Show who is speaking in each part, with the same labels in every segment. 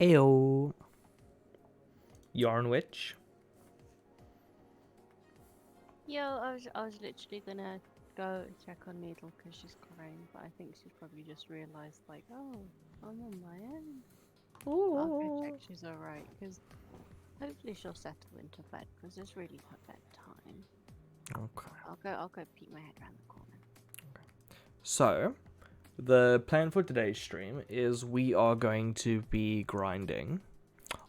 Speaker 1: Ayo. Yarn Witch.
Speaker 2: Yo, I was literally gonna go check on Needle because she's crying, but I think she's probably just realised, like, oh, I'm on my own. I'll go check
Speaker 1: Ooh.
Speaker 2: she's alright, because hopefully she'll settle into bed, because it's really her bedtime.
Speaker 1: Okay.
Speaker 2: I'll go peek my head around the corner.
Speaker 1: So, the plan for today's stream is we are going to be grinding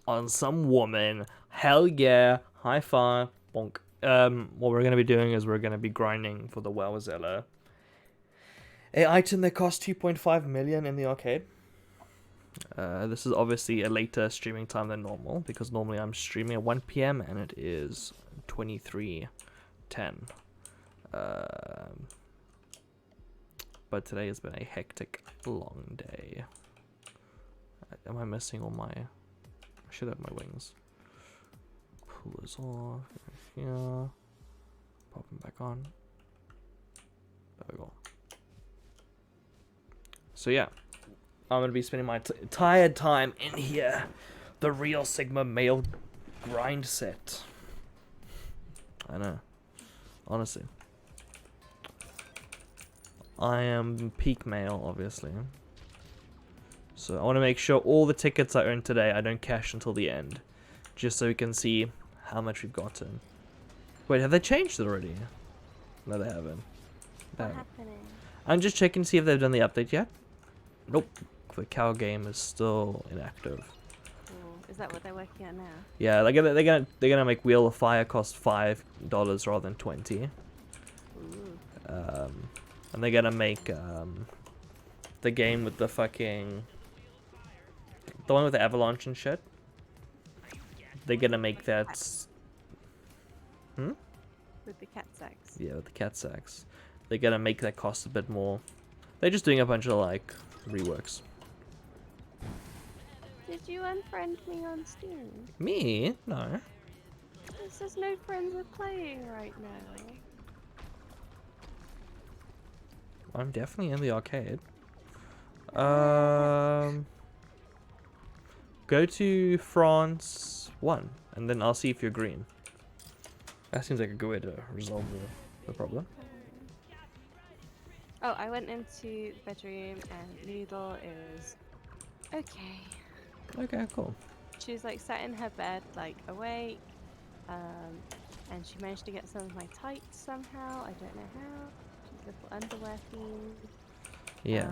Speaker 1: on some woman. Hell yeah. High five. Bonk. What we're going to be doing is we're going to be grinding for the Wowozela. A item that costs 2.5 million in the arcade. This is obviously a later streaming time than normal because normally I'm streaming at 1 p.m. and it is 23:10. But today has been a hectic, long day. Am I missing all my... I should have my wings. Pull this off. Here. Pop them back on. There we go. So yeah. I'm going to be spending my entire time in here. The real Sigma male grind set. I know. Honestly. I am peak male, obviously. So I want to make sure all the tickets I earn today I don't cash until the end. Just so we can see how much we've gotten. Wait, have they changed it already? No, they haven't.
Speaker 2: What's happening?
Speaker 1: I'm just checking to see if they've done the update yet. Nope. The cow game is still inactive.
Speaker 2: Cool. Is that what they're working on now?
Speaker 1: Yeah, they're gonna make Wheel of Fire cost $5 rather than 20.
Speaker 2: Ooh.
Speaker 1: And they're gonna make the game with the fucking the one with the avalanche and shit. They're gonna make that.
Speaker 2: With the cat sacks.
Speaker 1: Yeah, with the cat sacks. They're gonna make that cost a bit more. They're just doing a bunch of like reworks.
Speaker 2: Did you unfriend me on Steam?
Speaker 1: Me? No.
Speaker 2: It says no friends are playing right now.
Speaker 1: I'm definitely in the arcade. Go to France 1, and then I'll see if you're green. That seems like a good way to resolve the problem.
Speaker 2: Oh, I went into the bedroom and Noodle is okay.
Speaker 1: Okay, cool.
Speaker 2: She was like sat in her bed, like awake, and she managed to get some of my tights somehow. I don't know how. She's a little underwear fiend.
Speaker 1: Yeah.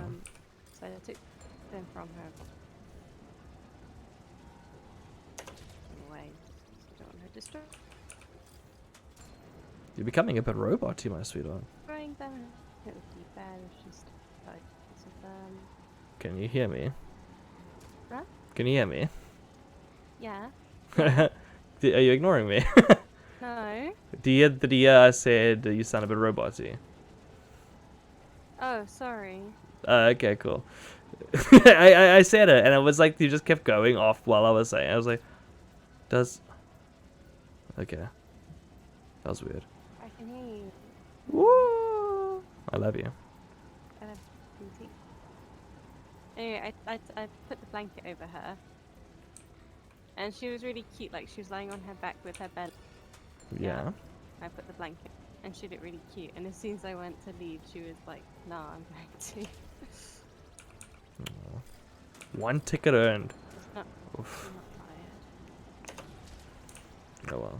Speaker 2: So I took them from her. Away. Don't want her destroying
Speaker 1: You're becoming a bit robot-y, my sweetheart.
Speaker 2: them. It would be bad if she started because of them.
Speaker 1: Can you hear me?
Speaker 2: Huh?
Speaker 1: Can you hear me?
Speaker 2: Yeah.
Speaker 1: Are you ignoring me?
Speaker 2: No.
Speaker 1: Did you hear I said you sound a bit robot-y?
Speaker 2: Oh, sorry.
Speaker 1: Okay, cool. I said it, and it was like you just kept going off while I was saying. I was like, does... Okay. That was weird.
Speaker 2: I can hear you.
Speaker 1: Woo! I love you.
Speaker 2: I love you too. Anyway, I put the blanket over her. And she was really cute, like she was lying on her back with her belly.
Speaker 1: Yeah.
Speaker 2: I put the blanket and she looked really cute. And as soon as I went to leave, she was like, nah, I'm going to.
Speaker 1: One ticket earned.
Speaker 2: Not,
Speaker 1: Oof.
Speaker 2: I'm not tired.
Speaker 1: Oh well.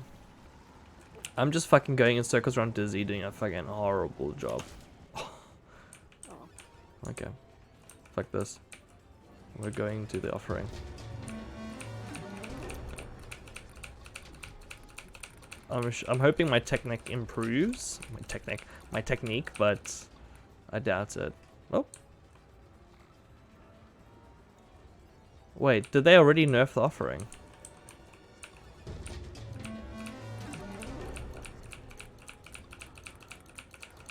Speaker 1: I'm just fucking going in circles around Dizzy doing a fucking horrible job.
Speaker 2: Oh.
Speaker 1: Okay. Fuck this. We're going to the offering. I'm hoping my technique improves. My technique, but I doubt it. Oh. Wait, did they already nerf the offering?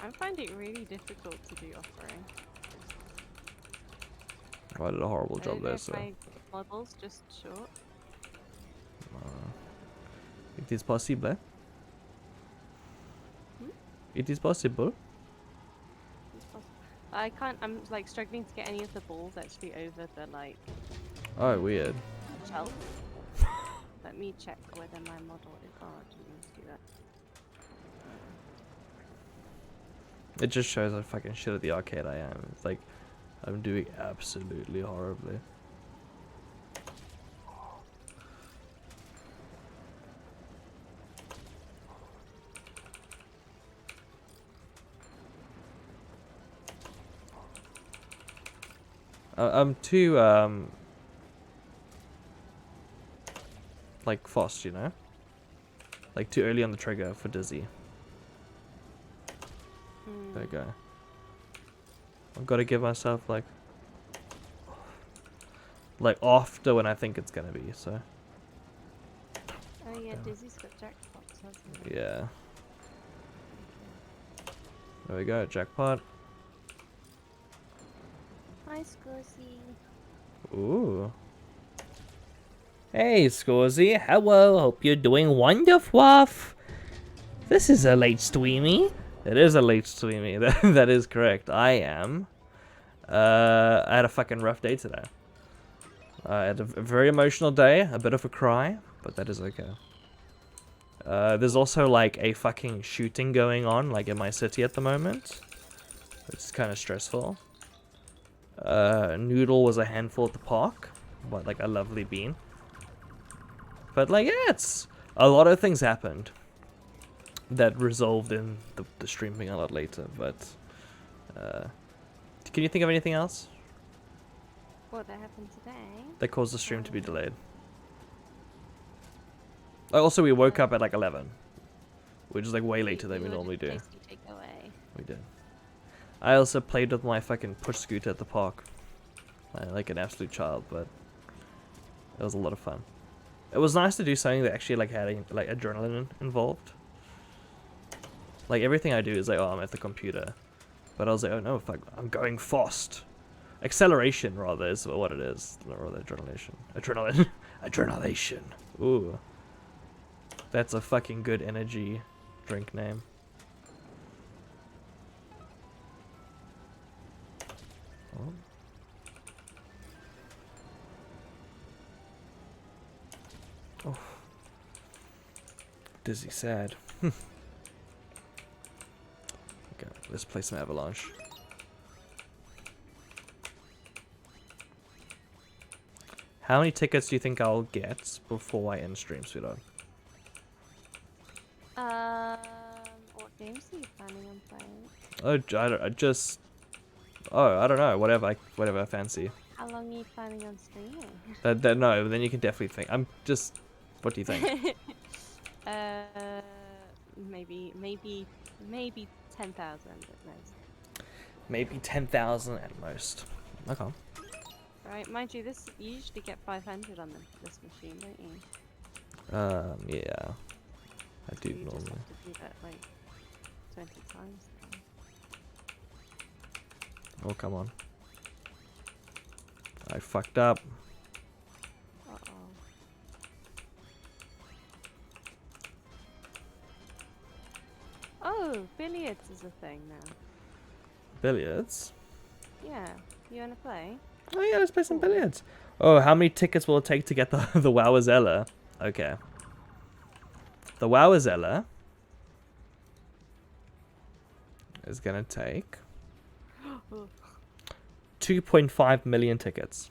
Speaker 2: I find it really difficult to do offering.
Speaker 1: I did a horrible
Speaker 2: I
Speaker 1: job
Speaker 2: don't know
Speaker 1: there,
Speaker 2: if
Speaker 1: so.
Speaker 2: my model's just short.
Speaker 1: It is possible.
Speaker 2: Hmm?
Speaker 1: It is possible.
Speaker 2: It's possible. I'm like struggling to get any of the balls actually over the like.
Speaker 1: Oh, weird.
Speaker 2: myself. Let me check whether my model is. Oh, I didn't mean to do that.
Speaker 1: It just shows how fucking shit at the arcade I am. It's like, I'm doing absolutely horribly. I'm too, like, fast, you know? Like, too early on the trigger for Dizzy. There you go. I've got to give myself, like, after when I think it's gonna be, so.
Speaker 2: Oh yeah, Dizzy's got jackpots, hasn't he?
Speaker 1: Yeah. There we go, jackpot.
Speaker 2: Hi, Scorsy.
Speaker 1: Ooh. Hey, Scorsy. Hello. Hope you're doing wonderful. This is a late streamy. It is a late streamy. That is correct. I am. I had a fucking rough day today. I had a very emotional day. A bit of a cry, but that is okay. There's also like a fucking shooting going on, like in my city at the moment. It's kind of stressful. Noodle was a handful at the park, but like a lovely bean. But like, yeah, it's a lot of things happened that resolved in the stream being a lot later. But can you think of anything else
Speaker 2: What that happened today?
Speaker 1: that caused the stream to be delayed? Also, we woke up at like 11, which is like way later than we normally do. We did. I also played with my fucking push scooter at the park, like an absolute child, but it was a lot of fun. It was nice to do something that actually like had like adrenaline involved. Like everything I do is like, oh, I'm at the computer, but I was like, oh no, fuck, I'm going fast. Acceleration rather is what it is, not rather adrenaline. Adrenaline. Ooh, that's a fucking good energy drink name. Oh. Oh. Dizzy sad. Okay, let's play some Avalanche. How many tickets do you think I'll get before I end stream, sweetheart?
Speaker 2: What games are you planning on playing?
Speaker 1: Oh, I don't know. Whatever I fancy.
Speaker 2: How long are you planning on streaming?
Speaker 1: No, then you can definitely think. I'm just. What do you think?
Speaker 2: Maybe 10,000 at most.
Speaker 1: Maybe 10,000 at most. Okay.
Speaker 2: Right, mind you, you usually get 500 on this machine, don't you?
Speaker 1: Yeah. I do
Speaker 2: you
Speaker 1: normally.
Speaker 2: Just have to do that like 20 times.
Speaker 1: Oh, come on. I fucked up.
Speaker 2: Uh-oh. Oh, billiards is a thing now.
Speaker 1: Billiards?
Speaker 2: Yeah. You wanna play?
Speaker 1: Oh yeah, let's play some billiards. Oh, how many tickets will it take to get the Wowozela? Okay. The Wowozela is gonna take 2.5 million tickets,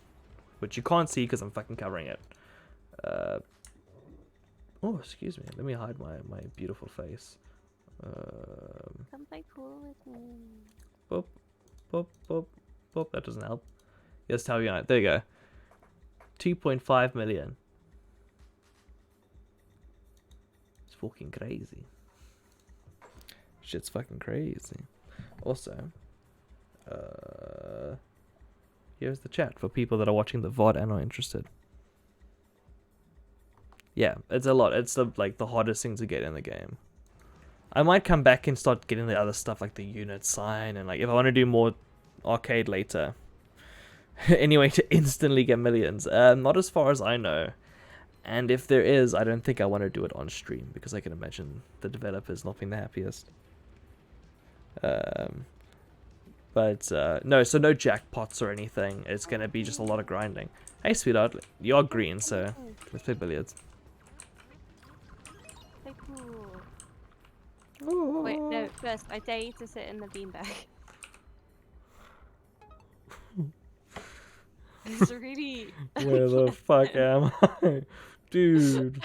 Speaker 1: which you can't see because I'm fucking covering it. Oh, excuse me. Let me hide my beautiful face.
Speaker 2: Come play pool with me.
Speaker 1: Boop, boop, boop, boop. That doesn't help. Yes, tell me on it. There you go. 2.5 million. It's fucking crazy. Shit's fucking crazy. Also, here's the chat for people that are watching the VOD and are interested. Yeah, it's a lot. It's the hardest thing to get in the game. I might come back and start getting the other stuff like the unit sign and like if I want to do more arcade later. Anyway, to instantly get millions. Not as far as I know. And if there is, I don't think I want to do it on stream because I can imagine the developers not being the happiest. But no, so no jackpots or anything. It's gonna be just a lot of grinding. Hey, sweetheart, you're green, so let's play billiards.
Speaker 2: So cool.
Speaker 1: Ooh.
Speaker 2: Wait, no. First, I dare you to sit in the beanbag. It's really.
Speaker 1: Where the fuck am I? Dude,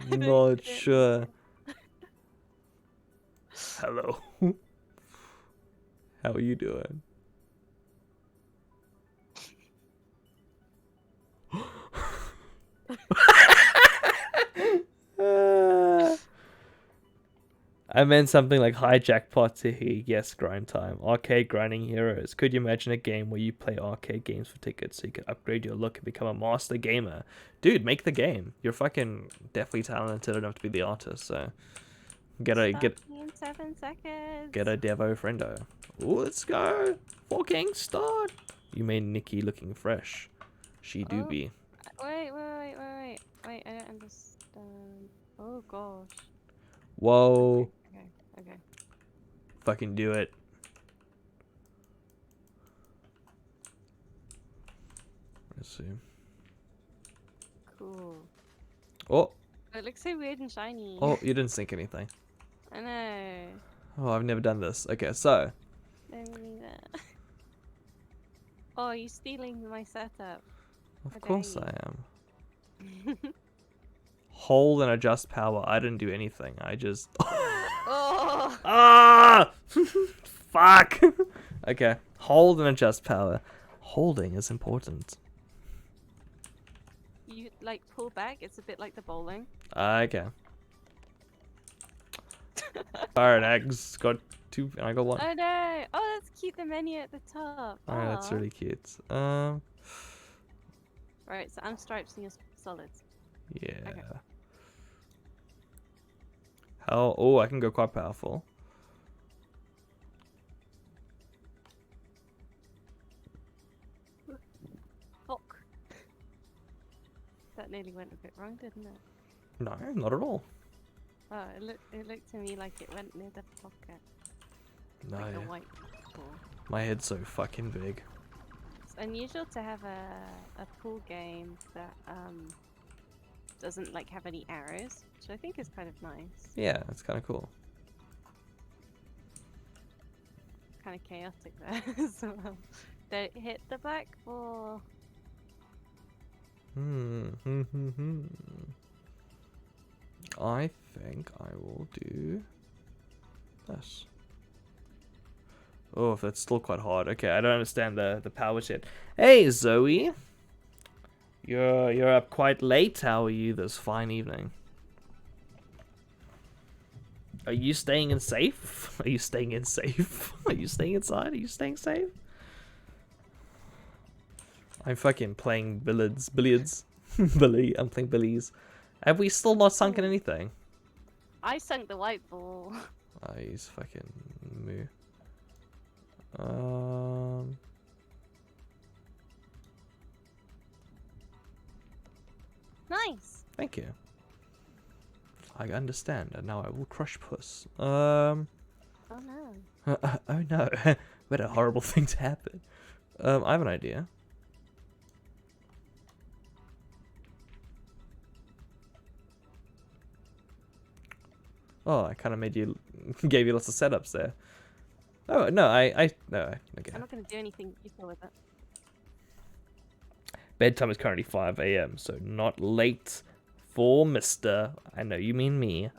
Speaker 1: not sure. Hello. How are you doing? I meant something like high jackpot to hear. Yes, grind time. Arcade grinding heroes. Could you imagine a game where you play arcade games for tickets so you can upgrade your look and become a master gamer? Dude, make the game. You're fucking definitely talented enough to be the artist, so get
Speaker 2: in 7 seconds.
Speaker 1: Get a Devo friendo. Ooh, let's go. Fucking start. You made Nikki looking fresh. She do be.
Speaker 2: Wait, I don't understand. Oh gosh.
Speaker 1: Whoa.
Speaker 2: Okay.
Speaker 1: Fucking do it. Let's see.
Speaker 2: Cool.
Speaker 1: Oh.
Speaker 2: It looks so weird and shiny.
Speaker 1: Oh, you didn't sync anything.
Speaker 2: I know.
Speaker 1: Oh, I've never done this. Okay, so.
Speaker 2: No, me neither. Oh, you're stealing my setup.
Speaker 1: Of course I am. Hold and adjust power. I didn't do anything. I just.
Speaker 2: Oh!
Speaker 1: Ah! Fuck! Okay. Hold and adjust power. Holding is important.
Speaker 2: You like pull back. It's a bit like the bowling.
Speaker 1: Okay. Fire and eggs. Got 2 and I got 1.
Speaker 2: Oh no! Oh, that's cute. The menu at the top.
Speaker 1: Oh, that's really cute.
Speaker 2: Right. So I'm stripes and you're solids.
Speaker 1: Yeah.
Speaker 2: Okay.
Speaker 1: How? Oh, I can go quite powerful.
Speaker 2: Fuck. That nearly went a bit wrong, didn't it?
Speaker 1: No, not at all.
Speaker 2: Oh, it looked to me like it went near the pocket.
Speaker 1: No.
Speaker 2: Like a white ball.
Speaker 1: My head's so fucking big.
Speaker 2: It's unusual to have a pool game that doesn't like have any arrows, which I think is kind of nice.
Speaker 1: Yeah, it's kind of cool.
Speaker 2: Kind of chaotic there as well. Don't hit the black ball.
Speaker 1: I think I will do this. Oh, that's still quite hard. Okay, I don't understand the power shit. Hey, Zoe. You're up quite late. How are you this fine evening? Are you staying in safe? Are you staying in safe? Are you staying inside? Are you staying safe? I'm fucking playing billiards. I'm playing billies. Have we still not sunken anything?
Speaker 2: I sunk the white ball.
Speaker 1: Oh, he's fucking moo.
Speaker 2: Nice.
Speaker 1: Thank you. I understand, and now I will crush puss. Oh
Speaker 2: no.
Speaker 1: Oh no. What a horrible thing to happen. I have an idea. Oh, I kind of made you, gave you lots of setups there. Oh, no, no, okay.
Speaker 2: I'm not going to do anything useful with it.
Speaker 1: Bedtime is currently 5 a.m., so not late for Mr. I know you mean me.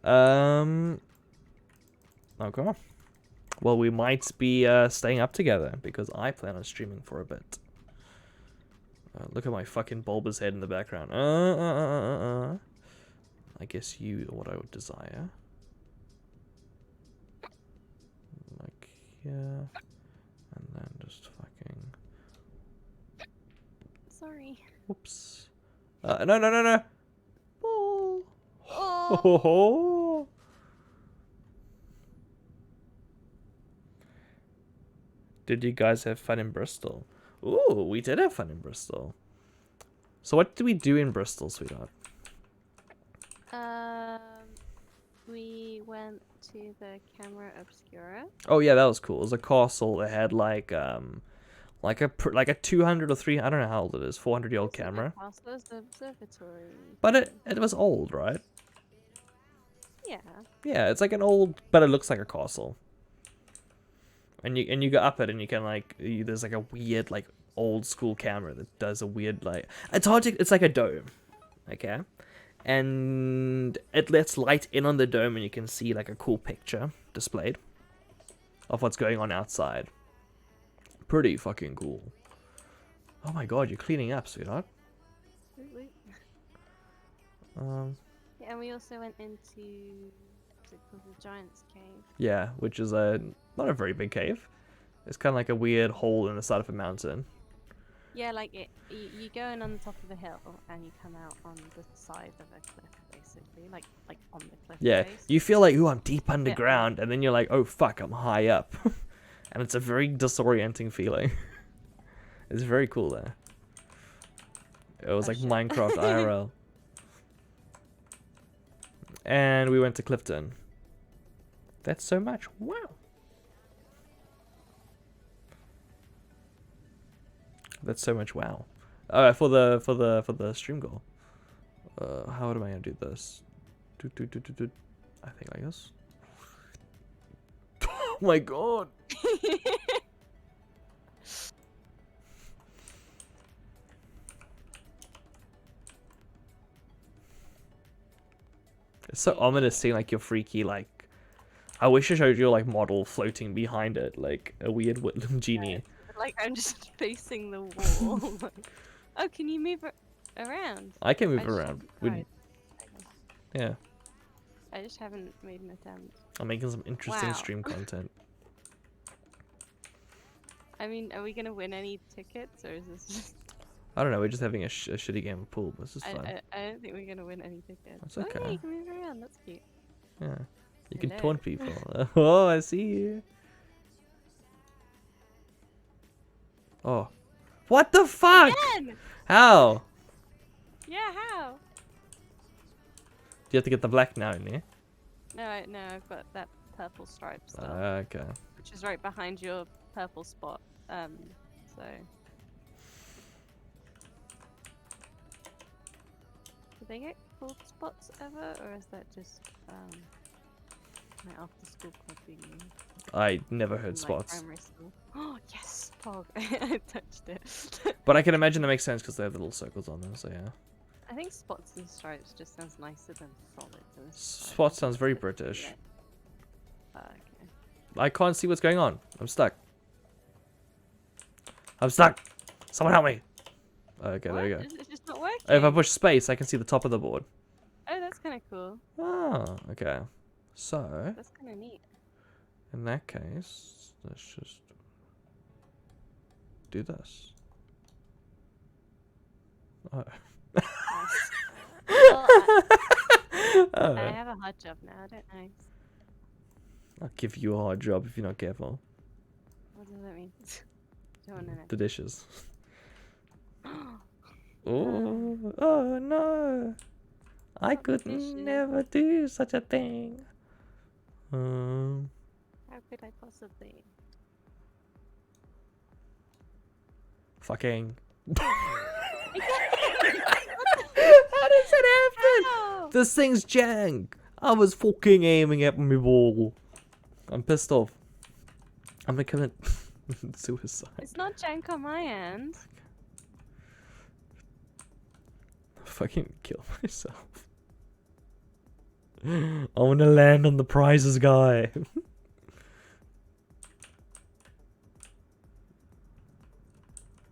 Speaker 1: Okay. Well, we might be staying up together, because I plan on streaming for a bit. Look at my fucking bulbous head in the background. I guess you are what I would desire. Like here. And then just fucking...
Speaker 2: Sorry.
Speaker 1: Whoops. No. Ball.
Speaker 2: Oh.
Speaker 1: Did you guys have fun in Bristol? Ooh, we did have fun in Bristol. So what did we do in Bristol, sweetheart?
Speaker 2: we went to the Camera Obscura.
Speaker 1: Oh yeah, that was cool. It was a castle that had like a 200 or 300, I don't know how old it is, 400-year-old camera.
Speaker 2: Castle is the observatory.
Speaker 1: But it was old, right?
Speaker 2: Yeah.
Speaker 1: Yeah, it's like an old, but it looks like a castle. And you go up it and you can like there's like a weird like old school camera that does a weird like it's hard to, it's like a dome, okay, and it lets light in on the dome and you can see like a cool picture displayed of what's going on outside. Pretty fucking cool. Oh my god, you're cleaning up, sweetheart.
Speaker 2: Wait.
Speaker 1: Um.
Speaker 2: Yeah, and we also went into the Giant's Cave.
Speaker 1: Yeah, which is not a very big cave. It's kind of like a weird hole in the side of a mountain.
Speaker 2: Yeah, like you go in on the top of the hill and you come out on the side of a cliff, basically, like on the cliff.
Speaker 1: Yeah,
Speaker 2: face.
Speaker 1: you feel like, ooh, I'm deep underground, and then you're like, oh fuck, I'm high up, and it's a very disorienting feeling. It's very cool there. It was like
Speaker 2: shit.
Speaker 1: Minecraft IRL. And we went to Clifton. That's so much. Wow. That's so much. Wow. For the stream goal. How am I gonna do this? I think like this. Oh my god. It's so ominous seeing like your freaky like. I wish I showed you like model floating behind it, like a weird genie.
Speaker 2: Like I'm just facing the wall. Oh, can you move around?
Speaker 1: I can move around. Yeah.
Speaker 2: I just haven't made an attempt.
Speaker 1: I'm making some interesting
Speaker 2: Wow.
Speaker 1: stream content.
Speaker 2: I mean, are we gonna win any tickets, or is this just?
Speaker 1: I don't know. We're just having a shitty game of pool. This is fun.
Speaker 2: I don't think we're gonna win any tickets.
Speaker 1: That's
Speaker 2: Oh, yeah,
Speaker 1: okay.
Speaker 2: you can move around. That's cute.
Speaker 1: Yeah. You can
Speaker 2: Hello.
Speaker 1: taunt people. Oh, I see you. Oh. What the fuck?
Speaker 2: Again!
Speaker 1: How?
Speaker 2: Yeah, how?
Speaker 1: Do you have to get the black now, yeah?
Speaker 2: No, I've got that purple stripe stuff,
Speaker 1: Okay.
Speaker 2: which is right behind your purple spot. So. Do they get cool spots ever, or is that just my after-school club being used?
Speaker 1: I never
Speaker 2: in,
Speaker 1: heard
Speaker 2: like,
Speaker 1: spots.
Speaker 2: primary school? Oh yes, Pog! I touched it.
Speaker 1: But I can imagine that makes sense because they have the little circles on them, so yeah.
Speaker 2: I think spots and stripes just sounds nicer than solids and stripes.
Speaker 1: Spot sounds very British.
Speaker 2: Yeah. Okay.
Speaker 1: I can't see what's going on. I'm stuck. I'm stuck. Someone help me. Okay, there you go.
Speaker 2: It's just not working.
Speaker 1: If I push space, I can see the top of the board.
Speaker 2: Oh, that's kind of cool.
Speaker 1: Oh, okay. So,
Speaker 2: That's kind of neat.
Speaker 1: in that case, let's just do this. Oh.
Speaker 2: Nice. Well, I
Speaker 1: Oh.
Speaker 2: have a hot job now, don't I?
Speaker 1: I'll give you a hard job if you're not careful.
Speaker 2: What does that mean? Don't want to know.
Speaker 1: The dishes. Oh, oh no. I could
Speaker 2: dishes.
Speaker 1: never do such a thing.
Speaker 2: How could I possibly?
Speaker 1: Fucking.
Speaker 2: How
Speaker 1: does it happen?
Speaker 2: Ow!
Speaker 1: This thing's jank. I was fucking aiming at my ball. I'm pissed off. I'm gonna commit suicide.
Speaker 2: It's not jank on my end.
Speaker 1: Fucking kill myself. I wanna land on the prizes guy.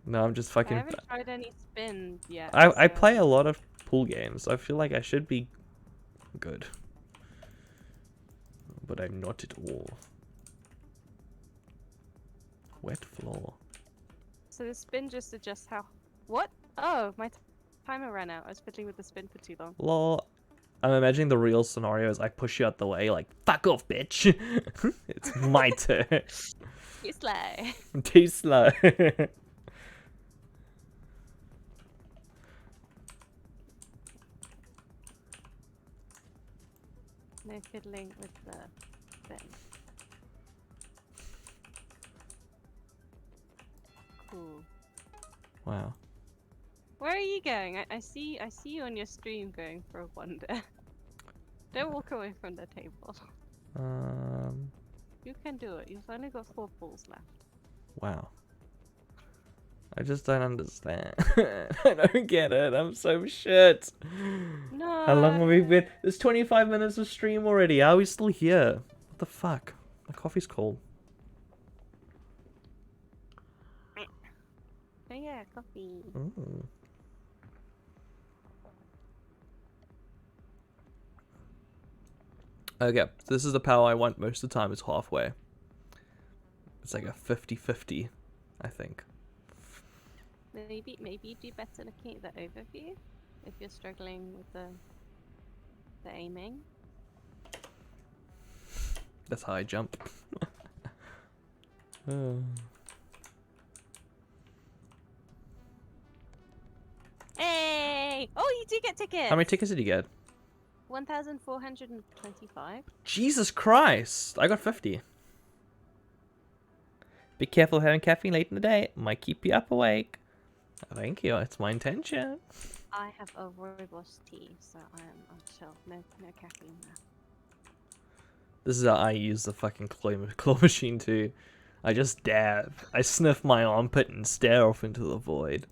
Speaker 1: No, I'm just
Speaker 2: I
Speaker 1: fucking.
Speaker 2: haven't tried any spin yet.
Speaker 1: I
Speaker 2: so-
Speaker 1: play a lot of pool games. I feel like I should be good. But I'm not at all. Wet floor.
Speaker 2: So the spin just adjusts how. What? Oh, my timer ran out. I was fiddling with the spin for too long.
Speaker 1: Lol. I'm imagining the real scenario is I push you out the way, like, fuck off, bitch. It's my turn.
Speaker 2: You slay.
Speaker 1: Too slow.
Speaker 2: No fiddling with the thing. Cool.
Speaker 1: Wow.
Speaker 2: Where are you going? I see you on your stream going for a wander. Don't walk away from the table. You can do it. You've only got 4 balls left.
Speaker 1: Wow. I just don't understand. I don't get it. I'm so shit.
Speaker 2: No.
Speaker 1: How long have we been? There's 25 minutes of stream already. How are we still here? What the fuck? My coffee's cold.
Speaker 2: Oh yeah, coffee.
Speaker 1: Mm. Okay, so this is the power I want most of the time. It's halfway. It's like a 50-50, I think.
Speaker 2: Maybe you do better looking at the overview if you're struggling with the aiming.
Speaker 1: That's how I jump.
Speaker 2: Hey! Oh, you do get tickets.
Speaker 1: How many tickets did you get?
Speaker 2: 1,425.
Speaker 1: Jesus Christ! I got 50. Be careful of having caffeine late in the day. It might keep you up awake. Thank you. It's my intention.
Speaker 2: I have a rooibos tea, so I'm chill. No caffeine now.
Speaker 1: This is how I use the fucking claw machine too. I just dab. I sniff my armpit and stare off into the void.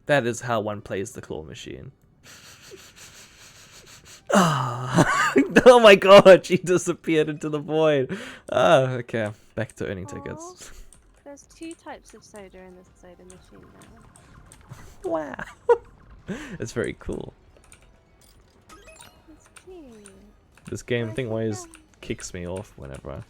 Speaker 1: That is how one plays the claw machine. Oh my god, she disappeared into the void. Okay. Back to earning tickets.
Speaker 2: There's 2 types of soda in this soda machine now.
Speaker 1: Wow. It's very cool.
Speaker 2: It's cute.
Speaker 1: This game thing always kicks me off whenever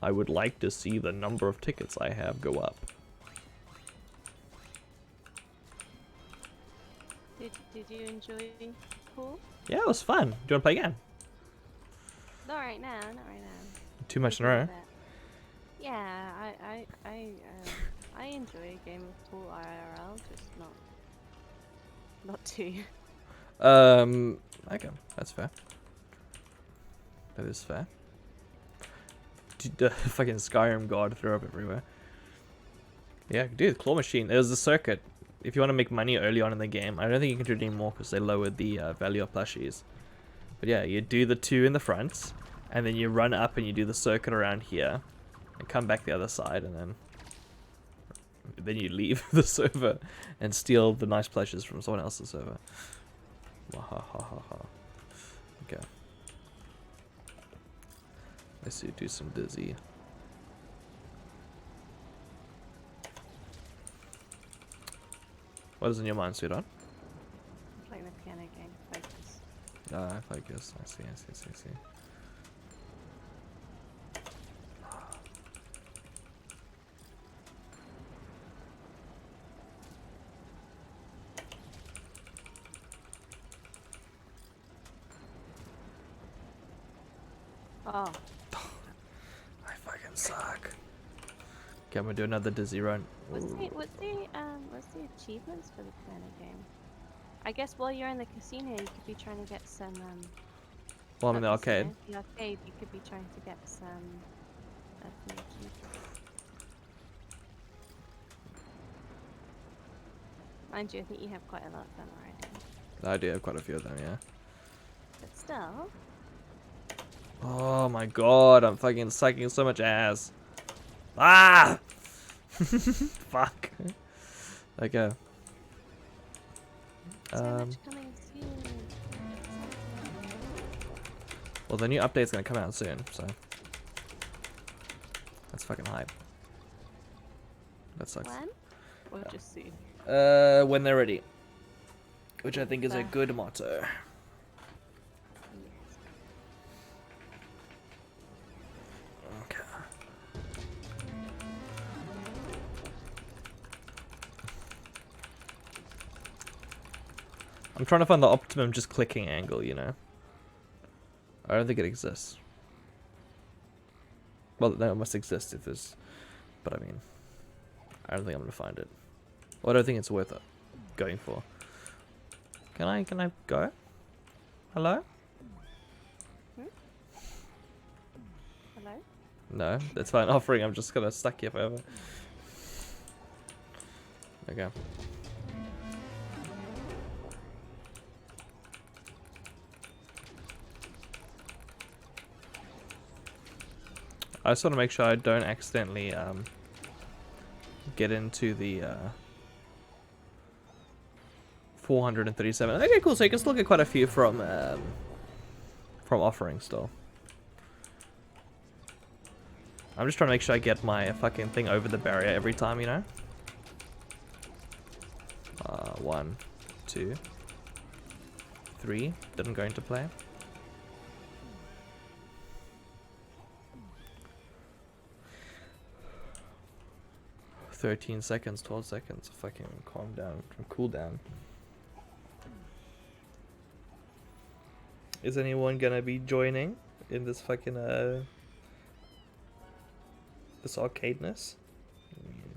Speaker 1: I would like to see the number of tickets I have go up.
Speaker 2: Did you enjoy pool?
Speaker 1: Yeah, it was fun. Do you want to play again?
Speaker 2: Not right now.
Speaker 1: Too much in a row.
Speaker 2: Yeah, I enjoy a game of pool IRL, just not too.
Speaker 1: Okay, that's fair. That is fair. Dude, the fucking Skyrim god threw up everywhere. Yeah, dude, claw machine. There's a circuit. If you want to make money early on in the game, I don't think you can do it anymore because they lowered the value of plushies. But yeah, you do the 2 in the front, and then you run up and you do the circuit around here, and come back the other side, and then you leave the server and steal the nice plushes from someone else's server. Wahahaha. Okay. Let's do some dizzy. What is in your mind, sweetheart?
Speaker 2: I'm playing the piano game. Focus.
Speaker 1: Focus. I see.
Speaker 2: Oh.
Speaker 1: I fucking suck. Okay, I'm gonna do another dizzy run.
Speaker 2: What's the achievements for the piano game? I guess while you're in the casino, you could be trying to get some.
Speaker 1: Well, I'm in the arcade.
Speaker 2: The arcade, you could be trying to get some. The achievements. Mind you, I think you have quite a lot of them already.
Speaker 1: I do have quite a few of them, yeah.
Speaker 2: But still.
Speaker 1: Oh my god, I'm fucking sucking so much ass. Ah! Fuck. Okay.
Speaker 2: So much coming soon.
Speaker 1: Well, the new update's gonna come out soon, so that's fucking hype. That sucks.
Speaker 2: When? Or just soon?
Speaker 1: When they're ready, which I think is a good motto. Okay. I'm trying to find the optimum just clicking angle, you know. I don't think it exists. Well, no, it must exist if there's... But I mean... I don't think I'm gonna find it. Well, I don't think it's worth it going for. Can I go? Hello?
Speaker 2: Hmm? Hello?
Speaker 1: No, that's fine. Offering. I'm just gonna stuck here forever. Okay. I just want to make sure I don't accidentally get into the 437. Okay, cool. So you can still get quite a few from offering still. I'm just trying to make sure I get my fucking thing over the barrier every time, you know? 1, 2, 3. Didn't go into play. "13 seconds, 12 seconds. Fucking calm down. Cool down. Is anyone gonna be joining in this fucking this arcadeness?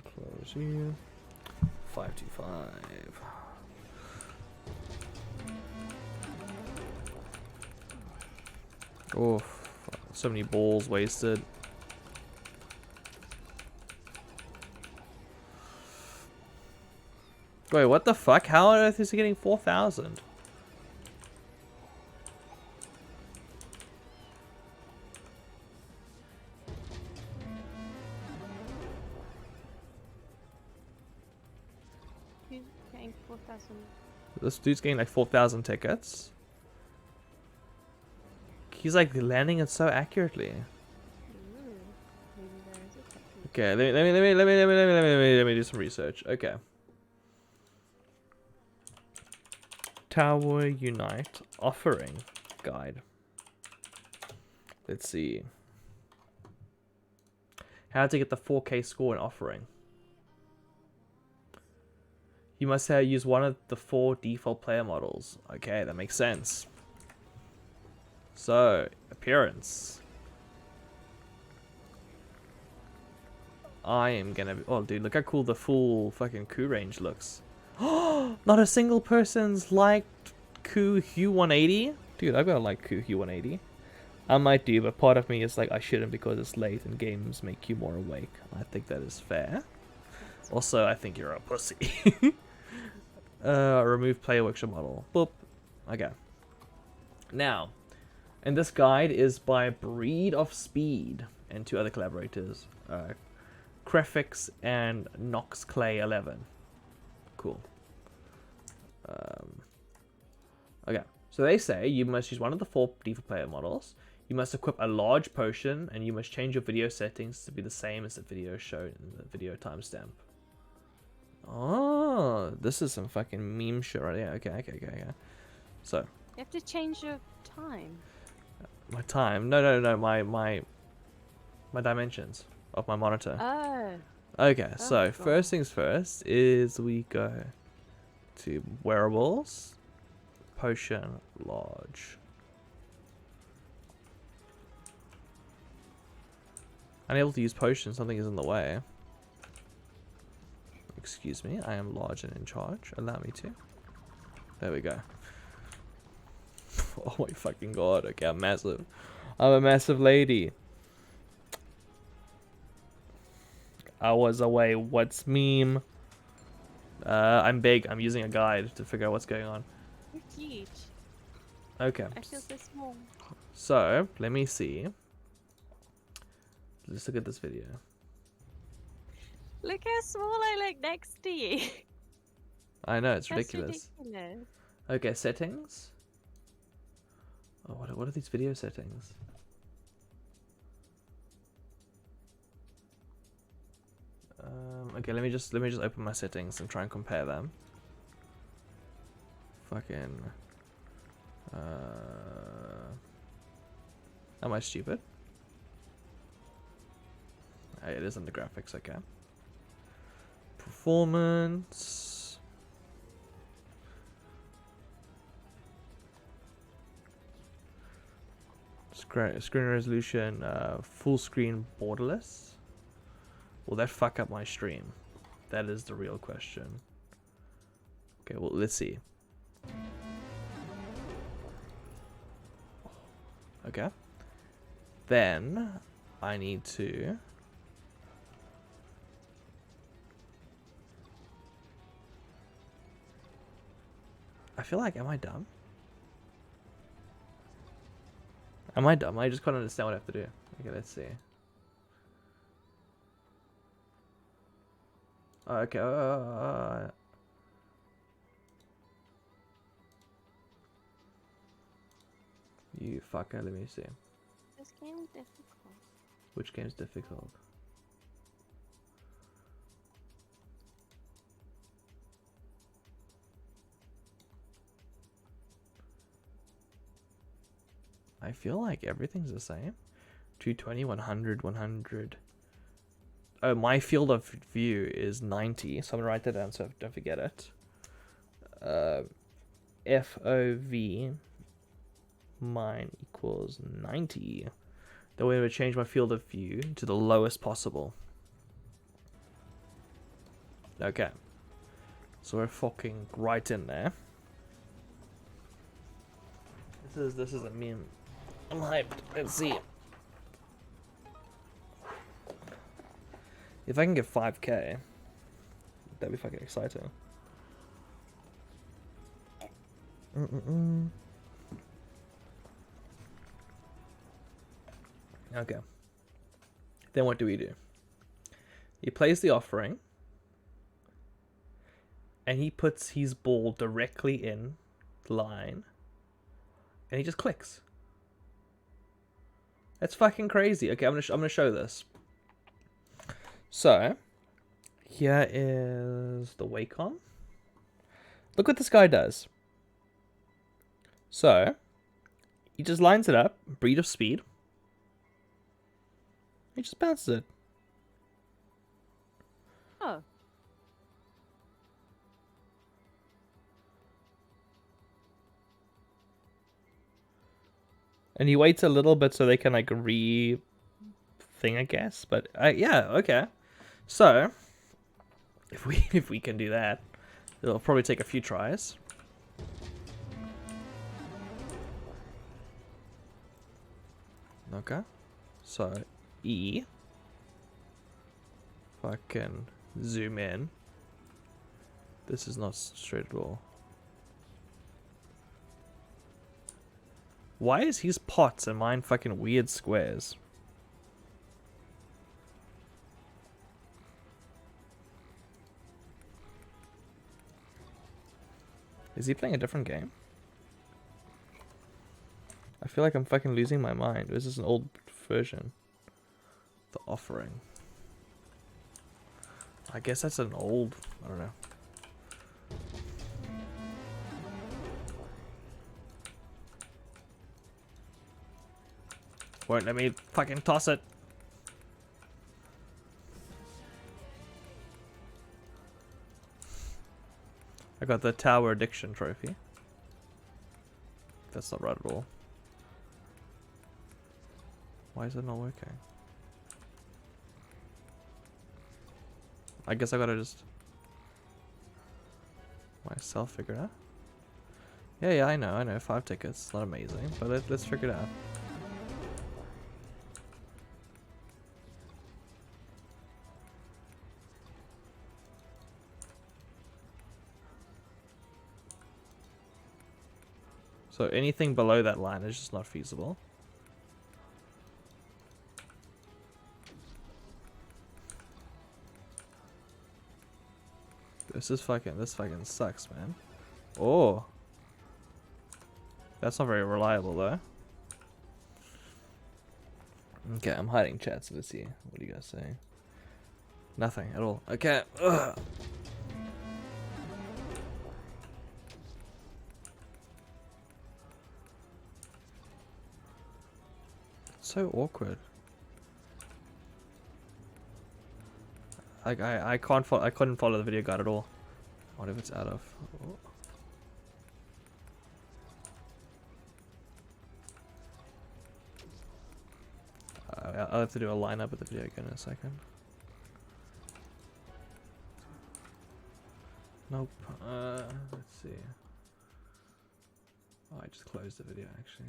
Speaker 1: Close here. 525. Oh, so many balls wasted. Wait, what the fuck? How on earth is he getting 4,000?
Speaker 2: Who's getting 4,000?
Speaker 1: This dude's getting like 4,000 tickets. He's like landing it so accurately.
Speaker 2: Ooh, maybe there is a technique.
Speaker 1: Okay, let me do some research. Okay. Tower Unite offering guide. Let's see. How to get the 4K score in offering. You must use one of the 4 default player models. Okay, that makes sense. So, appearance. I am gonna be... Oh, dude, look how cool the full fucking coup range looks. Not a single person's liked coup Hue 180? Dude, I've got to like coup Hue 180. I might do, but part of me is like, I shouldn't because it's late and games make you more awake. I think that is fair. Also, I think you're a pussy. Remove player workshop model. Boop. Okay. Now, and this guide is by Breed of Speed and 2 other collaborators. Crefix and Nox Clay 11. Cool. Okay. So they say you must use one of the 4 default player models. You must equip a large potion, and you must change your video settings to be the same as the video shown in the video timestamp. Oh, this is some fucking meme shit right here. Okay. So.
Speaker 2: You have to change your time.
Speaker 1: My time? No. My dimensions of my monitor.
Speaker 2: Oh.
Speaker 1: Okay,
Speaker 2: Oh
Speaker 1: so
Speaker 2: God.
Speaker 1: first things first is we go to wearables, potion, large. Unable to use potion, something is in the way. Excuse me, I am large and in charge. Allow me to. There we go. Oh my fucking god, okay, I'm massive. I'm a massive lady. Hours away, what's meme? I'm big, I'm using a guide to figure out what's going on.
Speaker 2: You're huge.
Speaker 1: Okay.
Speaker 2: I feel so small.
Speaker 1: So, let me see. Let's look at this video.
Speaker 2: Look how small I look next to you.
Speaker 1: I know, it's
Speaker 2: That's
Speaker 1: ridiculous.
Speaker 2: ridiculous.
Speaker 1: Okay, settings. Oh, what are these video settings? Okay, let me just open my settings and try and compare them. Fucking. Am I stupid? Oh, it is under graphics. Okay. Performance. Screen resolution. Full screen borderless. Will that fuck up my stream? That is the real question. Okay, well, let's see. Okay. Then I need to... I feel like, am I dumb? Am I dumb? I just can't understand what I have to do. Okay, let's see. Okay. You fucker, let me see.
Speaker 2: This game's difficult.
Speaker 1: Which game's difficult? I feel like everything's the same. 220, 100, 100. Oh, my field of view is 90, so I'm gonna write that down so I don't forget it. FOV mine equals 90. Then we're gonna change my field of view to the lowest possible. Okay. So we're fucking right in there. This is a meme. I'm hyped. Let's see. If I can get 5k, that'd be fucking exciting. Okay. Then what do we do? He plays the offering. And he puts his ball directly in line. And he just clicks. That's fucking crazy. Okay, I'm gonna show this. So, here is the Wacom. Look what this guy does. So, he just lines it up, breed of speed. He just bounces it.
Speaker 2: Oh.
Speaker 1: And he waits a little bit so they can like thing, I guess. But yeah, okay. So, if we can do that, it'll probably take a few tries. Okay. So, E. Fucking zoom in. This is not straight at all. Why is his pots and mine fucking weird squares? Is he playing a different game? I feel like I'm fucking losing my mind. This is an old version. The offering. I guess that's an old... I don't know. Won't let me fucking toss it. I got the Tower Addiction trophy. That's not right at all. Why is it not working? I guess I gotta just myself figure it out. Yeah, I know. 5 tickets, not amazing, but let's figure it out. So anything below that line is just not feasible. This fucking sucks, man. Oh. That's not very reliable though. Okay, I'm hiding chat, so let's see. What do you guys say? Nothing at all. Okay. Ugh. So awkward. Like I couldn't follow the video guide at all. What if it's out of? Oh. I'll have to do a lineup of the video again in a second. Nope. Let's see. Oh, I just closed the video actually.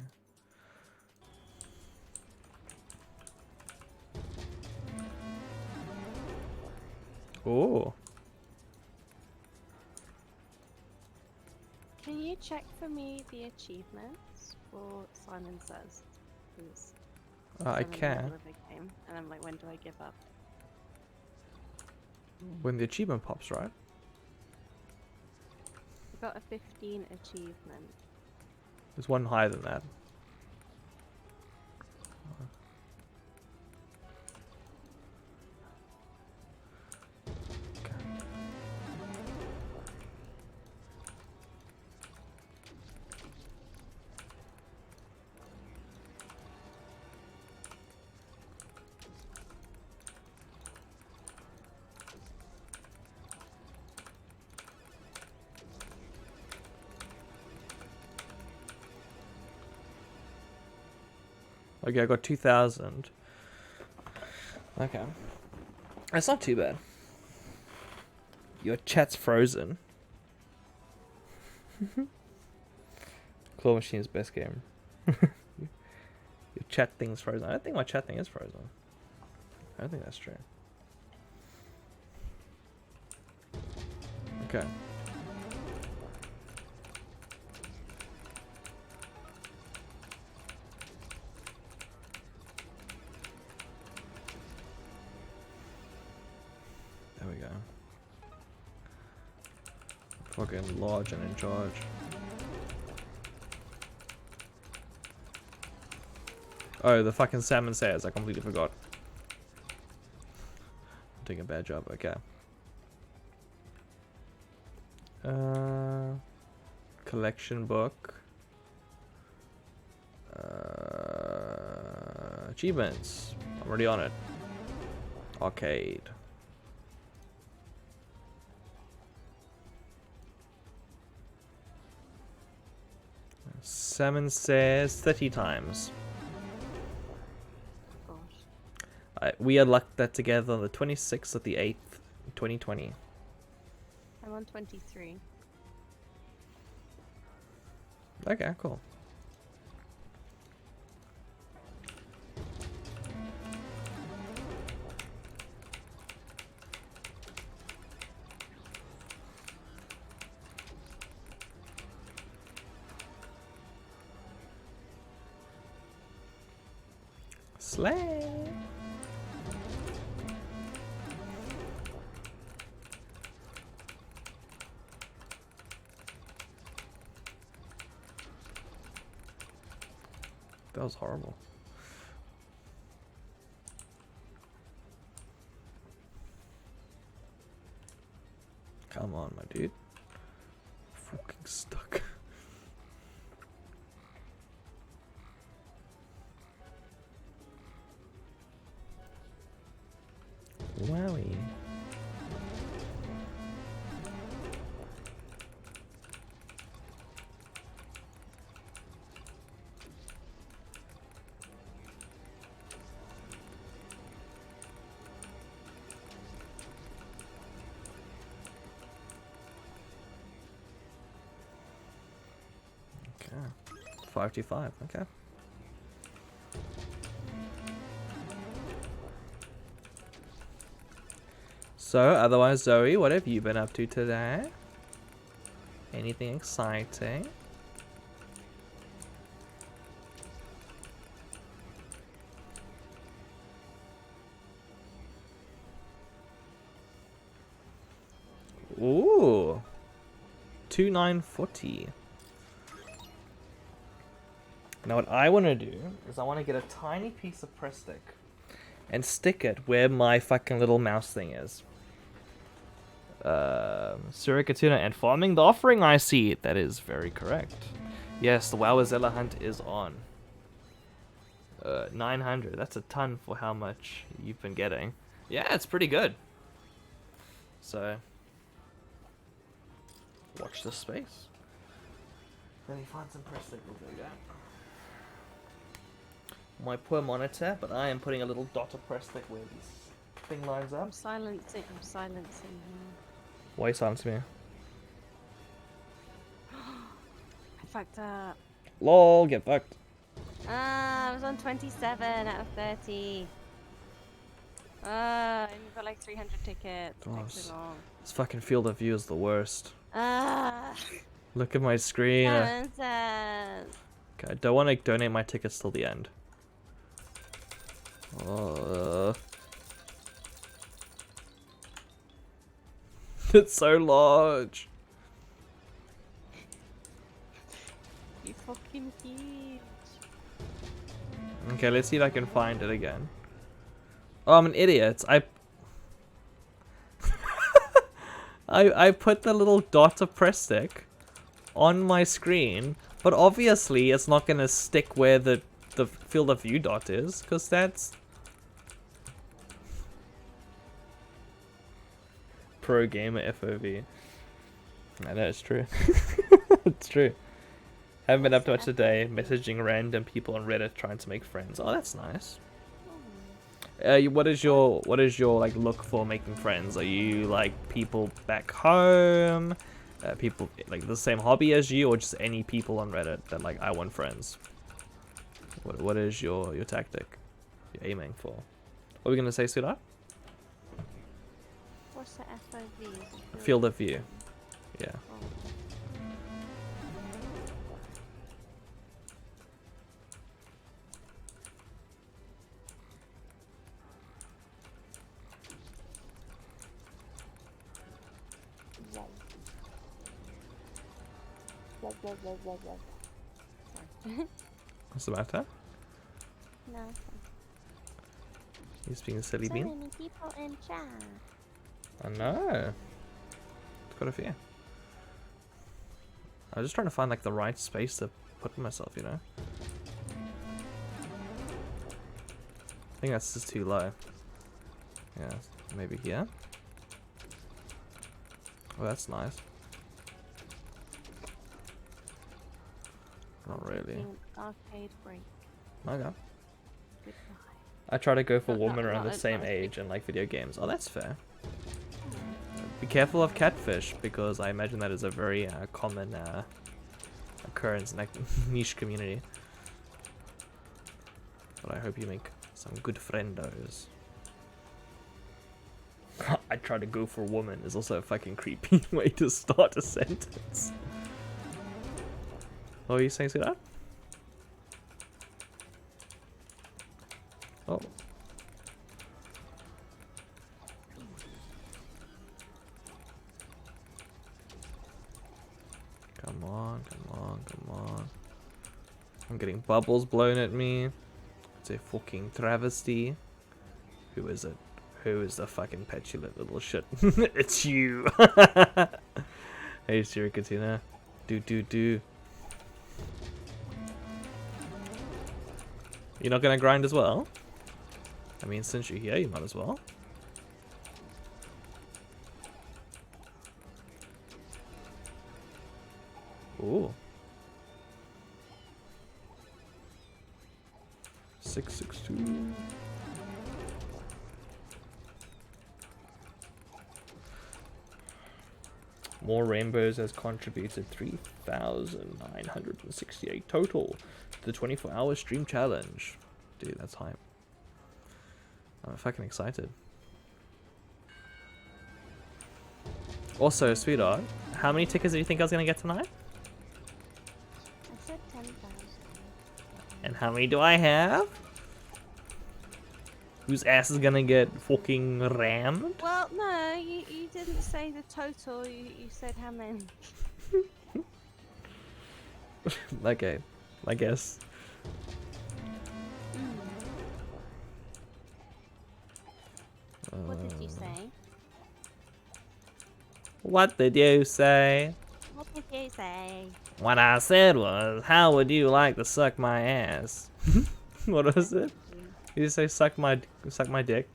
Speaker 1: Oh.
Speaker 2: Can you check for me the achievements for Simon Says, please?
Speaker 1: I
Speaker 2: I'm in the
Speaker 1: can.
Speaker 2: middle of a game, and I'm like, when do I give up?
Speaker 1: When the achievement pops, right?
Speaker 2: I got a 15 achievement.
Speaker 1: There's one higher than that. Okay, I got 2,000. Okay. That's not too bad. Your chat's frozen. Claw Machine's best game. Your chat thing's frozen. I don't think my chat thing is frozen. I don't think that's true. Okay. There we go. Fucking large and in charge. Oh, the fucking salmon says. I completely forgot. I'm doing a bad job. Okay. Collection book. Achievements. I'm already on it. Arcade. Salmon says 30 times.
Speaker 2: Gosh.
Speaker 1: We unlocked that together on the 26th of the 8th, 2020.
Speaker 2: I'm on 23.
Speaker 1: Okay, cool. Slay! That was horrible. Come on, my dude. Fucking stuck. Wowie. Okay. 525, okay. So, otherwise, Zoe, what have you been up to today? Anything exciting? Ooh. 2940. Now what I want to do is I want to get a tiny piece of press stick and stick it where my fucking little mouse thing is. Suricatuna and farming the offering, I see. That is very correct. Yes, the Wowozela hunt is on. 900. That's a ton for how much you've been getting. Yeah, it's pretty good. So, watch this space. Let me find some press stick real quick. My poor monitor, but I am putting a little dot of press stick where this thing lines up.
Speaker 2: I'm silencing him.
Speaker 1: Why are you silencing me?
Speaker 2: fucked up.
Speaker 1: Lol, get fucked.
Speaker 2: I was on 27 out of 30. And you've got like 300 tickets.
Speaker 1: Oh,
Speaker 2: Takes too long.
Speaker 1: this fucking field of view is the worst.
Speaker 2: Ah.
Speaker 1: Look at my screen.
Speaker 2: 7 cents.
Speaker 1: Okay, I don't want to donate my tickets till the end. It's so large.
Speaker 2: You fucking huge.
Speaker 1: Okay, let's see if I can find it again. Oh, I'm an idiot. I put the little dot of press stick on my screen, but obviously it's not gonna stick where the field of view dot is, because that's pro gamer FOV. I know, it's true. It's true. Haven't been up to much today, messaging random people on Reddit trying to make friends. Oh, that's nice. What is your like look for making friends? Are you like people back home, people like the same hobby as you, or just any people on Reddit that like I want friends? What is your tactic you're aiming for? What are we gonna say, sweetheart?
Speaker 2: What's the FOV?
Speaker 1: Field of view. Yeah. What's the matter?
Speaker 2: No.
Speaker 1: He's being a silly
Speaker 2: So
Speaker 1: bean.
Speaker 2: many people in chat.
Speaker 1: I know. It's got a fear. I was just trying to find like the right space to put myself, you know? I think that's just too low. Yeah, maybe here. Oh, that's nice. Not really.
Speaker 2: Arcade break.
Speaker 1: Okay.
Speaker 2: Goodbye.
Speaker 1: I try to go for
Speaker 2: Not-
Speaker 1: women
Speaker 2: not-
Speaker 1: around the
Speaker 2: not-
Speaker 1: same
Speaker 2: not-
Speaker 1: age and like video games. Oh, that's fair. Be careful of catfish, because I imagine that is a very common occurrence in like niche community. But I hope you make some good friendos. I try to go for woman is also a fucking creepy way to start a sentence. What are you saying to that? Oh. Come on, come on, come on. I'm getting bubbles blown at me. It's a fucking travesty. Who is it? Who is the fucking petulant little shit? It's you! Hey, Siri Katina. Do. You're not gonna grind as well? I mean, since you're here, you might as well. Ooh. 662. More Rainbows has contributed 3,968 total to the 24-hour stream challenge. Dude, that's hype. I'm fucking excited. Also, sweetheart, how many tickets do you think I was gonna get tonight?
Speaker 2: I said 10,000.
Speaker 1: And how many do I have? Whose ass is gonna get fucking rammed?
Speaker 2: Well, no, you didn't say the total. You said how many.
Speaker 1: Okay, I guess.
Speaker 2: What did you say?
Speaker 1: What did you say?
Speaker 2: What did you say?
Speaker 1: What I said was, how would you like to suck my ass? What was it? Did you say suck my dick?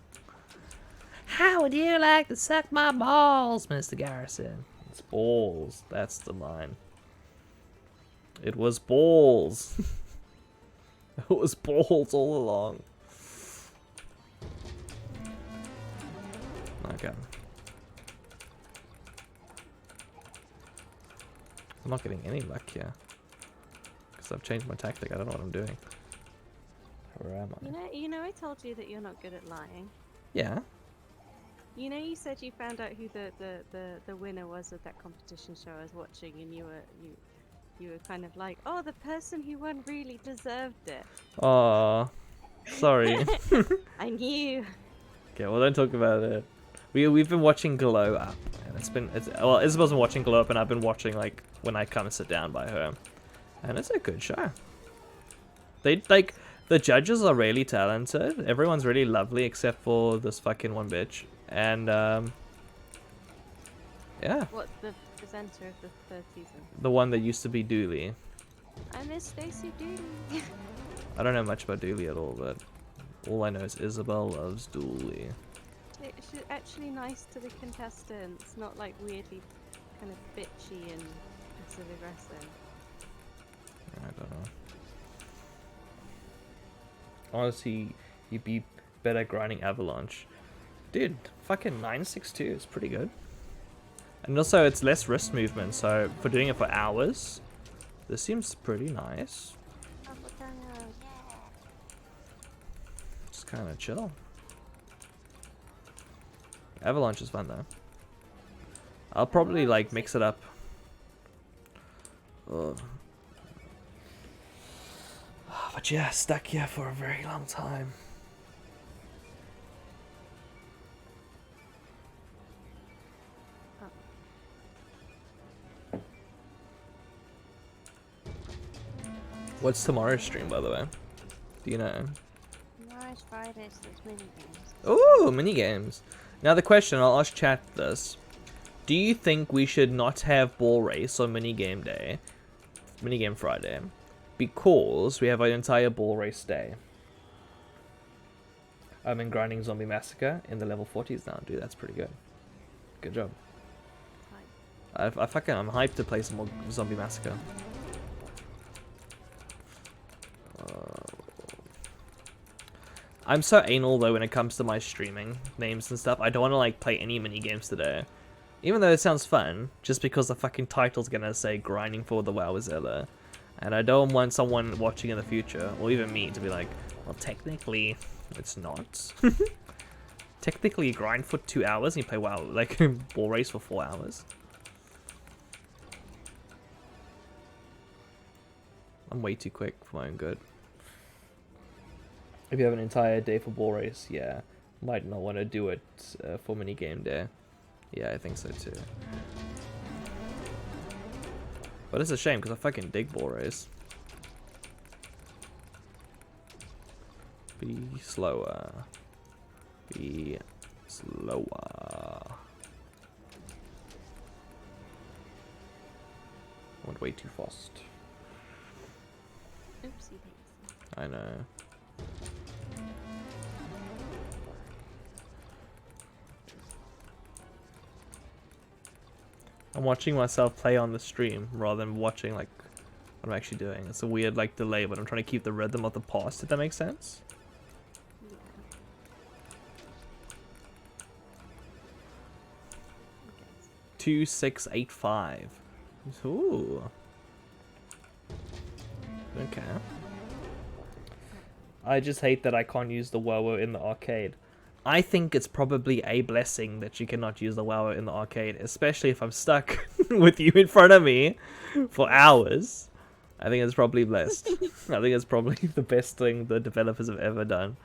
Speaker 1: How would you like to suck my balls, Mr. Garrison? It's balls. That's the line. It was balls. It was balls all along. Okay. I'm not getting any luck here. because I've changed my tactic. I don't know what I'm doing. Where am I?
Speaker 2: I told you that you're not good at lying.
Speaker 1: Yeah.
Speaker 2: You said you found out who the winner was of that competition show I was watching, and you were kind of like, oh, the person who won really deserved it.
Speaker 1: Oh, sorry.
Speaker 2: I knew.
Speaker 1: Okay, well, don't talk about it. We've been watching Glow Up, and well, Isabel's been watching Glow Up, and I've been watching like when I come and sit down by her, and it's a good show. They like the judges are really talented. Everyone's really lovely except for this fucking one bitch, and yeah.
Speaker 2: What's the presenter of the third season?
Speaker 1: The one that used to be Dooley.
Speaker 2: I miss Stacey Dooley.
Speaker 1: I don't know much about Dooley at all, but all I know is Isabel loves Dooley.
Speaker 2: She's actually nice to the contestants, not like weirdly kind of bitchy and passive aggressive.
Speaker 1: I don't know. Honestly, you'd be better grinding Avalanche. Dude, fucking 962 is pretty good. And also, it's less wrist movement, so for doing it for hours, this seems pretty nice. It's kind of chill. Avalanche is fun though. I'll probably like mix it up. Ugh. But yeah, stuck here for a very long time. What's tomorrow's stream, by the way? Do you know?
Speaker 2: Tomorrow's Friday, so it's mini games.
Speaker 1: Ooh, mini games. Now the question, I'll ask chat this. Do you think we should not have ball race on mini game day? Mini game Friday. Because we have an entire ball race day. I'm in grinding Zombie Massacre in the level 40s now, dude. That's pretty good. Good job. I'm hyped to play some more Zombie Massacre. I'm so anal though when it comes to my streaming names and stuff. I don't want to like play any mini games today. Even though it sounds fun, just because the fucking title's gonna say grinding for the Wowozela. And I don't want someone watching in the future, or even me, to be like, well, technically, it's not. Technically, you grind for 2 hours and you play WoW, like, ball race for 4 hours. I'm way too quick for my own good. If you have an entire day for ball race, yeah, might not want to do it for mini game day. Yeah, I think so too. But it's a shame because I fucking dig ball race. Be slower. Be slower. I went way too fast.
Speaker 2: Oopsie daisy.
Speaker 1: I know. I'm watching myself play on the stream rather than watching like what I'm actually doing. It's a weird like delay, but I'm trying to keep the rhythm of the past, if that makes sense.
Speaker 2: Yeah. Okay.
Speaker 1: 2685. Ooh. Okay. I just hate that I can't use the Wowo in the arcade. I think it's probably a blessing that you cannot use the Wowo in the arcade, especially if I'm stuck with you in front of me for hours. I think it's probably blessed. I think it's probably the best thing the developers have ever done.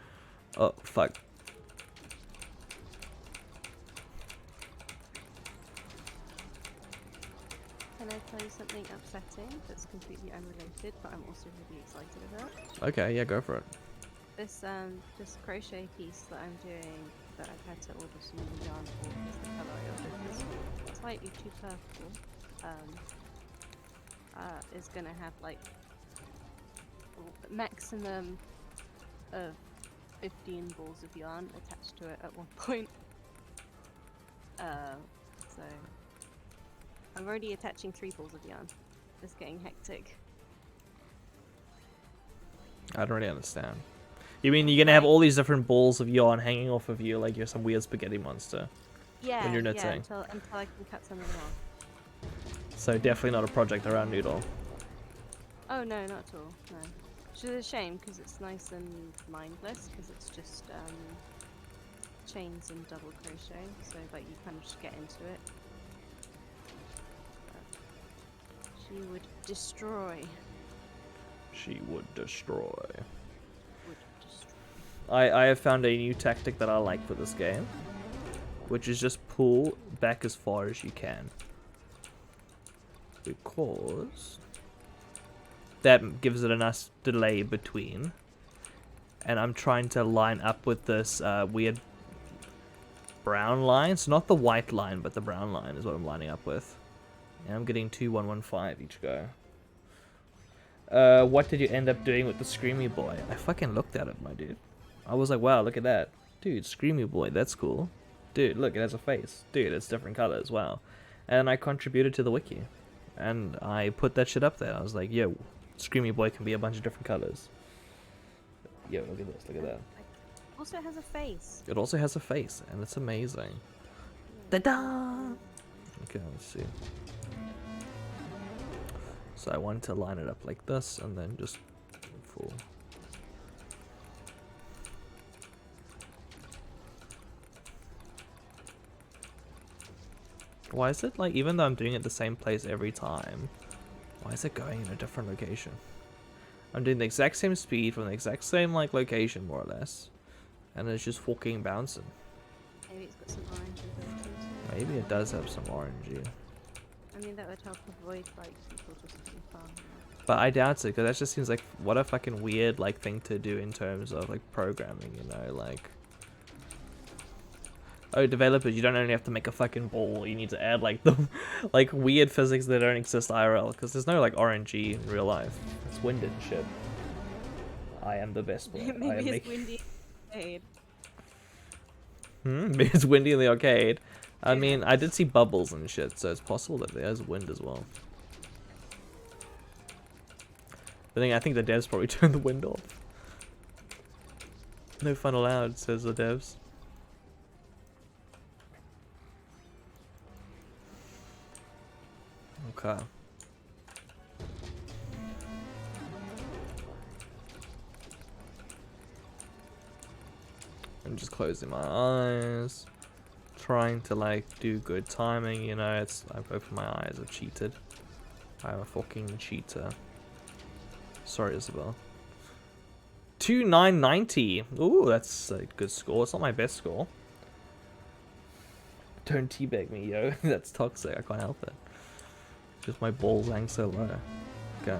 Speaker 1: Oh, fuck.
Speaker 2: Can I tell you something upsetting that's completely unrelated, but I'm also really excited about?
Speaker 1: Okay, yeah, go for it.
Speaker 2: This crochet piece that I'm doing, that I've had to order some new yarn for, because the colour I ordered is slightly too purple, is gonna have like a maximum of 15 balls of yarn attached to it at one point. So I'm already attaching 3 balls of yarn. It's getting hectic.
Speaker 1: I don't really understand. You mean you're gonna have all these different balls of yarn hanging off of you like you're some weird spaghetti monster?
Speaker 2: Yeah,
Speaker 1: when you're
Speaker 2: yeah,
Speaker 1: knitting.
Speaker 2: until I can cut some of them off.
Speaker 1: So definitely not a project around Noodle.
Speaker 2: Oh no, not at all. No. Which is a shame because it's nice and mindless because it's just chains and double crochet, so like you kind of just get into it. But she would destroy.
Speaker 1: She would destroy.
Speaker 2: Would destroy.
Speaker 1: I have found a new tactic that I like for this game, which is just pull back as far as you can, because that gives it a nice delay between, and I'm trying to line up with this weird brown line. So not the white line, but the brown line is what I'm lining up with, and I'm getting 2-1-1-5 each go. What did you end up doing with the Screamy Boy? I fucking looked at it, my dude. I was like, wow, look at that. Dude, Screamy Boy, that's cool. Dude, look, it has a face. Dude, it's different colors, wow. And I contributed to the wiki. And I put that shit up there. I was like, yo, Screamy Boy can be a bunch of different colors. Yo, look at this, look at that.
Speaker 2: Also, it has a face.
Speaker 1: It also has a face, and it's amazing. Ta-da! Okay, let's see. So I wanted to line it up like this, and then just full. Why is it like, even though I'm doing it the same place every time, why is it going in a different location? I'm doing the exact same speed from the exact same like location, more or less, and it's just fucking bouncing.
Speaker 2: Maybe it's got some orange ability to it.
Speaker 1: Maybe it does have some orangey.
Speaker 2: I mean, that would help avoid like people just having fun.
Speaker 1: But I doubt it, because that just seems like what a fucking weird like thing to do in terms of like programming, you know, like, oh, developers, you don't only have to make a fucking ball, you need to add like the like weird physics that don't exist IRL, because there's no like RNG in real life. It's wind and shit. I am the best player.
Speaker 2: Maybe it's windy. Arcade.
Speaker 1: Maybe it's windy in the arcade. I mean, I did see bubbles and shit, so it's possible that there's wind as well. But then I think the devs probably turned the wind off. No fun allowed, says the devs. Okay. I'm just closing my eyes, trying to like do good timing, you know. I've opened my eyes, I've cheated. I'm a fucking cheater. Sorry, Isabel. 2990. Ooh, that's a good score. It's not my best score. Don't teabag me, yo. That's toxic. I can't help it. Just my balls hang so low. Okay.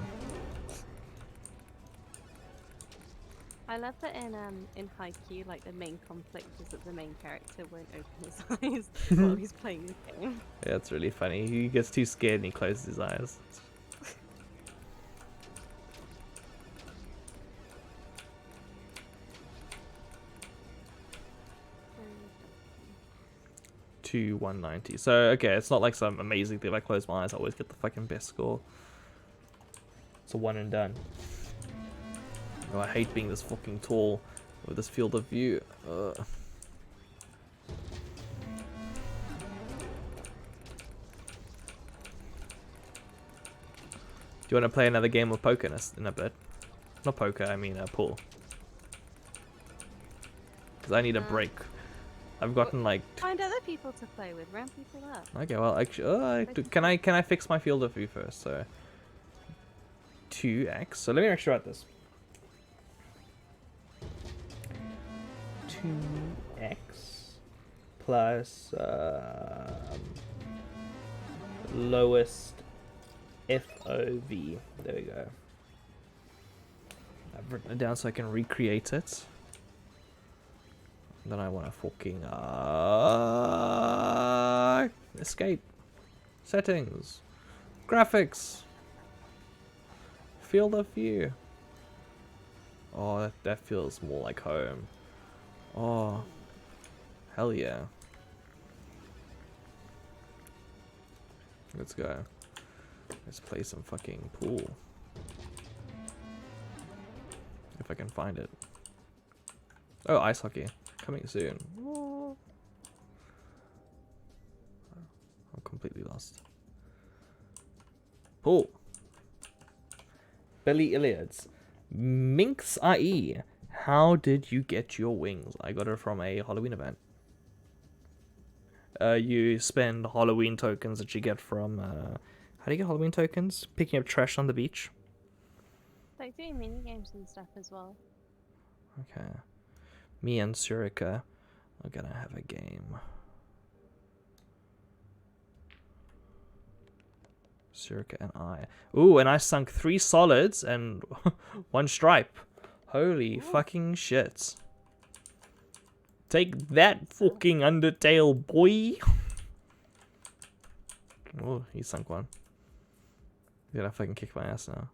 Speaker 2: I love that in Haikyuu, like the main conflict is that the main character won't open his eyes while he's playing the game.
Speaker 1: Yeah, it's really funny. He gets too scared and he closes his eyes. 190. So, okay, it's not like some amazing thing. If I close my eyes, I always get the fucking best score. It's a one and done. Oh, I hate being this fucking tall with this field of view. Do you want to play another game of poker in a bit? Not poker, I mean pool. Because I need a break. I've gotten like...
Speaker 2: Find other people to play with, round people up.
Speaker 1: Okay, well, actually, can I fix my field of view first? So 2x. So let me make sure about this. 2x plus lowest FOV. There we go. I've written it down so I can recreate it. Then I want to fucking escape. Settings. Graphics. Field of view. Oh, that feels more like home. Oh, hell yeah. Let's go. Let's play some fucking pool. If I can find it. Oh, ice hockey. Coming soon. Oh. I'm completely lost. Pool. Billy Iliads. Minx IE. How did you get your wings? I got it from a Halloween event. You spend Halloween tokens that you get from, how do you get Halloween tokens? Picking up trash on the beach.
Speaker 2: Like doing mini games and stuff as well.
Speaker 1: Okay. Me and Surika are gonna have a game. Surika and I. Ooh, and I sunk 3 solids and 1 stripe. Holy fucking shit. Take that fucking Undertale, boy. Oh, he sunk 1. He's gonna fucking kick my ass now.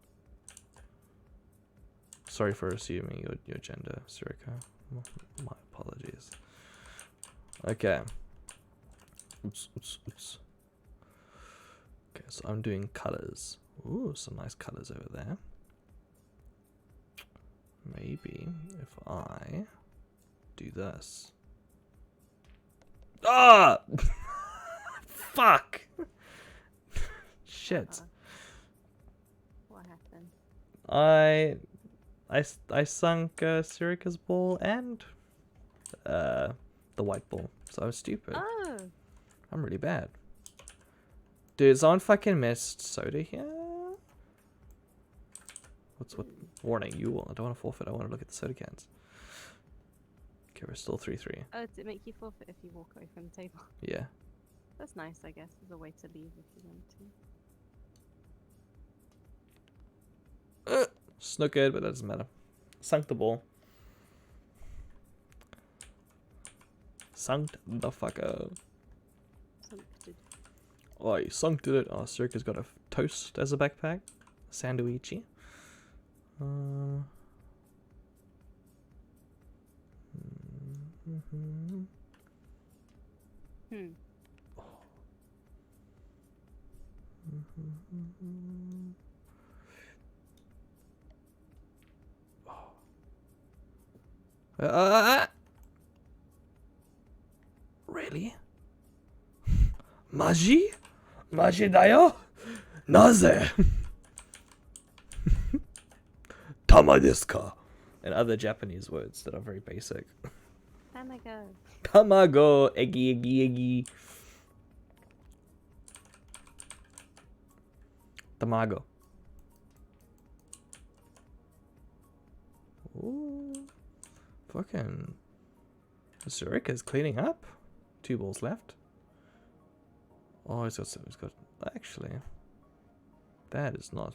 Speaker 1: Sorry for assuming your gender, Surika. My apologies. Okay. Oops. Okay, so I'm doing colors. Ooh, some nice colors over there. Maybe if I do this. Ah! Fuck! Shit.
Speaker 2: What happened?
Speaker 1: I sunk Surika's ball and the white ball. So I'm stupid.
Speaker 2: Oh!
Speaker 1: I'm really bad. Dude, someone fucking missed soda here? What? Warning, you will. I don't want to forfeit. I want to look at the soda cans. Okay, we're still 3-3.
Speaker 2: Oh, does it make you forfeit if you walk away from the table?
Speaker 1: Yeah.
Speaker 2: That's nice, I guess. There's a way to leave if you want to.
Speaker 1: Snookered, but that doesn't matter. Sunk the ball. Sunked the fucker.
Speaker 2: Something.
Speaker 1: Oh, you sunked it. Oh, Circa's got a toast as a backpack. Sandwichi.
Speaker 2: Hmm.
Speaker 1: Really? Maji? Maji dayo? Naze? Tama desu ka? And other Japanese words that are very basic.
Speaker 2: Tamago.
Speaker 1: Tamago, eggy. Tamago. Ooh. Fucking Zurika's cleaning up. 2 balls left. Oh, he's got actually, that is not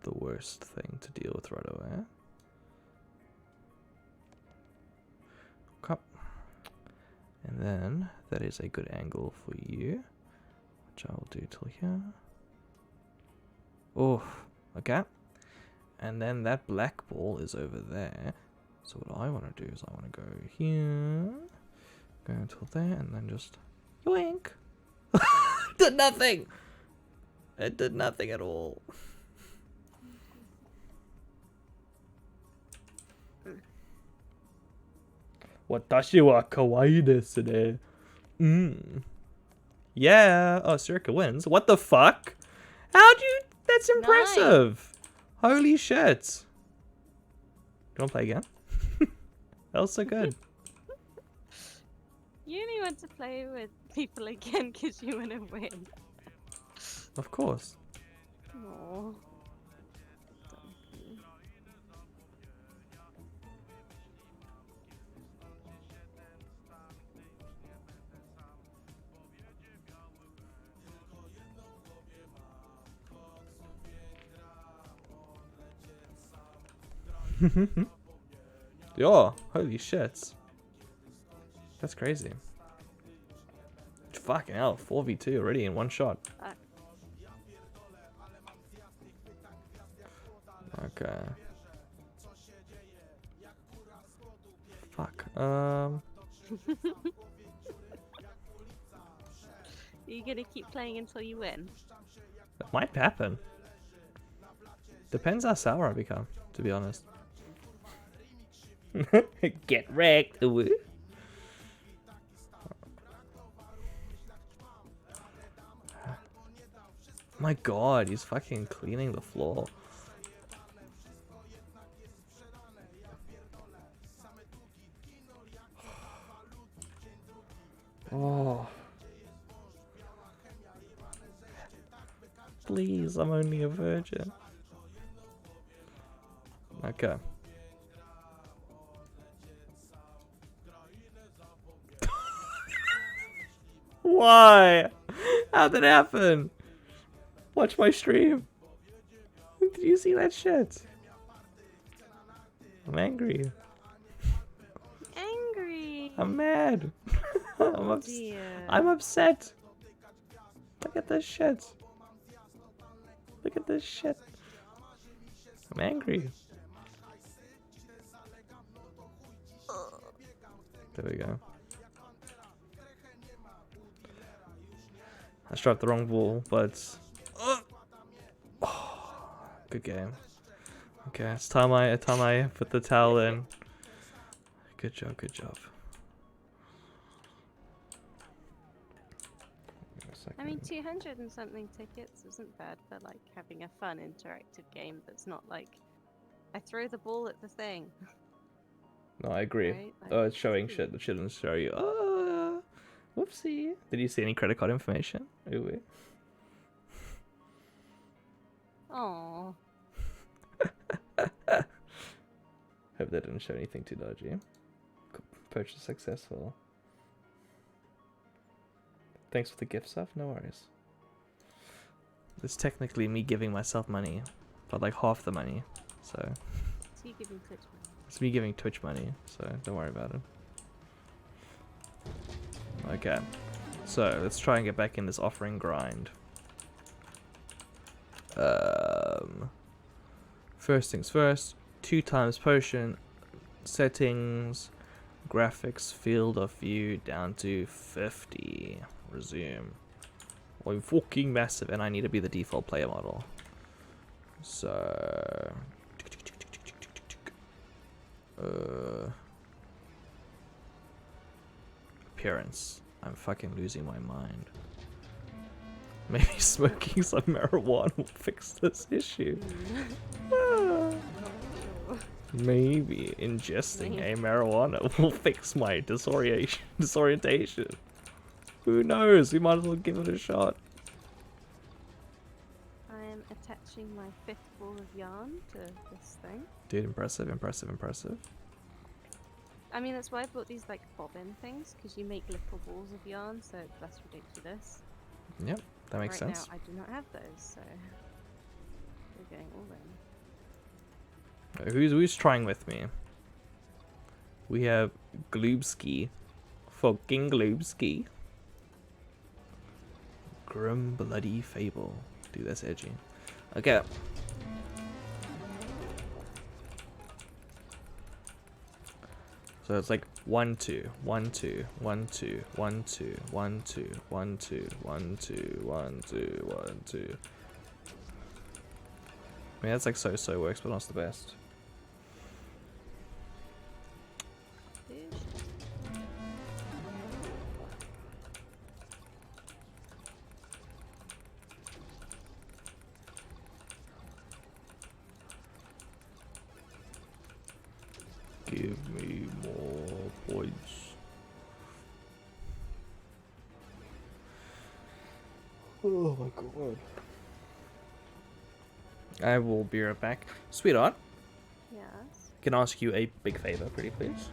Speaker 1: the worst thing to deal with right away. Okay. And then that is a good angle for you, which I will do till here. Oh, okay. And then that black ball is over there. So what I want to do is I want to go here, go until there, and then just yoink. Did nothing. It did nothing at all. Watashi wa kawaii desu ne. Yeah. Oh, Surika wins. What the fuck? How'd you? That's impressive. Nice. Holy shit. You want to play again? That was so good.
Speaker 2: You only want to play with people again because you want to win.
Speaker 1: Of course.
Speaker 2: Aww.
Speaker 1: Yo, holy shit. That's crazy. Fucking hell, 4v2 already in one shot. Okay. Fuck.
Speaker 2: Are you gonna keep playing until you win?
Speaker 1: That might happen. Depends how sour I become, to be honest. Get wrecked. My god, he's fucking cleaning the floor. Oh. Please, I'm only a virgin. Okay. Why? How'd that happen? Watch my stream. Did you see that shit? I'm angry.
Speaker 2: Angry.
Speaker 1: I'm mad.
Speaker 2: Oh dear.
Speaker 1: I'm upset. Look at this shit. Look at this shit. I'm angry. There we go. I struck the wrong ball, but good game. Okay, it's time I put the towel in. Good job, good job.
Speaker 2: I mean, 200 and something tickets isn't bad for like having a fun interactive game that's not like I throw the ball at the thing.
Speaker 1: No, I agree.
Speaker 2: Right? Like,
Speaker 1: Oh, it's showing shit that shouldn't show you. Whoopsie. Did you see any credit card information? Ooh.
Speaker 2: oh.
Speaker 1: Hope that didn't show anything too dodgy. Purchase successful. Thanks for the gift stuff. No worries. It's technically me giving myself money, but like half the money. So.
Speaker 2: So you giving Twitch money?
Speaker 1: It's me giving Twitch money, so don't worry about it. Okay. So let's try and get back in this offering grind. First things first. 2 times potion. Settings. Graphics field of view down to 50. Resume. Well, I'm fucking massive and I need to be the default player model. So appearance. I'm fucking losing my mind. Maybe smoking some marijuana will fix this issue. Maybe ingesting a marijuana will fix my disorientation. Who knows? We might as well give it a shot.
Speaker 2: I am attaching my 5th ball of yarn to this thing.
Speaker 1: Dude, impressive, impressive, impressive.
Speaker 2: I mean, that's why I bought these like bobbin things, because you make little balls of yarn, so it's less ridiculous.
Speaker 1: Yep, that makes sense.
Speaker 2: Right now, I do not have those, so we're getting all them.
Speaker 1: Who's trying with me? We have Gloobski. Fucking Gloobski. Grim Bloody Fable. Dude, that's edgy. Okay. So it's like 1 2 1 2 1 2 1 2 1 2 1 2 1 2 1 2 1 2. I mean that's like so works, but not the best. Give me more points. Oh my god. I will be right back. Sweetheart,
Speaker 2: Yes.
Speaker 1: can I ask you a big favor, pretty please?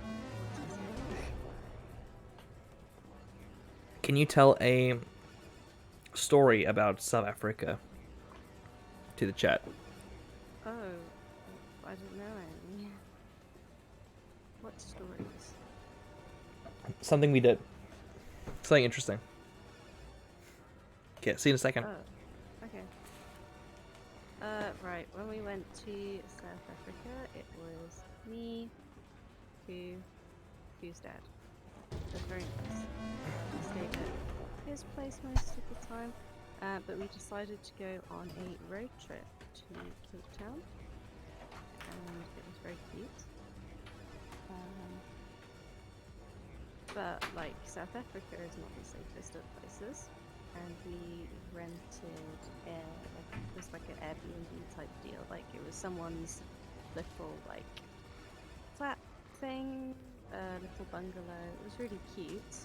Speaker 1: Can you tell a story about South Africa to the chat?
Speaker 2: Oh, I don't know any. What stories?
Speaker 1: Something we did. Something interesting. Okay, see you in a second.
Speaker 2: Oh, okay. Right, when we went to South Africa, it was me, who's dad. It was very nice. We stayed at his place most of the time, but we decided to go on a road trip to Cape Town, and it was very cute. But like South Africa is not the safest of places, and we rented it was like an Airbnb type deal. Like it was someone's little like flat thing, little bungalow. It was really cute.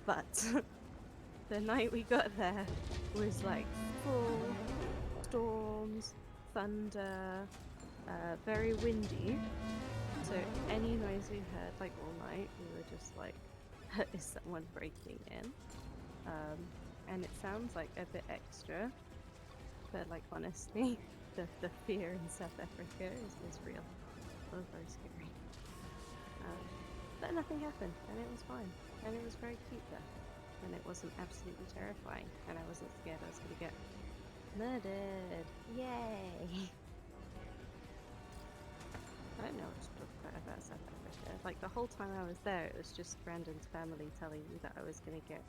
Speaker 2: But the night we got there was like full storms, thunder, very windy. So any noise we heard like all night, we were just like, is someone breaking in? And it sounds like a bit extra, but like honestly, the fear in South Africa is real. It was very scary. But nothing happened, and it was fine, and it was very cute there, and it wasn't absolutely terrifying, and I wasn't scared I was gonna get murdered. Yay! I don't know what to talk about South Africa. Like the whole time I was there, it was just Brandon's family telling me that I was gonna get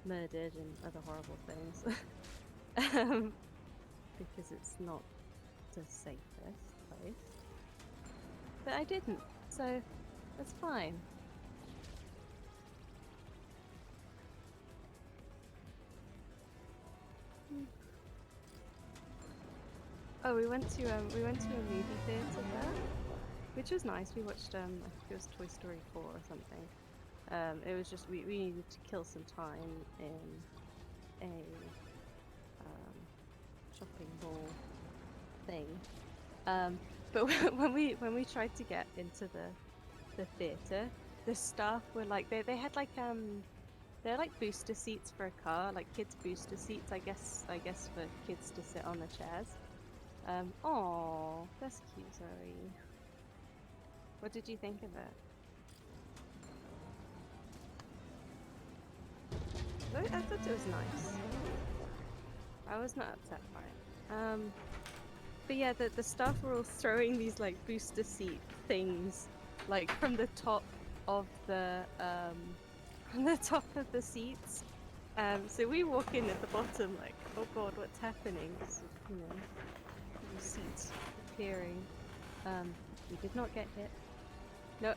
Speaker 2: murdered and other horrible things. Because it's not the safest place. But I didn't, so that's fine. Oh, we went to a movie theater there, which was nice. We watched I think it was Toy Story 4 or something. It was just we needed to kill some time in a shopping mall thing. But when we tried to get into the theater, the staff were like they had like they're like booster seats for a car, like kids booster seats, I guess for kids to sit on the chairs. Oh, that's cute, Zoe. What did you think of it? I thought it was nice. I was not upset by it. But yeah, the staff were all throwing these like booster seat things, like from the top of the seats. So we walk in at the bottom, like, oh god, what's happening? So, you know, the seats appearing. We did not get hit. No,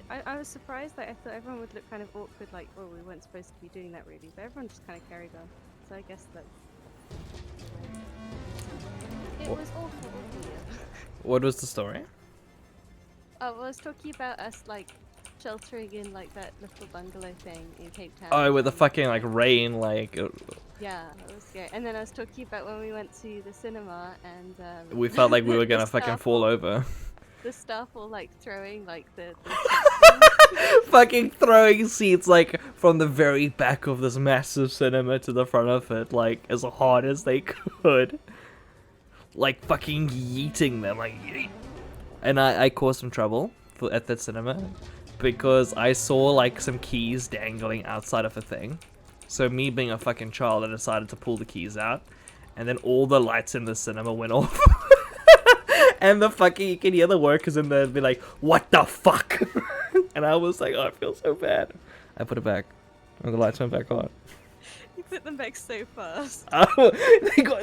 Speaker 2: I was surprised. Like I thought everyone would look kind of awkward, like, oh, we weren't supposed to be doing that really, but everyone just kind of carried on. So I guess that's. It was awful of you.
Speaker 1: What was the story?
Speaker 2: Oh, I was talking about us like sheltering in like that little bungalow thing in Cape Town.
Speaker 1: Oh, with the fucking like rain, like.
Speaker 2: Yeah, it was scary. And then I was talking about when we went to the cinema and
Speaker 1: We felt like we were gonna fucking fall over.
Speaker 2: The staff all like throwing like the
Speaker 1: fucking throwing seats like from the very back of this massive cinema to the front of it, like as hard as they could. Like fucking yeeting them, like yeet. And I caused some trouble at that cinema because I saw like some keys dangling outside of a thing. So me being a fucking child, I decided to pull the keys out, and then all the lights in the cinema went off. And the fucking, you can hear the workers in there be like, what the fuck? And I was like, oh, I feel so bad. I put it back, and the lights went back on.
Speaker 2: You put them back so fast.
Speaker 1: Oh,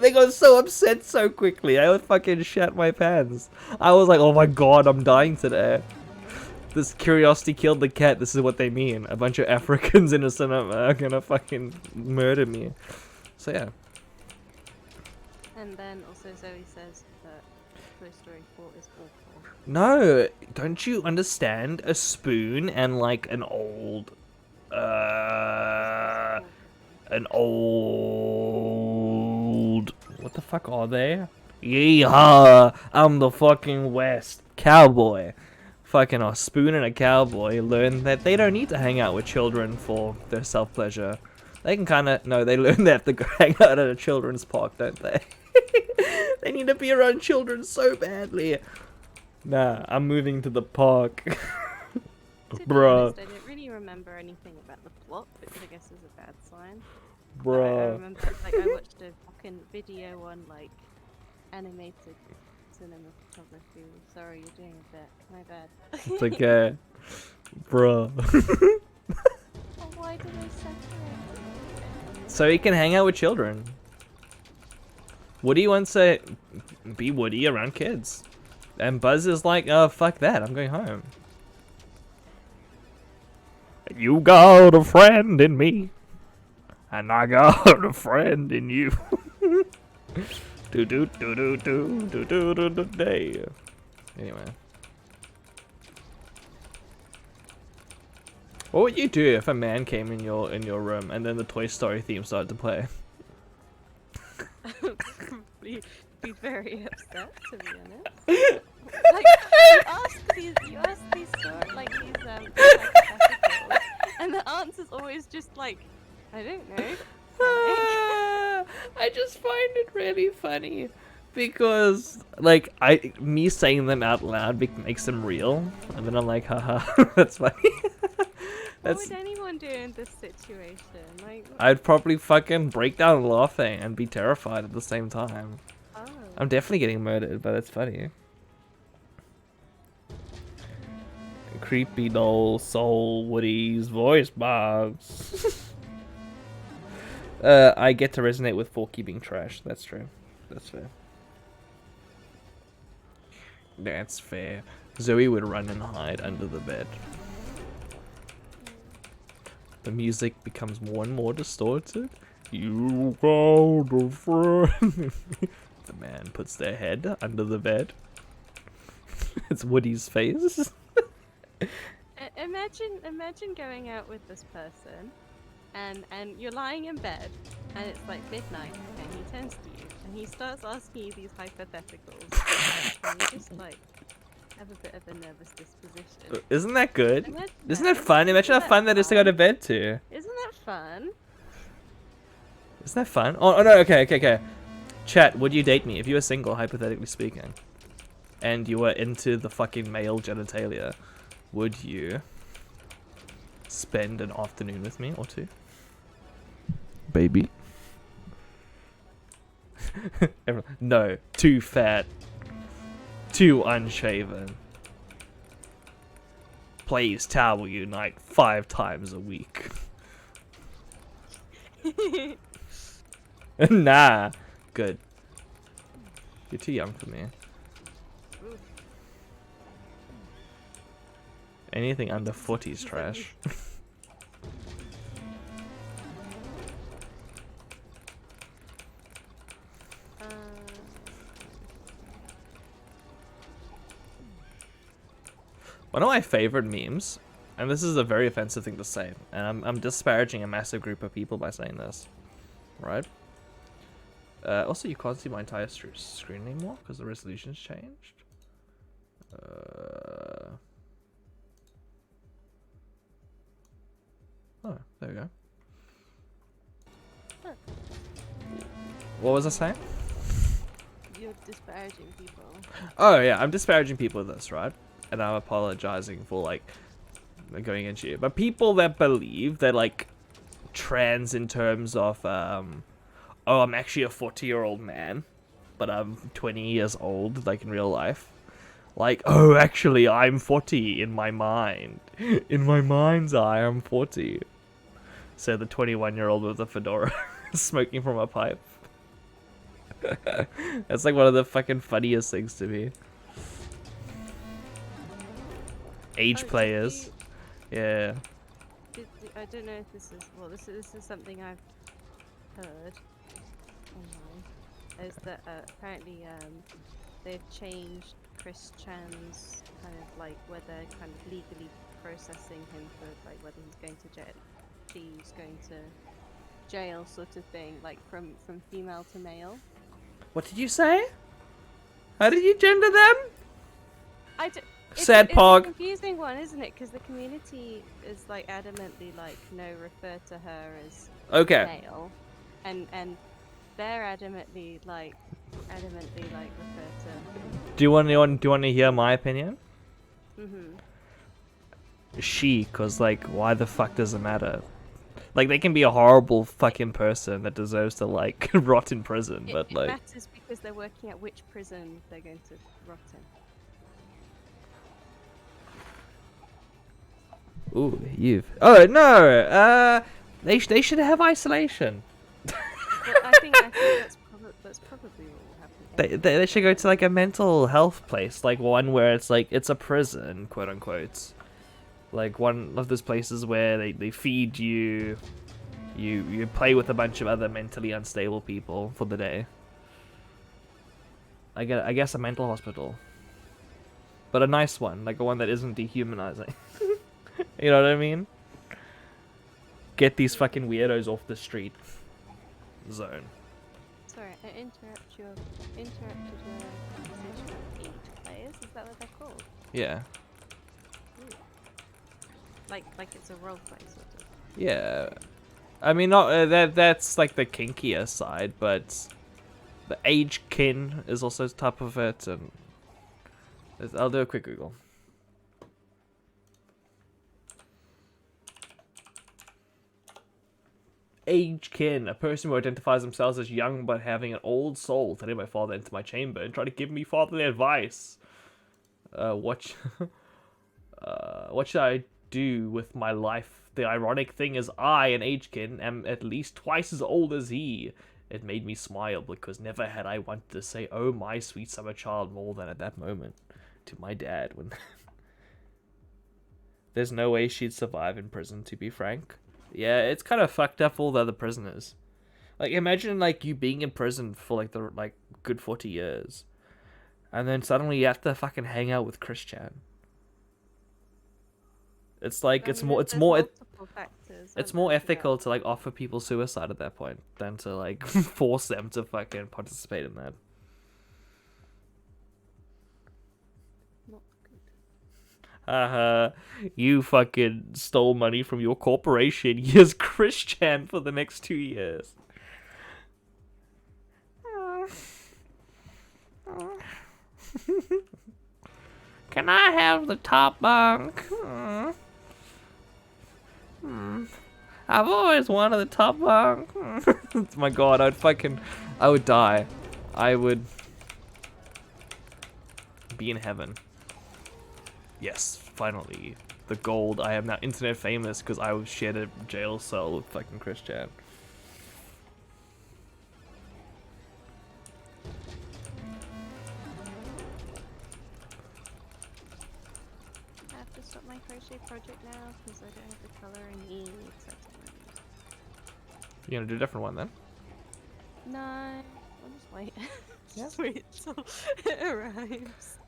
Speaker 1: they got so upset so quickly. I would fucking shat my pants. I was like, oh my god, I'm dying today. This curiosity killed the cat. This is what they mean. A bunch of Africans in a cinema are gonna fucking murder me. So yeah.
Speaker 2: And then also Zoe says that Toy Story 4 is awful.
Speaker 1: No, don't you understand? A spoon and like an old what the fuck are they? Yeehaw! I'm the fucking West cowboy. Fucking a spoon and a cowboy learn that they don't need to hang out with children for their self-pleasure. They can kind of, no, they learn they have to go hang out at a children's park, don't they? They need to be around children so badly. Nah, I'm moving to the park.
Speaker 2: To be
Speaker 1: Bruh.
Speaker 2: honest, I don't really remember anything about the plot, which I guess is a bad sign. I
Speaker 1: Bruh.
Speaker 2: remember, like, I watched a fucking video on, like, animated cinematography. Sorry, you're doing a bit. My bad.
Speaker 1: It's okay. Bruh.
Speaker 2: Oh, why did I separate?
Speaker 1: So he can hang out with children. Woody wants to be Woody around kids. And Buzz is like, oh, fuck that, I'm going home. You got a friend in me. And I got a friend in you. Do do do do do do do do do day. Anyway. What would you do if a man came in your room and then the Toy Story theme started to play?
Speaker 2: Probably be very upset, to be honest. Like you ask these hypotheticals, and the answer's always just like, I don't know, panic.
Speaker 1: I just find it really funny because like me saying them out loud makes them real, and then I'm like, haha, that's funny.
Speaker 2: What would anyone do in this situation? Like,
Speaker 1: I'd probably fucking break down laughing and be terrified at the same time.
Speaker 2: oh,
Speaker 1: I'm definitely getting murdered, but it's funny. Creepy doll soul Woody's voice box. I get to resonate with Forky being trash. That's true. That's fair. That's fair. Zoe would run and hide under the bed. The music becomes more and more distorted. You go to friend. The man puts their head under the bed. It's Woody's face.
Speaker 2: Imagine going out with this person, and you're lying in bed, and it's like midnight, and he turns to you, and he starts asking you these hypotheticals, and you just like have a bit of a nervous disposition.
Speaker 1: Isn't that good?
Speaker 2: Imagine
Speaker 1: Isn't that fun? Imagine how fun that is to go to bed to.
Speaker 2: Isn't that fun?
Speaker 1: Isn't that fun? Oh no, okay. Chat, would you date me if you were single, hypothetically speaking? And you were into the fucking male genitalia? Would you spend an afternoon with me or two? Baby? No, too fat. Too unshaven. Plays Tower Unite 5 times a week. Nah. Good. You're too young for me. Anything under 40 is trash. One of my favorite memes, and this is a very offensive thing to say, and I'm disparaging a massive group of people by saying this, right? Also, you can't see my entire screen anymore because the resolution's changed. Oh, there we go.
Speaker 2: Huh.
Speaker 1: What was I saying?
Speaker 2: You're disparaging people.
Speaker 1: Oh yeah, I'm disparaging people with this, right? And I'm apologizing for like going into you. But people that believe they're like trans in terms of oh, I'm actually a 40-year-old man, but I'm 20 years old, like in real life. Like, oh, actually, I'm 40 in my mind. In my mind's eye, I'm 40. So the 21-year-old with a fedora smoking from a pipe. That's like one of the fucking funniest things to me. Age players. Yeah.
Speaker 2: I don't know if this is, well, this is something I've heard online, is that apparently they've changed Chris Chan's kind of like where they're kind of legally processing him for like whether he's going to jail, she's going to jail sort of thing, like from female to male.
Speaker 1: What did you say? How did you gender them?
Speaker 2: It's
Speaker 1: Pog.
Speaker 2: a confusing one, isn't it? Because the community is like adamantly like no, refer to her as male, and they're adamantly like refer to.
Speaker 1: Do you want to hear my opinion?
Speaker 2: Mhm.
Speaker 1: She, cause like, why the fuck does it matter? Like, they can be a horrible fucking person that deserves to like rot in prison, but like.
Speaker 2: It matters because they're working at which prison they're going to rot in.
Speaker 1: Ooh, you've. Oh no! They should have isolation.
Speaker 2: Well, I think that's probably what will happen.
Speaker 1: They should go to like a mental health place, like one where it's like it's a prison, quote unquote. Like one of those places where they feed you, you play with a bunch of other mentally unstable people for the day. I guess a mental hospital, but a nice one, like a one that isn't dehumanizing. You know what I mean? get these fucking weirdos off the street zone.
Speaker 2: Sorry, I interrupted your conversation with 8 players. Is that what they're called?
Speaker 1: Yeah.
Speaker 2: Ooh. Like it's a roleplay sort of.
Speaker 1: Yeah. I mean, not that's like the kinkier side, but the age kin is also type of it, and I'll do a quick Google. Age kin, a person who identifies themselves as young but having an old soul. Today my father entered my chamber and tried to give me fatherly advice. What should I do with my life? The ironic thing is I, an age kin, am at least twice as old as he. It made me smile because never had I wanted to say, "Oh, my sweet summer child," more than at that moment to my dad. When there's no way she'd survive in prison, to be frank. Yeah, it's kind of fucked up for all the other prisoners. Like, imagine like you being in prison for like good 40 years, and then suddenly you have to fucking hang out with Christian. It's like it's more ethical to like offer people suicide at that point than to like force them to fucking participate in that. You fucking stole money from your corporation. Here's Christian for the next 2 years. Can I have the top bunk? I've always wanted the top bunk. My god, I would die. I would be in heaven. Yes, finally. The gold. I am now internet famous because I was shared a jail cell with fucking Christian.
Speaker 2: I have to stop my crochet project now because I don't have the color I need.
Speaker 1: You gonna do a different one then?
Speaker 2: No, I'll just wait.
Speaker 1: Yeah.
Speaker 2: Just wait until it arrives.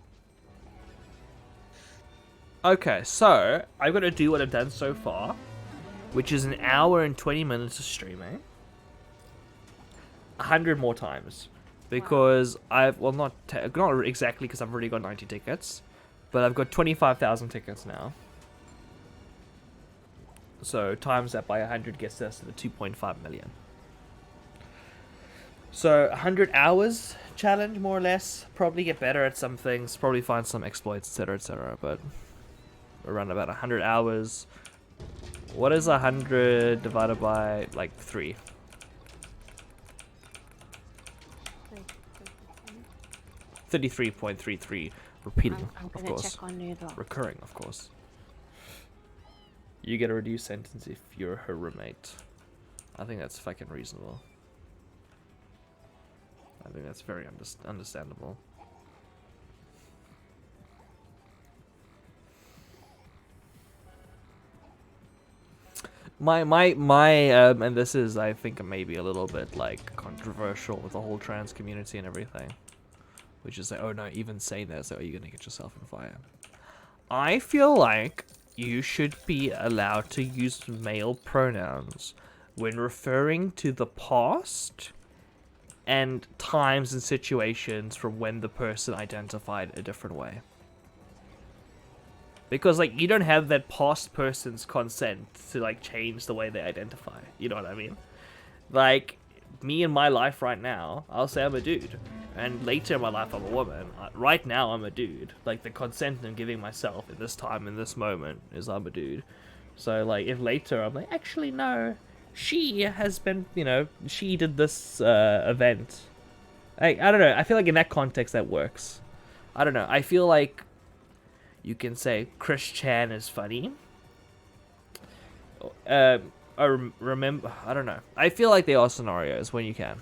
Speaker 1: Okay, so I'm gonna do what I've done so far, which is an hour and 20 minutes of streaming. 100 more times, because I've not exactly because I've already got 90 tickets, but I've got 25,000 tickets now. So times that by 100 gets us to the 2.5 million. So 100 hours challenge, more or less. Probably get better at some things. Probably find some exploits, etc., etc. But around about 100 hours. What is 100 divided by like 3? 33.33 repeating,
Speaker 2: I'm
Speaker 1: of
Speaker 2: gonna
Speaker 1: course.
Speaker 2: check on Noodle.
Speaker 1: Recurring, of course. You get a reduced sentence if you're her roommate. I think that's fucking reasonable. I think that's very understandable. My and this is, I think, maybe a little bit like controversial with the whole trans community and everything, which is like, oh no, even say that, so are you gonna get yourself on fire? I feel like you should be allowed to use male pronouns when referring to the past and times and situations from when the person identified a different way. Because, like, you don't have that past person's consent to, like, change the way they identify. You know what I mean? Like, me in my life right now, I'll say I'm a dude. And later in my life, I'm a woman. Right now, I'm a dude. Like, the consent I'm giving myself in this time, in this moment, is I'm a dude. So, like, if later I'm like, actually, no, she has been, you know, she did this event. I don't know. I feel like in that context, that works. I don't know. I feel like you can say Chris Chan is funny. I remember. I don't know. I feel like there are scenarios when you can.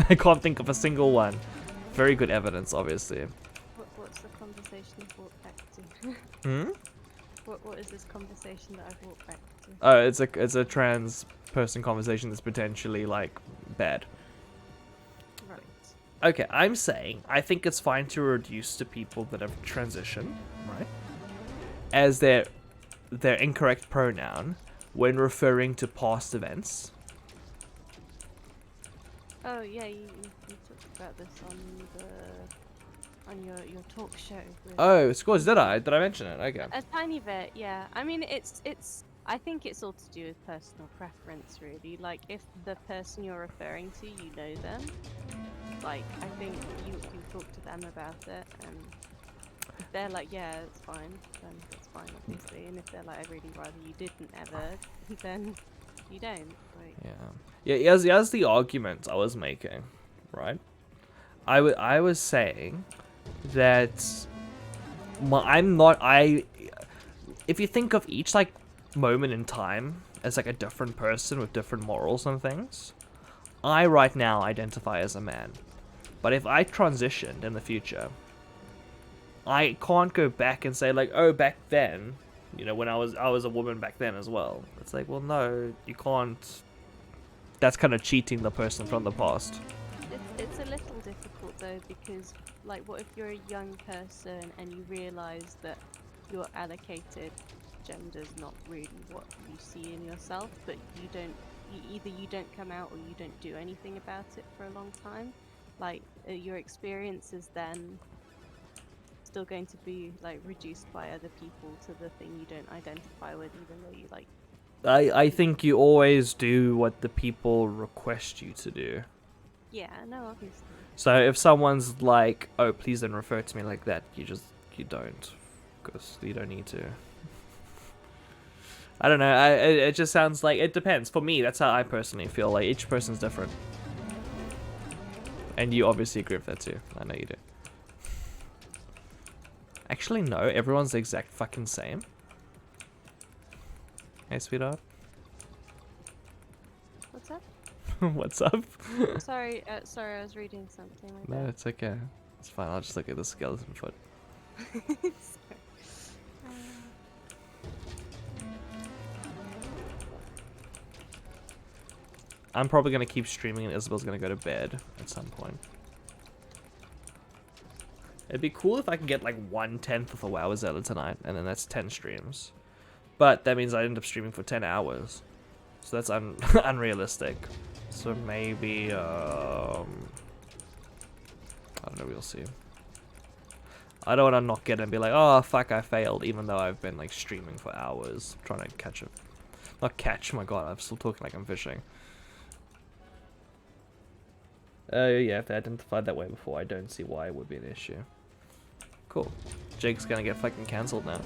Speaker 1: I can't think of a single one. Very good evidence, obviously.
Speaker 2: What's the conversation you've walked back to? What is this conversation that I've walked back to?
Speaker 1: Oh, it's a trans person conversation that's potentially like bad.
Speaker 2: Right.
Speaker 1: Okay, I'm saying I think it's fine to reduce to people that have transitioned, right, as their incorrect pronoun, when referring to past events.
Speaker 2: Oh yeah, you talked about this on your talk show. With,
Speaker 1: Oh, scores, did I? Did I mention it? Okay.
Speaker 2: a tiny bit, yeah. I mean, it's. I think it's all to do with personal preference, really. Like, if the person you're referring to, you know them, like, I think you talk to them about it, and if they're like, yeah, it's fine, then it's fine, obviously. And if they're like, I'd really rather you didn't ever, then you don't. Like,
Speaker 1: Yeah. Yeah, here's the argument I was making, right? I was saying that if you think of each like moment in time as like a different person with different morals and things, I right now identify as a man. But if I transitioned in the future, I can't go back and say like, oh, back then, you know, when I was a woman back then as well. It's like, well, no, you can't. That's kind of cheating the person from the past.
Speaker 2: it's a little difficult though, because like, what if you're a young person and you realize that your allocated gender's not really what you see in yourself, but you don't, either you don't come out or you don't do anything about it for a long time. Like, your experience is then still going to be like reduced by other people to the thing you don't identify with, even though you like.
Speaker 1: I think you always do what the people request you to do.
Speaker 2: Yeah, no, obviously.
Speaker 1: So if someone's like, oh, please don't refer to me like that, you don't, because you don't need to. I don't know, it just sounds like, it depends. For me, that's how I personally feel. Like, each person's different. And you obviously agree with that too. I know you do. Actually, no, everyone's the exact fucking same. Hey, sweetheart.
Speaker 2: What's up?
Speaker 1: What's up?
Speaker 2: Sorry, I was reading something. Like
Speaker 1: No, it's okay. It's fine, I'll just look at the skeleton foot. I'm probably going to keep streaming and Isabel's going to go to bed at some point. It'd be cool if I can get like 1/10 of a Wowozela tonight, and then that's 10 streams. But that means I end up streaming for 10 hours. So that's unrealistic. So maybe, I don't know, we'll see. I don't want to knock it and be like, oh, fuck, I failed, even though I've been like streaming for hours, trying to catch it. Not catch, my god, I'm still talking like I'm fishing. Yeah, if they identified that way before, I don't see why it would be an issue. Cool. Jake's gonna get fucking cancelled now.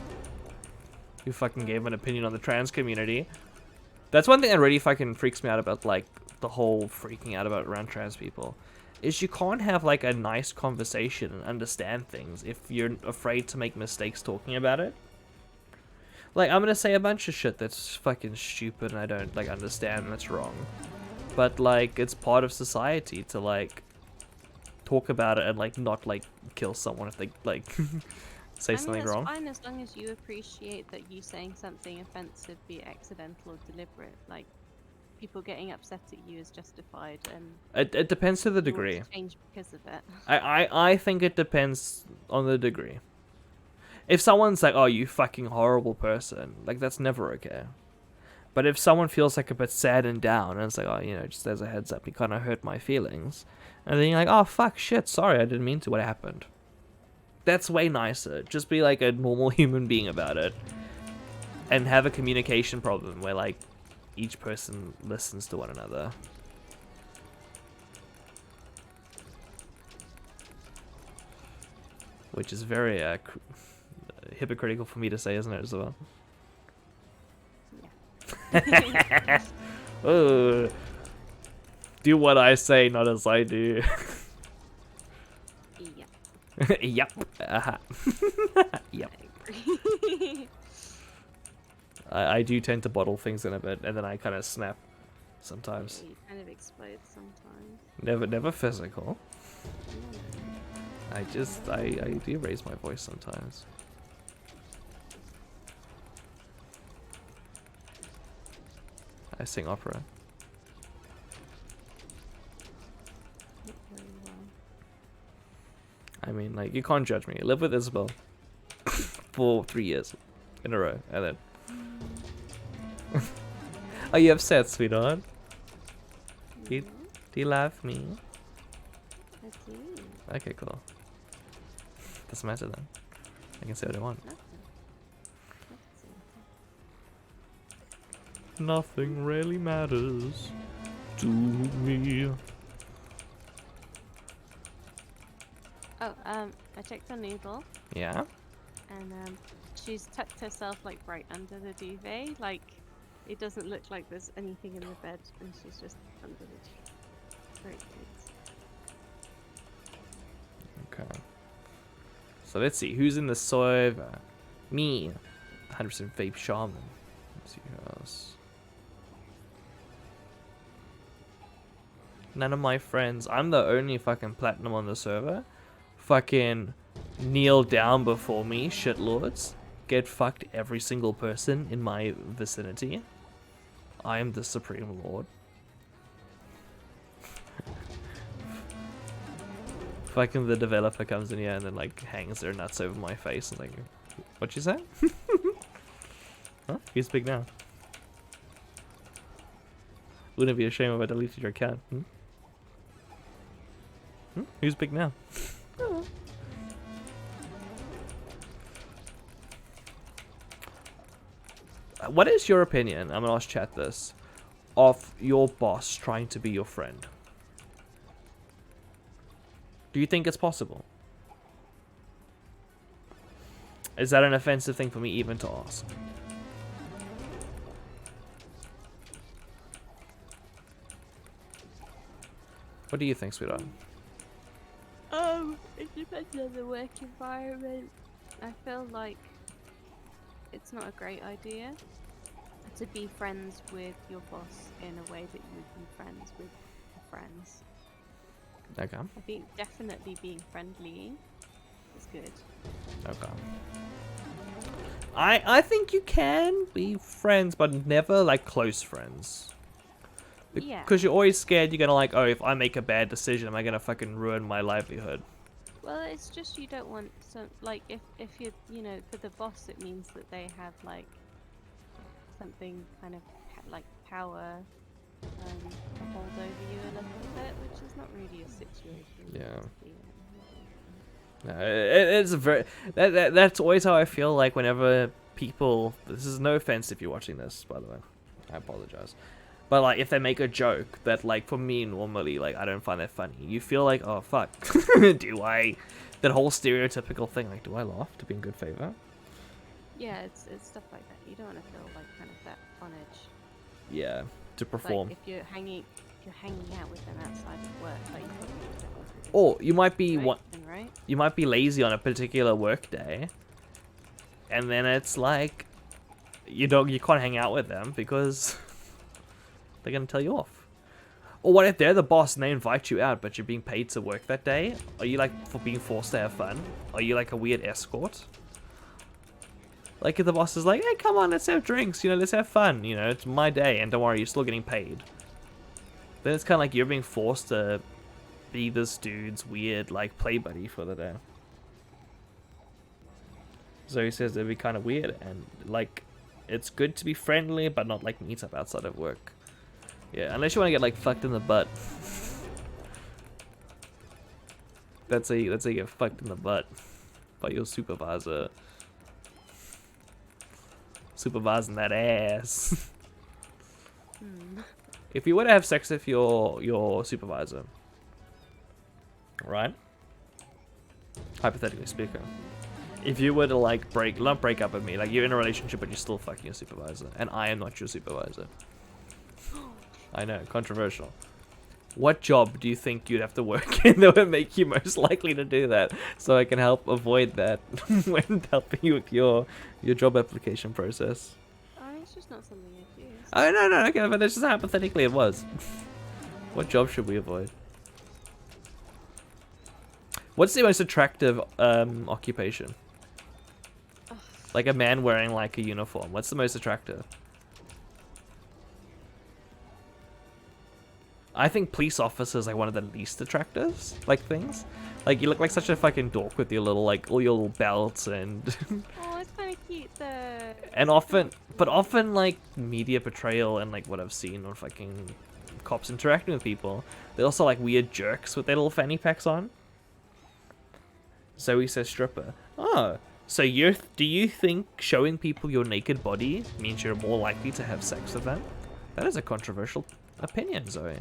Speaker 1: You fucking gave an opinion on the trans community. That's one thing that really fucking freaks me out about, like, the whole freaking out about around trans people. Is you can't have, like, a nice conversation and understand things if you're afraid to make mistakes talking about it. Like, I'm gonna say a bunch of shit that's fucking stupid and I don't, like, understand and that's wrong. But, like, it's part of society to, like, talk about it and, like, not, like, kill someone if they, like, say something wrong.
Speaker 2: I mean, that's fine as long as you appreciate that you saying something offensive, be it accidental or deliberate. Like, people getting upset at you is justified, and
Speaker 1: it depends to the degree.
Speaker 2: Change because of it.
Speaker 1: I think it depends on the degree. If someone's like, oh, you fucking horrible person, like, that's never okay. But if someone feels like a bit sad and down, and it's like, oh, you know, just as a heads up, you kind of hurt my feelings, and then you're like, oh, fuck, shit, sorry, I didn't mean to, what happened? That's way nicer. Just be like a normal human being about it. And have a communication problem where, like, each person listens to one another. Which is very hypocritical for me to say, isn't it, as well?
Speaker 2: Yeah.
Speaker 1: Oh, do what I say, not as I do.
Speaker 2: Yeah.
Speaker 1: Yep. Yep. I do tend to bottle things in a bit, and then I kind of snap sometimes.
Speaker 2: You kind of explode sometimes.
Speaker 1: Never physical. I do raise my voice sometimes. I sing opera.
Speaker 2: Very well.
Speaker 1: I mean, like, you can't judge me. I live with Isabel for 3 years in a row, and then Are you upset, sweetheart? Do you,
Speaker 2: No,
Speaker 1: do you love me?
Speaker 2: I do.
Speaker 1: Okay, cool. Doesn't matter then. I can say what I want.
Speaker 2: Nothing. Nothing.
Speaker 1: Nothing really matters to me.
Speaker 2: Oh, I checked on Noodle,
Speaker 1: Yeah?
Speaker 2: and she's tucked herself like right under the duvet. Like, it doesn't look like there's anything in the bed, and she's just under the duvet. Very cute.
Speaker 1: Okay. So let's see. Who's in the server? Me. 100% vape shaman. Let's see who else. None of my friends. I'm the only fucking platinum on the server. Fucking kneel down before me, shitlords. Get fucked every single person in my vicinity. I am the supreme lord. Fucking the developer comes in here and then like hangs their nuts over my face and like, what you say? Huh? You speak now. Wouldn't it be a shame if I deleted your account? Hmm? Hmm? Who's big now? What is your opinion? I'm gonna ask chat this. Of your boss trying to be your friend. Do you think it's possible? Is that an offensive thing for me even to ask? What do you think, sweetheart?
Speaker 2: It depends on the work environment. I feel like it's not a great idea to be friends with your boss in a way that you would be friends with your friends.
Speaker 1: Okay.
Speaker 2: I think definitely being friendly is good.
Speaker 1: Okay. I think you can be friends, but never like close friends.
Speaker 2: Yeah.
Speaker 1: Because you're always scared you're gonna like, oh, if I make a bad decision, am I gonna fucking ruin my livelihood?
Speaker 2: Well, it's just you don't want some like if you for the boss it means that they have like something kind of like power to hold over you a little bit, which is not really a situation. you
Speaker 1: Yeah.
Speaker 2: want to be in.
Speaker 1: No, it's a very that's always how I feel like whenever people. This is no offense if you're watching this, by the way. I apologize. But like if they make a joke that like for me normally like I don't find that funny, you feel like, oh fuck, do I? That whole stereotypical thing, like do I laugh to be in good favor?
Speaker 2: Yeah, it's stuff like that. You don't want to feel like kind of that on edge.
Speaker 1: Yeah, to perform.
Speaker 2: Like if you're hanging out with them outside of work, like you probably don't want to do
Speaker 1: Or you might be
Speaker 2: something, right?
Speaker 1: you might be lazy on a particular work day, and then it's like you can't hang out with them because they're gonna tell you off. Or what if they're the boss and they invite you out, but you're being paid to work that day? Are you like for being forced to have fun? Are you like a weird escort? Like if the boss is like, hey, come on, let's have drinks, let's have fun, it's my day, and don't worry, you're still getting paid. Then it's kind of like you're being forced to be this dude's weird, like, play buddy for the day. So he says it'd be kind of weird, and, like, it's good to be friendly, but not, like, meet up outside of work. Yeah, unless you want to get, like, fucked in the butt. That's how you get fucked in the butt by your supervisor. Supervising that ass. If you were to have sex with your supervisor, right? Hypothetically speaking, if you were to like not break up with me, like you're in a relationship but you're still fucking your supervisor, and I am not your supervisor. I know, controversial. What job do you think you'd have to work in that would make you most likely to do that? So I can help avoid that when helping you with your job application process.
Speaker 2: It's just not something I do.
Speaker 1: Oh, no, okay, but that's just hypothetically it was. What job should we avoid? What's the most attractive occupation? Like a man wearing like a uniform. What's the most attractive? I think police officers like one of the least attractive like things. Like you look like such a fucking dork with your little like all your little belts and
Speaker 2: Oh, it's kind of cute though.
Speaker 1: And often, but often like media portrayal and like what I've seen on fucking cops interacting with people, they're also like weird jerks with their little fanny packs on. Zoe says stripper. Oh, so do you think showing people your naked body means you're more likely to have sex with them? That is a controversial opinion, Zoe.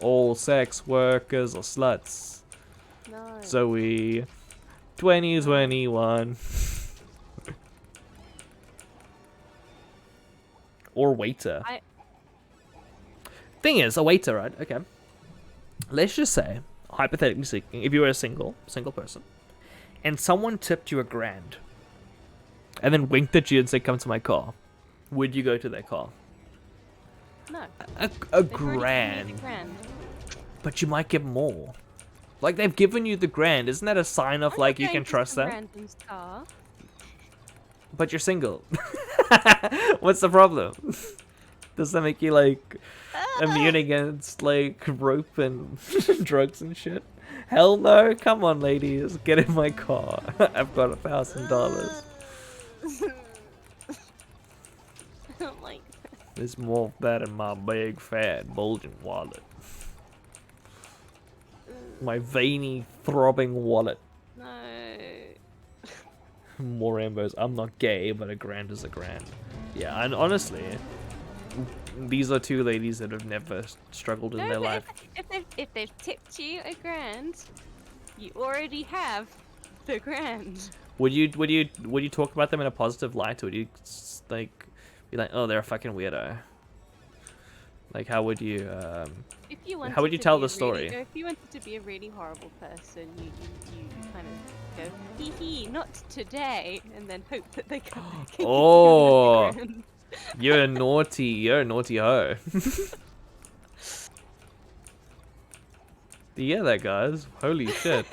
Speaker 1: All sex workers are sluts.
Speaker 2: No.
Speaker 1: Zoe, 2021. Or waiter. Thing is, a waiter, right? Okay. Let's just say, hypothetically speaking, if you were a single person, and someone tipped you $1,000, and then winked at you and said, "Come to my car," would you go to their car?
Speaker 2: No.
Speaker 1: A grand. But you might get more. Like, they've given you the $1,000. Isn't that a sign of, like, you can trust them?
Speaker 2: Random's car.
Speaker 1: But you're single. What's the problem? Does that make you, like, immune against, like, rope and drugs and shit? Hell no. Come on, ladies. Get in my car. I've got $1,000.
Speaker 2: I don't like that.
Speaker 1: There's more of that in my big, fat, bulging wallet. My veiny, throbbing wallet.
Speaker 2: No.
Speaker 1: More rainbows. I'm not gay, but $1,000 is $1,000. Yeah, and honestly, these are two ladies that have never struggled in their life.
Speaker 2: If they've tipped you $1,000, you already have the $1,000.
Speaker 1: Would you talk about them in a positive light, or would you like be like, oh, they're a fucking weirdo? Like, how would you how would you tell the story?
Speaker 2: If you wanted to be a really horrible person, you kind of go, hee hee, not today, and then hope that they come back.
Speaker 1: Oh, you're a naughty hoe. Do you hear that, guys? Holy shit.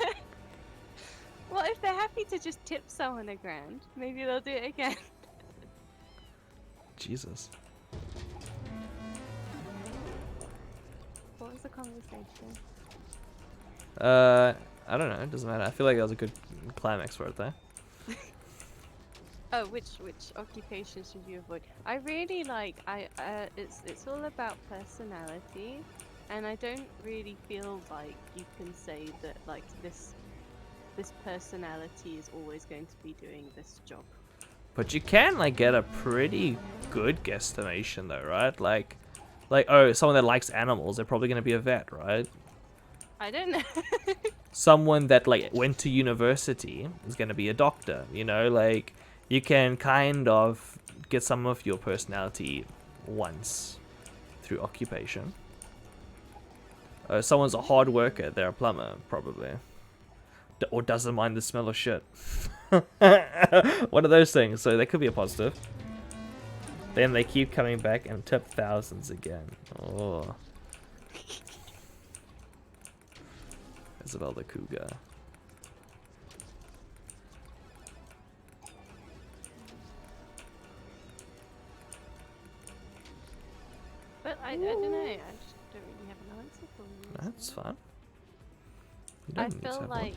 Speaker 2: Well, if they're happy to just tip someone $1,000, maybe they'll do it again.
Speaker 1: Jesus.
Speaker 2: What was the conversation?
Speaker 1: I don't know. It doesn't matter. I feel like that was a good climax for it there.
Speaker 2: Oh, which occupation should you avoid? I really like. It's all about personality, and I don't really feel like you can say that like this personality is always going to be doing this job.
Speaker 1: But you can like get a pretty good guesstimation though, right? Like oh, someone that likes animals, they're probably gonna be a vet, right?
Speaker 2: I don't know.
Speaker 1: Someone that like went to university is gonna be a doctor, you know? Like, you can kind of get some of your personality once through occupation. Someone's a hard worker, they're a plumber, probably. Or doesn't mind the smell of shit. One of those things, so that could be a positive. Then they keep coming back and tip thousands again. Oh. Isabel the Cougar.
Speaker 2: But I don't know. I just don't really have an answer for you.
Speaker 1: That's fine.
Speaker 2: I feel like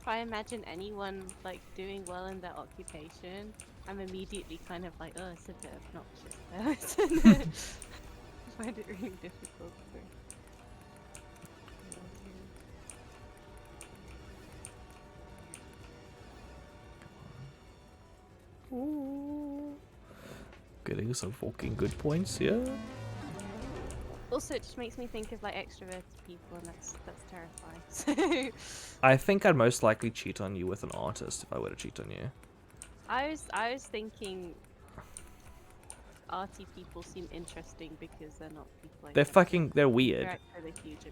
Speaker 2: if I imagine anyone like doing well in their occupation, I'm immediately kind of like, oh, it's a bit obnoxious. I find it really difficult.
Speaker 1: Ooh. Getting some fucking good points here.
Speaker 2: Also, it just makes me think of like extroverted people, and that's terrifying.
Speaker 1: I think I'd most likely cheat on you with an artist if I were to cheat on you.
Speaker 2: I was thinking arty people seem interesting because they're not people like
Speaker 1: They're weird.
Speaker 2: With a huge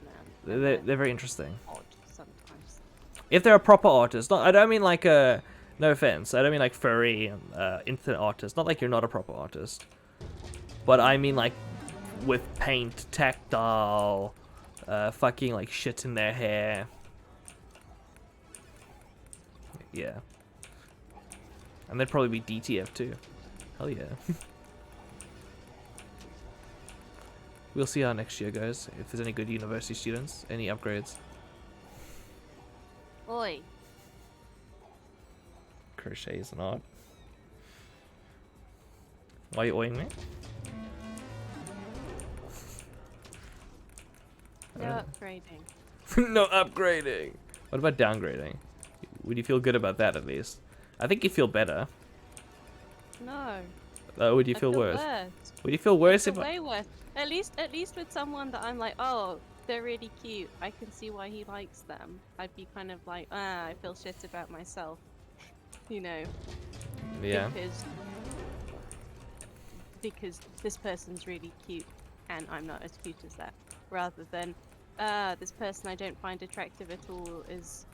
Speaker 2: amount.
Speaker 1: They're very interesting.
Speaker 2: Odd sometimes.
Speaker 1: If they're a proper artist, I don't mean like a, no offense, I don't mean like furry internet artist. Not like you're not a proper artist, but I mean like with paint, tactile, fucking like shit in their hair. Yeah. And they'd probably be DTF too. Hell yeah. We'll see how next year goes. If there's any good university students, any upgrades.
Speaker 2: Oi.
Speaker 1: Crochet is an art. Why are you oing me?
Speaker 2: No upgrading.
Speaker 1: No upgrading. What about downgrading? Would you feel good about that at least? I think you feel better.
Speaker 2: No.
Speaker 1: Would you
Speaker 2: I
Speaker 1: feel
Speaker 2: feel
Speaker 1: worse?
Speaker 2: worse.
Speaker 1: Would you feel
Speaker 2: I
Speaker 1: worse
Speaker 2: feel
Speaker 1: if I...
Speaker 2: way worse. At least with someone that I'm like, oh, they're really cute. I can see why he likes them. I'd be kind of like, I feel shit about myself. You know,
Speaker 1: Yeah.
Speaker 2: because this person's really cute and I'm not as cute as that. Rather than, this person I don't find attractive at all is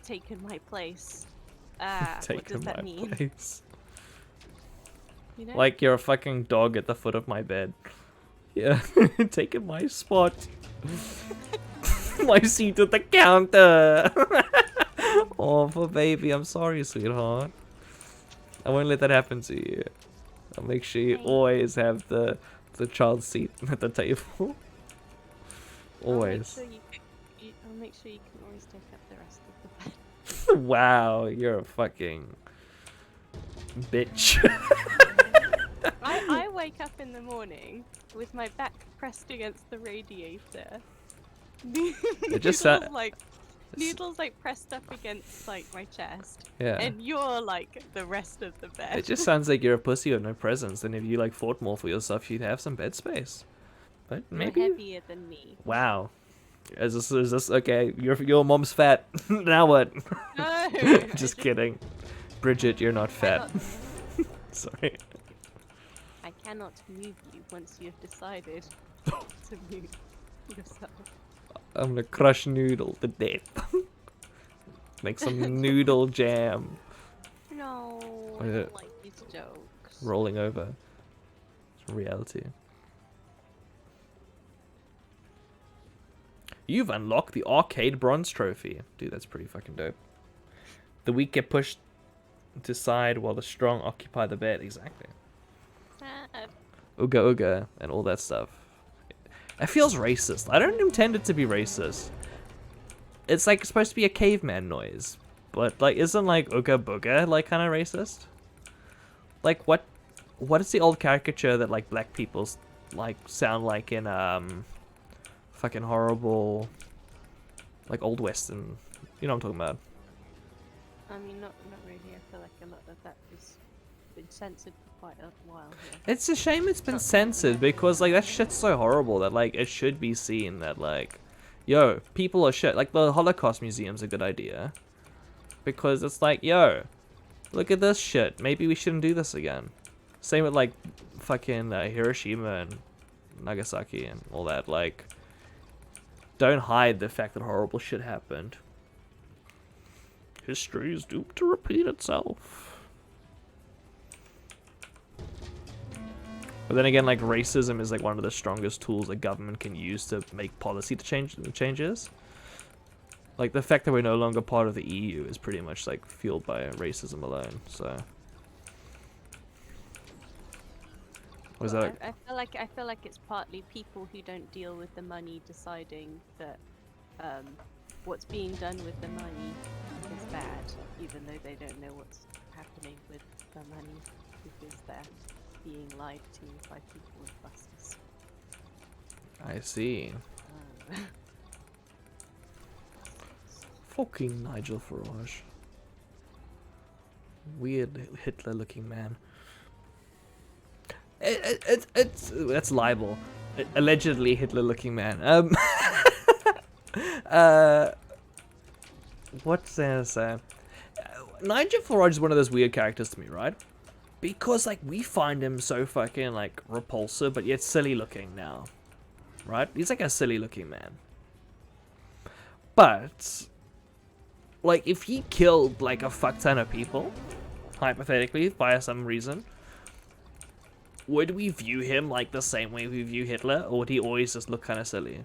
Speaker 2: taken my place. What does that mean?
Speaker 1: Place.
Speaker 2: You know?
Speaker 1: Like you're a fucking dog at the foot of my bed. Yeah, taking my spot. My seat at the counter. Oh, poor baby, I'm sorry, sweetheart. I won't let that happen to you. I'll make sure you always have the child's seat at the table. Always.
Speaker 2: I'll make sure you can always take up the rest of the bed.
Speaker 1: Wow, you're a fucking bitch.
Speaker 2: I wake up in the morning with my back pressed against the radiator. Noodles like pressed up against like my chest.
Speaker 1: Yeah.
Speaker 2: And you're like the rest of the bed.
Speaker 1: It just sounds like you're a pussy with no presence, and if you like fought more for yourself, you'd have some bed space. But maybe
Speaker 2: You're heavier than me.
Speaker 1: Wow. Is this okay? Your mom's fat. Now what?
Speaker 2: No.
Speaker 1: Just kidding. Bridget, you're not fat. Sorry.
Speaker 2: I cannot move you once you've decided to move yourself.
Speaker 1: I'm gonna crush Noodle to death. Make some noodle jam.
Speaker 2: No, I
Speaker 1: What is
Speaker 2: don't
Speaker 1: it?
Speaker 2: like these jokes.
Speaker 1: Rolling over. It's reality. You've unlocked the arcade bronze trophy. Dude, that's pretty fucking dope. The weak get pushed to side while the strong occupy the bed. Exactly. Ooga ooga and all that stuff. It feels racist. I don't intend it to be racist. It's like supposed to be a caveman noise. But like isn't like ooga booga like kind of racist? Like what is the old caricature that like black people like sound like in fucking horrible like old western, you know what I'm talking about?
Speaker 2: I mean, not really. I feel like a lot of that has been censored for quite a while here.
Speaker 1: It's a shame it's been censored because like that shit's so horrible that like it should be seen that like, yo, people are shit. Like the Holocaust Museum's a good idea because it's like, yo, look at this shit. Maybe we shouldn't do this again. Same with like fucking Hiroshima and Nagasaki and all that. Like, don't hide the fact that horrible shit happened. History is doomed to repeat itself. But then again, like racism is like one of the strongest tools a government can use to make policy changes. Like the fact that we're no longer part of the EU is pretty much like fueled by racism alone. So, was
Speaker 2: Well,
Speaker 1: that?
Speaker 2: I feel like it's partly people who don't deal with the money deciding that what's being done with the money is bad, even though they don't know what's happening with the money because they're being lied to by people with buses.
Speaker 1: I see. Fucking Nigel Farage. Weird Hitler-looking man. It's that's libel. Allegedly Hitler-looking man. What's I say? Nigel Farage is one of those weird characters to me, right? Because like we find him so fucking like repulsive, but yet silly looking now, right? He's like a silly looking man. But like if he killed like a fuck ton of people, hypothetically, by some reason, would we view him like the same way we view Hitler, or would he always just look kind of silly?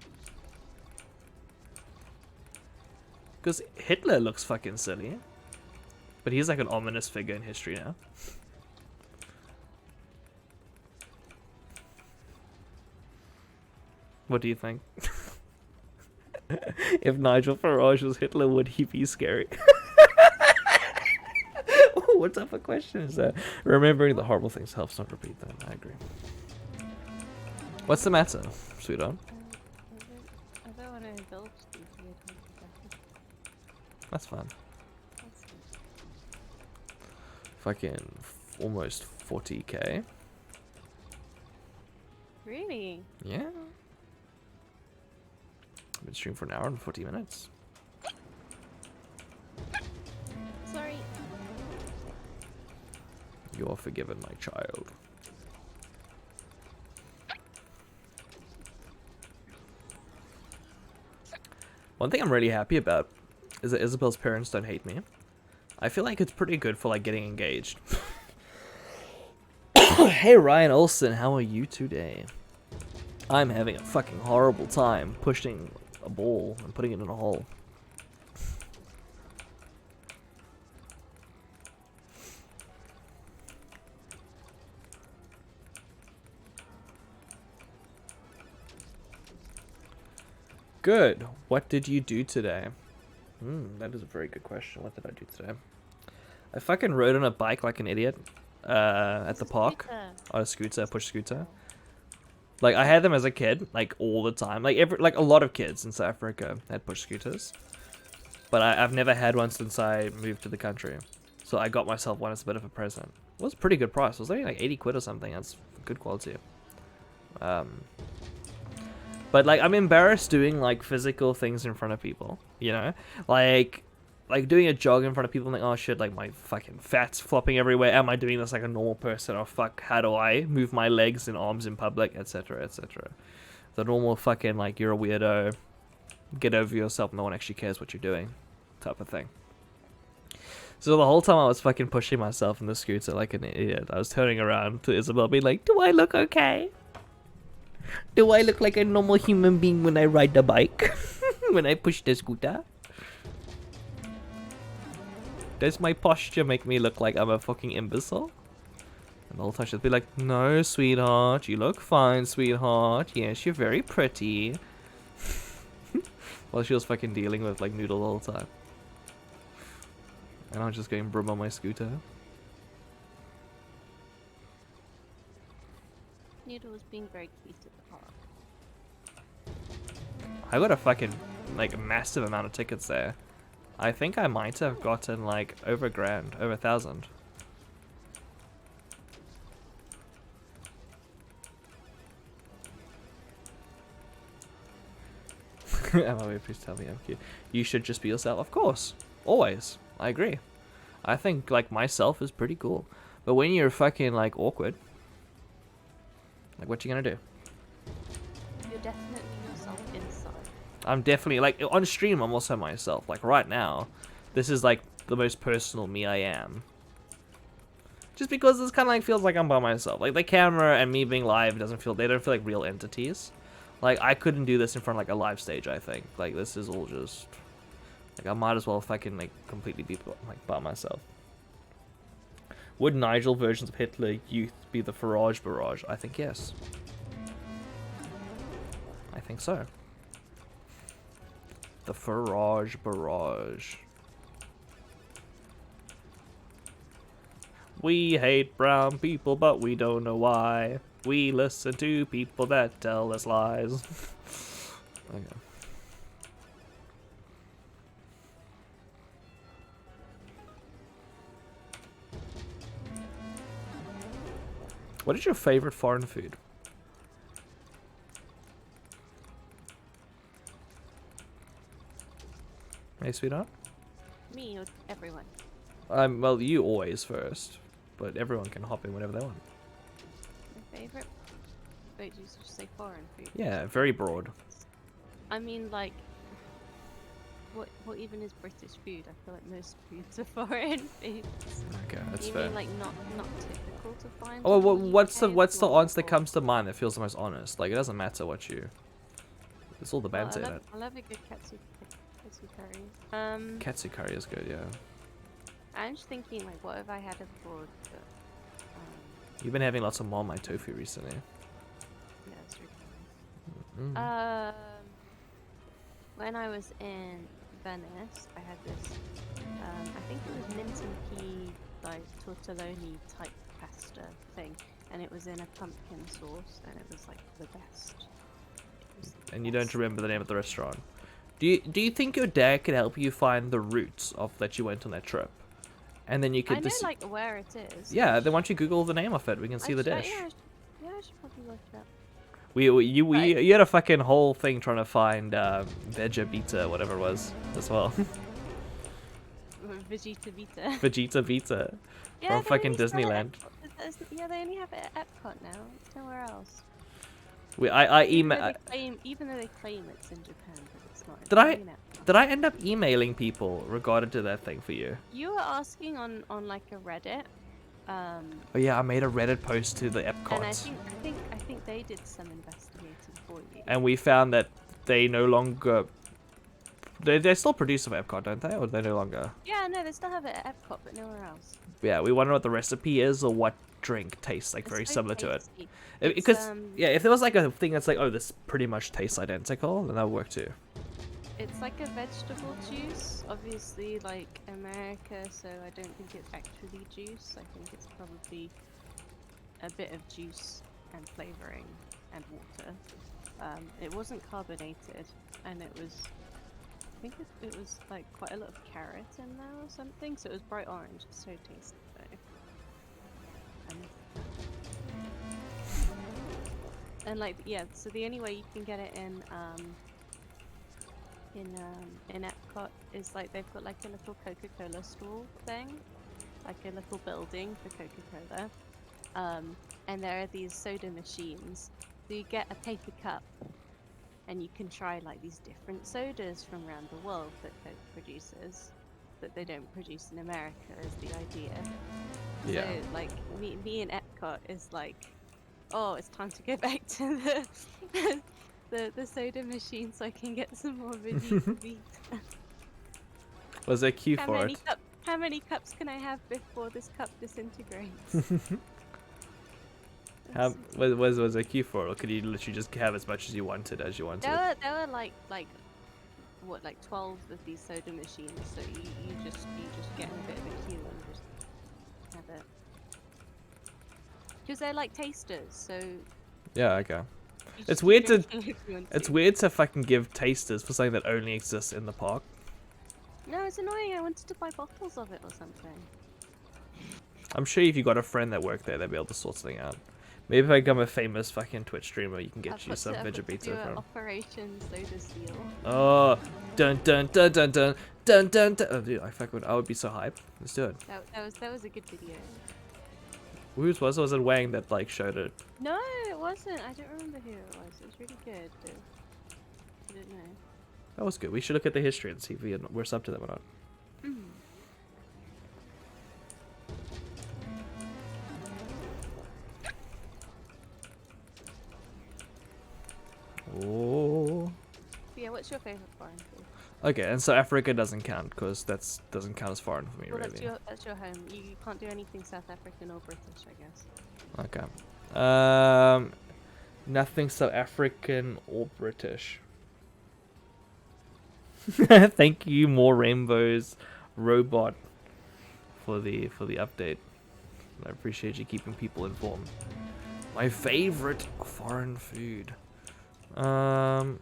Speaker 1: Because Hitler looks fucking silly, but he's like an ominous figure in history now. What do you think? If Nigel Farage was Hitler, would he be scary? What type of question is that? Remembering the horrible things helps not repeat them. I agree. What's the matter, sweetheart?
Speaker 2: I don't want to indulge these weird ones.
Speaker 1: That's fine.
Speaker 2: That's good.
Speaker 1: Fucking almost 40k.
Speaker 2: Really?
Speaker 1: Yeah. I've been streaming for an hour and 40 minutes.
Speaker 2: Sorry.
Speaker 1: You're forgiven, my child. One thing I'm really happy about is that Isabel's parents don't hate me. I feel like it's pretty good for like getting engaged. Hey Ryan Olsen, how are you today? I'm having a fucking horrible time pushing a ball and putting it in a hole. Good. What did you do today? That is a very good question. What did I do today? I fucking rode on a bike like an idiot at the park. On a scooter, push scooter. Like I had them as a kid, like all the time. Like a lot of kids in South Africa had push scooters. But I've never had one since I moved to the country. So I got myself one as a bit of a present. It was a pretty good price. It was only like 80 quid or something. That's good quality. But like I'm embarrassed doing like physical things in front of people, you know? Like doing a jog in front of people and like, oh shit, like my fucking fat's flopping everywhere. Am I doing this like a normal person? Or fuck, how do I move my legs and arms in public, etc, etc. The normal fucking like you're a weirdo, get over yourself, no one actually cares what you're doing type of thing. So the whole time I was fucking pushing myself in the scooter like an idiot. I was turning around to Isabel being like, do I look okay? Do I look like a normal human being when I ride the bike? When I push the scooter? Does my posture make me look like I'm a fucking imbecile? And the whole time she'd be like, no, sweetheart, you look fine, sweetheart. Yes, you're very pretty. While she was fucking dealing with like Noodle the whole time. And I was just going brum on my scooter.
Speaker 2: Noodle was being very cute at the park.
Speaker 1: I got a fucking like massive amount of tickets there. I think I might have gotten like over $1,000, over 1,000. Emma, please tell me I'm cute. You should just be yourself. Of course. Always. I agree. I think like myself is pretty cool. But when you're fucking like awkward, like what you gonna do?
Speaker 2: You're definitely yourself inside.
Speaker 1: I'm definitely like on stream I'm also myself. Like right now, this is like the most personal me I am. Just because this kinda like feels like I'm by myself. Like the camera and me being live they don't feel like real entities. Like I couldn't do this in front of like a live stage, I think. Like this is all just like I might as well fucking like completely be like by myself. Would Nigel versions of Hitler Youth be the Farage Barrage? I think yes. I think so. The Farage Barrage. We hate brown people, but we don't know why. We listen to people that tell us lies. Okay. What is your favorite foreign food? Hey, sweetheart?
Speaker 2: Me or everyone?
Speaker 1: Well, you always first, but everyone can hop in whenever they want.
Speaker 2: My favourite? Wait, did you just say foreign food?
Speaker 1: Yeah, very broad.
Speaker 2: I mean, like, what even is British food? I feel like most foods are foreign foods.
Speaker 1: Okay, that's
Speaker 2: you
Speaker 1: fair.
Speaker 2: mean like not typical to find?
Speaker 1: Oh,
Speaker 2: in the
Speaker 1: what's the
Speaker 2: UK,
Speaker 1: answer that comes to mind that feels the most honest? Like it doesn't matter what you. It's all the
Speaker 2: Well,
Speaker 1: banter in it.
Speaker 2: I love a good katsu curry.
Speaker 1: Katsu curry is good, yeah.
Speaker 2: I'm just thinking, like, what have I had abroad that,
Speaker 1: You've been having lots of Marmite tofu recently.
Speaker 2: yeah, it's really nice.
Speaker 1: Mm.
Speaker 2: when I was in Venice, I had this. I think it was mint and pea, like tortelloni type pasta thing, and it was in a pumpkin sauce, and it was like the best. It was the
Speaker 1: And you don't
Speaker 2: best.
Speaker 1: remember the name of the restaurant. Do you think your dad could help you find the routes of that you went on that trip? And then you
Speaker 2: I
Speaker 1: could
Speaker 2: know
Speaker 1: just
Speaker 2: like where it is.
Speaker 1: yeah. Then once you Google the name of it, we can see the dish.
Speaker 2: Yeah, I should probably look it up.
Speaker 1: You had a fucking whole thing trying to find Vegeta Vita, whatever it was, as well.
Speaker 2: Vegeta Vita.
Speaker 1: Vegeta Vita
Speaker 2: Yeah,
Speaker 1: from fucking Disneyland.
Speaker 2: Yeah, they only have it at Epcot now. It's nowhere else. Even though they claim it's in Japan, but it's not. It's only in Epcot.
Speaker 1: Did I end up emailing people regarding to that thing for you?
Speaker 2: You were asking on like a Reddit.
Speaker 1: Oh yeah, I made a Reddit post to the Epcot.
Speaker 2: And I think they did some investigating for you.
Speaker 1: And we found that they no longer. They still produce them at Epcot, don't they? Or they no longer?
Speaker 2: Yeah, no, they still have it at Epcot, but nowhere else.
Speaker 1: Yeah, we wonder what the recipe is or what drink tastes like,
Speaker 2: It's
Speaker 1: very
Speaker 2: so
Speaker 1: similar to it.
Speaker 2: tasty.
Speaker 1: Because yeah, if there was like a thing that's like, oh, this pretty much tastes identical, then that would work too.
Speaker 2: It's like a vegetable juice, obviously like America, so I don't think it's actually juice. I think it's probably a bit of juice and flavoring and water. It wasn't carbonated, and it was, I think it was like quite a lot of carrot in there or something, so it was bright orange. It's so tasty though. And like, yeah, so the only way you can get it in Epcot is like they've got like a little Coca-Cola stall thing, like a little building for Coca-Cola, and there are these soda machines. So you get a paper cup, and you can try like these different sodas from around the world that Coke produces, that they don't produce in America, is the idea.
Speaker 1: Yeah.
Speaker 2: So like me in Epcot is like, oh, it's time to go back to the soda machine so I can get some more Vegeta Vita.
Speaker 1: Was there a queue for it?
Speaker 2: How many cups can I have before this cup disintegrates?
Speaker 1: Was there a queue for it, or could you literally just have as much as you wanted
Speaker 2: There were like what, like 12 of these soda machines, so you just get in a bit of a queue and just have it. Because they're like tasters, so
Speaker 1: Yeah, okay.
Speaker 2: you
Speaker 1: It's
Speaker 2: just
Speaker 1: weird
Speaker 2: keep
Speaker 1: to
Speaker 2: drinking if you want
Speaker 1: it's
Speaker 2: to.
Speaker 1: weird to fucking give tasters for something that only exists in the park.
Speaker 2: No, it's annoying. I wanted to buy bottles of it or something.
Speaker 1: I'm sure if you got a friend that worked there, they'd be able to sort something out. Maybe if I become a famous fucking Twitch streamer, you can get you some
Speaker 2: I've got to do
Speaker 1: Vegeta
Speaker 2: a
Speaker 1: from.
Speaker 2: Operation Soda Seal.
Speaker 1: Oh, dun dun dun dun dun dun dun dun. Oh, dude, I would be so hyped. Let's do it.
Speaker 2: That was a good video.
Speaker 1: Whose was it? Was it Wang that like showed it?
Speaker 2: No, it wasn't. I don't remember who it was. It was really good, but I don't know.
Speaker 1: That was good. We should look at the history and see if we're sub to them or not. Oh.
Speaker 2: Yeah, what's your favorite foreign food?
Speaker 1: Okay, and so Africa doesn't count because doesn't count as foreign for me,
Speaker 2: Well,
Speaker 1: really.
Speaker 2: that's your home. You can't do anything South African or British, I guess.
Speaker 1: Okay. Nothing South African or British. Thank you, More Rainbows Robot, for the update. I appreciate you keeping people informed. My favorite foreign food. That's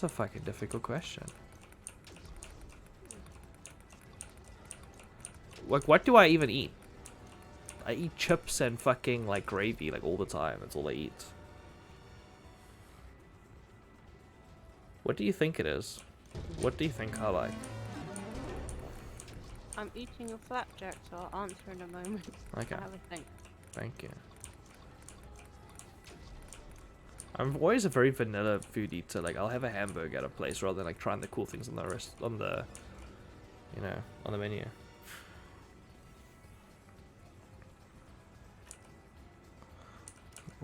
Speaker 1: a fucking difficult question. Like, what do I even eat? I eat chips and fucking like gravy like all the time. That's all I eat. What do you think it is? What do you think I like?
Speaker 2: I'm eating a flapjack, so I'll answer in a moment.
Speaker 1: Okay.
Speaker 2: I have a think.
Speaker 1: Thank you. I'm always a very vanilla food eater. Like, I'll have a hamburger at a place rather than like trying the cool things on the on the menu.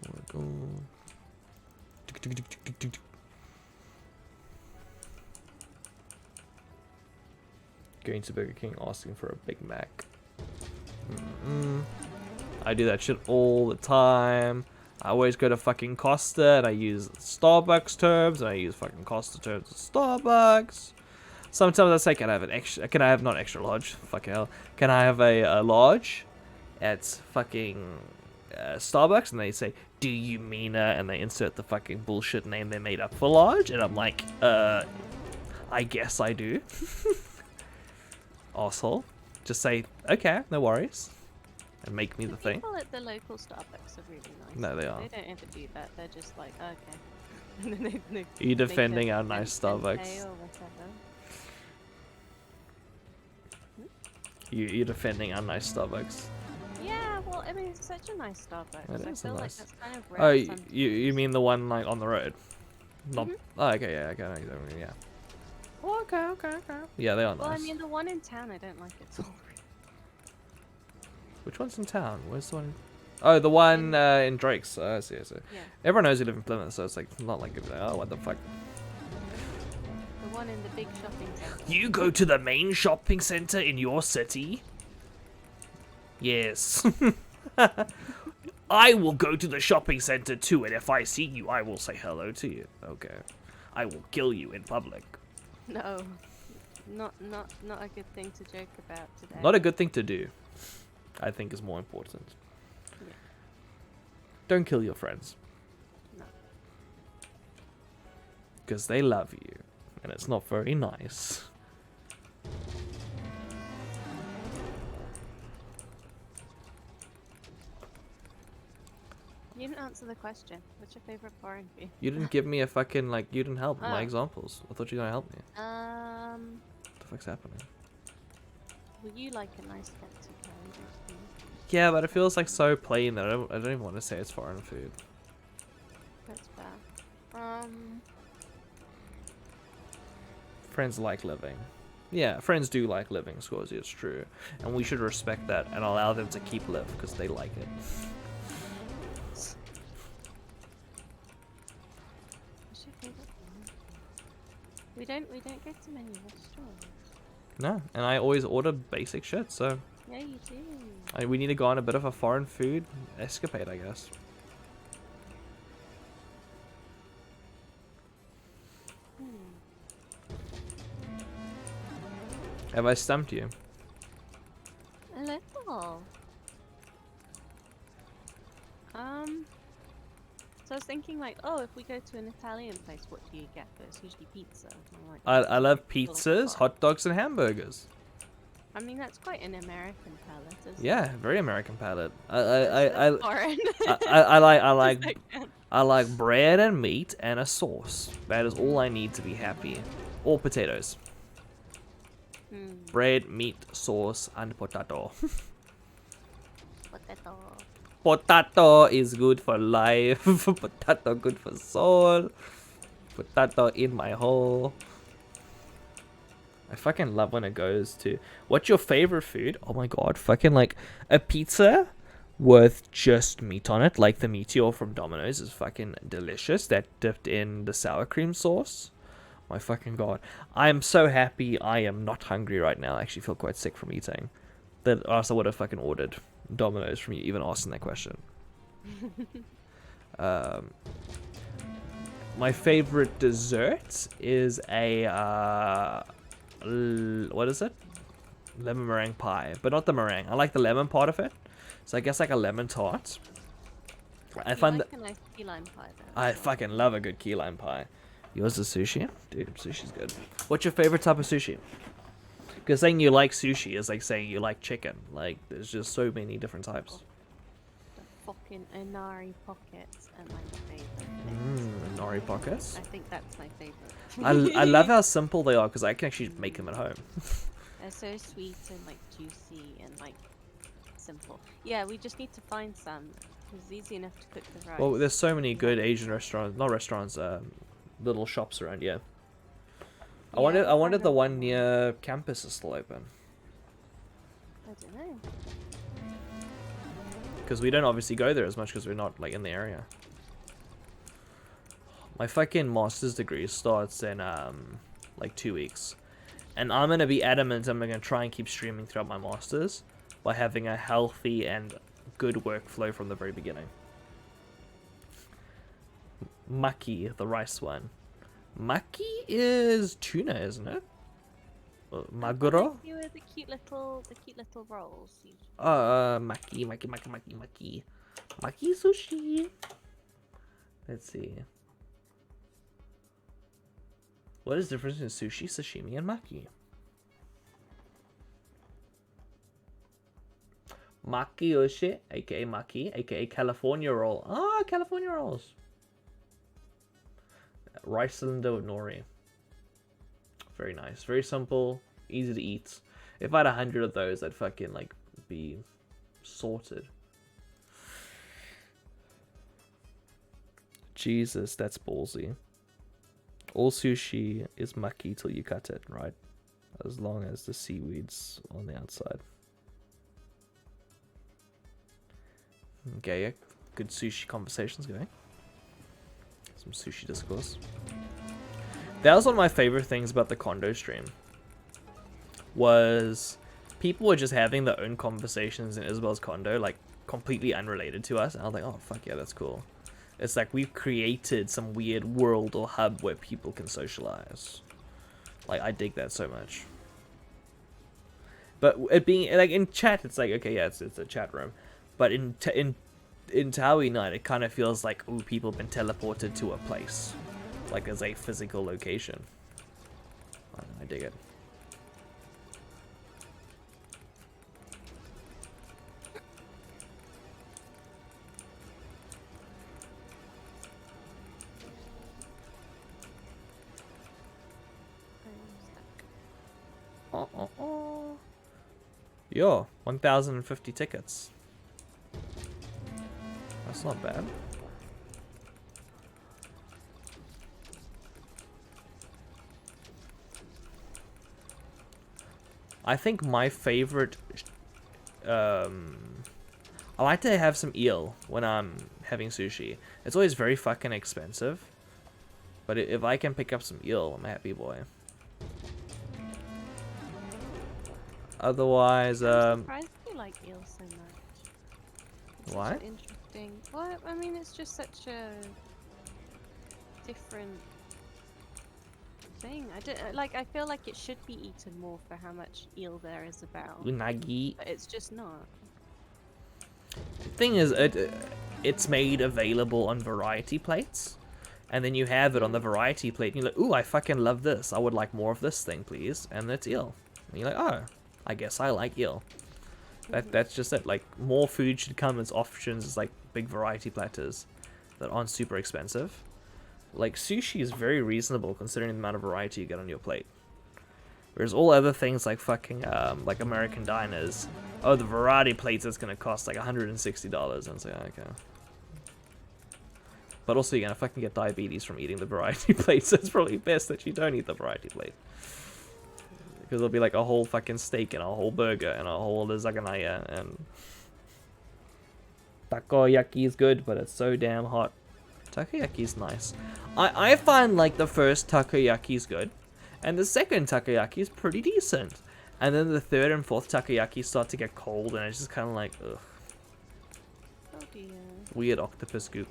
Speaker 1: Oh my god. Going to Burger King asking for a Big Mac. I do that shit all the time. I always go to fucking Costa and I use Starbucks terms and I use fucking Costa terms at Starbucks. Sometimes I say, can I have an extra? Can I have not extra large? Fucking hell. Can I have a large at fucking Starbucks? And they say, do you mean and they insert the fucking bullshit name they made up for large, and I'm like, I guess I do. Asshole. Just say, okay, no worries. And make me the thing.
Speaker 2: People at the local Starbucks are really nice.
Speaker 1: No, they are.
Speaker 2: They don't ever do that. They're just like, okay. And then they
Speaker 1: Are you defending
Speaker 2: make
Speaker 1: our
Speaker 2: them
Speaker 1: nice
Speaker 2: pay or
Speaker 1: Starbucks?
Speaker 2: whatever.
Speaker 1: You're defending our nice Starbucks.
Speaker 2: Yeah, well, I mean, it's such a nice Starbucks.
Speaker 1: It
Speaker 2: I
Speaker 1: is
Speaker 2: feel like
Speaker 1: nice.
Speaker 2: that's kind of rare.
Speaker 1: Oh,
Speaker 2: for some
Speaker 1: you mean the one like on the road? Not.
Speaker 2: Mhm.
Speaker 1: Oh, okay, yeah, okay, yeah. Oh, okay. Yeah, they are nice.
Speaker 2: Well, I mean, the one in town, I don't like it so.
Speaker 1: Which one's in town? Where's the one? Oh, the one in Drake's. I see.
Speaker 2: Yeah.
Speaker 1: Everyone knows you live in Plymouth, so it's like not like oh, what the fuck.
Speaker 2: The one in the big shopping center.
Speaker 1: You go to the main shopping center in your city? Yes. I will go to the shopping center too, and if I see you, I will say hello to you. Okay. I will kill you in public.
Speaker 2: No, not a good thing to joke about today.
Speaker 1: Not a good thing to do. I think is more important.
Speaker 2: Yeah.
Speaker 1: Don't kill your friends.
Speaker 2: No.
Speaker 1: Because they love you, and it's not very nice.
Speaker 2: You didn't answer the question. What's your favorite foreign food?
Speaker 1: You didn't give me a fucking, like, you didn't help with my
Speaker 2: Oh.
Speaker 1: examples. I thought you were gonna help me.
Speaker 2: Um,
Speaker 1: What the fuck's happening?
Speaker 2: well, you like a nice fancy curry, don't you?
Speaker 1: Yeah, but it feels like so plain that I don't even want to say it's foreign food.
Speaker 2: That's fair.
Speaker 1: Friends like living. Yeah, friends do like living, Scorsese, it's true. And we should respect that and allow them to keep live because they like it.
Speaker 2: What's your favorite foreign food? We don't go to many restaurants.
Speaker 1: No, and I always order basic shit, so
Speaker 2: Yeah, you do.
Speaker 1: we need to go on a bit of a foreign food escapade, I guess. Have I stumped you?
Speaker 2: A little. So I was thinking like, oh, if we go to an Italian place, what do you get? But it's usually pizza. And I'm like,
Speaker 1: I love
Speaker 2: "Oh, little
Speaker 1: pizzas,
Speaker 2: far."
Speaker 1: hot dogs, and hamburgers.
Speaker 2: I mean, that's quite an American palate, isn't it?
Speaker 1: Yeah, very American palate.
Speaker 2: That's foreign.
Speaker 1: I like bread and meat and a sauce. That is all I need to be happy. Or potatoes. Bread, meat, sauce, and potato.
Speaker 2: Potato.
Speaker 1: Potato is good for life. Potato good for soul. Potato in my hole. I fucking love when it goes to, what's your favorite food? Oh my god, fucking like a pizza with just meat on it, like the Meteor from Domino's is fucking delicious. That dipped in the sour cream sauce. My fucking god. I am so happy I am not hungry right now. I actually feel quite sick from eating. That else I would have fucking ordered Domino's from you even asking that question. My favorite dessert is a what is it? Lemon meringue pie, but not the meringue. I like the lemon part of it, so I guess like a lemon tart. I find
Speaker 2: like
Speaker 1: that
Speaker 2: a nice key lime pie though.
Speaker 1: I fucking love a good key lime pie. Yours is sushi, dude. Sushi's good. What's your favorite type of sushi? Because saying you like sushi is like saying you like chicken. Like there's just so many different types.
Speaker 2: The fucking Inari pockets are my favorite.
Speaker 1: Nori pockets.
Speaker 2: I think that's my favorite.
Speaker 1: I love how simple they are because I can actually make them at home.
Speaker 2: They're so sweet and like juicy and like simple. Yeah, we just need to find some. It's easy enough to cook the rice.
Speaker 1: Well, there's so many good Asian restaurants, not restaurants, little shops around here. I wonder if the one near campus is still open.
Speaker 2: I don't know.
Speaker 1: Because we don't obviously go there as much because we're not like in the area. My fucking master's degree starts in like 2 weeks. And I'm going to be adamant I'm going to try and keep streaming throughout my master's by having a healthy and good workflow from the very beginning. Maki, the rice one. Maki is tuna, isn't it? Maguro?
Speaker 2: You were the cute little rolls.
Speaker 1: Maki, maki, maki, maki, maki. Maki sushi. Let's see. What is the difference in sushi, sashimi, and maki? Maki Yoshi, aka Maki, aka California roll. Ah, California rolls. Rice cylinder with nori. Very nice. Very simple, easy to eat. If I had 100 of those, I'd fucking like be sorted. Jesus, that's ballsy. All sushi is maki till you cut it, right? As long as the seaweed's on the outside. Okay, yeah. Good sushi conversations going. Some sushi discourse. That was one of my favorite things about the condo stream. Was people were just having their own conversations in Isabel's condo, like completely unrelated to us. And I was like, oh fuck yeah, that's cool. It's like we've created some weird world or hub where people can socialize. Like I dig that so much. But it being like in chat, it's like okay, yeah, it's a chat room. But in Taui Night, it kind of feels like ooh, people have been teleported to a place, like there's a physical location. I dig it. Yo, 1,050 tickets. That's not bad. I think my favorite... I like to have some eel when I'm having sushi. It's always very fucking expensive. But if I can pick up some eel, I'm a happy boy. Otherwise,
Speaker 2: I'm surprised you like eel so much. It's
Speaker 1: why?
Speaker 2: such an interesting. Well, I mean, it's just such a different thing. I feel like it should be eaten more for how much eel there is about.
Speaker 1: Unagi.
Speaker 2: But it's just not.
Speaker 1: The thing is, it's made available on variety plates. And then you have it on the variety plate, and you're like, ooh, I fucking love this. I would like more of this thing, please. And it's eel. And you're like, oh, I guess I like eel. That's just it. Like, more food should come as options as, like, big variety platters that aren't super expensive. Like, sushi is very reasonable considering the amount of variety you get on your plate. Whereas all other things like fucking, like American diners, oh, the variety plates is gonna cost like $160. And it's like, oh, okay. But also you're gonna fucking get diabetes from eating the variety plate, so it's probably best that you don't eat the variety plate. Because it'll be like a whole fucking steak and a whole burger and a whole lasagna and... Takoyaki is good, but it's so damn hot. Takoyaki's nice. I find like the first takoyaki is good, and the second takoyaki is pretty decent. And then the third and fourth takoyaki start to get cold, and it's just kind of like, ugh.
Speaker 2: Oh dear.
Speaker 1: Weird octopus goop.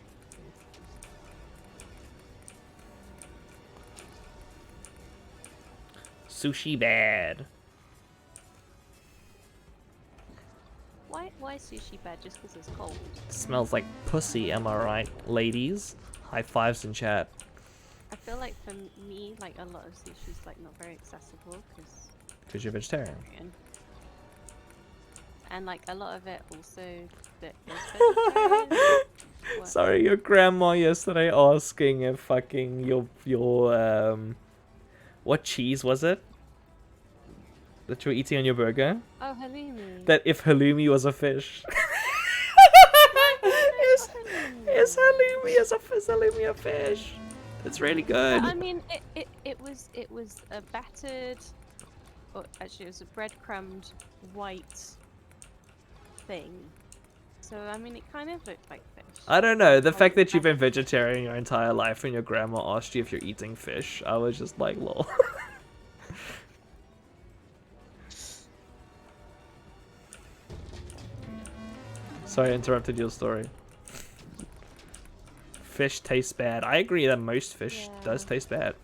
Speaker 1: Sushi bad.
Speaker 2: Why is sushi bad? Just because it's cold?
Speaker 1: Smells like pussy, am I right, ladies? High fives in chat.
Speaker 2: I feel like for me, like a lot of sushi's like not very accessible
Speaker 1: Because you're vegetarian.
Speaker 2: And like a lot of it also that is vegetarian.
Speaker 1: Sorry, your grandma yesterday asking if fucking your what cheese was it that you were eating on your burger?
Speaker 2: Oh, halloumi.
Speaker 1: That if halloumi was a fish. is halloumi a fish? It's really good.
Speaker 2: I mean, it was a battered, or actually it was a breadcrumbed white thing. So I mean, it kind of looked like fish.
Speaker 1: I don't know. The fact that you've been vegetarian your entire life and your grandma asked you if you're eating fish, I was just like, lol. Sorry, I interrupted your story. fish tastes bad. I agree that most fish does
Speaker 2: Yeah.
Speaker 1: taste bad.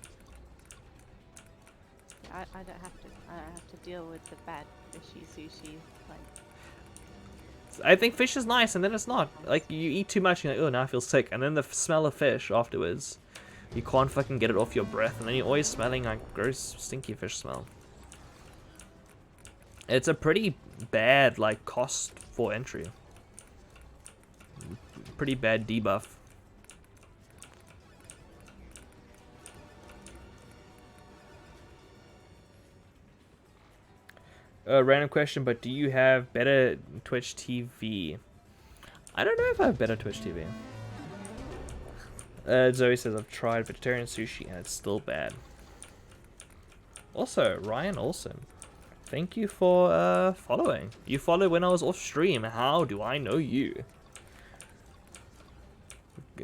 Speaker 2: I don't have to. I don't have to deal with the bad fishy sushi. Like,
Speaker 1: I think fish is nice, and then it's not. Like, you eat too much, and you're like, oh, now I feel sick. And then the smell of fish afterwards, you can't fucking get it off your breath, and then you're always smelling like gross, stinky fish smell. It's a pretty bad, like, cost for entry. Pretty bad debuff. Random question, but do you have better Twitch TV? I don't know if I have better Twitch TV. Zoe says I've tried vegetarian sushi and it's still bad. Also, Ryan Olsen, thank you for following. You followed when I was off stream. How do I know you?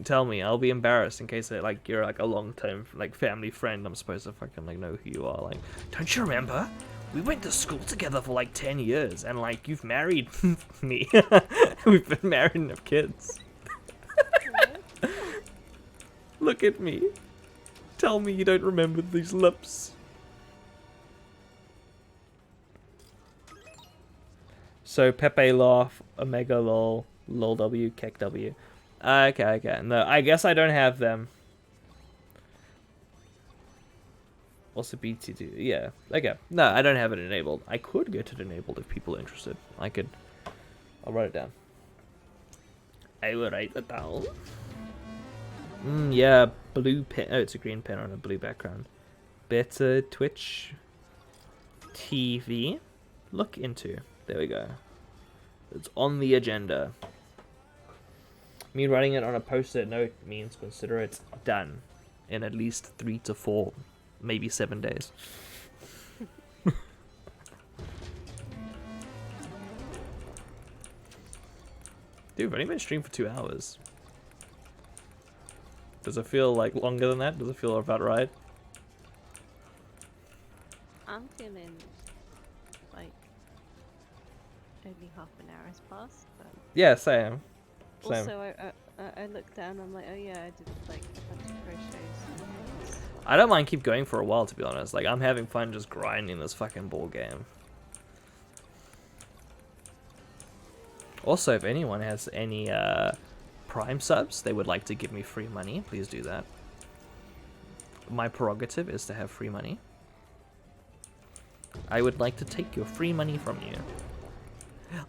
Speaker 1: Tell me, I'll be embarrassed in case like you're like a long-term like family friend. I'm supposed to fucking like know who you are. Like, don't you remember? We went to school together for like 10 years, and like you've married me. We've been married and have kids. Look at me. Tell me you don't remember these lips. So Pepe laugh, Omega lol, lol w, kek w. Okay. No, I guess I don't have them. Also BT2, yeah. Okay. No, I don't have it enabled. I could get it enabled if people are interested. I'll write it down. I will write it down. Yeah, blue pen. Oh, it's a green pen on a blue background. Better Twitch TV. Look into. There we go. It's on the agenda. Me writing it on a post-it note means consider it done in at least 3 to 4, maybe 7 days. Dude, I've only been streaming for 2 hours. Does it feel like longer than that? Does it feel about right?
Speaker 2: I'm feeling like only half an hour has passed. But
Speaker 1: Yeah, same.
Speaker 2: also, I looked down. I'm like, oh yeah, I did like a bunch of crochets.
Speaker 1: I don't mind keep going for a while, to be honest. Like, I'm having fun just grinding this fucking ball game. Also, if anyone has any Prime subs they would like to give me free money, please do that. My prerogative is to have free money. I would like to take your free money from you.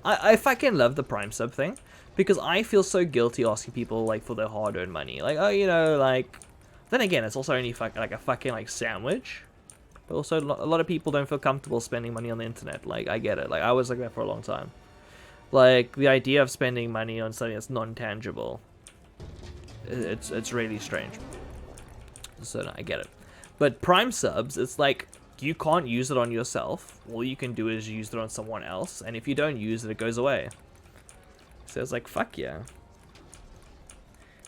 Speaker 1: I fucking love the Prime sub thing, because I feel so guilty asking people like for their hard-earned money. Like, oh, you know, like, then again, it's also only like a fucking like sandwich. But also, a lot of people don't feel comfortable spending money on the internet. Like, I get it. Like, I was like that for a long time. Like, the idea of spending money on something that's non-tangible, it's really strange. So, no, I get it. But Prime subs, it's like, you can't use it on yourself. All you can do is use it on someone else. And if you don't use it, it goes away. So it's like, fuck yeah.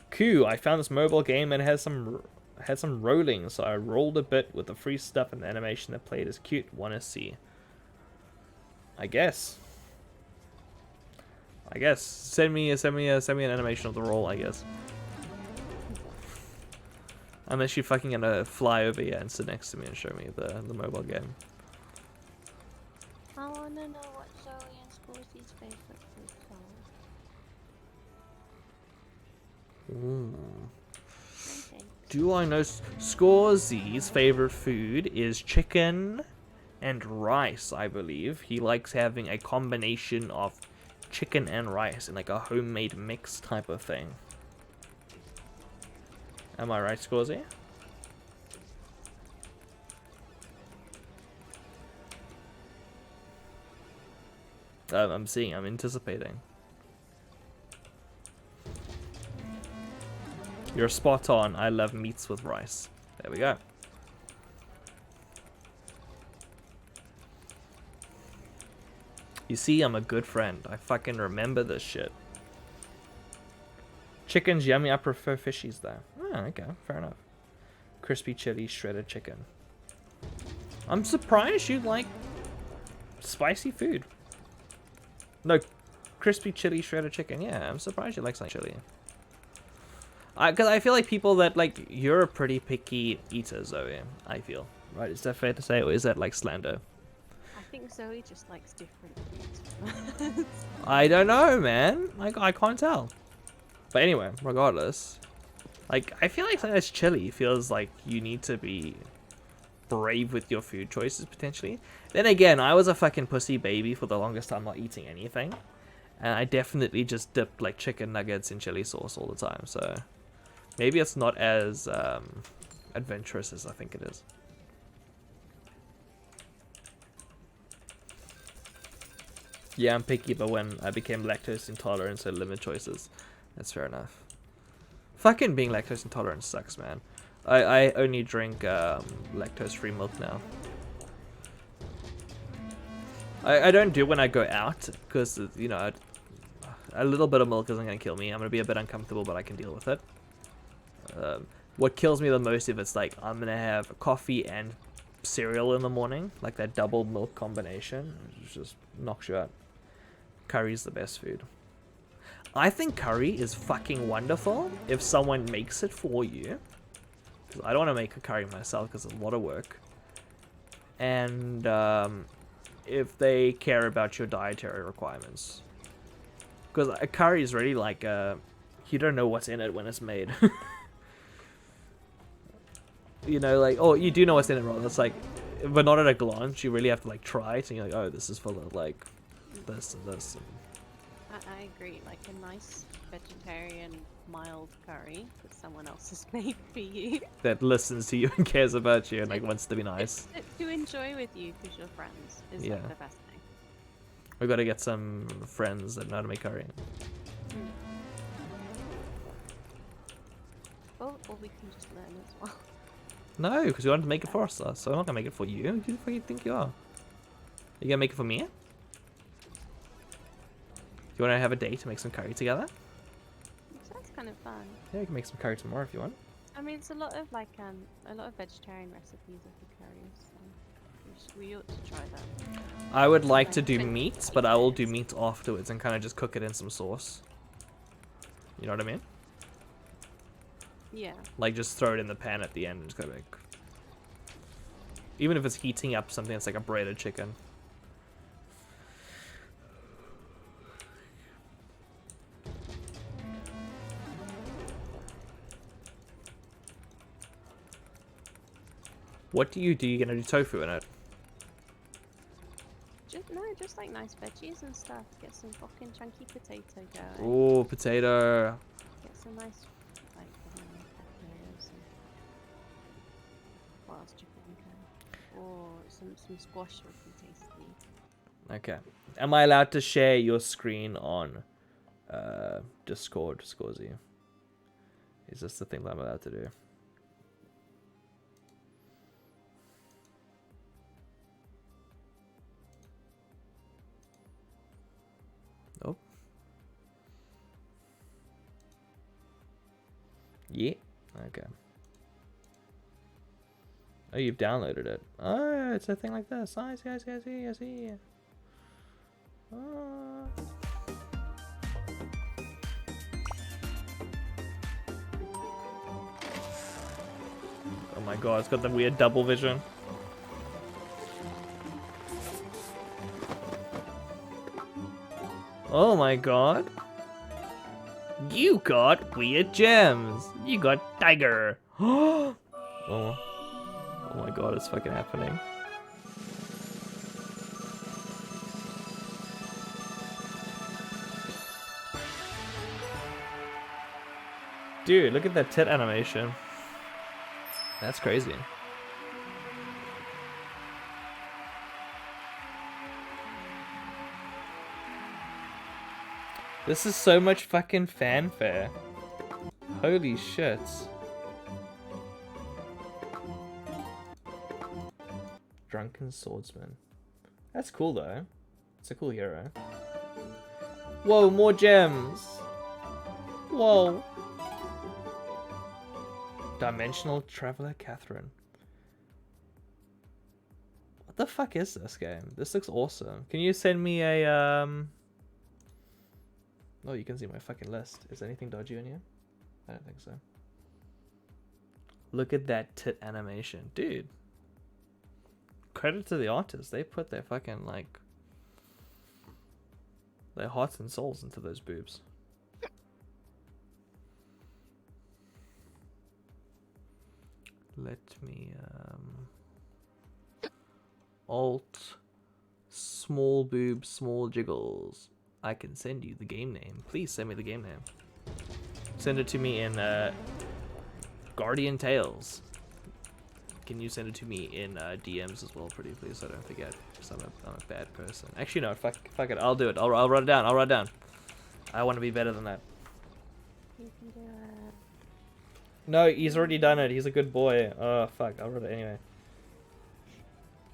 Speaker 1: Cool, I found this mobile game and it had some rolling, so I rolled a bit with the free stuff, and the animation that played is cute. Wanna see? I guess. Send me an animation of the roll, I guess. Unless you're fucking gonna fly over here and sit next to me and show me the mobile game.
Speaker 2: I wanna know what Zoe and Scorzy's favorite food are.
Speaker 1: Ooh.
Speaker 2: Okay.
Speaker 1: Do I know Scorzy's favorite food is chicken and rice, I believe. He likes having a combination of chicken and rice in like a homemade mix type of thing. Am I right, Scorzy? I'm anticipating. You're spot on. I love meats with rice. There we go. You see, I'm a good friend. I fucking remember this shit. Chicken's yummy. I prefer fishies though. Oh, okay, fair enough. Crispy chili shredded chicken. I'm surprised you like spicy food. No, crispy chili shredded chicken. Yeah, I'm surprised you like some chili. Because I feel like people that, like, you're a pretty picky eater, Zoe, I feel. Right, is that fair to say, or is that, like, slander?
Speaker 2: I think Zoe just likes different foods.
Speaker 1: I don't know, man. Like, I can't tell. But anyway, regardless. Like, I feel like something that's chili feels like you need to be brave with your food choices, potentially. Then again, I was a fucking pussy baby for the longest time not eating anything. And I definitely just dipped, like, chicken nuggets in chili sauce all the time, so... Maybe it's not as adventurous as I think it is. Yeah, I'm picky, but when I became lactose intolerant, so limit choices. That's fair enough. Fucking being lactose intolerant sucks, man. I only drink lactose-free milk now. I don't do it when I go out, because, you know, a little bit of milk isn't going to kill me. I'm going to be a bit uncomfortable, but I can deal with it. What kills me the most if it's like I'm gonna have coffee and cereal in the morning, like that double milk combination, it just knocks you out. Curry's the best food. I think curry is fucking wonderful if someone makes it for you. 'Cause I don't want to make a curry myself because it's a lot of work. And if they care about your dietary requirements. Because a curry is really like you don't know what's in it when it's made. You know, like, oh, you do know what's in it, right? It's like, but not at a glance. You really have to like try it, and you're like, oh, this is full of like this and this. And...
Speaker 2: I agree. Like a nice vegetarian mild curry that someone else has made for you.
Speaker 1: That listens to you and cares about you and like wants to be nice.
Speaker 2: To enjoy with you because you're friends is like the best thing.
Speaker 1: We got to get some friends that know how to make curry.
Speaker 2: Or we can just learn as well.
Speaker 1: No, because you wanted to make it for us, so I'm not gonna make it for you. Who the fuck you think you are? You gonna make it for me? You want to have a date to make some curry together?
Speaker 2: That's kind of fun.
Speaker 1: Yeah, we can make some curry tomorrow if you want.
Speaker 2: I mean, it's a lot of like a lot of vegetarian recipes of the curries. So we ought to try them.
Speaker 1: I would like to do meat, but I will do meat afterwards and kind of just cook it in some sauce. You know what I mean?
Speaker 2: Yeah.
Speaker 1: Like, just throw it in the pan at the end and just go like... Even if it's heating up something that's like a breaded chicken. What do? You gonna do tofu in it?
Speaker 2: Just like nice veggies and stuff. Get some fucking chunky potato going.
Speaker 1: Oh, potato.
Speaker 2: Get some nice, like, I don't know, peppers and what else do you think? Or some squash would be tasty.
Speaker 1: Okay. Am I allowed to share your screen on Discord, Scorzy? Is this the thing that I'm allowed to do? Oh. Yeah. Okay. Oh, you've downloaded it. Oh, it's a thing like this. I see. Oh. Oh my god, it's got the weird double vision. Oh my god. You got weird gems. You got tiger. Oh. Oh my god, it's fucking happening. Dude, look at that tit animation. That's crazy. This is so much fucking fanfare. Holy shit. Drunken Swordsman. That's cool though. It's a cool hero. Whoa, more gems! Whoa! Dimensional Traveler Catherine. What the fuck is this game? This looks awesome. Can you send me a Oh, you can see my fucking list. Is anything dodgy on here? I don't think so. Look at that tit animation, dude. Credit to the artists. They put their fucking like their hearts and souls into those boobs. Let me alt small boobs, small jiggles. I can send you the game name. Please send me the game name. Send it to me in Guardian Tales. Can you send it to me in DMs as well, pretty please, so I don't forget, because I'm a bad person. Actually, no, fuck it, I'll do it. I'll write it down. I'll write it down. I want to be better than that.
Speaker 2: You can do it.
Speaker 1: No, he's already done it. He's a good boy. Oh, fuck, I'll write it anyway.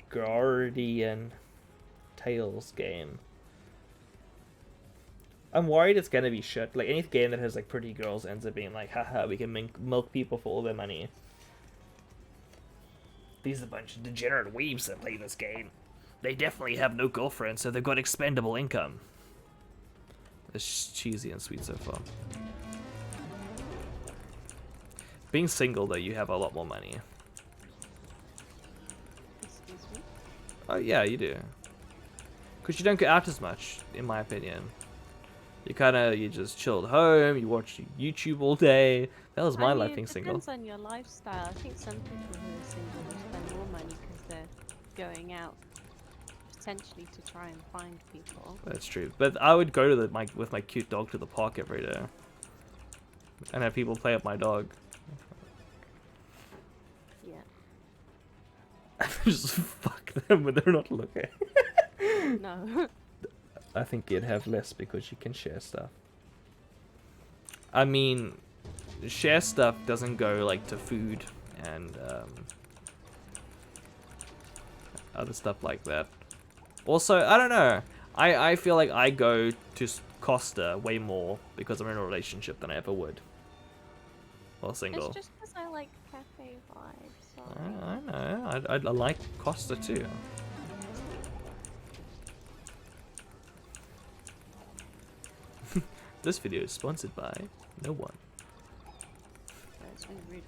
Speaker 1: Guardian Tales game. I'm worried it's gonna be shit. Like, any game that has, like, pretty girls ends up being like, haha, we can milk people for all their money. These are a bunch of degenerate weebs that play this game. They definitely have no girlfriend, so they've got expendable income. It's cheesy and sweet so far. Being single, though, you have a lot more money.
Speaker 2: Excuse me?
Speaker 1: Oh, yeah, you do. Because you don't go out as much, in my opinion. You just chill at home, you watch YouTube all day. That was my life being single.
Speaker 2: It depends on your lifestyle. I think some people who are single will spend more money because they're going out potentially to try and find people.
Speaker 1: That's true. But I would go to with my cute dog to the park every day. And have people play with my dog.
Speaker 2: Yeah.
Speaker 1: Just fuck them when they're not looking.
Speaker 2: No.
Speaker 1: I think you'd have less because you can share stuff. I mean, share stuff doesn't go like to food and other stuff like that. Also, I don't know. I feel like I go to Costa way more because I'm in a relationship than I ever would while single.
Speaker 2: It's just because I like cafe vibes. Sorry.
Speaker 1: I know. I like Costa too. This video is sponsored by no one.
Speaker 2: It's really, really,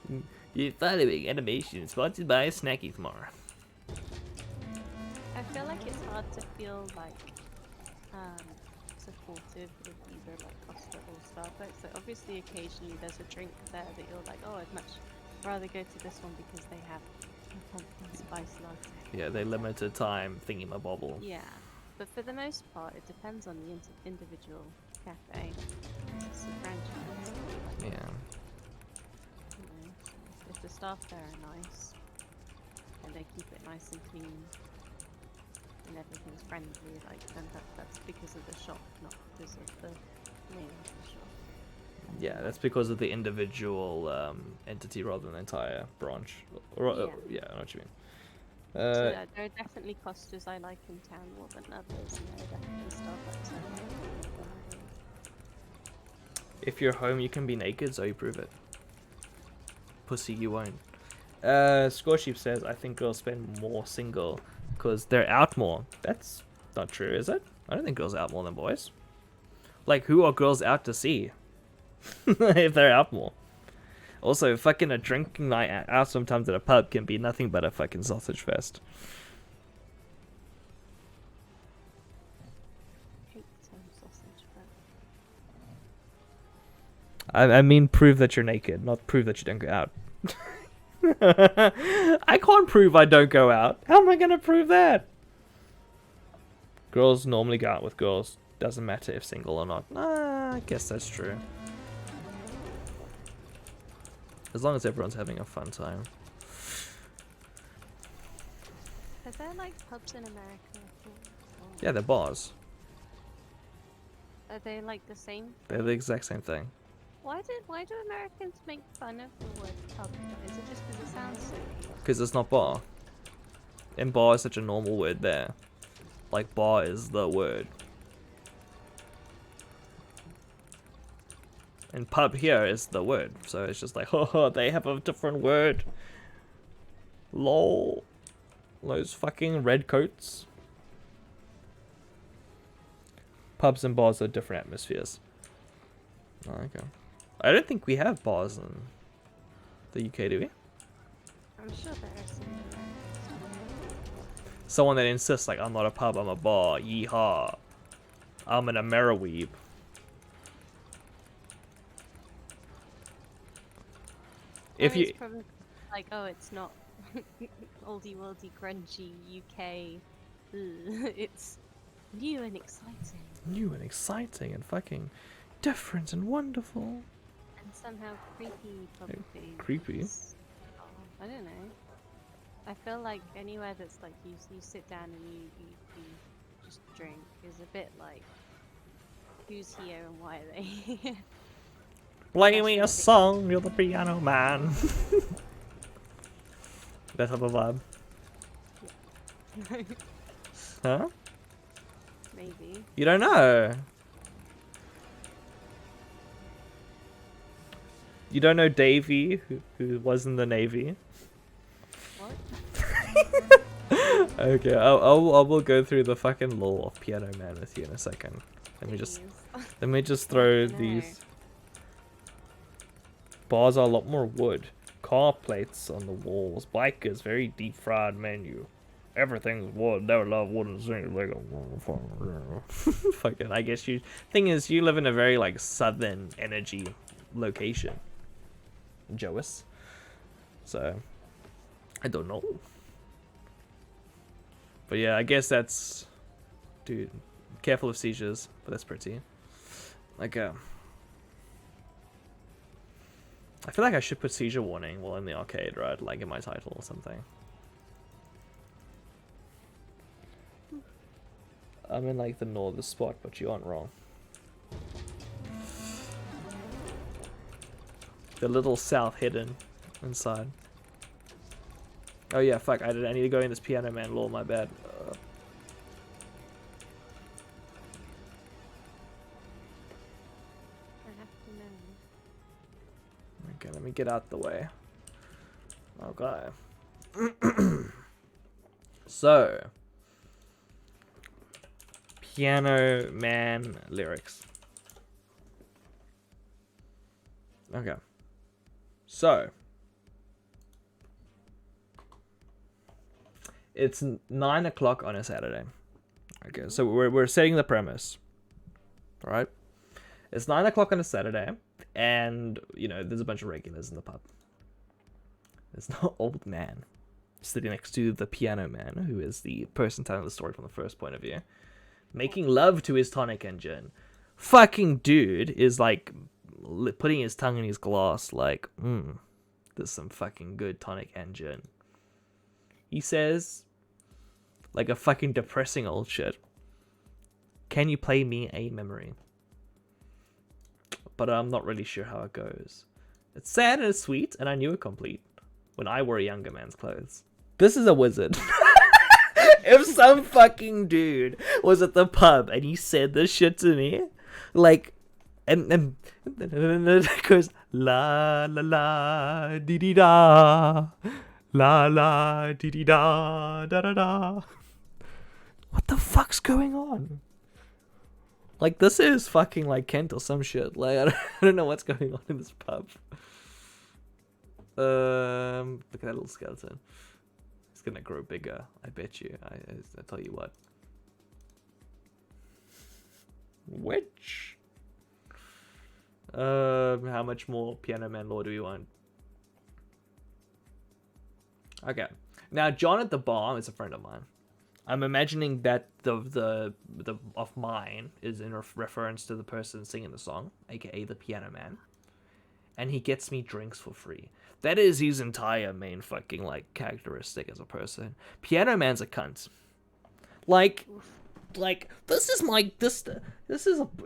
Speaker 2: really.
Speaker 1: You're following animation sponsored by Snacky tomorrow.
Speaker 2: I feel like it's hard to feel like supportive with either like Costa or Starbucks. So obviously occasionally there's a drink there that you're like, oh, I'd much rather go to this one because they have a pumpkin spice latte.
Speaker 1: Yeah, they limited time thingy-ma-bobble.
Speaker 2: Yeah, but for the most part it depends on the individual cafe. It's a franchise. Like,
Speaker 1: Yeah.
Speaker 2: you know, if the staff there are nice and they keep it nice and clean and everything's friendly, like then that's because of the shop, not because of the name of the shop.
Speaker 1: Yeah, that's because of the individual entity rather than the entire branch. Yeah, I know what you mean.
Speaker 2: So yeah, there are definitely Costas I like in town more than others, and there are definitely Starbucks I like more than others.
Speaker 1: If you're home, you can be naked, so you prove it. Pussy, you won't. Scoresheep says, I think girls spend more single because they're out more. That's not true, is it? I don't think girls are out more than boys. Like, who are girls out to see? If they're out more. Also, fucking a drinking night out sometimes at a pub can be nothing but a fucking sausage fest.
Speaker 2: I hate the term sausage, but
Speaker 1: I mean, prove that you're naked, not prove that you don't go out. I can't prove I don't go out. How am I gonna prove that? Girls normally go out with girls. Doesn't matter if single or not. I guess that's true. As long as everyone's having a fun time.
Speaker 2: are there like pubs in America?
Speaker 1: Yeah, they're bars.
Speaker 2: Are they like the same?
Speaker 1: They're the exact same thing.
Speaker 2: Why do Americans make fun of the word pub? Is it just because it sounds so cute?
Speaker 1: Because it's not bar. And bar is such a normal word there. Like, bar is the word. And pub here is the word. So it's just like, oh, they have a different word. Lol. Those fucking red coats. pubs and bars are different atmospheres. Oh, okay. I don't think we have bars in the UK, do we?
Speaker 2: I'm sure there are some around.
Speaker 1: Someone that insists, like, I'm not a pub, I'm a bar. Yeehaw. I'm an Ameriweeb. If you...
Speaker 2: It's probably like, oh, it's not oldie worldy grungy UK. It's new and exciting.
Speaker 1: New and exciting and fucking different and wonderful.
Speaker 2: And somehow creepy, probably.
Speaker 1: Creepy?
Speaker 2: Oh, I don't know. I feel like anywhere that's like you sit down and you just drink is a bit like, who's here and why are they here?
Speaker 1: Play me a song, you're the piano man. That type of vibe. Huh?
Speaker 2: Maybe.
Speaker 1: You don't know. You don't know Davey, who was in the Navy?
Speaker 2: What?
Speaker 1: Okay, I will go through the fucking lore of Piano Man with you in a second. Let me just throw these. Bars are a lot more wood. Car plates on the walls. Bikers, very deep fried menu. Everything's wood. Never love wooden things like a fucking. I guess you. Thing is, you live in a very like southern energy location, Jois. So, I don't know. But yeah, I guess that's. Dude, careful of seizures, but that's pretty. Like I feel like I should put seizure warning while in the arcade, right? Like in my title or something. I'm in like the northern spot, but you aren't wrong. The little south hidden inside. Oh yeah, fuck, I need to go in this Piano Man lore, my bad. Okay, let me get out the way. Okay. So, Piano Man lyrics. Okay. So, it's 9 o'clock on a Saturday. Okay, so we're setting the premise. Alright? It's 9 o'clock on a Saturday, and, you know, there's a bunch of regulars in the pub. There's no old man sitting next to the Piano Man, who is the person telling the story from the first point of view, making love to his tonic engine. Fucking dude is, like, putting his tongue in his glass, like, there's some fucking good tonic engine. He says, like a fucking depressing old shit, can you play me a memory? But I'm not really sure how it goes. It's sad and it's sweet, and I knew it complete when I wore a younger man's clothes. This is a wizard. If some fucking dude was at the pub and he said this shit to me, like, and it goes la la la dee dee da, la la dee dee da da da da. What the fuck's going on? Like, this is fucking like Kent or some shit. Like, I don't know what's going on in this pub. Look at that little skeleton. It's gonna grow bigger, I bet you. I tell you what. Which? How much more Piano Man lore do we want? Okay. Now, John at the bar is a friend of mine. I'm imagining that the of mine is in reference to the person singing the song, aka the Piano Man, and he gets me drinks for free. That is his entire main fucking like characteristic as a person. Piano Man's a cunt. Like this is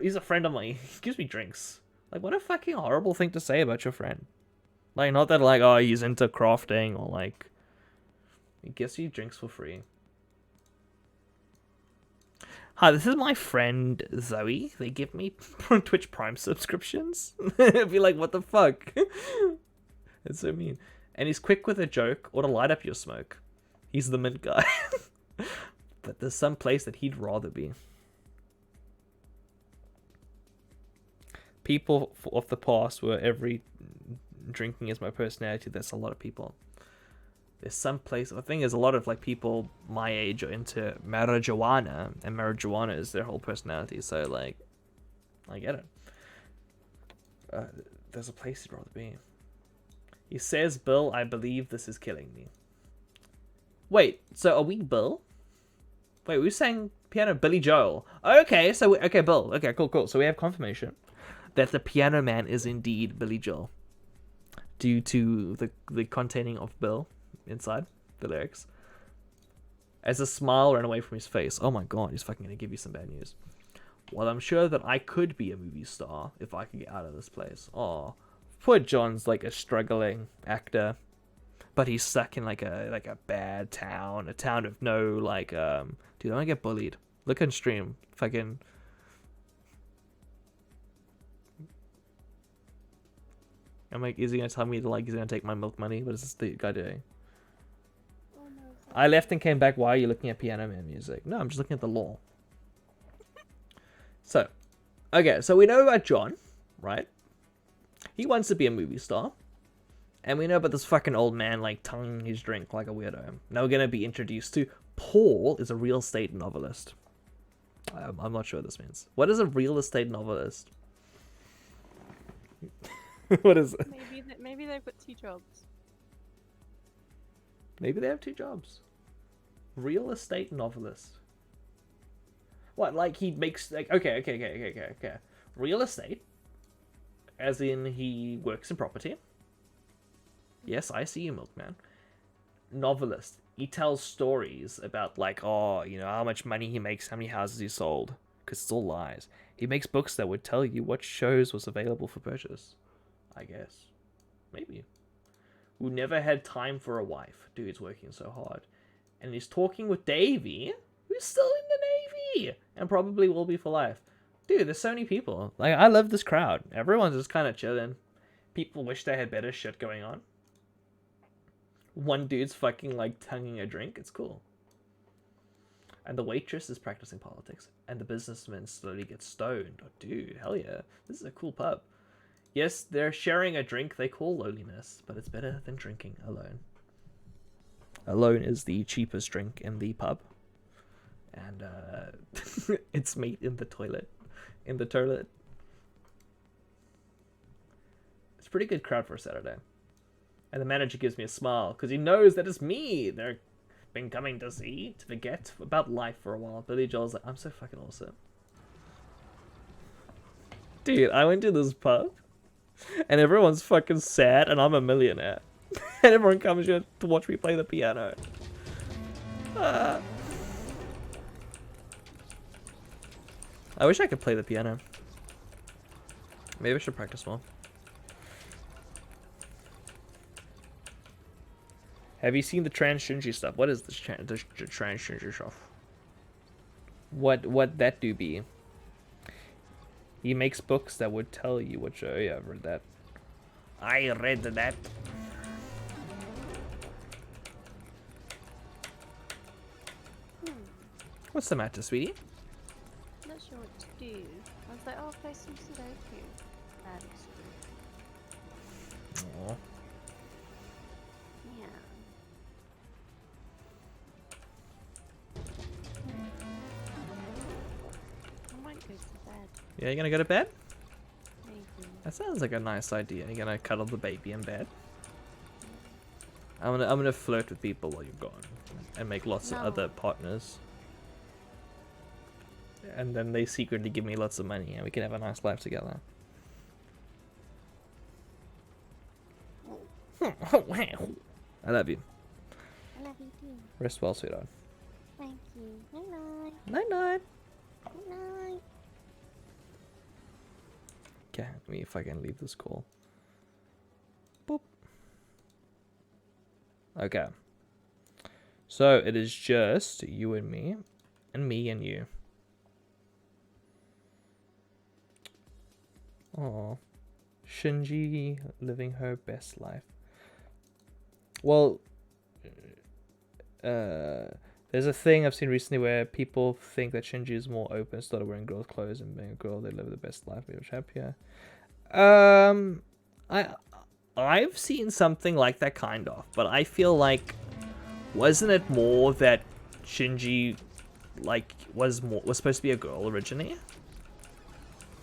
Speaker 1: he's a friend of mine. He gives me drinks. Like, what a fucking horrible thing to say about your friend. Like, not that like, oh, he's into crafting or like, he gets you drinks for free. Hi, this is my friend Zoe. They give me Twitch Prime subscriptions. I'd be like, what the fuck? It's so mean. And he's quick with a joke or to light up your smoke. He's the mint guy. But there's some place that he'd rather be. people of the past were every drinking is my personality. That's a lot of people. There's some place, I think there's a lot of like people my age are into marijuana, and marijuana is their whole personality. So like, I get it. There's a place he'd rather be. He says, Bill, I believe this is killing me. Wait, so are we Bill? Wait, we sang piano Billy Joel. Okay, so okay, Bill. Okay, cool. So we have confirmation that the piano man is indeed Billy Joel, due to the containing of Bill inside the lyrics. As a smile ran away from his face. Oh my god, he's fucking gonna give you some bad news. Well, I'm sure that I could be a movie star if I could get out of this place. Oh, poor John's like a struggling actor, but he's stuck in like a bad town, a town of no like dude, I wanna get bullied. Look on stream, fucking. I'm like, is he gonna tell me to like he's gonna take my milk money? What is this guy doing?
Speaker 2: Oh, no,
Speaker 1: I left and came back. Why are you looking at Piano Man music? No, I'm just looking at the law. So, okay, so we know about John, right? He wants to be a movie star. And we know about this fucking old man, like, tonguing his drink like a weirdo. Now we're going to be introduced to Paul is a real estate novelist. I'm not sure what this means. What is a real estate novelist? What is it?
Speaker 2: Maybe they've got 2 jobs.
Speaker 1: Maybe they have 2 jobs. Real estate novelist. What, like he makes, like, okay. Real estate, as in he works in property. Yes, I see you, milkman. Novelist. He tells stories about, like, oh, you know, how much money he makes, how many houses he sold. Because it's all lies. He makes books that would tell you what shows was available for purchase. I guess. Maybe. Who never had time for a wife. Dude's working so hard. And he's talking with Davey, who's still in the Navy. And probably will be for life. Dude, there's so many people. Like, I love this crowd. Everyone's just kind of chilling. People wish they had better shit going on. One dude's fucking, like, tonguing a drink. It's cool. And the waitress is practicing politics. And the businessman slowly gets stoned. Oh, dude, hell yeah. This is a cool pub. Yes, they're sharing a drink they call loneliness, but it's better than drinking alone. Alone is the cheapest drink in the pub. And it's made in the toilet. In the toilet. It's a pretty good crowd for a Saturday. And the manager gives me a smile, because he knows that it's me they're been coming to see, to forget about life for a while. Billy Joel's like, I'm so fucking awesome. Dude, I went to this pub, and everyone's fucking sad, and I'm a millionaire. And everyone comes here to watch me play the piano. I wish I could play the piano. Maybe I should practice more. Have you seen the transgender stuff? What is this the transgender stuff? What that do be? He makes books that would tell you what show. Yeah, I've read that. I read that. What's the matter, sweetie?
Speaker 2: I'm not sure what to do. I was like, oh, I'll play some Sudoku.
Speaker 1: Aww.
Speaker 2: Yeah. I might go to bed.
Speaker 1: Yeah, you're gonna go to bed?
Speaker 2: Maybe.
Speaker 1: That sounds like a nice idea. You're gonna cuddle the baby in bed. I'm gonna flirt with people while you're gone, and make lots of other partners. And then they secretly give me lots of money, and we can have a nice life together. I love you.
Speaker 2: I love you too.
Speaker 1: Rest well, sweetheart.
Speaker 2: Thank you. Night night.
Speaker 1: Night night.
Speaker 2: Good night.
Speaker 1: Okay, let me fucking leave this call. Boop. Okay. So it is just you and me and you. Oh, Shinji living her best life. Well, there's a thing I've seen recently where people think that Shinji is more open, started wearing girls' clothes and being a girl, they live the best life, much happier. Um, I I've seen something like that kind of, but I feel like wasn't it more that Shinji like was supposed to be a girl originally?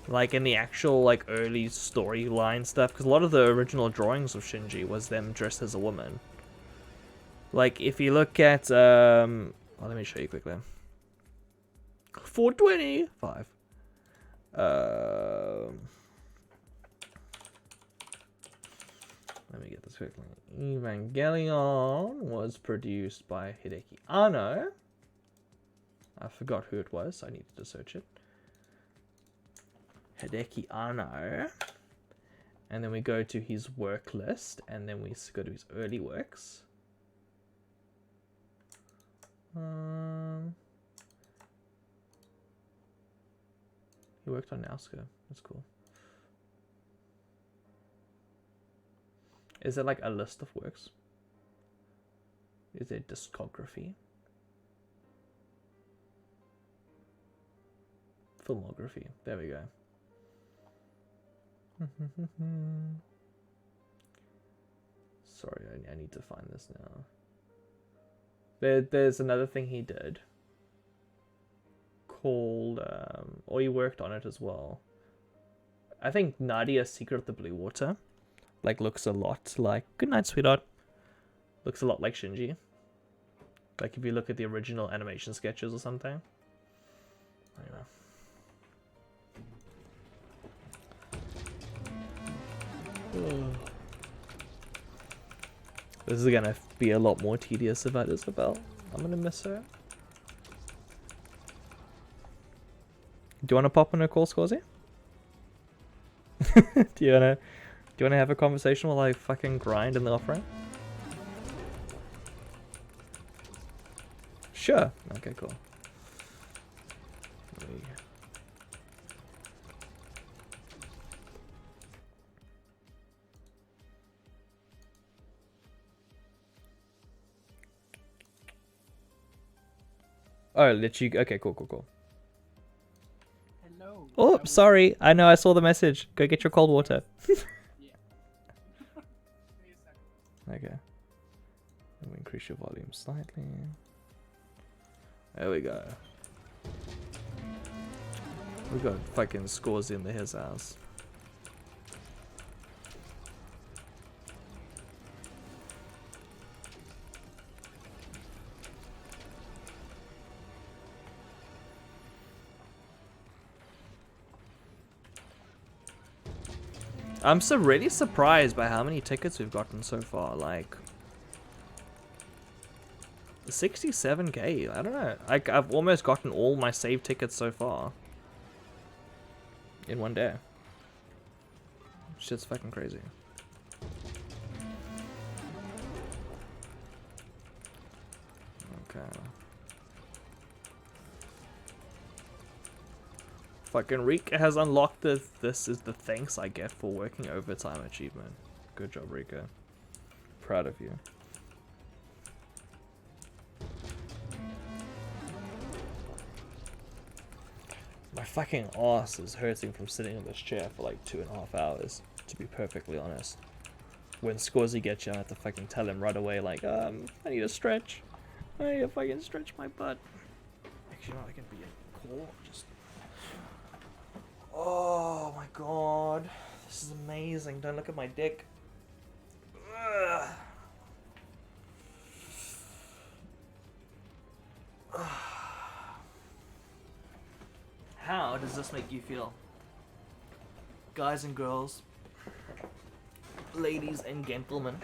Speaker 1: Like in the actual like early storyline stuff, because a lot of the original drawings of Shinji was them dressed as a woman. Like if you look at let me show you quickly. 425. Let me get this quickly. Evangelion was produced by Hideki Anno. I forgot who it was, so I needed to search it. Hideki Anno. And then we go to his work list, and then we go to his early works. He worked on Nausicaa. That's cool. Is there like a list of works? Is there discography? Filmography. There we go. Sorry, I need to find this now. There's another thing he did called, or he worked on it as well. I think Nadia's Secret of the Blue Water, like, looks a lot like, good night, sweetheart. Looks a lot like Shinji. Like, if you look at the original animation sketches or something. This is gonna be a lot more tedious about Isabel. I'm gonna miss her. Do you wanna pop on a call, Scorsy? Do you wanna have a conversation while I fucking grind in the offering? Sure. Okay, cool. Oh, let you. Okay, cool.
Speaker 3: Hello.
Speaker 1: Oh, sorry. I know. I saw the message. Go get your cold water.
Speaker 3: Yeah.
Speaker 1: Okay. Let me increase your volume slightly. There we go. We got fucking scores in his house. I'm so really surprised by how many tickets we've gotten so far. Like 67k. I don't know. Like I've almost gotten all my save tickets so far in one day. Shit's fucking crazy. Okay. Fucking Rika has unlocked this is the thanks I get for working overtime achievement. Good job, Rika. Proud of you. My fucking ass is hurting from sitting in this chair for like 2.5 hours, to be perfectly honest. When Scorsy gets you, I have to fucking tell him right away, like, I need a stretch. I need to fucking stretch my butt. Actually, no, I can be a core. Just. Oh my god. This is amazing. Don't look at my dick. Ugh. How does this make you feel? Guys and girls, ladies and gentlemen.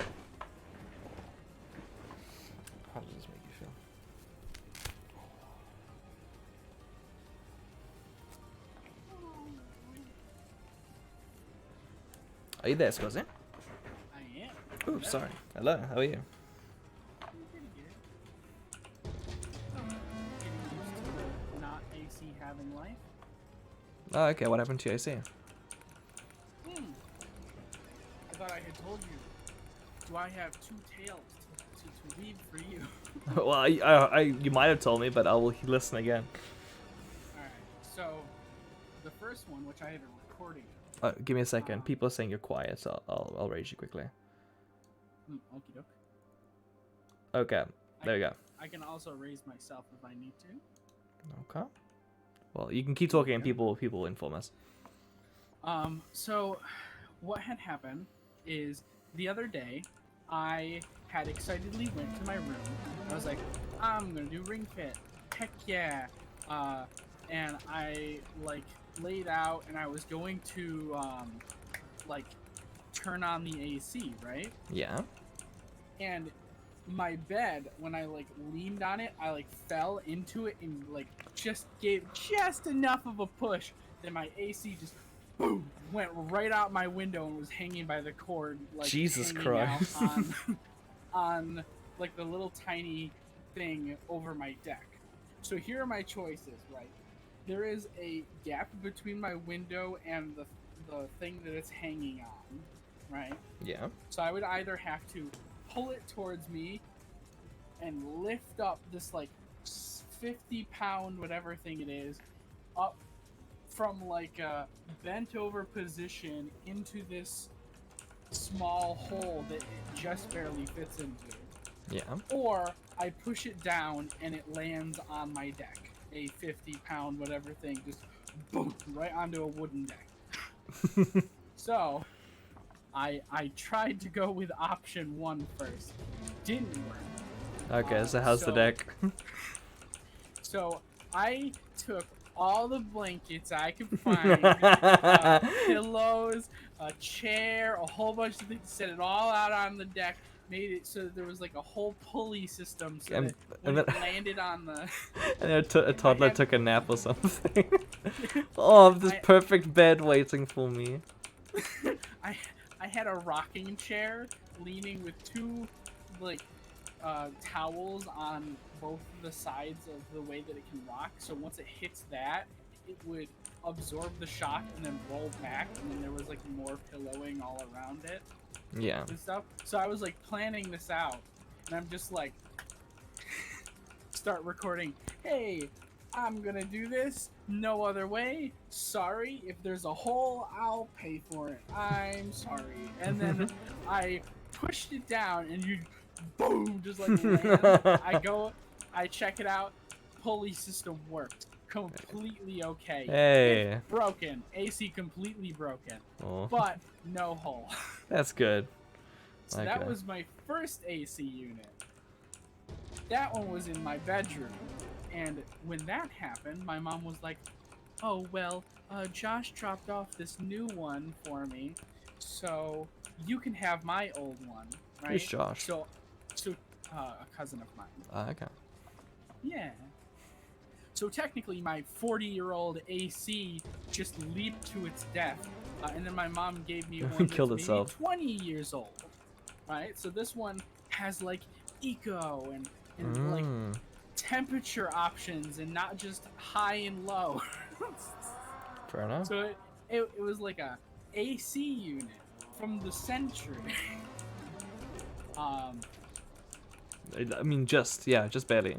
Speaker 1: How does this make you feel? Are you there, Scorsy?
Speaker 3: I am.
Speaker 1: Oh, sorry. Hello, how are you?
Speaker 3: I'm pretty good. Getting used to the not AC having life.
Speaker 1: Oh, okay, what happened to your AC?
Speaker 3: I thought I had told you. Do I have two tails to leave for you?
Speaker 1: Well, you might have told me, but I will listen again.
Speaker 3: Alright, so the first one, which I have a recording of,
Speaker 1: Oh, give me a second. People are saying you're quiet, so I'll raise you quickly.
Speaker 3: Okie doke.
Speaker 1: Okay, there we go.
Speaker 3: I can also raise myself if I need to.
Speaker 1: Okay. Well, you can keep talking and people will inform us.
Speaker 3: So what had happened is the other day I had excitedly went to my room. I was like, I'm gonna do Ring Fit. Heck yeah. And I like laid out and I was going to like turn on the AC, right?
Speaker 1: Yeah.
Speaker 3: And my bed, when I like leaned on it, I like fell into it and like just gave just enough of a push that my AC just boom went right out my window and was hanging by the cord, like
Speaker 1: Jesus
Speaker 3: hanging
Speaker 1: Christ.
Speaker 3: out on like the little tiny thing over my deck. So here are my choices, right? There is a gap between my window and the thing that it's hanging on, right?
Speaker 1: Yeah.
Speaker 3: So I would either have to pull it towards me and lift up this like 50-pound whatever thing it is up from like a bent over position into this small hole that it just barely fits into.
Speaker 1: Yeah.
Speaker 3: Or I push it down and it lands on my deck. A 50-pound whatever thing just boom right onto a wooden deck. So I tried to go with option 1 first. Didn't work.
Speaker 1: Okay, so how's the deck?
Speaker 3: So I took all the blankets I could find, pillows, a chair, a whole bunch of things, set it all out on the deck, made it so that there was like a whole pulley system so that when it landed on the...
Speaker 1: And then a toddler took a nap or something. Oh, this perfect bed waiting for me.
Speaker 3: I had a rocking chair leaning with 2 like towels on both the sides of the way that it can rock. So once it hits that, it would absorb the shock and then roll back, and then there was like more pillowing all around it.
Speaker 1: Yeah.
Speaker 3: And stuff. So I was like planning this out, and I'm just like start recording. Hey, I'm gonna do this. No other way. Sorry. If there's a hole, I'll pay for it. I'm sorry. And then I pushed it down, and you, boom, just like land. I check it out. Pulley system worked. Completely okay.
Speaker 1: Hey.
Speaker 3: It's broken. AC completely broken.
Speaker 1: Oh.
Speaker 3: But no hole.
Speaker 1: That's good.
Speaker 3: So that was my first AC unit. That one was in my bedroom. And when that happened, my mom was like, oh, well, Josh dropped off this new one for me, so you can have my old one, right?
Speaker 1: Who's Josh?
Speaker 3: So a cousin of mine.
Speaker 1: Okay.
Speaker 3: Yeah. So technically, my 40-year-old AC just leaped to its death, and then my mom gave me one that's
Speaker 1: Killed
Speaker 3: maybe
Speaker 1: itself.
Speaker 3: 20 years old, right? So this one has like eco and like temperature options and not just high and low.
Speaker 1: Fair enough.
Speaker 3: So it was like a AC unit from the century.
Speaker 1: I mean, just barely.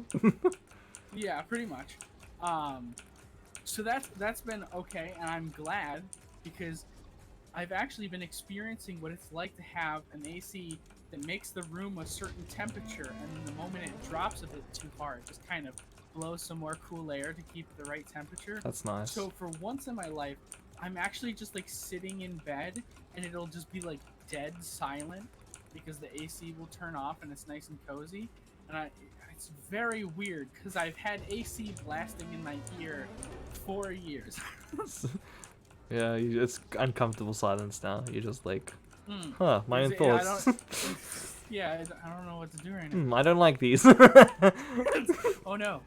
Speaker 3: Yeah, pretty much. So that's been okay, and I'm glad because I've actually been experiencing what it's like to have an AC that makes the room a certain temperature, and then the moment it drops a bit too far, it just kind of blows some more cool air to keep it the right temperature.
Speaker 1: That's nice.
Speaker 3: So for once in my life, I'm actually just like sitting in bed, and it'll just be like dead silent because the AC will turn off and it's nice and cozy. And it's very weird because I've had AC blasting in my ear for years.
Speaker 1: Yeah, it's uncomfortable silence now. You're just like, huh, my own thoughts.
Speaker 3: I don't know what to do right now.
Speaker 1: I don't like these.
Speaker 3: Oh no.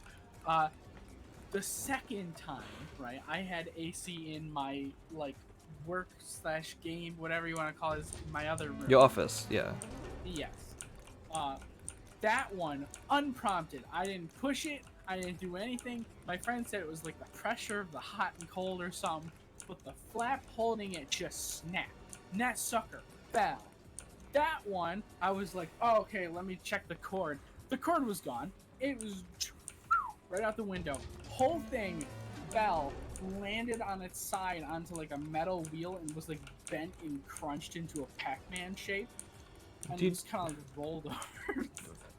Speaker 3: The second time, right, I had AC in my like work/game, whatever you want to call it, my other room.
Speaker 1: Your office, yeah.
Speaker 3: Yes. That one, unprompted. I didn't push it. I didn't do anything. My friend said it was like the pressure of the hot and cold or something, but the flap holding it just snapped. And that sucker fell. That one, I was like, oh, okay, let me check the cord. The cord was gone. It was right out the window. Whole thing fell landed on its side onto like a metal wheel and was like bent and crunched into a Pac-Man shape, and
Speaker 1: Dude.
Speaker 3: just kind of rolled over.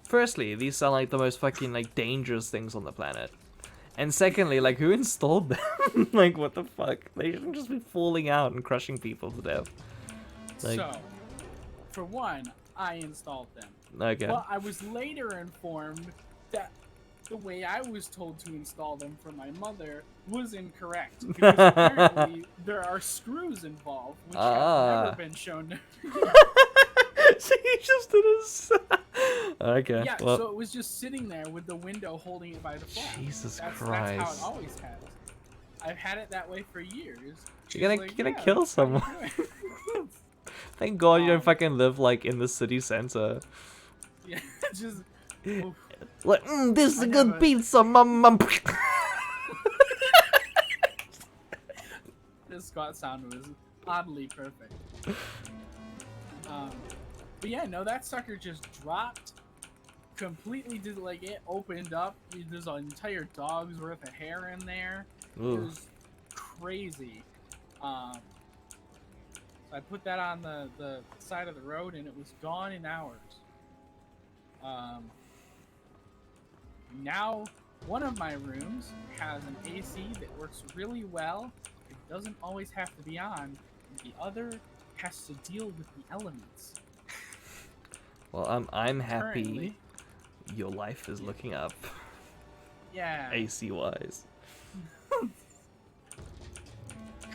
Speaker 1: Firstly, these sound like the most fucking like dangerous things on the planet. And secondly, like who installed them? Like what the fuck? They shouldn't just be falling out and crushing people to death. Like,
Speaker 3: So, for one, I installed them.
Speaker 1: okay.
Speaker 3: But I was later informed that the way I was told to install them from my mother was incorrect. Because apparently there are screws involved, which have never been shown to
Speaker 1: So you just did a okay.
Speaker 3: Yeah,
Speaker 1: Well,
Speaker 3: so it was just sitting there with the window holding it by the flap.
Speaker 1: Jesus
Speaker 3: That's
Speaker 1: Christ.
Speaker 3: how it always has. I've had it that way for years.
Speaker 1: You're gonna kill
Speaker 3: that's how you
Speaker 1: someone.
Speaker 3: do it."
Speaker 1: Thank God you don't
Speaker 3: Um,
Speaker 1: fucking live like in the city center.
Speaker 3: Yeah, just. Oof.
Speaker 1: Like, this is
Speaker 3: I
Speaker 1: a good
Speaker 3: never-
Speaker 1: pizza, mum.
Speaker 3: The squat sound was oddly perfect. But yeah, no, that sucker just dropped. Completely did like it opened up. There's an entire dog's worth of hair in there. It
Speaker 1: Ooh.
Speaker 3: was crazy. So I put that on the side of the road and it was gone in hours. Now one of my rooms has an AC that works really well. It doesn't always have to be on. And the other has to deal with the elements.
Speaker 1: Well, I'm happy
Speaker 3: Currently.
Speaker 1: your life is looking up,
Speaker 3: Yeah.
Speaker 1: AC wise.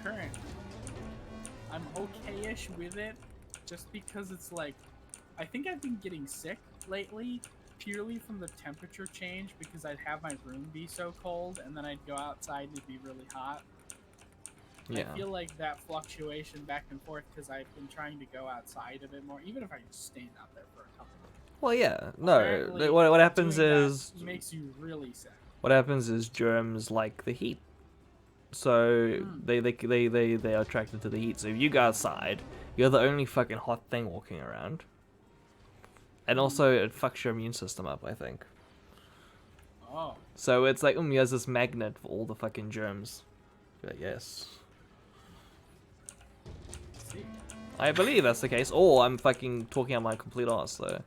Speaker 3: Currently. I'm okay-ish with it, just because it's like, I think I've been getting sick lately, purely from the temperature change, because I'd have my room be so cold, and then I'd go outside and it'd be really hot.
Speaker 1: Yeah.
Speaker 3: I feel like that fluctuation back and forth, because I've been trying to go outside a bit more, even if I just stand out there for a couple of minutes.
Speaker 1: Well, yeah. No.
Speaker 3: Apparently,
Speaker 1: What happens
Speaker 3: doing that
Speaker 1: is
Speaker 3: makes you really sick.
Speaker 1: what happens is germs like the heat. So they are attracted to the heat. So if you go outside, you're the only fucking hot thing walking around. And also it fucks your immune system up, I think.
Speaker 3: Oh.
Speaker 1: So it's like he has this magnet for all the fucking germs. But yes.
Speaker 3: See.
Speaker 1: I believe that's the case. Or I'm fucking talking out my complete ass, so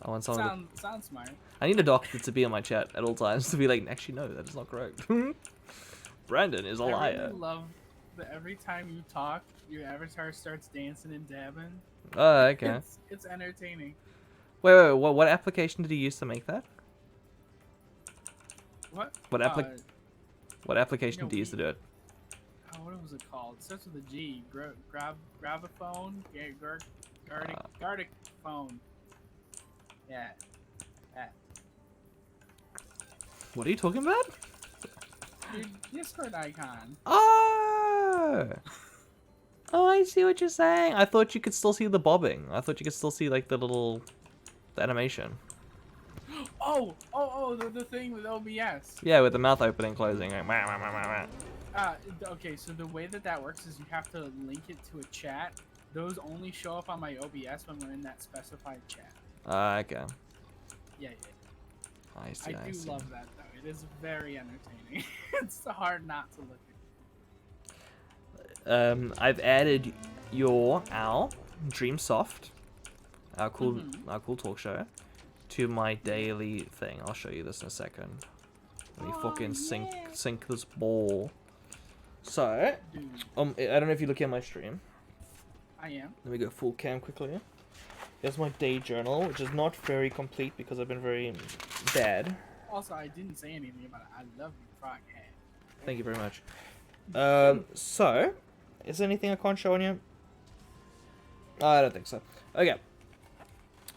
Speaker 1: I want someone
Speaker 3: Sounds smart.
Speaker 1: I need a doctor to be on my chat at all times to be like, actually no, that is not correct. Brandon is a
Speaker 3: I
Speaker 1: liar.
Speaker 3: really love that every time you talk, your avatar starts dancing and dabbing.
Speaker 1: Oh, okay.
Speaker 3: It's entertaining.
Speaker 1: Wait, what application did you use to make that?
Speaker 3: What?
Speaker 1: What application
Speaker 3: no,
Speaker 1: did you use to do it?
Speaker 3: Oh, what was it called? It starts with a G. Grab a phone. Gardic phone. Yeah. That.
Speaker 1: What are you talking about?
Speaker 3: Your Discord icon.
Speaker 1: Oh! Oh, I see what you're saying. I thought you could still see the bobbing. I thought you could still see like the animation.
Speaker 3: The thing with OBS.
Speaker 1: Yeah, with the mouth opening and closing. Like, wah, wah, wah, wah, wah.
Speaker 3: Okay, so the way that works is you have to link it to a chat. Those only show up on my OBS when we're in that specified chat.
Speaker 1: Okay.
Speaker 3: Yeah.
Speaker 1: I see.
Speaker 3: I do
Speaker 1: see.
Speaker 3: love that though. It is very entertaining. It's hard not to look at.
Speaker 1: I've added our Dreamsoft, our cool talk show, to my daily thing. I'll show you this in a second. Let me fucking sync this ball. So,
Speaker 3: Dude,
Speaker 1: I don't know if you're looking at my stream.
Speaker 3: I am.
Speaker 1: Let me go full cam quickly. Here's my day journal, which is not very complete because I've been very bad.
Speaker 3: Also, I didn't say anything about it. I love you, frog head.
Speaker 1: Thank you very much. So, is there anything I can't show on you? I don't think so. Okay.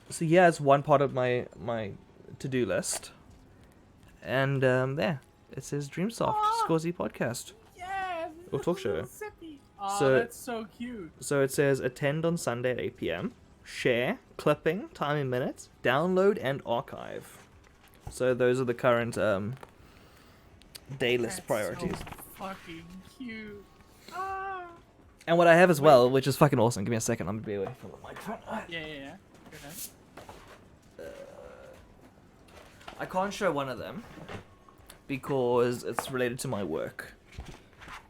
Speaker 1: So yeah, it's one part of my to-do list. And there, it says Dreamsoft Scorsy Podcast.
Speaker 3: Yeah.
Speaker 1: Or talk show.
Speaker 3: Oh,
Speaker 1: So-
Speaker 3: that's so cute.
Speaker 1: So it says attend on Sunday at 8 p.m. Share, clipping, time in minutes, download, and archive. So those are the current day list
Speaker 3: That's
Speaker 1: priorities.
Speaker 3: So fucking cute. Ah.
Speaker 1: And what I have as well, which is fucking awesome. Give me a second. I'm gonna be away from the microphone.
Speaker 3: Yeah. Go ahead.
Speaker 1: I can't show one of them because it's related to my work.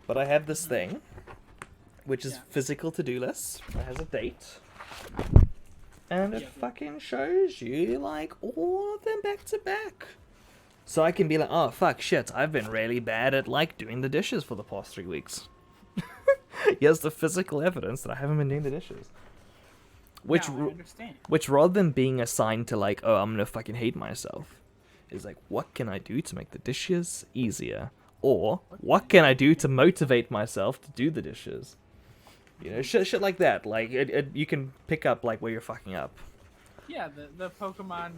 Speaker 1: But I have this thing, which is
Speaker 3: Yeah.
Speaker 1: physical to-do list. It has a date. And it
Speaker 3: Yeah.
Speaker 1: fucking shows you, like, all of them back to back. So I can be like, oh, fuck, shit, I've been really bad at, like, doing the dishes for the past 3 weeks. Here's the physical evidence that I haven't been doing the dishes. Which,
Speaker 3: I understand.
Speaker 1: which rather than being assigned to, like, oh, I'm gonna fucking hate myself, is like, what can I do to make the dishes easier? Or, what can I do to motivate myself to do the dishes? You know, shit like that. Like, you can pick up, like, where you're fucking up.
Speaker 3: Yeah, the Pokemon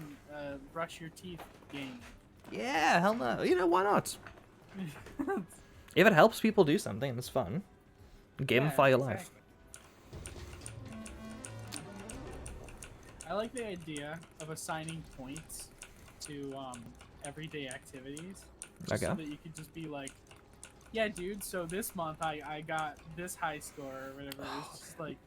Speaker 3: brush your teeth game.
Speaker 1: Yeah, hell no. You know, why not? If it helps people do something, it's fun. Gamify your life.
Speaker 3: I like the idea of assigning points to everyday activities.
Speaker 1: Okay.
Speaker 3: So that you could just be like, yeah, dude, so this month I got this high score or whatever. It's just like,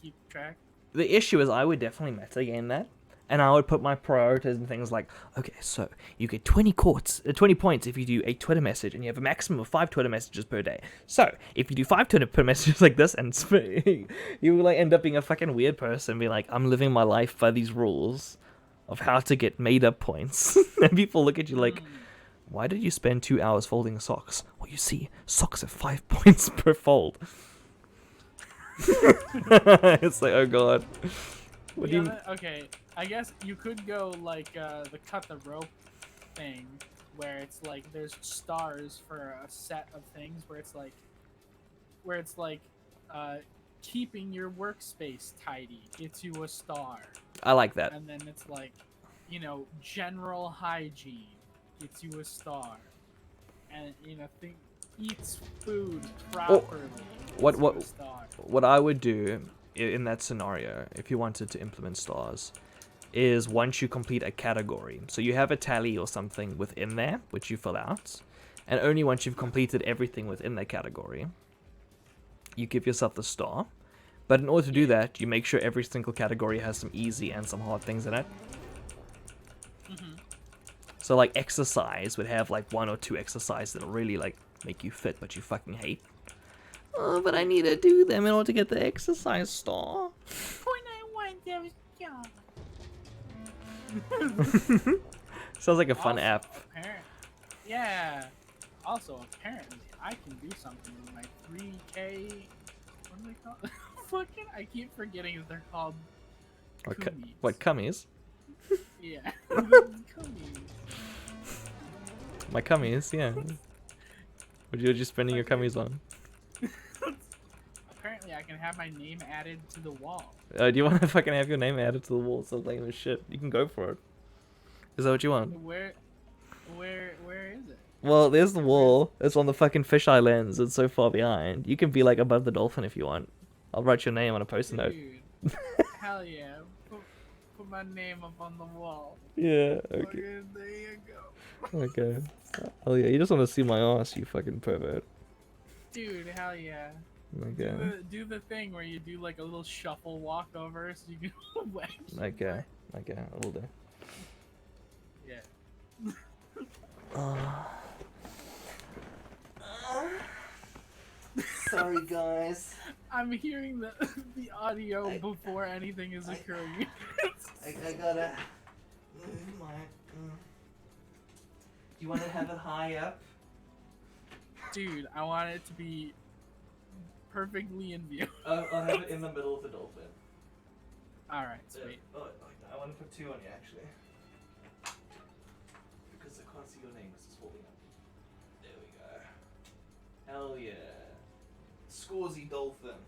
Speaker 3: keep track.
Speaker 1: The issue is I would definitely metagame that. And I would put my priorities and things like, okay, so you get 20 points if you do a Twitter message, and you have a maximum of 5 Twitter messages per day. So if you do 5 Twitter messages like this, and you will like end up being a fucking weird person, be like, I'm living my life by these rules of how to get made up points. And people look at you like, why did you spend 2 hours folding socks? Well, you see, socks have 5 points per fold. It's like, oh god. What do you?
Speaker 3: Okay, I guess you could go like the cut the rope thing, where it's like there's stars for a set of things, where it's like keeping your workspace tidy gets you a star,
Speaker 1: I like that.
Speaker 3: and then it's like, you know, general hygiene gets you a star, and you know, eats food properly.
Speaker 1: What
Speaker 3: gets you a star.
Speaker 1: What I would do in that scenario, if you wanted to implement stars, is once you complete a category, so you have a tally or something within there, which you fill out, and only once you've completed everything within that category, you give yourself the star. But in order to do that, you make sure every single category has some easy and some hard things in it. So like exercise would have like 1 or 2 exercises that'll really like make you fit, but you fucking hate. Oh, but I need to do them in order to get the exercise star. Sounds like a fun app.
Speaker 3: Yeah. Also, apparently, I can do something with my 3K. What are they called? Fucking, I keep forgetting that they're called.
Speaker 1: What, cummies?
Speaker 3: Yeah. Cummies.
Speaker 1: My cummies, yeah. What are you spending your cummies on?
Speaker 3: Apparently, I can have my name added to the wall.
Speaker 1: Do you want to fucking have your name added to the wall? So lame as shit. You can go for it. Is that what you want?
Speaker 3: Where is it?
Speaker 1: Well, there's the wall. It's on the fucking fisheye lens. It's so far behind. You can be like above the dolphin if you want. I'll write your name on a post-it note.
Speaker 3: Dude, hell yeah. Put my name up on the wall.
Speaker 1: Yeah, okay.
Speaker 3: Fucking, there you go.
Speaker 1: Okay. Oh yeah, you just want to see my ass, you fucking pervert.
Speaker 3: Dude, hell yeah.
Speaker 1: Okay.
Speaker 3: Do the thing where you do like a little shuffle walk over so you can wedge.
Speaker 1: Okay. Okay, I will do.
Speaker 3: Yeah.
Speaker 1: Sorry, guys.
Speaker 3: I'm hearing the audio before anything is occurring.
Speaker 1: I gotta move my. Do you want to have it high up?
Speaker 3: Dude, I want it to be perfectly in view.
Speaker 1: I'll have it in the middle of the dolphin.
Speaker 3: Alright, sweet.
Speaker 1: Oh, I want to put 2 on you actually. Because I can't see your name because it's holding up. There we go. Hell yeah. Scoresy dolphin.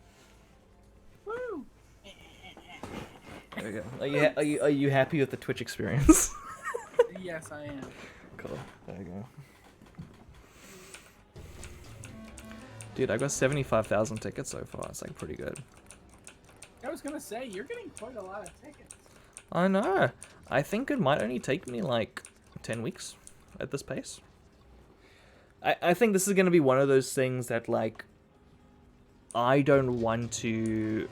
Speaker 3: Woo!
Speaker 1: There we go. Are you happy with the Twitch experience?
Speaker 3: Yes, I am.
Speaker 1: Cool. There we go. Dude, I got 75,000 tickets so far. It's like pretty good.
Speaker 3: I was gonna say, you're getting quite a lot of tickets.
Speaker 1: I know. I think it might only take me like 10 weeks at this pace. I think this is going to be one of those things that like I don't want to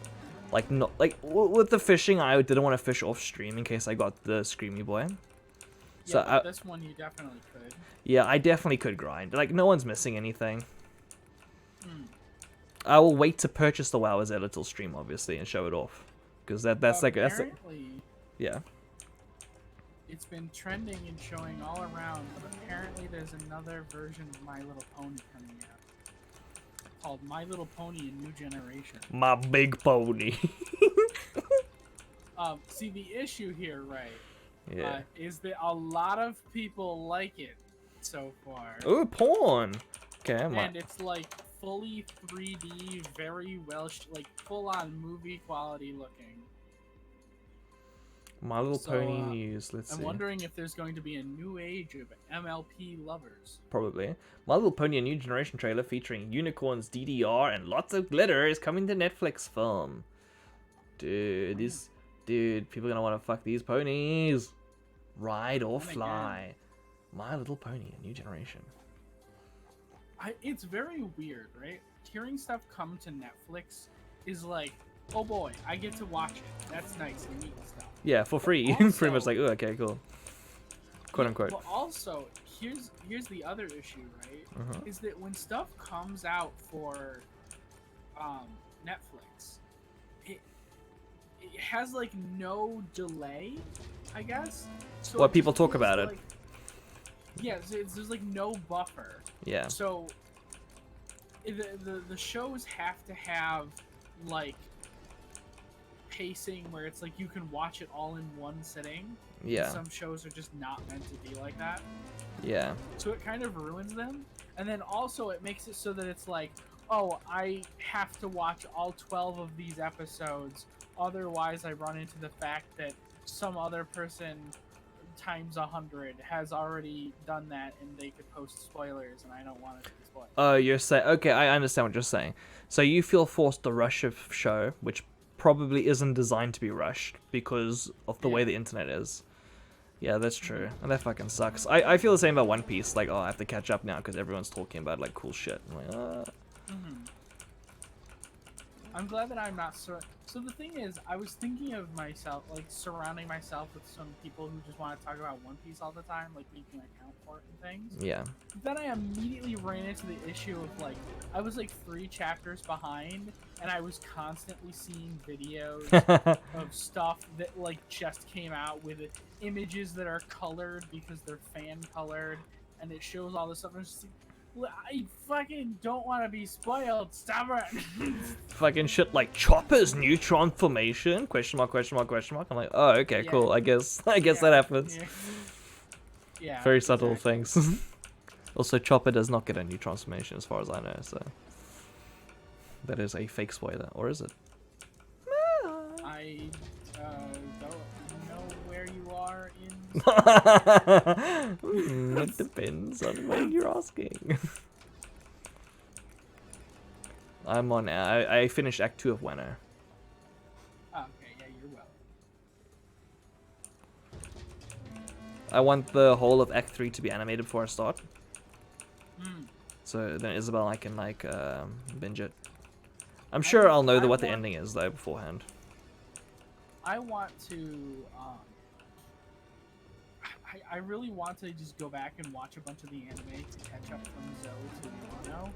Speaker 1: like not like with the fishing. I didn't want to fish off stream in case I got the Screamy Boy.
Speaker 3: Yeah,
Speaker 1: So
Speaker 3: but this one you definitely could.
Speaker 1: yeah, I definitely could grind. Like no one's missing anything.
Speaker 3: Hmm.
Speaker 1: I will wait to purchase the Wowozela till stream, obviously, and show it off. Because that's like...
Speaker 3: Apparently,
Speaker 1: Yeah.
Speaker 3: it's been trending and showing all around, but apparently there's another version of My Little Pony coming out called My Little Pony: A New Generation.
Speaker 1: My big pony.
Speaker 3: See, the issue here, right,
Speaker 1: Yeah.
Speaker 3: is that a lot of people like it so far.
Speaker 1: Ooh, porn. Okay,
Speaker 3: And it's like fully 3D, very well, like full-on movie quality looking.
Speaker 1: My Little
Speaker 3: So,
Speaker 1: Pony news. Let's
Speaker 3: I'm
Speaker 1: see.
Speaker 3: wondering if there's going to be a new age of MLP lovers.
Speaker 1: Probably. My Little Pony: A New Generation trailer featuring unicorns, DDR, and lots of glitter is coming to Netflix film. Dude, people gonna want to fuck these ponies. Ride or
Speaker 3: And again-
Speaker 1: fly. My Little Pony: A New Generation.
Speaker 3: It's very weird, right? Hearing stuff come to Netflix is like, oh boy, I get to watch it. That's nice and neat stuff.
Speaker 1: Yeah, for free.
Speaker 3: Also-
Speaker 1: Pretty much like, oh, okay, cool. Quote unquote.
Speaker 3: But also, here's the other issue, right?
Speaker 1: Uh-huh.
Speaker 3: Is that when stuff comes out for Netflix, it has like no delay, I guess. So
Speaker 1: Well,
Speaker 3: it
Speaker 1: people
Speaker 3: just
Speaker 1: talk
Speaker 3: feels
Speaker 1: about it.
Speaker 3: like- Yeah, so there's like no buffer.
Speaker 1: Yeah.
Speaker 3: So the shows have to have like pacing where it's like you can watch it all in one sitting.
Speaker 1: Yeah.
Speaker 3: Some shows are just not meant to be like that.
Speaker 1: Yeah.
Speaker 3: So it kind of ruins them. And then also it makes it so that it's like, oh, I have to watch all 12 of these episodes. Otherwise I run into the fact that some other person times 100 has already done that and they could post spoilers and I don't want it to be spoiled.
Speaker 1: Oh, you're saying... Okay, I understand what you're saying. So you feel forced to rush a show, which probably isn't designed to be rushed because of the way
Speaker 3: Yeah.
Speaker 1: the internet is. Yeah, that's true. And that fucking sucks. I feel the same about One Piece. Like, oh, I have to catch up now because everyone's talking about, like, cool shit. I'm like,
Speaker 3: I'm glad that I'm not so the thing is, I was thinking of myself, like, surrounding myself with some people who just want to talk about One Piece all the time, like, making an account for it and things.
Speaker 1: yeah.
Speaker 3: Then I immediately ran into the issue of, like, I was, like, 3 chapters behind, and I was constantly seeing videos of stuff that, like, just came out with images that are colored because they're fan-colored, and it shows all this stuff, and it's just like, I fucking don't want to be spoiled. Stop it.
Speaker 1: Fucking shit like Chopper's new transformation? Question mark, question mark, question mark. I'm like, oh, okay,
Speaker 3: Yeah.
Speaker 1: cool. I guess that happens.
Speaker 3: Yeah,
Speaker 1: Very subtle
Speaker 3: exactly.
Speaker 1: things. Also, Chopper does not get a new transformation as far as I know, so... That is a fake spoiler. Or is it?
Speaker 3: I don't know where you are in.
Speaker 1: It depends on when you're asking. I'm on... I finished Act 2 of Wano.
Speaker 3: Oh, okay, yeah, you're well.
Speaker 1: I want the whole of Act 3 to be animated before I start.
Speaker 3: Hmm.
Speaker 1: So then Isabel I can like binge it. I'm sure I'll know
Speaker 3: I
Speaker 1: what the
Speaker 3: want-
Speaker 1: ending is though beforehand.
Speaker 3: I want to. I really want to just go back and watch a bunch of the anime to catch up from Zoe to Wano.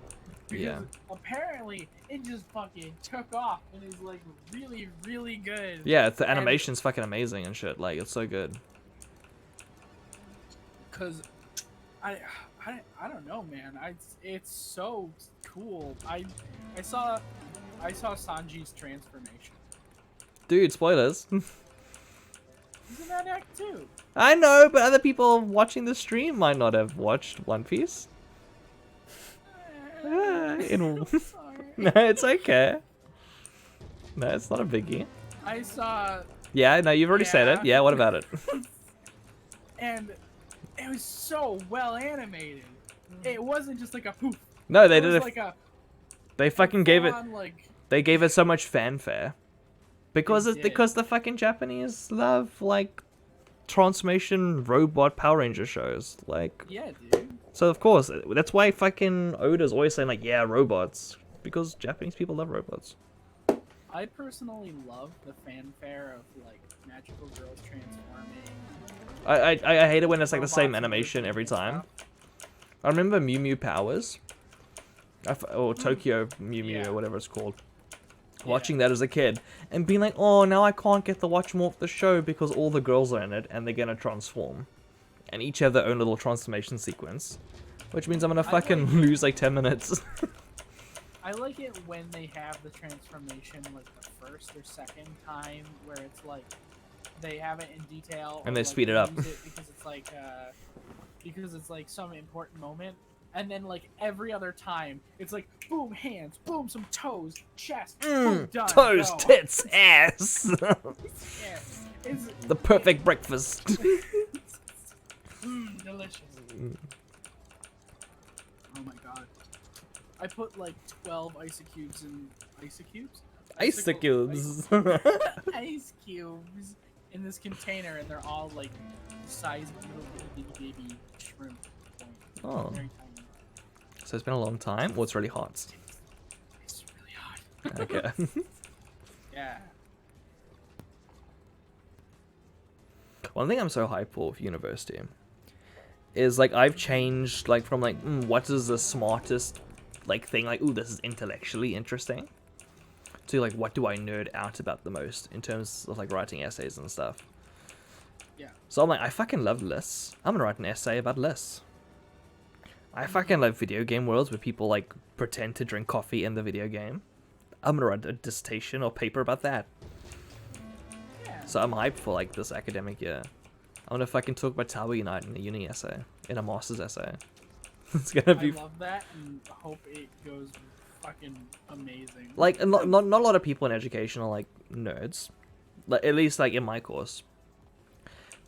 Speaker 3: Because
Speaker 1: Yeah.
Speaker 3: apparently it just fucking took off and is like really, really good.
Speaker 1: Yeah, the
Speaker 3: And-
Speaker 1: animation's fucking amazing and shit. Like it's so good.
Speaker 3: Cause I don't know, man. It's so cool. I saw Sanji's transformation.
Speaker 1: Dude, spoilers.
Speaker 3: Isn't that Act 2?
Speaker 1: I know, but other people watching the stream might not have watched One Piece.
Speaker 3: Sorry.
Speaker 1: No, it's okay. No, it's not a biggie.
Speaker 3: I saw,
Speaker 1: Yeah, no, you've already said it.
Speaker 3: Yeah.
Speaker 1: Yeah, what about it?
Speaker 3: and it was so well animated. It wasn't just like a poof.
Speaker 1: No, they
Speaker 3: It
Speaker 1: did
Speaker 3: was
Speaker 1: it.
Speaker 3: like a
Speaker 1: They fucking gave it.
Speaker 3: full-on, like,
Speaker 1: They gave it so much fanfare. Because
Speaker 3: They
Speaker 1: it's
Speaker 3: did.
Speaker 1: because the fucking Japanese love like transformation robot Power Ranger shows. Like
Speaker 3: yeah, dude.
Speaker 1: so of course that's why fucking Oda's always saying like yeah robots because Japanese people love robots.
Speaker 3: I personally love the fanfare of like magical girls transforming.
Speaker 1: I hate it when it's like the
Speaker 3: robots
Speaker 1: same
Speaker 3: and
Speaker 1: animation
Speaker 3: lizards
Speaker 1: every
Speaker 3: and
Speaker 1: time.
Speaker 3: stuff.
Speaker 1: I remember Mew Mew Powers. Or Tokyo Mew Mew
Speaker 3: Yeah.
Speaker 1: or whatever it's called.
Speaker 3: Yeah.
Speaker 1: Watching that as a kid and being like, oh, now I can't get to watch more of the show because all the girls are in it and they're gonna transform, and each have their own little transformation sequence, which means I'm gonna fucking lose like 10 minutes.
Speaker 3: I like it when they have the transformation like the first or second time, where it's like they have it in detail,
Speaker 1: And
Speaker 3: or,
Speaker 1: they
Speaker 3: like,
Speaker 1: speed it up.
Speaker 3: use because it's like some important moment, and then like every other time it's like boom hands, boom some toes, chest, boom done,
Speaker 1: Toes,
Speaker 3: go.
Speaker 1: tits, ass.
Speaker 3: Yeah, it's
Speaker 1: The perfect breakfast.
Speaker 3: delicious. Oh my god. I put like 12 ice cubes in ice cubes?
Speaker 1: Ice cubes.
Speaker 3: Ice cubes in this container, and they're all like the size of little bitty baby shrimp.
Speaker 1: Oh.
Speaker 3: Very tiny.
Speaker 1: So it's been a long time. Well, it's really hot.
Speaker 3: It's really hot.
Speaker 1: Okay.
Speaker 3: Yeah.
Speaker 1: One thing I'm so hyped for university is like I've changed like from like what is the smartest like thing, like ooh, this is intellectually interesting, to like what do I nerd out about the most in terms of like writing essays and stuff.
Speaker 3: Yeah.
Speaker 1: So I'm like, I fucking love lists. I'm gonna write an essay about lists. I fucking love video game worlds where people like pretend to drink coffee in the video game. I'm gonna write a dissertation or paper about that.
Speaker 3: Yeah.
Speaker 1: So I'm hyped for like this academic year. I'm gonna fucking talk about Tower Unite in a uni essay, in a master's essay. It's gonna
Speaker 3: I
Speaker 1: be
Speaker 3: love that and hope it goes fucking amazing.
Speaker 1: like not a lot of people in education are like nerds, like at least like in my course.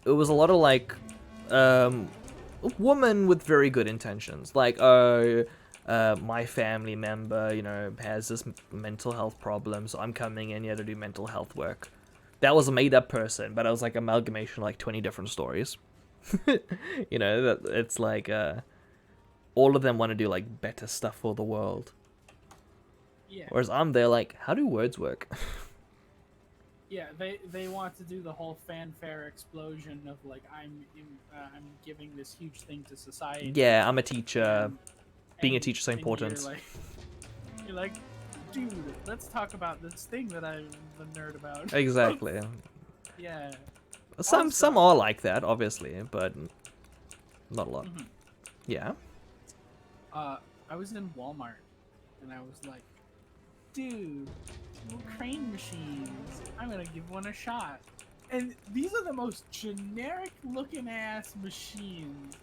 Speaker 1: It was a lot of like a woman with very good intentions, like my family member, you know, has this mental health problem, so I'm coming in here to do mental health work. That was a made up person, but it was like amalgamation of like 20 different stories. You know, that it's like all of them want to do like better stuff for the world.
Speaker 3: Yeah.
Speaker 1: Whereas I'm there like, how do words work?
Speaker 3: Yeah, they want to do the whole fanfare explosion of like I'm giving this huge thing to society.
Speaker 1: Yeah, I'm a teacher.
Speaker 3: And-
Speaker 1: Being a
Speaker 3: and-
Speaker 1: teacher is so
Speaker 3: and
Speaker 1: important.
Speaker 3: You're like, dude, let's talk about this thing that I'm the nerd about.
Speaker 1: Exactly.
Speaker 3: Yeah.
Speaker 1: Some are like that, obviously, but not a lot.
Speaker 3: Mhm.
Speaker 1: Yeah.
Speaker 3: I was in Walmart, and I was like, dude, little crane machines. I'm gonna give one a shot. And these are the most generic looking ass machines.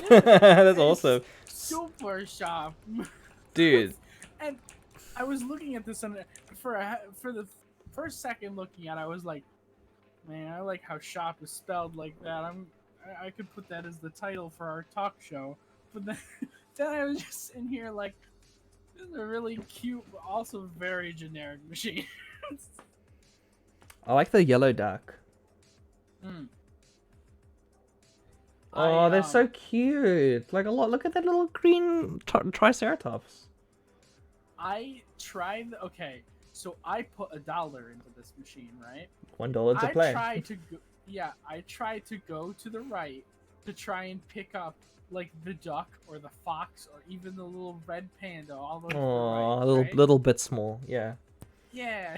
Speaker 1: That's awesome.
Speaker 3: Super sharp.
Speaker 1: Dude.
Speaker 3: And I was looking at this, and for the first second looking at it, I was like, man, I like how shop is spelled like that. I could put that as the title for our talk show. But then I was just in here like, this is a really cute, but also very generic machine.
Speaker 1: I like the yellow duck.
Speaker 3: Mm.
Speaker 1: Oh, they're so cute. Like a lot. Look at that little green triceratops.
Speaker 3: I tried. Okay, so I put $1 into this machine, right?
Speaker 1: $1 to play.
Speaker 3: I tried to go to the right to try and pick up like the duck or the fox or even the little red panda all the way to the
Speaker 1: Aw,
Speaker 3: right.
Speaker 1: a little
Speaker 3: right?
Speaker 1: little bit small. Yeah.
Speaker 3: Yeah.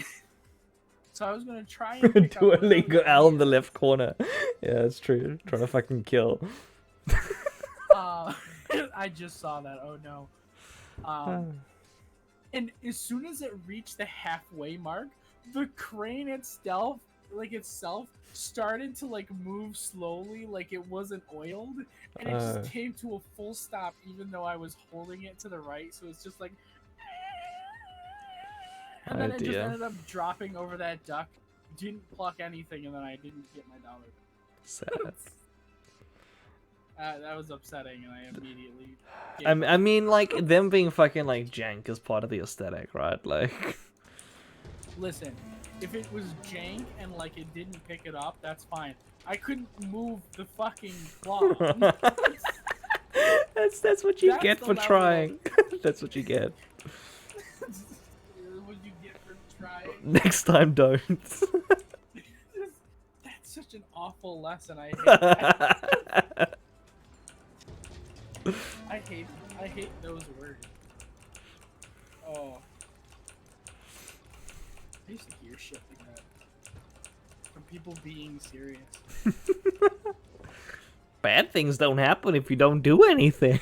Speaker 3: So I was gonna try and pick up one of
Speaker 1: Duolingo
Speaker 3: those
Speaker 1: L in the
Speaker 3: ideas.
Speaker 1: left corner. Yeah, that's true. Trying to fucking kill.
Speaker 3: I just saw that. Oh no. And as soon as it reached the halfway mark, the crane itself started to like move slowly, like it wasn't oiled, and it just came to a full stop, even though I was holding it to the right. So it's just like, and then it just ended up dropping over that duck. Didn't pluck anything, and then I didn't get my $1.
Speaker 1: Sad.
Speaker 3: That was upsetting, and I immediately.
Speaker 1: I mean, like them being fucking like jank is part of the aesthetic, right? Like.
Speaker 3: Listen, if it was jank and like it didn't pick it up, that's fine. I couldn't move the fucking claw.
Speaker 1: That's what you
Speaker 3: That's
Speaker 1: get
Speaker 3: the
Speaker 1: for
Speaker 3: level of-
Speaker 1: trying. That's what you get.
Speaker 3: What you get for trying?
Speaker 1: Next time, don't.
Speaker 3: That's such an awful lesson. I hate that. I hate those words. I used to hear shit like that from people being serious.
Speaker 1: Bad things don't happen if you don't do anything.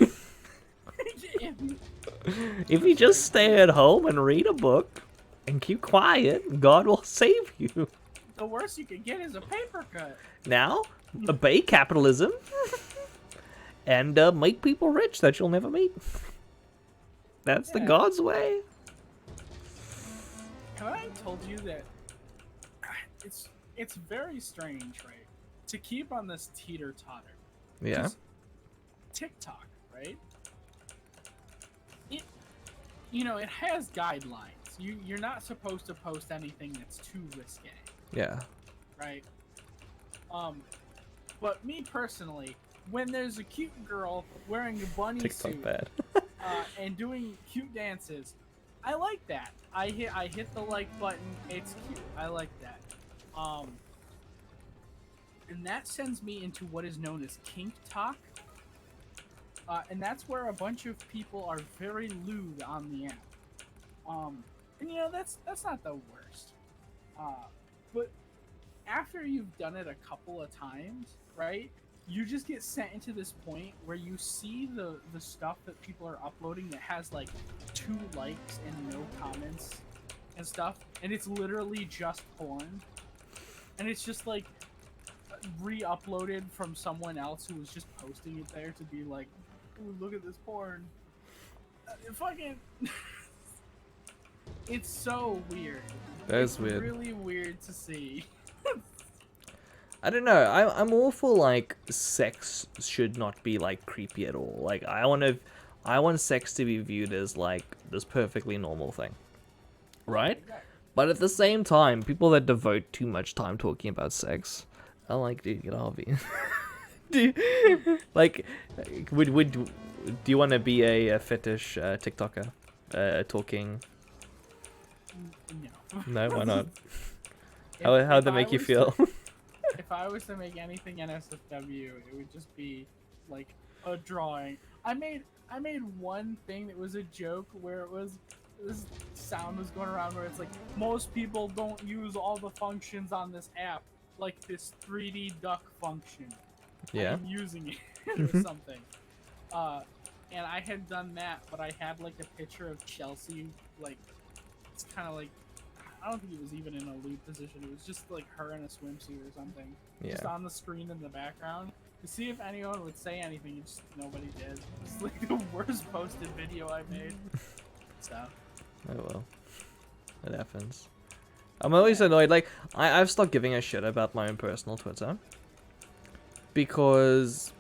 Speaker 1: If you just stay at home and read a book and keep quiet, God will save you.
Speaker 3: The worst you can get is a paper cut.
Speaker 1: Now, obey capitalism and make people rich that you'll never meet. That's the
Speaker 3: Yeah.
Speaker 1: God's way.
Speaker 3: Have I told you that it's very strange, right? To keep on this teeter-totter.
Speaker 1: Yeah.
Speaker 3: Just TikTok, right? It has guidelines. You're not supposed to post anything that's too risque,
Speaker 1: Yeah.
Speaker 3: right? But me personally, when there's a cute girl wearing a bunny
Speaker 1: TikTok
Speaker 3: suit
Speaker 1: bad.
Speaker 3: and doing cute dances, I like that. I hit the like button. It's cute. I like that. And that sends me into what is known as kink talk. And that's where a bunch of people are very lewd on the app. And that's not the worst. But after you've done it a couple of times, right? You just get sent into this point where you see the stuff that people are uploading that has like 2 likes and no comments and stuff, and it's literally just porn. And it's just like re-uploaded from someone else who was just posting it there to be like, ooh, look at this porn. Fucking it's so weird.
Speaker 1: That is
Speaker 3: It's
Speaker 1: weird.
Speaker 3: really weird to see.
Speaker 1: I don't know. I'm all for like sex should not be like creepy at all. Like I want sex to be viewed as like this perfectly normal thing, right? But at the same time, people that devote too much time talking about sex, I'm like, dude, get off me. Like, do you want to be a fetish TikToker, talking?
Speaker 3: No.
Speaker 1: No, why not? How'd that make you feel?
Speaker 3: If I was to make anything NSFW, it would just be like a drawing. I made one thing that was a joke where it was this sound was going around where it's like most people don't use all the functions on this app, like this 3D duck function.
Speaker 1: Yeah.
Speaker 3: I'm using it or something. And I had done that, but I had like a picture of Chelsea, like it's kind of like I don't think it was even in a lewd position. It was just like her in a swimsuit or something, just
Speaker 1: Yeah.
Speaker 3: on the screen in the background to see if anyone would say anything. And just nobody did. It was like the worst posted video I made. So.
Speaker 1: Oh well. It happens. I'm always annoyed. Like I've stopped giving a shit about my own personal Twitter because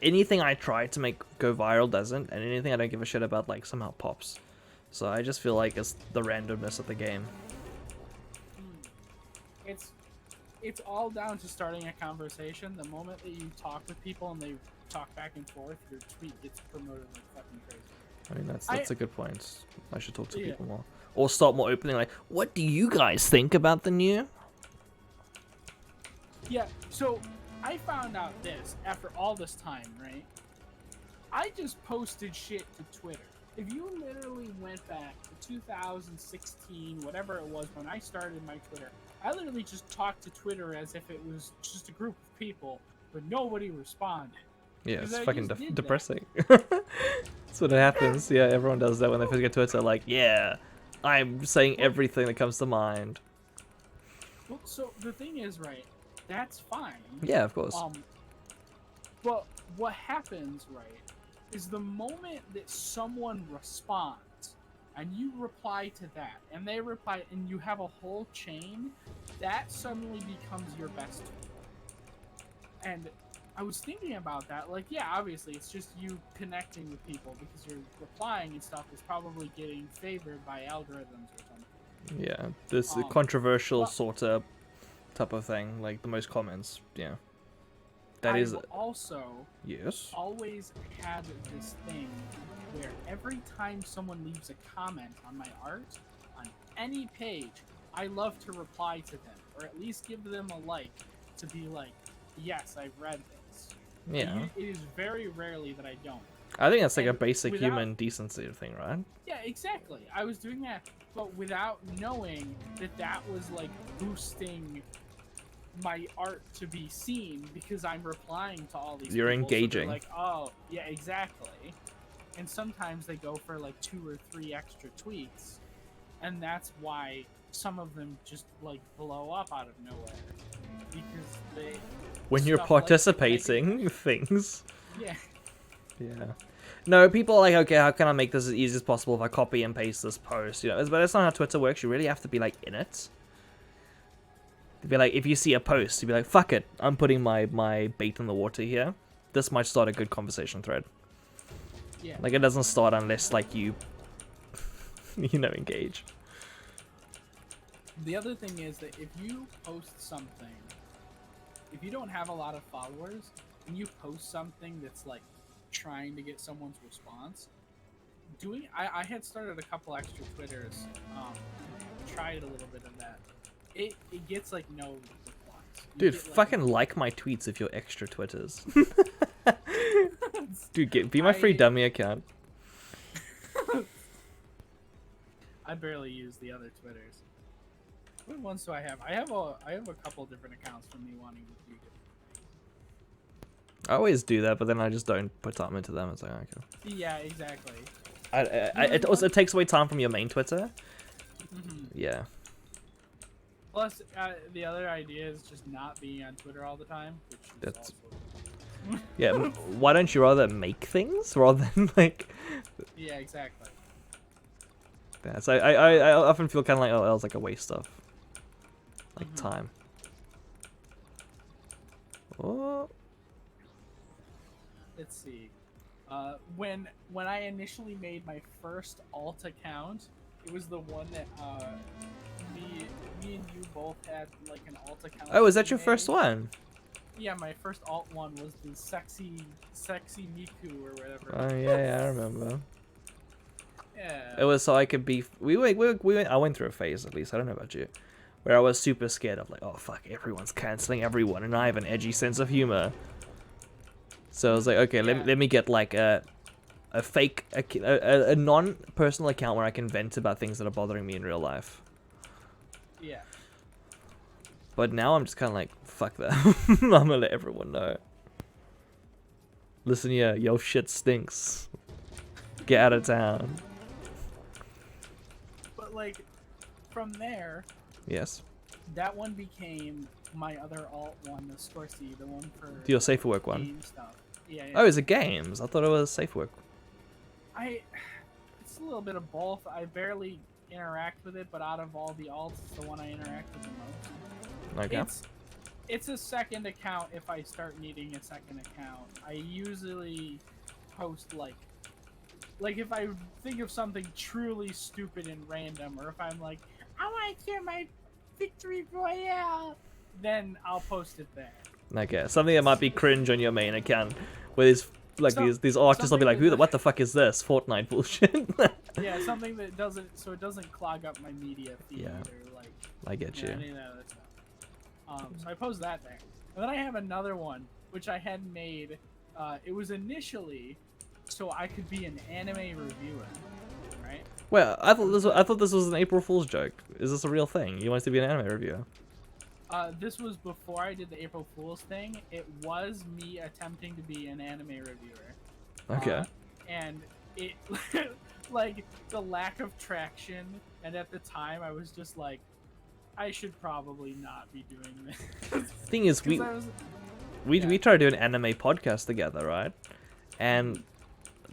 Speaker 1: anything I try to make go viral doesn't, and anything I don't give a shit about like somehow pops. So I just feel like it's the randomness of the game.
Speaker 3: It's all down to starting a conversation. The moment that you talk with people and they talk back and forth, your tweet gets promoted like fucking crazy.
Speaker 1: I mean that's a good point. I should talk to
Speaker 3: Yeah.
Speaker 1: people more, or start more openly. Like, what do you guys think about the new?
Speaker 3: Yeah, so I found out this after all this time, right? I just posted shit to Twitter. If you literally went back to 2016, whatever it was when I started my Twitter, I literally just talked to Twitter as if it was just a group of people, but nobody responded.
Speaker 1: Yeah, it's
Speaker 3: 'Cause I
Speaker 1: fucking
Speaker 3: just did that.
Speaker 1: depressing. That's what happens. Yeah, everyone does that when they first get Twitter. Like, yeah, I'm saying everything that comes to mind.
Speaker 3: Well, so the thing is, right, that's fine.
Speaker 1: Yeah, of course.
Speaker 3: But what happens, right, is the moment that someone responds and you reply to that and they reply and you have a whole chain, that suddenly becomes your best tool. And I was thinking about that, like, yeah, obviously it's just you connecting with people because you're replying and stuff is probably getting favored by algorithms or something.
Speaker 1: Yeah, this controversial sort of type of thing, like the most comments. Yeah, that is
Speaker 3: I've also
Speaker 1: yes.
Speaker 3: always had this thing where every time someone leaves a comment on my art on any page, I love to reply to them or at least give them a like to be like, yes, I've read this.
Speaker 1: Yeah.
Speaker 3: It is very rarely that I don't.
Speaker 1: I think that's like a
Speaker 3: And
Speaker 1: basic
Speaker 3: without-
Speaker 1: human decency thing, right?
Speaker 3: Yeah, exactly. I was doing that, but without knowing that that was like boosting my art to be seen because I'm replying to all these
Speaker 1: You're
Speaker 3: people. So
Speaker 1: engaging.
Speaker 3: they're like, oh, yeah, exactly. And sometimes they go for like 2 or 3 extra tweets, and that's why some of them just like blow up out of nowhere because they.
Speaker 1: When you're
Speaker 3: stuff like
Speaker 1: participating, things.
Speaker 3: yeah.
Speaker 1: Yeah. No, people are like, okay, how can I make this as easy as possible if I copy and paste this post? You know, but that's not how Twitter works. You really have to be like in it. To be like, if you see a post, you'd be like, fuck it, I'm putting my bait in the water here. This might start a good conversation thread.
Speaker 3: Yeah.
Speaker 1: Like, it doesn't start unless, like, you, you know, engage.
Speaker 3: The other thing is that if you post something, if you don't have a lot of followers, and you post something that's like trying to get someone's response, I had started a couple extra Twitters, tried a little bit of that. It gets like no response.
Speaker 1: Dude, fucking like my tweets if you're extra Twitters. Dude, be my free dummy account.
Speaker 3: I barely use the other Twitters. What ones do I have? I have a couple different accounts from me wanting to do different things.
Speaker 1: I always do that, but then I just don't put time into them. It's like, okay.
Speaker 3: Yeah, exactly.
Speaker 1: It takes away time from your main Twitter.
Speaker 3: Mm-hmm.
Speaker 1: Yeah.
Speaker 3: Plus, the other idea is just not being on Twitter all the time, which is
Speaker 1: That's-
Speaker 3: also...
Speaker 1: Yeah, why don't you rather make things rather than, like...
Speaker 3: Yeah, exactly.
Speaker 1: Yeah, so I often feel kind of like, oh, that was like a waste of, like, time. Oh.
Speaker 3: Let's see. When I initially made my first alt account, it was the one that me and you both had like an alt account.
Speaker 1: Oh, is that your
Speaker 3: made.
Speaker 1: first one?
Speaker 3: Yeah, my first alt one was the sexy Miku or whatever.
Speaker 1: Oh yeah, I remember.
Speaker 3: Yeah.
Speaker 1: It was so I could be. I went through a phase at least. I don't know about you, where I was super scared of like, oh fuck, everyone's canceling everyone, and I have an edgy sense of humor. So I was like, okay,
Speaker 3: Yeah.
Speaker 1: let me get like a fake, a non-personal account where I can vent about things that are bothering me in real life.
Speaker 3: Yeah.
Speaker 1: But now I'm just kind of like, fuck that. I'm gonna let everyone know. Listen here, yo shit stinks. Get out of town.
Speaker 3: But like, from there,
Speaker 1: Yes.
Speaker 3: that one became my other alt one, the Scorsese, the one for
Speaker 1: Your safe work one.
Speaker 3: game stuff. Yeah, yeah.
Speaker 1: Oh, is it games? I thought it was safe work.
Speaker 3: It's a little bit of both. I barely interact with it, but out of all the alts, it's the one I interact with the most.
Speaker 1: Okay.
Speaker 3: It's a second account if I start needing a second account. I usually post like if I think of something truly stupid and random, or if I'm like, I want to hear my victory royale, then I'll post it there.
Speaker 1: Okay, something that might be cringe on your main account, where there's like
Speaker 3: Some-
Speaker 1: these artists will be like,
Speaker 3: something
Speaker 1: what the fuck is this? Fortnite bullshit.
Speaker 3: Yeah, something that doesn't, so it doesn't clog up my media feed
Speaker 1: Yeah.
Speaker 3: or like
Speaker 1: I get you.
Speaker 3: any of that other stuff. So I post that there, and then I have another one which I had made. It was initially so I could be an anime reviewer, right?
Speaker 1: Well, I thought this was an April Fool's joke. Is this a real thing? You want to be an anime reviewer?
Speaker 3: This was before I did the April Fool's thing. It was me attempting to be an anime reviewer.
Speaker 1: Okay.
Speaker 3: And it, like, the lack of traction, and at the time I was just like, I should probably not be doing this.
Speaker 1: Thing is,
Speaker 3: 'Cause I was-
Speaker 1: we tried to do an anime podcast together, right? And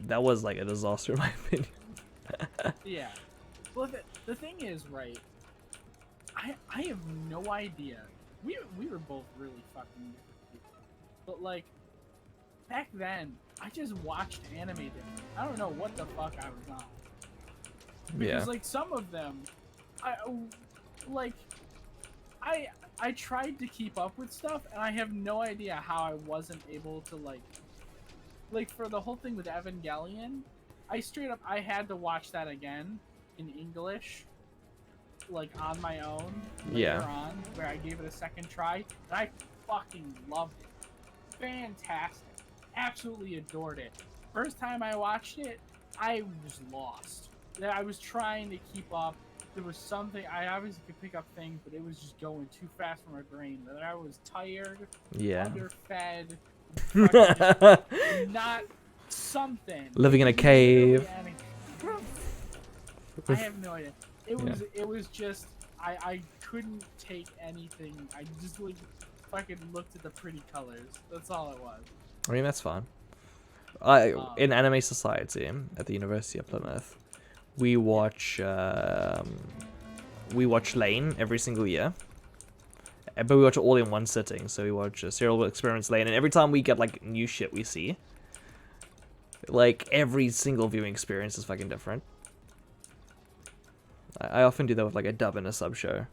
Speaker 1: that was like a disaster in my opinion.
Speaker 3: Yeah. Well, the thing is, right, I have no idea. We were both really fucking different people. But, like, back then, I just watched anime different. I don't know what the fuck I was on. Because,
Speaker 1: Yeah.
Speaker 3: like, some of them, I tried to keep up with stuff, and I have no idea how I wasn't able to, like, for the whole thing with Evangelion, I had to watch that again in English, like, on my own later
Speaker 1: Yeah.
Speaker 3: on, where I gave it a second try, and I fucking loved it. Fantastic. Absolutely adored it. First time I watched it, I was lost. I was trying to keep up. There was something I obviously could pick up things, but it was just going too fast for my brain. That I was tired,
Speaker 1: Yeah.
Speaker 3: underfed, fucking not something.
Speaker 1: Living in a cave.
Speaker 3: I have no idea. It was just I couldn't take anything. I just like fucking looked at the pretty colors. That's all it was.
Speaker 1: I mean, that's fine. In Anime Society at the University of Plymouth, we watch Lane every single year. But we watch it all in one sitting. So we watch Serial Experiments Lane, and every time we get like new shit we see, like every single viewing experience is fucking different. I often do that with like a dub and a sub show.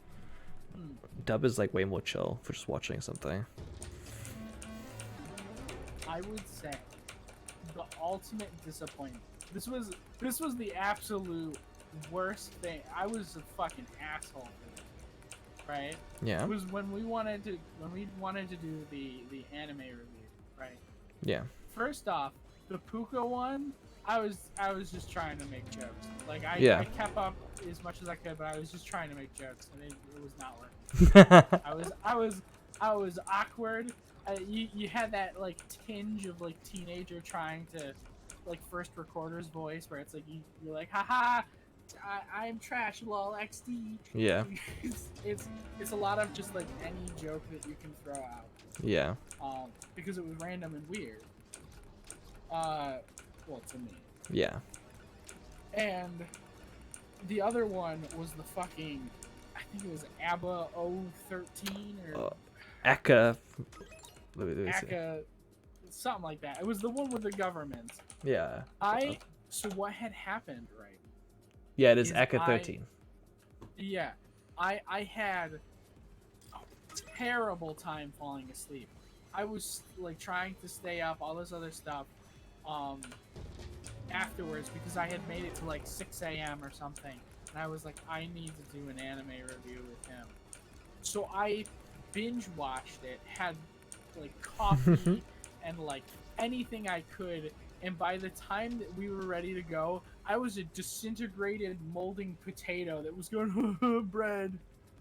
Speaker 1: Dub is like way more chill for just watching something.
Speaker 3: I would say the ultimate disappointment. This was the absolute worst thing. I was a fucking asshole for this, right?
Speaker 1: Yeah.
Speaker 3: It was when we wanted to do the anime review, right?
Speaker 1: Yeah.
Speaker 3: First off, the Puka one, I was just trying to make jokes. Like I kept up as much as I could, but I was just trying to make jokes, and it was not working. I was awkward. You had that like tinge of like teenager trying to like first recorder's voice, where it's like you're like, haha, I'm trash, lol, XD.
Speaker 1: Yeah.
Speaker 3: it's a lot of just like any joke that you can throw out.
Speaker 1: Yeah.
Speaker 3: Because it was random and weird. Well, to me.
Speaker 1: Yeah.
Speaker 3: And the other one was the fucking, I think it was ABBA 013 or
Speaker 1: Aka. Let me see.
Speaker 3: ACA, something like that. It was the one with the government.
Speaker 1: Yeah.
Speaker 3: So what had happened, right?
Speaker 1: Yeah, it is Aka 13.
Speaker 3: Yeah, I had a terrible time falling asleep. I was like trying to stay up, all this other stuff, afterwards because I had made it to like 6 a.m. or something, and I was like, I need to do an anime review with him. So I binge watched it, had like coffee and like anything I could, and by the time that we were ready to go, I was a disintegrated molding potato that was going bread.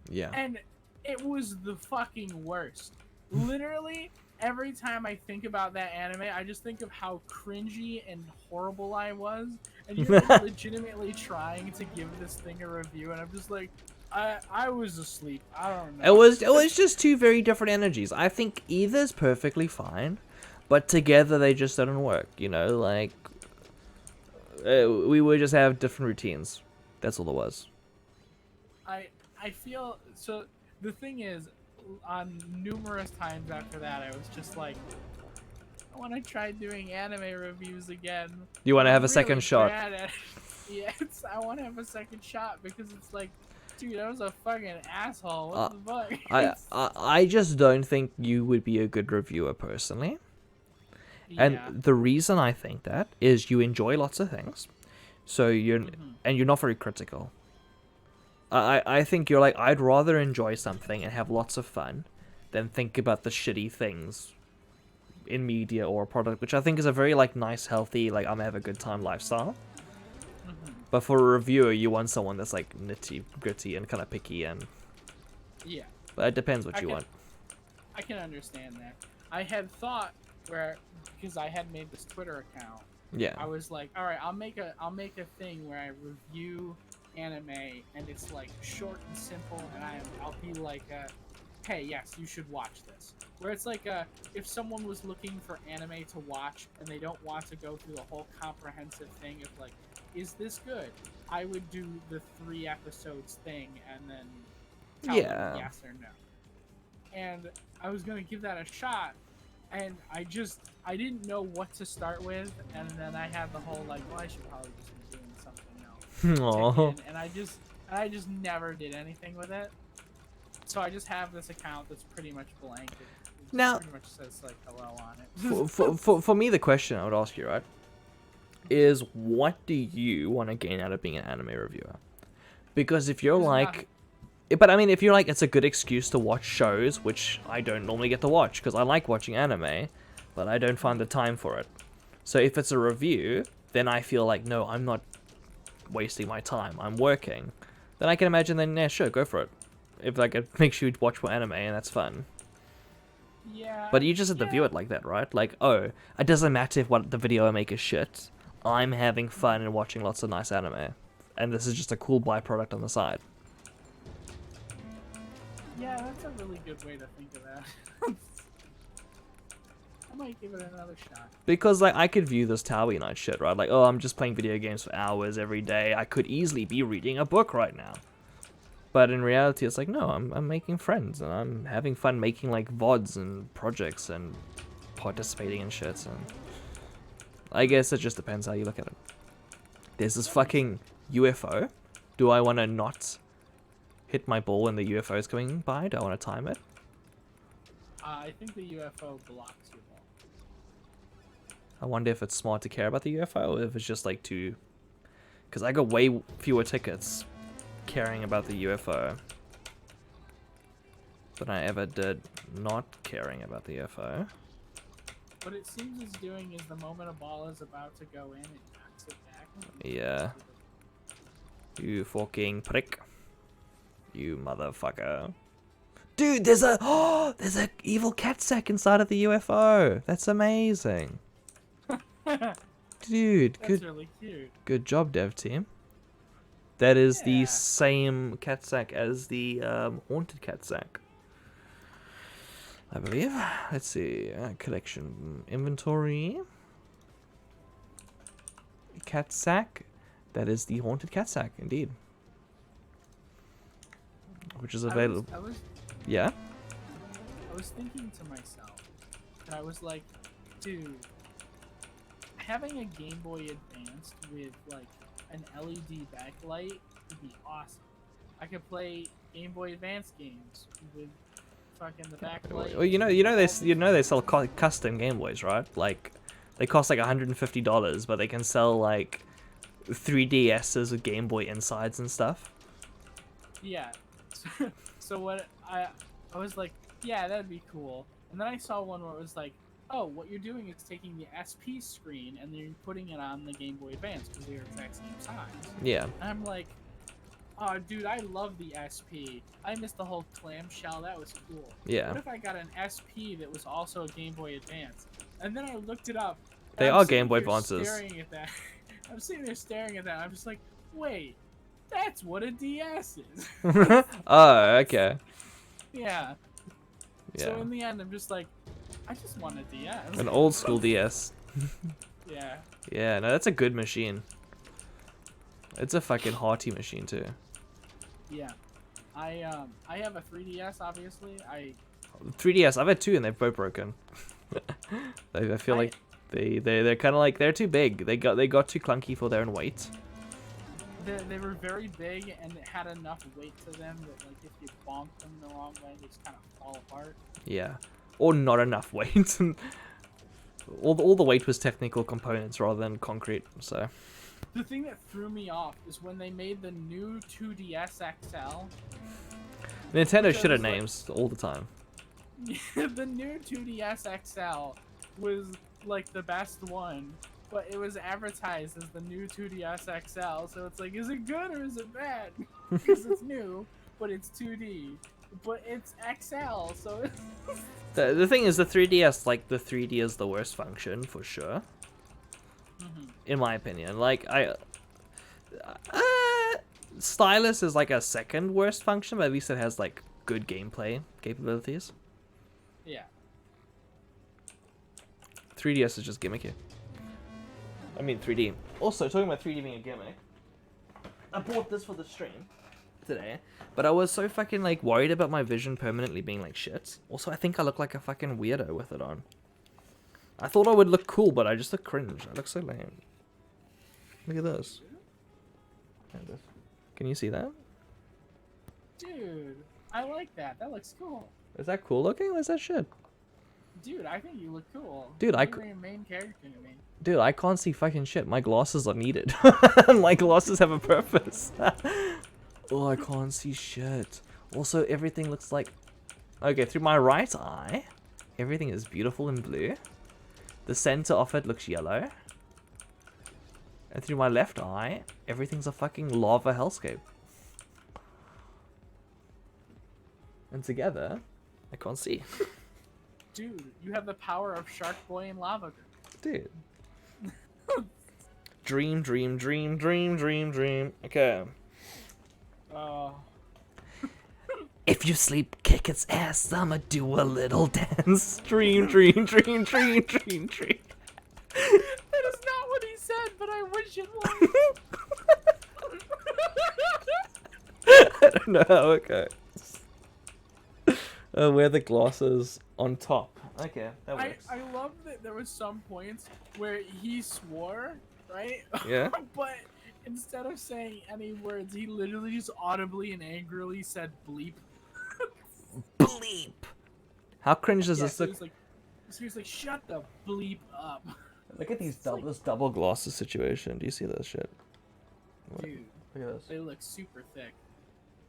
Speaker 1: Yeah.
Speaker 3: And it was the fucking worst. Literally every time I think about that anime, I just think of how cringy and horrible I was, and you're like, legitimately trying to give this thing a review, and I'm just like, I was asleep. I don't know.
Speaker 1: It was just two very different energies. I think either's perfectly fine, but together they just didn't work. You know, like we would just have different routines. That's all it was.
Speaker 3: I feel so. The thing is, on numerous times after that, I was just like, I want to try doing anime reviews again.
Speaker 1: You want to have a
Speaker 3: really
Speaker 1: second shot?
Speaker 3: Yes, I want to have a second shot because it's like, dude, I was a fucking asshole. What the fuck?
Speaker 1: I just don't think you would be a good reviewer personally.
Speaker 3: Yeah.
Speaker 1: And the reason I think that is you enjoy lots of things, so you're not very critical. I think you're like, I'd rather enjoy something and have lots of fun than think about the shitty things in media or a product, which I think is a very like nice, healthy, like I'm gonna have a good time lifestyle. But for a reviewer, you want someone that's like nitty gritty and kind of picky, and
Speaker 3: yeah.
Speaker 1: But it depends what you want.
Speaker 3: I can understand that. I had thought because I had made this Twitter account.
Speaker 1: Yeah.
Speaker 3: I was like, all right, I'll make a thing where I review anime, and it's like short and simple, and I'll be like, hey, yes, you should watch this. Where it's like, if someone was looking for anime to watch and they don't want to go through the whole comprehensive thing of like, is this good? I would do the 3 episodes thing and then tell them yes or no. And I was gonna give that a shot, and I didn't know what to start with, and then I had the whole like, well, I should probably just be doing something else.
Speaker 1: Aww.
Speaker 3: And I just never did anything with it. So I just have this account that's pretty much blank. It
Speaker 1: Now,
Speaker 3: pretty much says like hello on it.
Speaker 1: for me, the question I would ask you, right, is what do you want to gain out of being an anime reviewer? Because if you're like, but I mean, if you're like, it's a good excuse to watch shows, which I don't normally get to watch because I like watching anime, but I don't find the time for it. So if it's a review, then I feel like, no, I'm not wasting my time. I'm working. Then I can imagine then, yeah, sure, go for it. If like it makes you watch more anime and that's fun.
Speaker 3: Yeah.
Speaker 1: But you just have to view it like that, right? Like, oh, it doesn't matter if what the video I make is shit. I'm having fun and watching lots of nice anime. And this is just a cool byproduct on the side.
Speaker 3: Yeah, that's a really good way to think of that. I might give it another shot.
Speaker 1: Because like I could view this Towie Night shit, right? Like, oh, I'm just playing video games for hours every day. I could easily be reading a book right now. But in reality, it's like, no, I'm making friends and I'm having fun making like VODs and projects and participating in shit. And I guess it just depends how you look at it. There's this fucking UFO. Do I want to not hit my ball when the UFO is coming by? Do I want to time it?
Speaker 3: I think the UFO blocks your ball.
Speaker 1: I wonder if it's smart to care about the UFO or if it's just like too... Because I got way fewer tickets caring about the UFO than I ever did not caring about the UFO.
Speaker 3: What it seems it's doing is the moment a ball is about to go in, it knocks it back.
Speaker 1: Yeah. You fucking prick. You motherfucker. Dude, there's a evil cat sack inside of the UFO. That's amazing. Dude,
Speaker 3: That's really cute.
Speaker 1: good job, dev team. That is the
Speaker 3: Yeah.
Speaker 1: same cat sack as the haunted cat sack, I believe. Let's see, collection inventory. Cat sack. That is the haunted cat sack, indeed. Which is available. Yeah.
Speaker 3: I was thinking to myself, and I was like, dude, having a Game Boy Advance with like an LED backlight would be awesome. I could play Game Boy Advance games with fucking the backlight.
Speaker 1: Well, you know they sell custom Game Boys, right? Like, they cost like $150, but they can sell like 3DSs with Game Boy insides and stuff.
Speaker 3: Yeah. So what I was like, yeah, that'd be cool. And then I saw one where it was like, oh, what you're doing is taking the SP screen and then you're putting it on the Game Boy Advance because they're exact same size.
Speaker 1: Yeah.
Speaker 3: And I'm like, oh, dude, I love the SP. I missed the whole clamshell. That was cool.
Speaker 1: Yeah.
Speaker 3: What if I got an SP that was also a Game Boy Advance? And then I looked it up.
Speaker 1: They
Speaker 3: and
Speaker 1: are
Speaker 3: I'm sitting
Speaker 1: Game Boy
Speaker 3: here
Speaker 1: Advances.
Speaker 3: Staring at that. I'm sitting there staring at that. I'm just like, wait, that's what a DS is.
Speaker 1: Oh, okay.
Speaker 3: Yeah. So
Speaker 1: Yeah.
Speaker 3: in the end, I'm just like, I just want a DS.
Speaker 1: An old school DS.
Speaker 3: Yeah.
Speaker 1: Yeah, no, that's a good machine. It's a fucking hearty machine too.
Speaker 3: Yeah. I have a 3DS, obviously.
Speaker 1: 3DS, I've had two and they've both broken. I feel like they're kind of like, they're too big. They got too clunky for their own weight.
Speaker 3: They were very big and it had enough weight to them that like if you bonked them the wrong way, they just kind of fall apart.
Speaker 1: Yeah, or not enough weight. all the weight was technical components rather than concrete. So
Speaker 3: The thing that threw me off is when they made the new 2DS XL.
Speaker 1: Nintendo should have
Speaker 3: Because, like-
Speaker 1: names all the time.
Speaker 3: The new 2DS XL was like the best one, but it was advertised as the new 2DS XL. So it's like, is it good or is it bad? Because it's new, but it's 2D, but it's XL. So it's
Speaker 1: The thing is, the 3DS, like, the 3D is the worst function for sure. In my opinion, like stylus is like a second worst function, but at least it has like good gameplay capabilities.
Speaker 3: yeah.
Speaker 1: 3DS is just gimmicky. I mean 3D. Also, talking about 3D being a gimmick, I bought this for the stream today, but I was so fucking like worried about my vision permanently being like shit. Also, I think I look like a fucking weirdo with it on. I thought I would look cool, but I just look cringe. I look so lame. Look at this. Can you see that?
Speaker 3: Dude, I like that. That looks cool.
Speaker 1: Is that cool looking or is that shit?
Speaker 3: Dude, I think you look cool.
Speaker 1: Dude,
Speaker 3: You're your main character to me.
Speaker 1: Dude, I can't see fucking shit. My glasses are needed. My glasses have a purpose. Oh, I can't see shit. Also, everything looks like... Okay, through my right eye, everything is beautiful and blue. The center of it looks yellow. And through my left eye, everything's a fucking lava hellscape. And together, I can't see.
Speaker 3: Dude, you have the power of Shark Boy and Lava Girl.
Speaker 1: Dude. Dream, dream, dream, dream, dream, dream. Okay.
Speaker 3: Oh.
Speaker 1: If you sleep, kick its ass. I'ma do a little dance. Dream, dream, dream, dream, dream, dream.
Speaker 3: That is not what he said, but I wish it was.
Speaker 1: I don't know how it goes. Where the glasses on top. Okay, that works.
Speaker 3: I love that there was some points where he swore, right?
Speaker 1: Yeah.
Speaker 3: But instead of saying any words, he literally just audibly and angrily said bleep.
Speaker 1: Bleep. How cringe does
Speaker 3: Yeah,
Speaker 1: this
Speaker 3: so
Speaker 1: look?
Speaker 3: he was like, shut the bleep up.
Speaker 1: Look at these
Speaker 3: It's like-
Speaker 1: this double glasses situation. Do you see this shit?
Speaker 3: Dude,
Speaker 1: Look at this.
Speaker 3: they look super thick.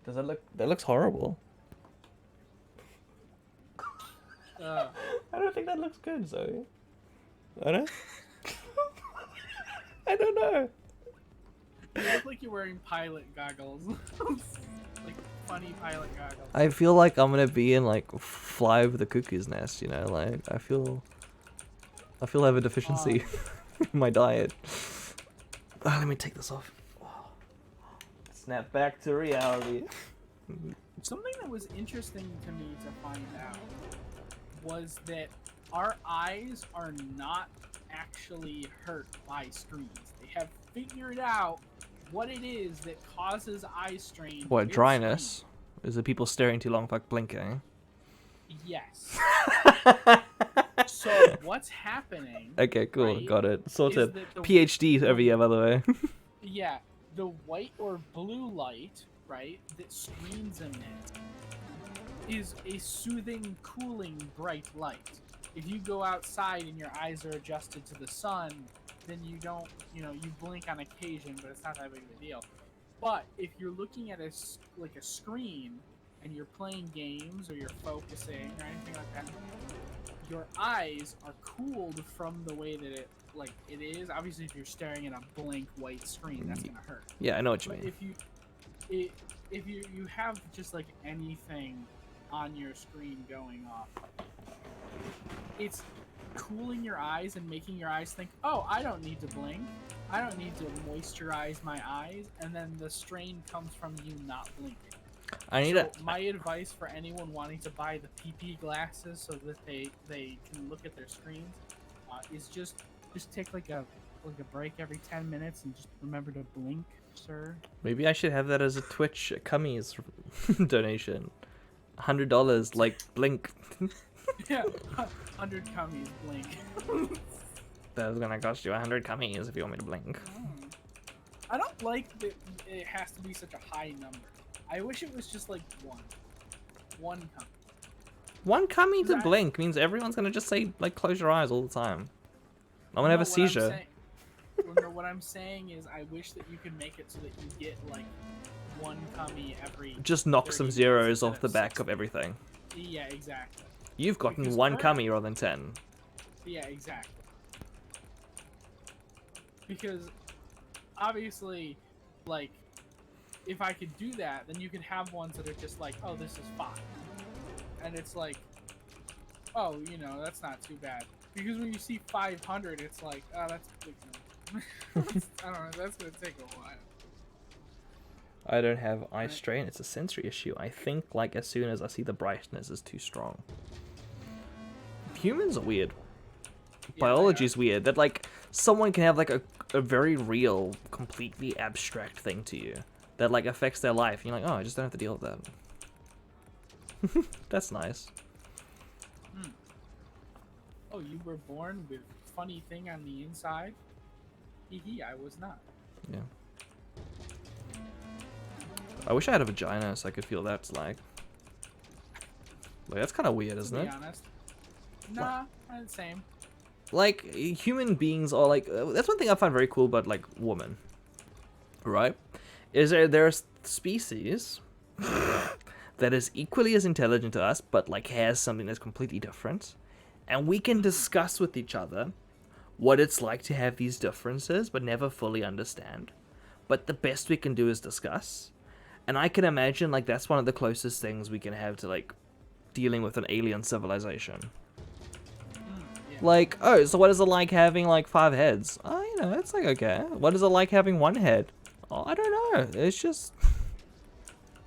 Speaker 1: Does that look? That looks horrible.
Speaker 3: Uh,
Speaker 1: I don't think that looks good, Zoe. I don't. I don't know.
Speaker 3: you look like you're wearing pilot goggles. Like funny pilot goggles.
Speaker 1: I feel like I'm gonna be in like Fly Over the Cuckoo's Nest. You know, like I feel I have a deficiency in my diet. Let me take this off. Snap back to reality.
Speaker 3: Something that was interesting to me to find out was that our eyes are not actually hurt by screens. They have figured out what it is that causes eye strain.
Speaker 1: What,
Speaker 3: with
Speaker 1: dryness? Is it people staring too long, like blinking?
Speaker 3: screens. Yes. So what's happening?
Speaker 1: Okay, cool,
Speaker 3: Right,
Speaker 1: got it. Sorted.
Speaker 3: is that the-
Speaker 1: PhD over here, by the way.
Speaker 3: Yeah, the white or blue light, right, that screens emit is a soothing, cooling, bright light. If you go outside and your eyes are adjusted to the sun, then you don't, you blink on occasion, but it's not that big of a deal. But if you're looking at a screen and you're playing games or you're focusing or anything like that, your eyes are cooled from the way that it is. Obviously, if you're staring at a blank white screen, that's gonna hurt.
Speaker 1: Yeah, I know what you
Speaker 3: But
Speaker 1: mean.
Speaker 3: if you have just like anything on your screen going off, it's cooling your eyes and making your eyes think, oh, I don't need to blink, I don't need to moisturize my eyes, and then the strain comes from you not blinking.
Speaker 1: I need
Speaker 3: So
Speaker 1: a.
Speaker 3: my advice for anyone wanting to buy the PP glasses so that they can look at their screens is just take like a break every 10 minutes and just remember to blink, sir.
Speaker 1: Maybe I should have that as a Twitch Cummies donation. $100, like blink.
Speaker 3: Yeah, 100 cummies, blink.
Speaker 1: That's gonna cost you 100 cummies if you want me to blink.
Speaker 3: I don't like that it has to be such a high number. I wish it was just like one cummy.
Speaker 1: One cummy to
Speaker 3: That-
Speaker 1: blink means everyone's gonna just say like close your eyes all the time. I'm gonna have a
Speaker 3: No, what I'm
Speaker 1: seizure.
Speaker 3: saying- no, what I'm saying is I wish that you could make it so that you get like one cummy every.
Speaker 1: Just knock
Speaker 3: 30
Speaker 1: some
Speaker 3: minutes
Speaker 1: zeros
Speaker 3: instead
Speaker 1: off the back
Speaker 3: 60.
Speaker 1: of everything.
Speaker 3: Yeah, exactly.
Speaker 1: You've gotten
Speaker 3: Because
Speaker 1: one
Speaker 3: current-
Speaker 1: cummy rather than 10.
Speaker 3: Yeah, exactly. Because obviously, like, if I could do that, then you could have ones that are just like, oh, this is 5. And it's like, oh, that's not too bad. Because when you see 500, it's like, oh, that's a big number. I don't know, that's going to take a while.
Speaker 1: I don't have eye
Speaker 3: Right.
Speaker 1: strain, it's a sensory issue. I think like as soon as I see the brightness is too strong. Humans are weird.
Speaker 3: they
Speaker 1: Biology's weird. That like someone can have like a very real, completely abstract thing to you that like affects their life. And you're like, oh, I just don't have to deal with that. That's nice.
Speaker 3: Oh, you were born with funny thing on the inside? Hee, I was not.
Speaker 1: Yeah. I wish I had a vagina so I could feel that's like. Like that's kind of weird,
Speaker 3: To
Speaker 1: isn't
Speaker 3: be
Speaker 1: it?
Speaker 3: honest. Nah, not the same.
Speaker 1: Like human beings are like that's one thing I find very cool about like women, right? Is there are species that is equally as intelligent to us but like has something that's completely different, and we can discuss with each other what it's like to have these differences but never fully understand. But the best we can do is discuss. And I can imagine like that's one of the closest things we can have to like dealing with an alien civilization.
Speaker 3: Yeah.
Speaker 1: Like, oh, so what is it like having like 5 heads? Oh, you know, it's like okay. What is it like having 1 head? Oh, I don't know. It's just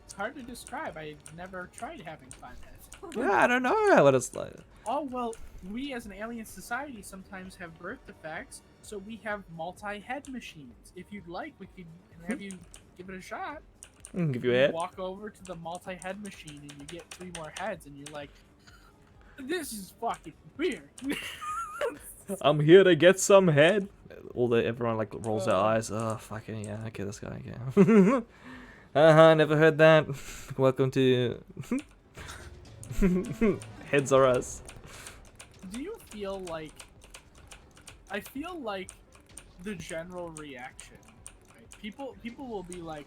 Speaker 3: It's hard to describe. I never tried having 5 heads.
Speaker 1: yeah, I don't know what it's like.
Speaker 3: Oh, well, we as an alien society sometimes have birth defects, so we have multi-head machines. If you'd like, we could have you give it a shot.
Speaker 1: I can give you a
Speaker 3: You
Speaker 1: head.
Speaker 3: walk over to the multi-head machine and you get 3 more heads, and you're like, this is fucking weird.
Speaker 1: I'm here to get some head. Everyone like rolls their eyes. Oh, fucking yeah. Okay, this guy. Okay. Never heard that. Welcome to Heads Are Us.
Speaker 3: Do you feel like... I feel like the general reaction, right? People will be like,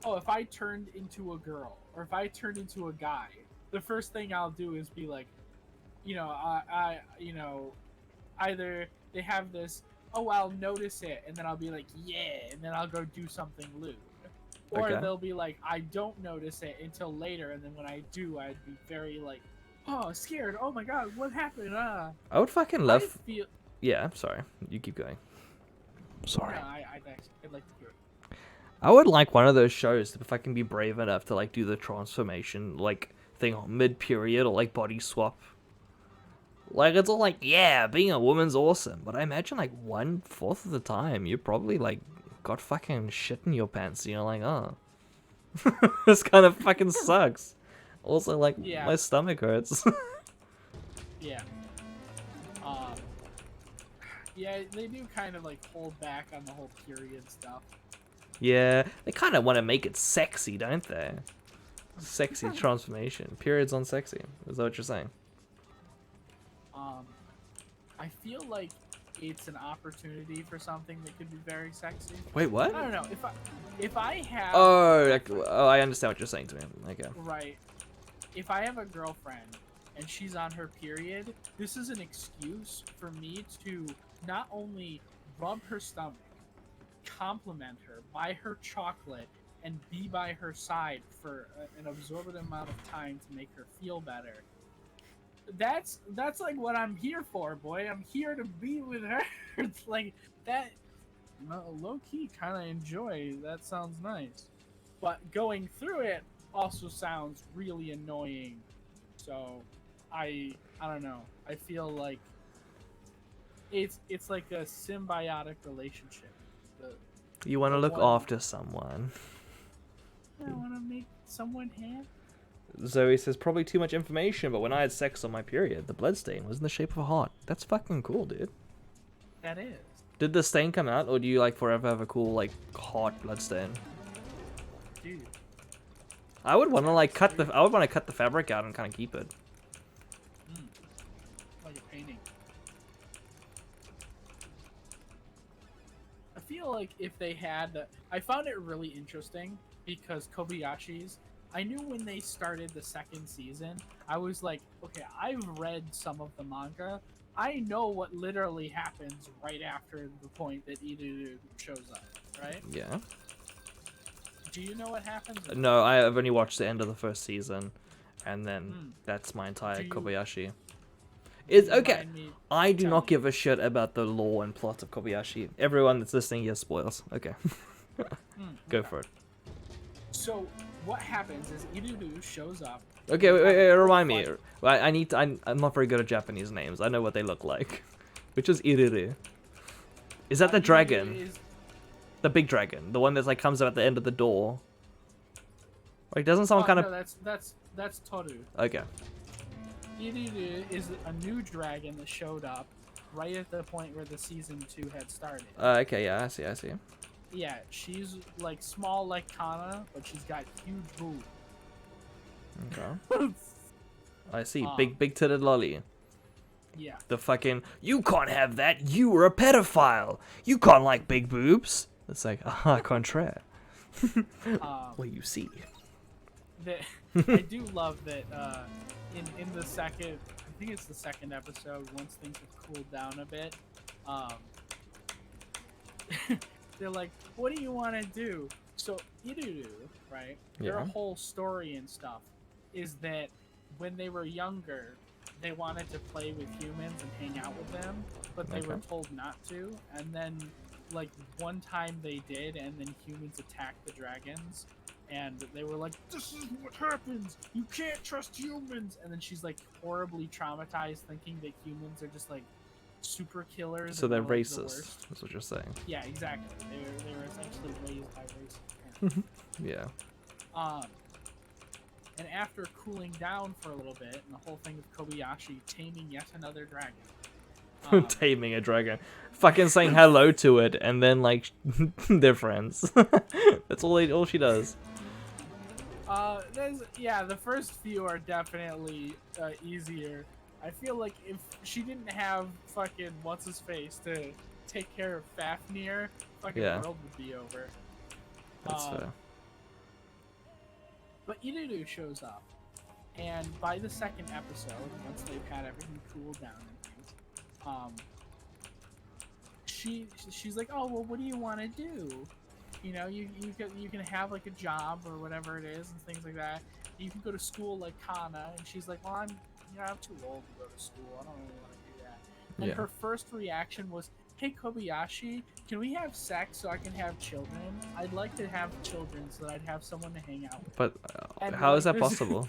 Speaker 3: oh, if I turned into a girl, or if I turned into a guy, the first thing I'll do is be like, either they have this, oh, I'll notice it, and then I'll be like, yeah, and then I'll go do something lewd. Or
Speaker 1: Okay.
Speaker 3: they'll be like, I don't notice it until later, and then when I do, I'd be very like, oh, scared, oh my god, what happened?
Speaker 1: I would fucking
Speaker 3: I
Speaker 1: love.
Speaker 3: feel...
Speaker 1: Yeah, sorry. You keep going. Sorry.
Speaker 3: No, I'd like to hear it.
Speaker 1: I would like one of those shows if I can be brave enough to like do the transformation like thing on mid-period or like body swap. Like it's all like, yeah, being a woman's awesome, but I imagine like 1/4 of the time you probably like got fucking shit in your pants and you're like, oh. This kind of fucking sucks. Also like
Speaker 3: Yeah.
Speaker 1: my stomach hurts.
Speaker 3: Yeah. Yeah, they do kind of like hold back on the whole period stuff.
Speaker 1: Yeah, they kind of want to make it sexy, don't they? Sexy transformation. Periods on sexy. Is that what you're saying?
Speaker 3: I feel like it's an opportunity for something that could be very sexy.
Speaker 1: Wait, what?
Speaker 3: I don't know. If I have
Speaker 1: Oh, I understand what you're saying to me. Okay.
Speaker 3: right, if I have a girlfriend and she's on her period, this is an excuse for me to not only rub her stomach, compliment her, buy her chocolate, and be by her side for an absorbent amount of time to make her feel better. That's like what I'm here for, boy. I'm here to be with her. It's like that. Low key, kind of enjoy. That sounds nice, but going through it also sounds really annoying. So, I don't know. I feel like it's like a symbiotic relationship.
Speaker 1: You want to look
Speaker 3: one-
Speaker 1: after someone.
Speaker 3: I want to make someone happy.
Speaker 1: Zoe says, probably too much information, but when I had sex on my period, the bloodstain was in the shape of a heart. That's fucking cool, dude.
Speaker 3: That is.
Speaker 1: Did the stain come out, or do you like forever have a cool like heart bloodstain?
Speaker 3: Dude.
Speaker 1: I would want to like cut the fabric out and kind of keep it.
Speaker 3: Like a painting. I feel like if they had... I found it really interesting because Kobayashi's... I knew when they started the 2nd season, I was like, okay, I've read some of the manga. I know what literally happens right after the point that Iru shows up, right?
Speaker 1: Yeah.
Speaker 3: Do you know what happens?
Speaker 1: No, I've only watched the end of the 1st season, and then that's my entire
Speaker 3: Do you-
Speaker 1: Kobayashi. It's okay.
Speaker 3: Remind me-
Speaker 1: I do
Speaker 3: tell
Speaker 1: not
Speaker 3: me.
Speaker 1: give a shit about the lore and plot of Kobayashi. Everyone that's listening here spoils. Okay. Go
Speaker 3: okay.
Speaker 1: for it.
Speaker 3: So, what happens is Iru shows up.
Speaker 1: Okay, wait, remind me. I'm not very good at Japanese names. I know what they look like. Which is Iriri. Is that the
Speaker 3: Iru
Speaker 1: dragon?
Speaker 3: is-
Speaker 1: The big dragon. The one that like comes out at the end of the door. Like, doesn't someone kind
Speaker 3: no,
Speaker 1: of...
Speaker 3: that's Toru.
Speaker 1: Okay.
Speaker 3: Iriru is a new dragon that showed up right at the point where the season 2 had started.
Speaker 1: Okay, yeah, I see.
Speaker 3: Yeah, she's like small like Kana, but she's got huge boobs.
Speaker 1: Okay. I see.
Speaker 3: Um,
Speaker 1: Big titted lolly.
Speaker 3: Yeah.
Speaker 1: The fucking, you can't have that. You were a pedophile. You can't like big boobs. It's like, contraire. Well, you see.
Speaker 3: That I do love that in the second, I think it's the 2nd episode, once things have cooled down a bit, Um, they're like, "What do you want to do?" So Irudu, right? Their
Speaker 1: Yeah.
Speaker 3: whole story and stuff is that when they were younger, they wanted to play with humans and hang out with them, but they were
Speaker 1: Okay.
Speaker 3: told not to. And then, like one time they did, and then humans attacked the dragons, and they were like, "This is what happens. You can't trust humans." And then she's like horribly traumatized, thinking that humans are just like super killers.
Speaker 1: So
Speaker 3: and
Speaker 1: they're
Speaker 3: like, the
Speaker 1: racist.
Speaker 3: worst.
Speaker 1: That's what you're saying.
Speaker 3: Yeah, exactly. They were essentially raised by racists.
Speaker 1: Yeah.
Speaker 3: And after cooling down for a little bit, and the whole thing of Kobayashi taming yet another dragon.
Speaker 1: Taming a dragon. Fucking saying hello to it, and then, like, they're friends. That's all she does.
Speaker 3: The first few are definitely easier. I feel like if she didn't have fucking what's his face to take care of Fafnir, fucking
Speaker 1: Yeah.
Speaker 3: world would be over.
Speaker 1: That's fair.
Speaker 3: But Irudu shows up, and by the second episode, once they've had everything cooled down and things, she's like, "Oh well, what do you want to do? You know, you can have like a job or whatever it is and things like that. You can go to school like Kana." And she's like, "Well, I'm too old to go to school. I don't really want to do that." And
Speaker 1: Yeah.
Speaker 3: her first reaction was, "Hey Kobayashi, can we have sex so I can have children? I'd like to have children so that I'd have someone to hang out with."
Speaker 1: But
Speaker 3: And,
Speaker 1: how is that
Speaker 3: there's-
Speaker 1: possible?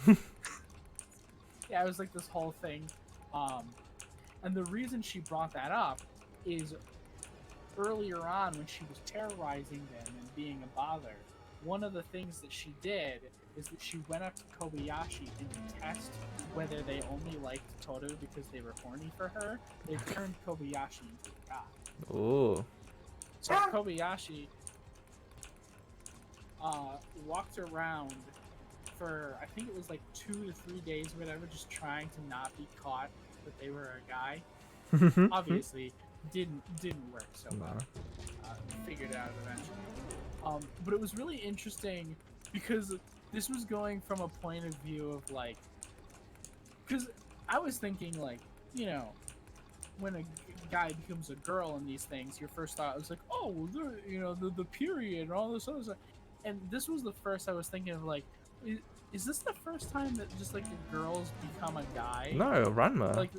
Speaker 3: Yeah, it was like this whole thing. And the reason she brought that up is earlier on when she was terrorizing them and being a bother, one of the things that she did is that she went up to Kobayashi and to test whether they only liked Toru because they were horny for her. They turned Kobayashi into a god.
Speaker 1: Ooh.
Speaker 3: So Kobayashi walked around for, I think it was like 2 to 3 days or whatever, just trying to not be caught that they were a guy. Obviously, didn't work so well. Figured it out eventually. But it was really interesting because this was going from a point of view of like, because I was thinking like, when a guy becomes a girl in these things, your first thought was like, oh, the period and all this other stuff. And this was the first I was thinking of like, is this the first time that just like the girls become a guy?
Speaker 1: No, Ranma.
Speaker 3: Like,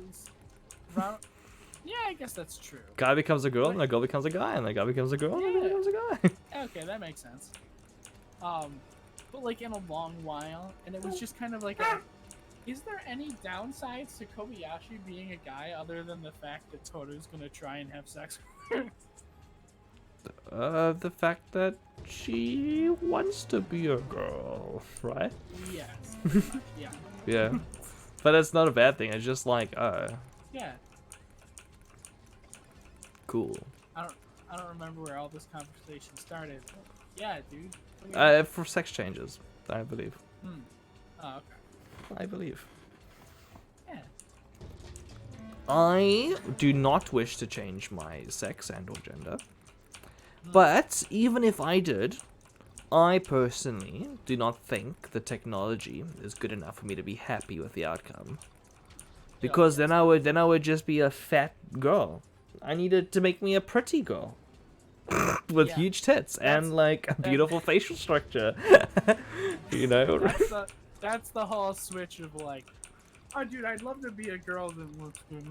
Speaker 3: yeah, I guess that's true.
Speaker 1: Guy becomes a girl, and the girl becomes a guy, and the guy becomes a girl, and the girl
Speaker 3: Yeah.
Speaker 1: becomes a guy.
Speaker 3: Okay, that makes sense. But like in a long while, and it was just kind of like, is there any downsides to Kobayashi being a guy other than the fact that Toru's gonna try and have sex with her?
Speaker 1: The fact that she wants to be a girl, right?
Speaker 3: Yes, pretty much, yeah.
Speaker 1: Yeah. But it's not a bad thing, it's just like,
Speaker 3: Yeah,
Speaker 1: cool.
Speaker 3: I don't remember where all this conversation started. Yeah, dude. What do you-
Speaker 1: For sex changes, I believe.
Speaker 3: Oh, okay.
Speaker 1: I believe.
Speaker 3: Yeah.
Speaker 1: I do not wish to change my sex and or gender. But even if I did, I personally do not think the technology is good enough for me to be happy with the outcome. Because then I would just be a fat girl. I needed to make me a pretty girl. With
Speaker 3: Yeah.
Speaker 1: huge tits and like a beautiful facial structure.
Speaker 3: That's the whole switch of like, oh dude, I'd love to be a girl that looks good.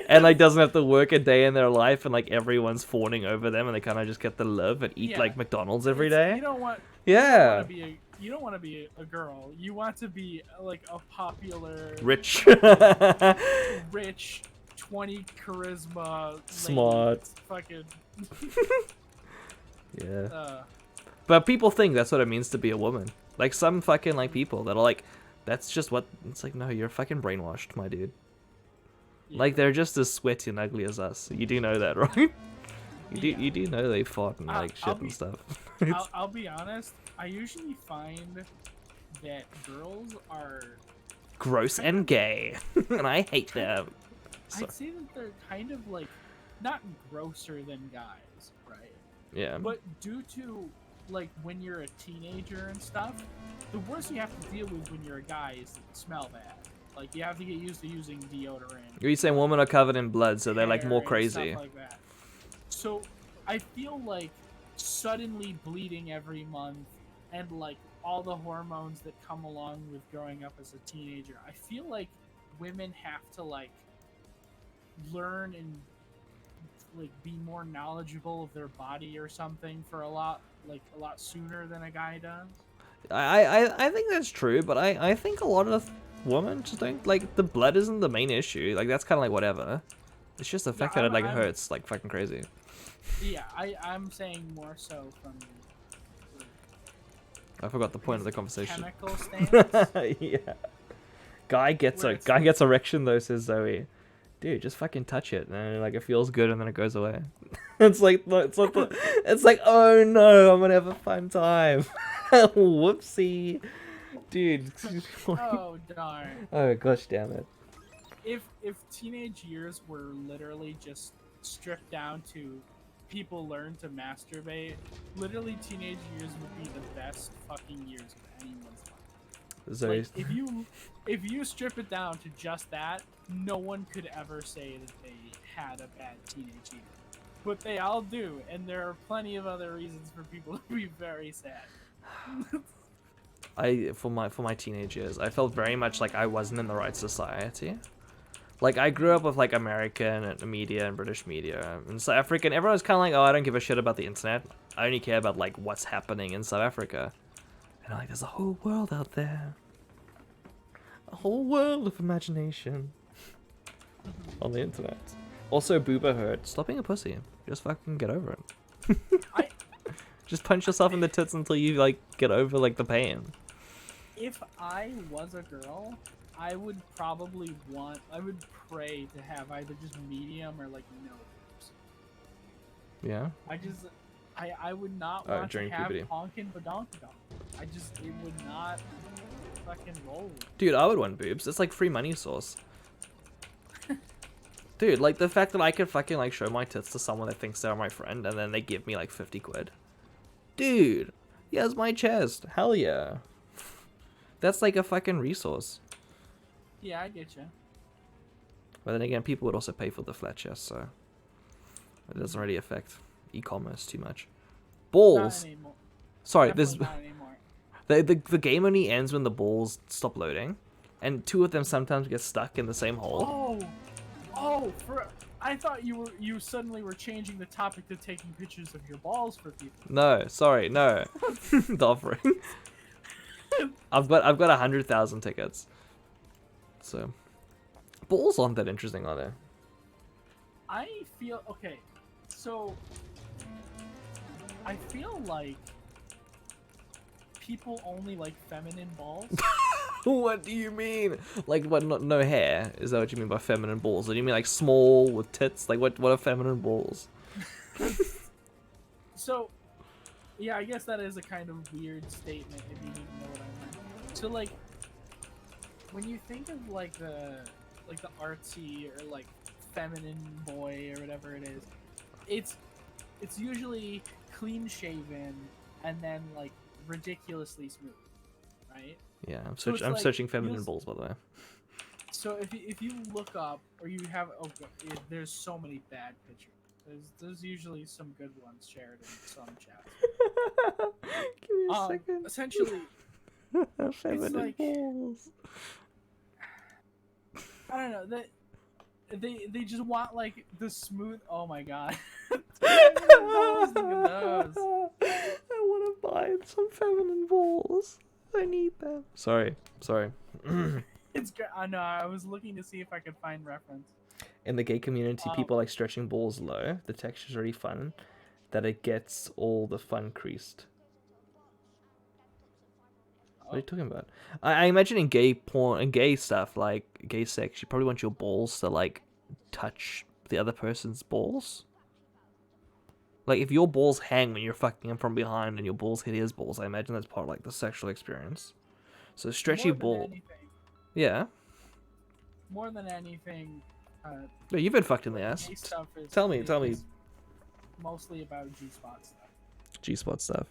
Speaker 1: And like doesn't have to work a day in their life, and like everyone's fawning over them, and they kind of just get to live and eat
Speaker 3: Yeah.
Speaker 1: like McDonald's every day.
Speaker 3: You don't want
Speaker 1: Yeah,
Speaker 3: you don't want to be a girl. You want to be like a popular,
Speaker 1: rich,
Speaker 3: rich, 20 charisma, lady.
Speaker 1: Smart.
Speaker 3: Fucking.
Speaker 1: yeah. But people think that's what it means to be a woman. Like some fucking like people that are like, that's just what it's like. No, you're fucking brainwashed, my dude.
Speaker 3: Yeah.
Speaker 1: Like they're just as sweaty and ugly as us. You do know that, right? You do know they fart and like
Speaker 3: I'll
Speaker 1: shit and stuff.
Speaker 3: I'll be honest. I usually find that girls are.
Speaker 1: Gross and gay, and I hate them. So,
Speaker 3: I'd say that they're kind of like, not grosser than guys, right?
Speaker 1: yeah.
Speaker 3: But due to like when you're a teenager and stuff, the worst you have to deal with when you're a guy is that you smell bad. Like you have to get used to using deodorant.
Speaker 1: You're saying women are covered in blood, so they're like more
Speaker 3: hair and stuff
Speaker 1: crazy.
Speaker 3: like that. So I feel like suddenly bleeding every month and like all the hormones that come along with growing up as a teenager, I feel like women have to like learn and like be more knowledgeable of their body or something for a lot sooner than a guy does.
Speaker 1: I think that's true, but I think a lot of women just don't like the blood isn't the main issue. Like that's kind of like whatever. It's just the fact that it like hurts like fucking crazy.
Speaker 3: Yeah, I'm saying more so from
Speaker 1: I forgot the point of the conversation.
Speaker 3: chemical stance.
Speaker 1: Yeah. Guy gets erection though, says Zoe. Dude, just fucking touch it, and like it feels good, and then it goes away. It's like oh no, I'm gonna have a fun time. Whoopsie, dude.
Speaker 3: Oh darn.
Speaker 1: Oh gosh, damn it.
Speaker 3: If teenage years were literally just stripped down to people learn to masturbate, literally teenage years would be the best fucking years of anyone's life.
Speaker 1: Zoe.
Speaker 3: Like, if you strip it down to just that, no one could ever say that they had a bad teenage year. But they all do, and there are plenty of other reasons for people to be very sad.
Speaker 1: For my teenage years, I felt very much like I wasn't in the right society. Like I grew up with like American media and British media, and South African. Everyone was kind of like, oh, I don't give a shit about the internet. I only care about like what's happening in South Africa. And like, there's a whole world out there, a whole world of imagination on the internet. Also, booba hurt. Stop being a pussy. Just fucking get over it. Just punch yourself in the tits until you like get over like the pain.
Speaker 3: If I was a girl, I would pray to have either just medium or like no boobs.
Speaker 1: Yeah.
Speaker 3: I would not want to
Speaker 1: during
Speaker 3: have
Speaker 1: puberty.
Speaker 3: honkin' badonkadonk. It would not fucking roll with me.
Speaker 1: Dude, I would want boobs. It's like free money source. Dude, like the fact that I could fucking like show my tits to someone that thinks they're my friend and then they give me like 50 quid. Dude, here's my chest. Hell yeah. That's like a fucking resource.
Speaker 3: Yeah, I get you.
Speaker 1: But then again, people would also pay for the flat chest, so it doesn't really affect e-commerce too much. Balls.
Speaker 3: Not anymore.
Speaker 1: Sorry,
Speaker 3: Definitely not anymore.
Speaker 1: the game only ends when the balls stop loading, and two of them sometimes get stuck in the same hole.
Speaker 3: I thought you suddenly were changing the topic to taking pictures of your balls for people.
Speaker 1: No, sorry, no. The offering. I've got 100,000 tickets. So, balls aren't that interesting, are they?
Speaker 3: I feel okay. So I feel like people only like feminine balls.
Speaker 1: What do you mean? Like what? No hair? Is that what you mean by feminine balls? Or do you mean like small with tits? Like what are feminine balls?
Speaker 3: So, yeah, I guess that is a kind of weird statement if you didn't know what I meant. So like, when you think of like the artsy or like feminine boy or whatever it is, it's usually clean shaven and then like ridiculously smooth, right?
Speaker 1: Yeah, I'm
Speaker 3: So it's
Speaker 1: I'm
Speaker 3: like,
Speaker 1: searching feminine balls, by the way.
Speaker 3: So if you look up or you have there's so many bad pictures. There's usually some good ones shared in some chats.
Speaker 1: Give me a second.
Speaker 3: Essentially,
Speaker 1: feminine
Speaker 3: like,
Speaker 1: balls.
Speaker 3: I don't know they just want like the smooth. Oh my god.
Speaker 1: I want to buy some feminine balls. I need them. Sorry.
Speaker 3: It's good. I know. I was looking to see if I could find reference.
Speaker 1: In the gay community, people like stretching balls low. The texture's really fun. That it gets all the fun creased. What are you talking about? I imagine in gay porn and gay stuff, like gay sex, you probably want your balls to like touch the other person's balls. Like if your balls hang when you're fucking him from behind and your balls hit his balls, I imagine that's part of like the sexual experience. So stretchy ball. Yeah.
Speaker 3: More than anything.
Speaker 1: No, you've been fucked in the ass. Tell me.
Speaker 3: Mostly about G-spot stuff.
Speaker 1: G-spot stuff.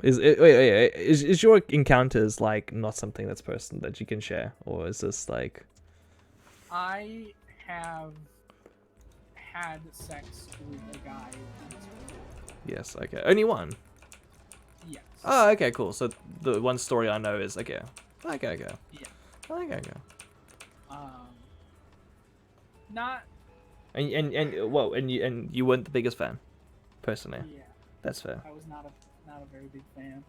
Speaker 1: Is your encounters like not something that's personal that you can share, or is this like?
Speaker 3: I have had sex with a guy once before.
Speaker 1: Yes. Okay. Only one.
Speaker 3: Yes.
Speaker 1: Oh, okay, cool. So the one story I know is okay. Okay.
Speaker 3: Yeah.
Speaker 1: Okay.
Speaker 3: Um. Not.
Speaker 1: And you weren't the biggest fan, personally.
Speaker 3: Yeah.
Speaker 1: That's fair.
Speaker 3: I was not a very big fan.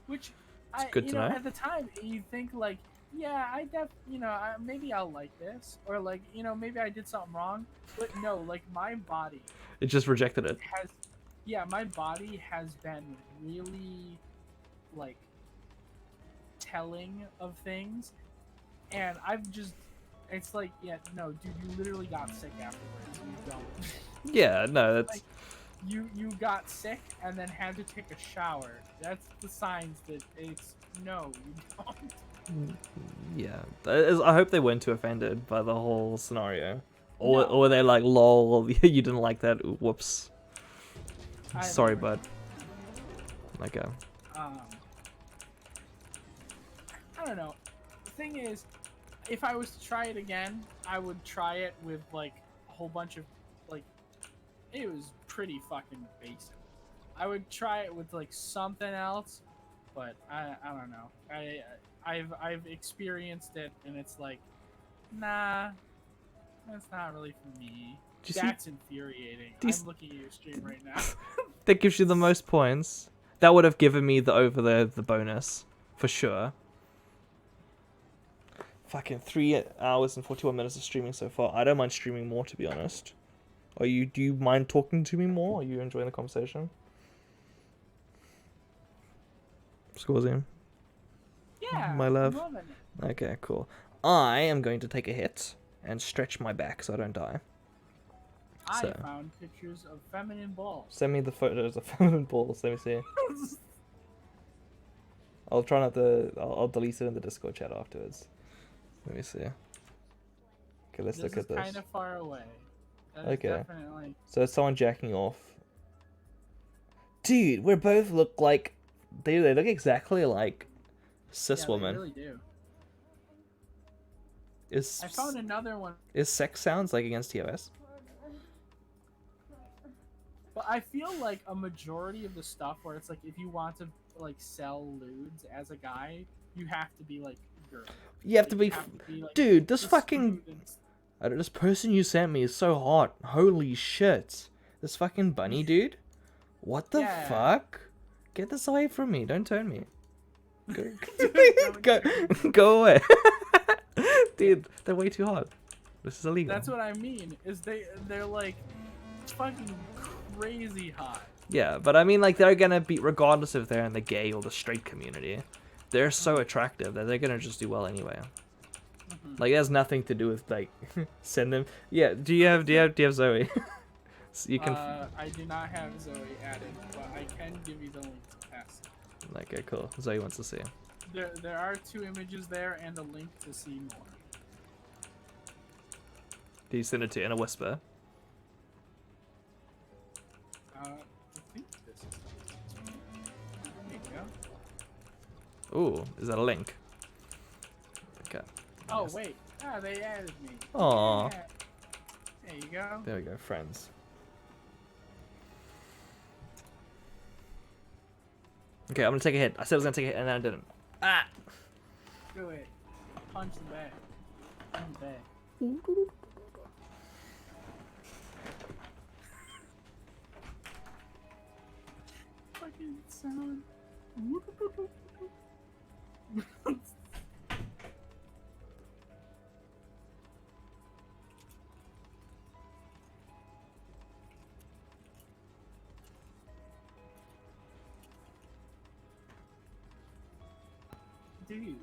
Speaker 3: Which
Speaker 1: It's good to know.
Speaker 3: at the time you think like, yeah, maybe I'll like this, or like, maybe I did something wrong. But no, like my body
Speaker 1: It just rejected it.
Speaker 3: has, yeah, my body has been really like telling of things, and I've just, it's like, yeah, no, dude, you literally got sick afterwards. You don't.
Speaker 1: Yeah. No. That's.
Speaker 3: Like, you got sick and then had to take a shower. That's the signs that it's no, you don't.
Speaker 1: Yeah. I hope they weren't too offended by the whole scenario, or
Speaker 3: No.
Speaker 1: or they're like, lol, you didn't like that. Whoops. Sorry,
Speaker 3: never-
Speaker 1: bud. Okay.
Speaker 3: Um, I don't know. The thing is, if I was to try it again, I would try it with like a whole bunch of like. It was pretty fucking basic. I would try it with like something else, but I don't know. I've experienced it, and it's like, nah, that's not really for me.
Speaker 1: Do you see-
Speaker 3: That's infuriating.
Speaker 1: do you s-
Speaker 3: I'm looking at your stream right now.
Speaker 1: That gives you the most points. That would have given me the bonus for sure. Fucking 3 hours and 41 minutes of streaming so far. I don't mind streaming more, to be honest. Do you mind talking to me more? Are you enjoying the conversation? Scoresy.
Speaker 3: Yeah,
Speaker 1: My love.
Speaker 3: I'm loving it.
Speaker 1: Okay, cool. I am going to take a hit and stretch my back so I don't die.
Speaker 3: I
Speaker 1: So.
Speaker 3: found pictures of feminine balls.
Speaker 1: Send me the photos of feminine balls. Let me see. I'll try not to. I'll delete it in the Discord chat afterwards. Let me see. Okay, let's look at
Speaker 3: This
Speaker 1: this.
Speaker 3: is kind of far away. That is
Speaker 1: Okay.
Speaker 3: definitely.
Speaker 1: So it's someone jacking off. Dude, we both look like. They look exactly like cis
Speaker 3: Yeah,
Speaker 1: woman.
Speaker 3: they really do.
Speaker 1: Is
Speaker 3: I found another one,
Speaker 1: is sex sounds like against TOS?
Speaker 3: but I feel like a majority of the stuff where it's like if you want to like sell lewds as a guy, you have to be like girl.
Speaker 1: You have to be.
Speaker 3: like,
Speaker 1: Dude, this
Speaker 3: just
Speaker 1: fucking.
Speaker 3: smooth and
Speaker 1: This person you sent me is so hot. Holy shit. This fucking bunny dude? What the
Speaker 3: Yeah.
Speaker 1: fuck? Get this away from me. Don't turn me. Go,
Speaker 3: Don't
Speaker 1: go,
Speaker 3: turn me.
Speaker 1: go away. Dude, they're way too hot. This is illegal.
Speaker 3: That's what I mean. Is they're like fucking crazy hot.
Speaker 1: Yeah, but I mean, like, they're gonna be, regardless if they're in the gay or the straight community, they're so attractive that they're gonna just do well anyway. Like, it has nothing to do with, like, send them. Yeah, do you have Zoe? So you can.
Speaker 3: I do not have Zoe added, but I can give you the link to pass.
Speaker 1: Okay, cool. Zoe wants to see.
Speaker 3: There are 2 images there and a link to see more.
Speaker 1: Do you send it to in a whisper?
Speaker 3: I think this is. There you go.
Speaker 1: Ooh, is that a link? Okay.
Speaker 3: Oh
Speaker 1: Yes.
Speaker 3: wait, they added me.
Speaker 1: Aw.
Speaker 3: Yeah. There you go.
Speaker 1: There we go, friends. Okay, I'm gonna take a hit. I said I was gonna take a hit and then I didn't. Ah!
Speaker 3: Do it. Punch the bag. Punch the bag. Fucking sound. Dude.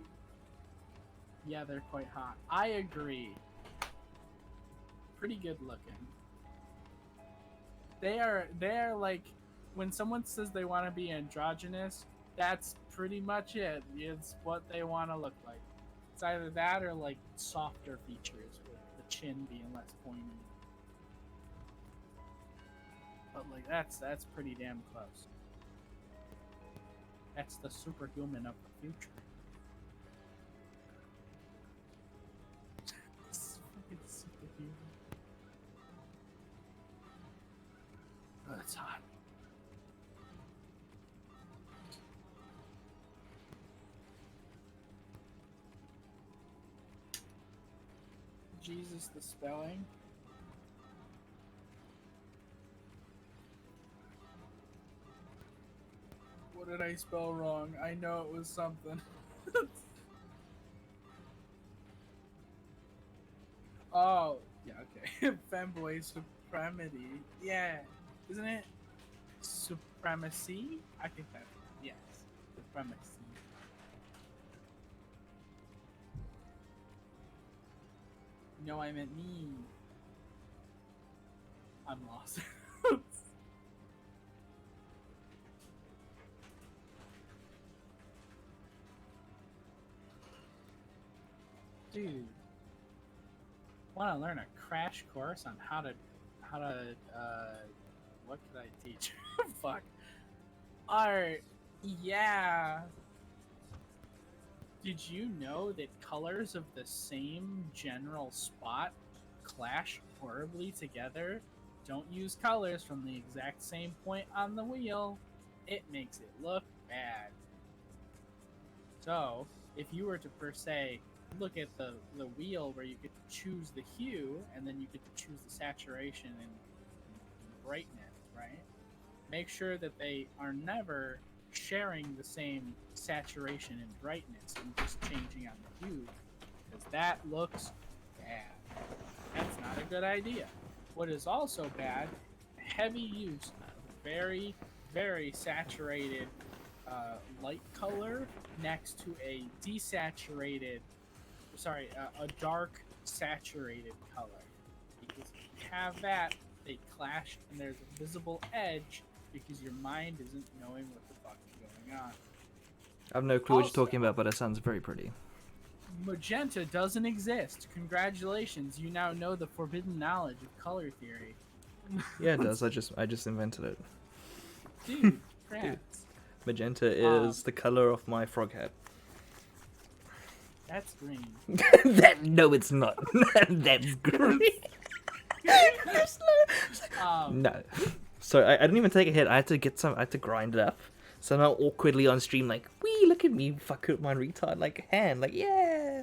Speaker 3: Yeah, they're quite hot. I agree. Pretty good looking. They're like, when someone says they want to be androgynous, that's pretty much it. It's what they want to look like. It's either that or like softer features with the chin being less pointy. But like that's pretty damn close. That's the superhuman of the future. It's fucking superhuman. Oh, it's hot. Jesus, the spelling. What did I spell wrong? I know it was something. Oh, yeah, okay. Femboy supremacy. Yeah. Isn't it? Supremacy? I think that, yes. Supremacy. No, I meant me. I'm lost. Dude. Want to learn a crash course on how to what could I teach? Fuck. Art. Yeah. Did you know that colors of the same general spot clash horribly together? Don't use colors from the exact same point on the wheel. It makes it look bad. So, if you were to per se look at the wheel where you get to choose the hue and then you get to choose the saturation and brightness, right? Make sure that they are never sharing the same saturation and brightness and just changing on the hue, because that looks bad. That's not a good idea. What is also bad, heavy use of very, very saturated light color next to a desaturated, a dark saturated color. Because if you have that, they clash and there's a visible edge because your mind isn't knowing what the fuck is going on.
Speaker 1: I have no clue what you're talking about, but it sounds very pretty.
Speaker 3: Magenta doesn't exist. Congratulations, you now know the forbidden knowledge of color theory.
Speaker 1: Yeah, it does. I just invented it.
Speaker 3: Dude, France.
Speaker 1: Magenta is the color of my frog head.
Speaker 3: That's green.
Speaker 1: No, it's not. That's green. No. So I didn't even take a hit. I had to grind it up. So now awkwardly on stream, like, wee, look at me, fuck up my retard, like, hand, like, yeah,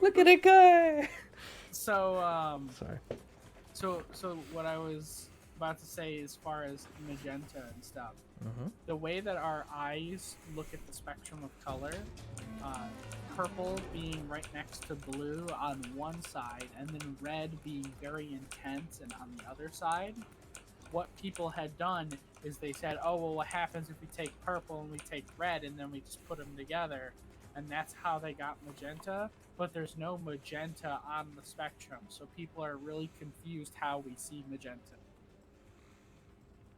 Speaker 1: look at it go.
Speaker 3: So,
Speaker 1: Sorry.
Speaker 3: So what I was about to say as far as magenta and stuff, the way that our eyes look at the spectrum of color, purple being right next to blue on one side, and then red being very intense and on the other side, what people had done is they said, oh, well, what happens if we take purple and we take red and then we just put them together? And that's how they got magenta, but there's no magenta on the spectrum, so people are really confused how we see magenta.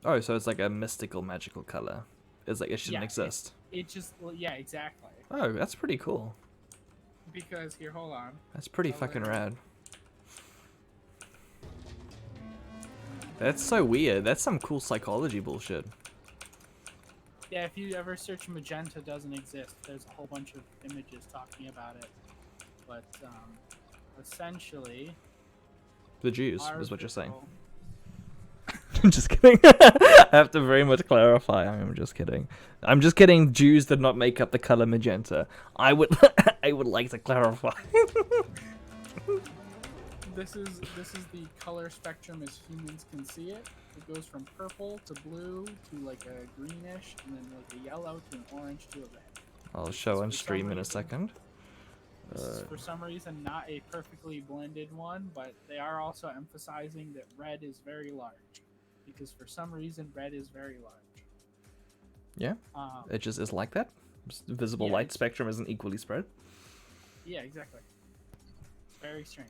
Speaker 1: Oh, so it's like a mystical, magical color. It's like it shouldn't exist.
Speaker 3: It just, well, yeah, exactly.
Speaker 1: Oh, that's pretty cool.
Speaker 3: Because, here, hold on.
Speaker 1: That's pretty fucking rad. That's so weird. That's some cool psychology bullshit.
Speaker 3: Yeah, if you ever search magenta doesn't exist, there's a whole bunch of images talking about it. But, essentially...
Speaker 1: The Jews, is what you're saying.
Speaker 3: Purple.
Speaker 1: Just kidding. I have to very much clarify. I'm just kidding. I'm just kidding. Jews did not make up the color magenta. I would like to clarify.
Speaker 3: This is the color spectrum as humans can see it. It goes from purple to blue to like a greenish, and then like a yellow to an orange to a red.
Speaker 1: I'll show on stream in a second.
Speaker 3: This is for some reason not a perfectly blended one, but they are also emphasizing that red is very large. Because for some reason, red is very large.
Speaker 1: Yeah? It just is like that? Visible light spectrum isn't equally spread?
Speaker 3: Yeah, exactly. It's very strange.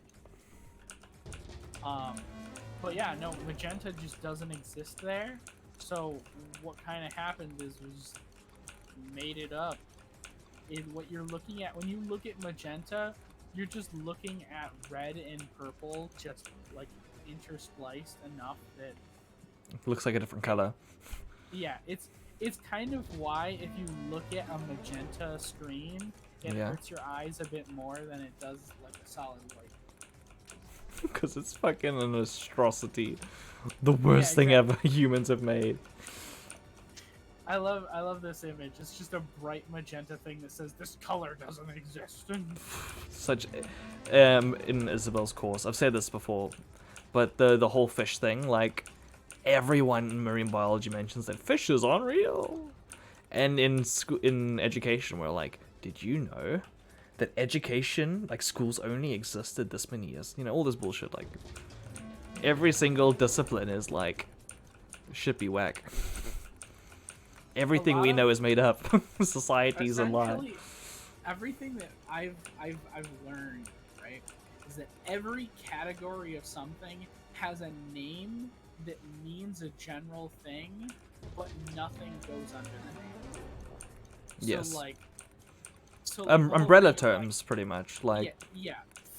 Speaker 3: But yeah, no, magenta just doesn't exist there. So what kind of happened is we just made it up. What you're looking at, when you look at magenta, you're just looking at red and purple just like interspliced enough that
Speaker 1: It looks like a different color.
Speaker 3: yeah, it's it's kind of why if you look at a magenta screen, it
Speaker 1: Yeah.
Speaker 3: hurts your eyes a bit more than it does like a solid white.
Speaker 1: Because it's fucking an atrocity. The worst thing ever humans have made.
Speaker 3: I love this image. It's just a bright magenta thing that says this color doesn't exist.
Speaker 1: Such, in Isabel's course, I've said this before, but the whole fish thing, like, everyone in marine biology mentions that fish is unreal. And in education, we're like, did you know that education, like schools only existed this many years? You know, all this bullshit, like, every single discipline is like, should be whack. Everything we know is made up. Society's a lie.
Speaker 3: Essentially, everything that I've learned, right, is that every category of something has a name that means a general thing, but nothing goes under the name.
Speaker 1: Yes.
Speaker 3: So like,
Speaker 1: umbrella terms, pretty much. Like,
Speaker 3: yeah.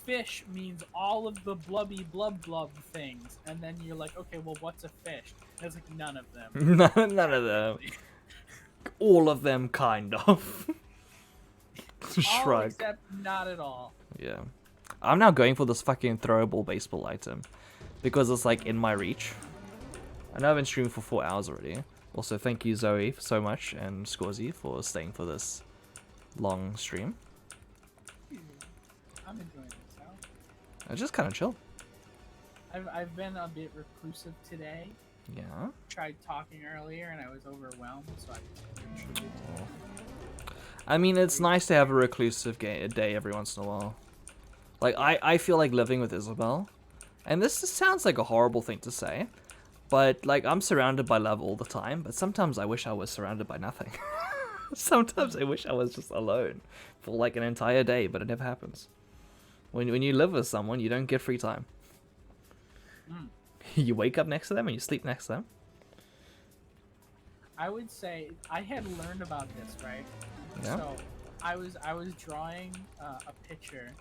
Speaker 3: Fish means all of the blubby blub things, and then you're like, okay, well, what's a fish? And it's like none of them.
Speaker 1: none of them. All of them, kind of. Shrug.
Speaker 3: All except not at all.
Speaker 1: Yeah. I'm now going for this fucking throwable baseball item. Because it's like in my reach. I know I've been streaming for 4 hours already. Also, thank you Zoe so much and Scorzy for staying for this long stream.
Speaker 3: I'm enjoying this out.
Speaker 1: I just kind of chill.
Speaker 3: I've been a bit reclusive today.
Speaker 1: Yeah.
Speaker 3: Tried talking earlier and I was overwhelmed, so I just contributed.
Speaker 1: I mean, it's nice to have a reclusive day every once in a while. Like, I feel like living with Isabel. And this just sounds like a horrible thing to say. But, like, I'm surrounded by love all the time. But sometimes I wish I was surrounded by nothing. Sometimes I wish I was just alone for, like, an entire day. But it never happens. When you live with someone, you don't get free time. You wake up next to them and you sleep next to them.
Speaker 3: I would say I had learned about this, right?
Speaker 1: Yeah.
Speaker 3: So I was drawing a picture.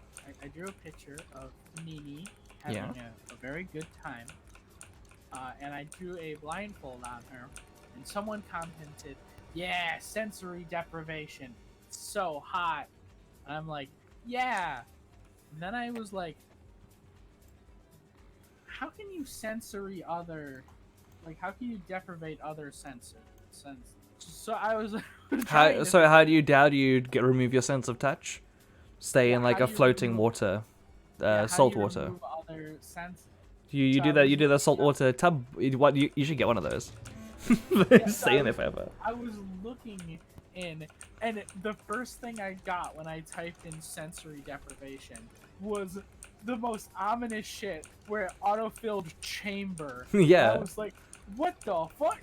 Speaker 3: I drew a picture of Nini having a very good time, and I drew a blindfold on her. And someone commented, "Yeah, sensory deprivation. It's so hot." And I'm like, "Yeah." And then I was like, how can you sensory other, like, how can you deprivate other sense? So I was
Speaker 1: how do you remove your sense of touch? Stay in like a floating water, salt water.
Speaker 3: remove other senses?
Speaker 1: You
Speaker 3: So
Speaker 1: do
Speaker 3: I
Speaker 1: that.
Speaker 3: was
Speaker 1: You do the
Speaker 3: looking
Speaker 1: salt
Speaker 3: up-
Speaker 1: water tub. You should get one of those.
Speaker 3: Yeah, so
Speaker 1: Stay in there forever.
Speaker 3: I was looking in, and the first thing I got when I typed in sensory deprivation was the most ominous shit where it auto-filled chamber.
Speaker 1: Yeah.
Speaker 3: I was like, what the fuck?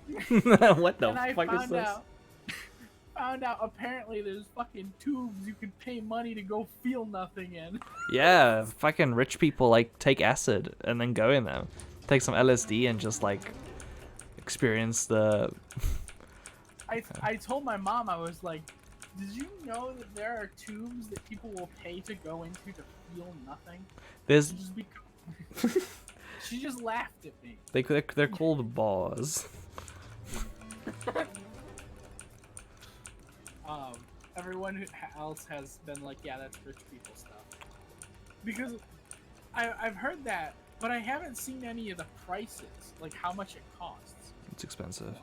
Speaker 1: What the
Speaker 3: And I
Speaker 1: fuck is this?
Speaker 3: found out apparently there's fucking tubes you can pay money to go feel nothing in.
Speaker 1: Yeah, fucking rich people like take acid and then go in them. Take some LSD and just like experience the.
Speaker 3: I told my mom, I was like, did you know that there are tubes that people will pay to go into to feel nothing?
Speaker 1: There's.
Speaker 3: Just she just laughed at me.
Speaker 1: They're called bars.
Speaker 3: Everyone else has been like, yeah, that's rich people stuff. Because I've heard that, but I haven't seen any of the prices, like how much it costs.
Speaker 1: It's expensive.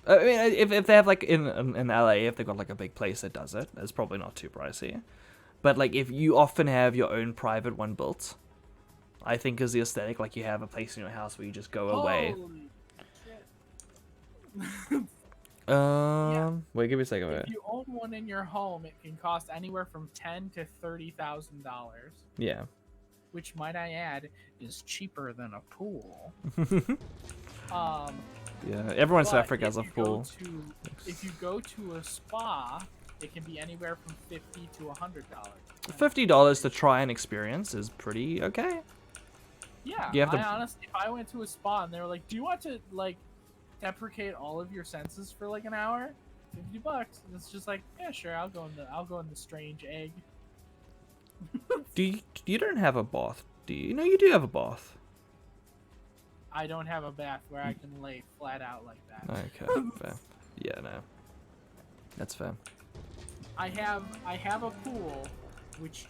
Speaker 1: I mean, if they have like in LA, if they've got like a big place that does it, it's probably not too pricey. But like if you often have your own private one built, I think is the aesthetic. Like you have a place in your house where you just go away.
Speaker 3: Holy shit.
Speaker 1: Wait, give me a second.
Speaker 3: If you own one in your home, it can cost anywhere from $10,000 to $30,000.
Speaker 1: Yeah.
Speaker 3: Which, might I add, is cheaper than a pool.
Speaker 1: Yeah, everyone in South
Speaker 3: But
Speaker 1: Africa has a
Speaker 3: if you go
Speaker 1: pool.
Speaker 3: if you go to a spa, it can be anywhere from $50 to $100.
Speaker 1: $50 to try and experience is pretty okay.
Speaker 3: Yeah,
Speaker 1: You have to-
Speaker 3: honestly, if I went to a spa and they were like, "Do you want to like deprecate all of your senses for like an hour?" $50. And it's just like, yeah, sure, I'll go in the strange egg.
Speaker 1: You don't have a bath, do you? No, you do have a bath.
Speaker 3: I don't have a bath where I can lay flat out like that.
Speaker 1: Okay, fair. Yeah, no. That's fair.
Speaker 3: I have a pool, which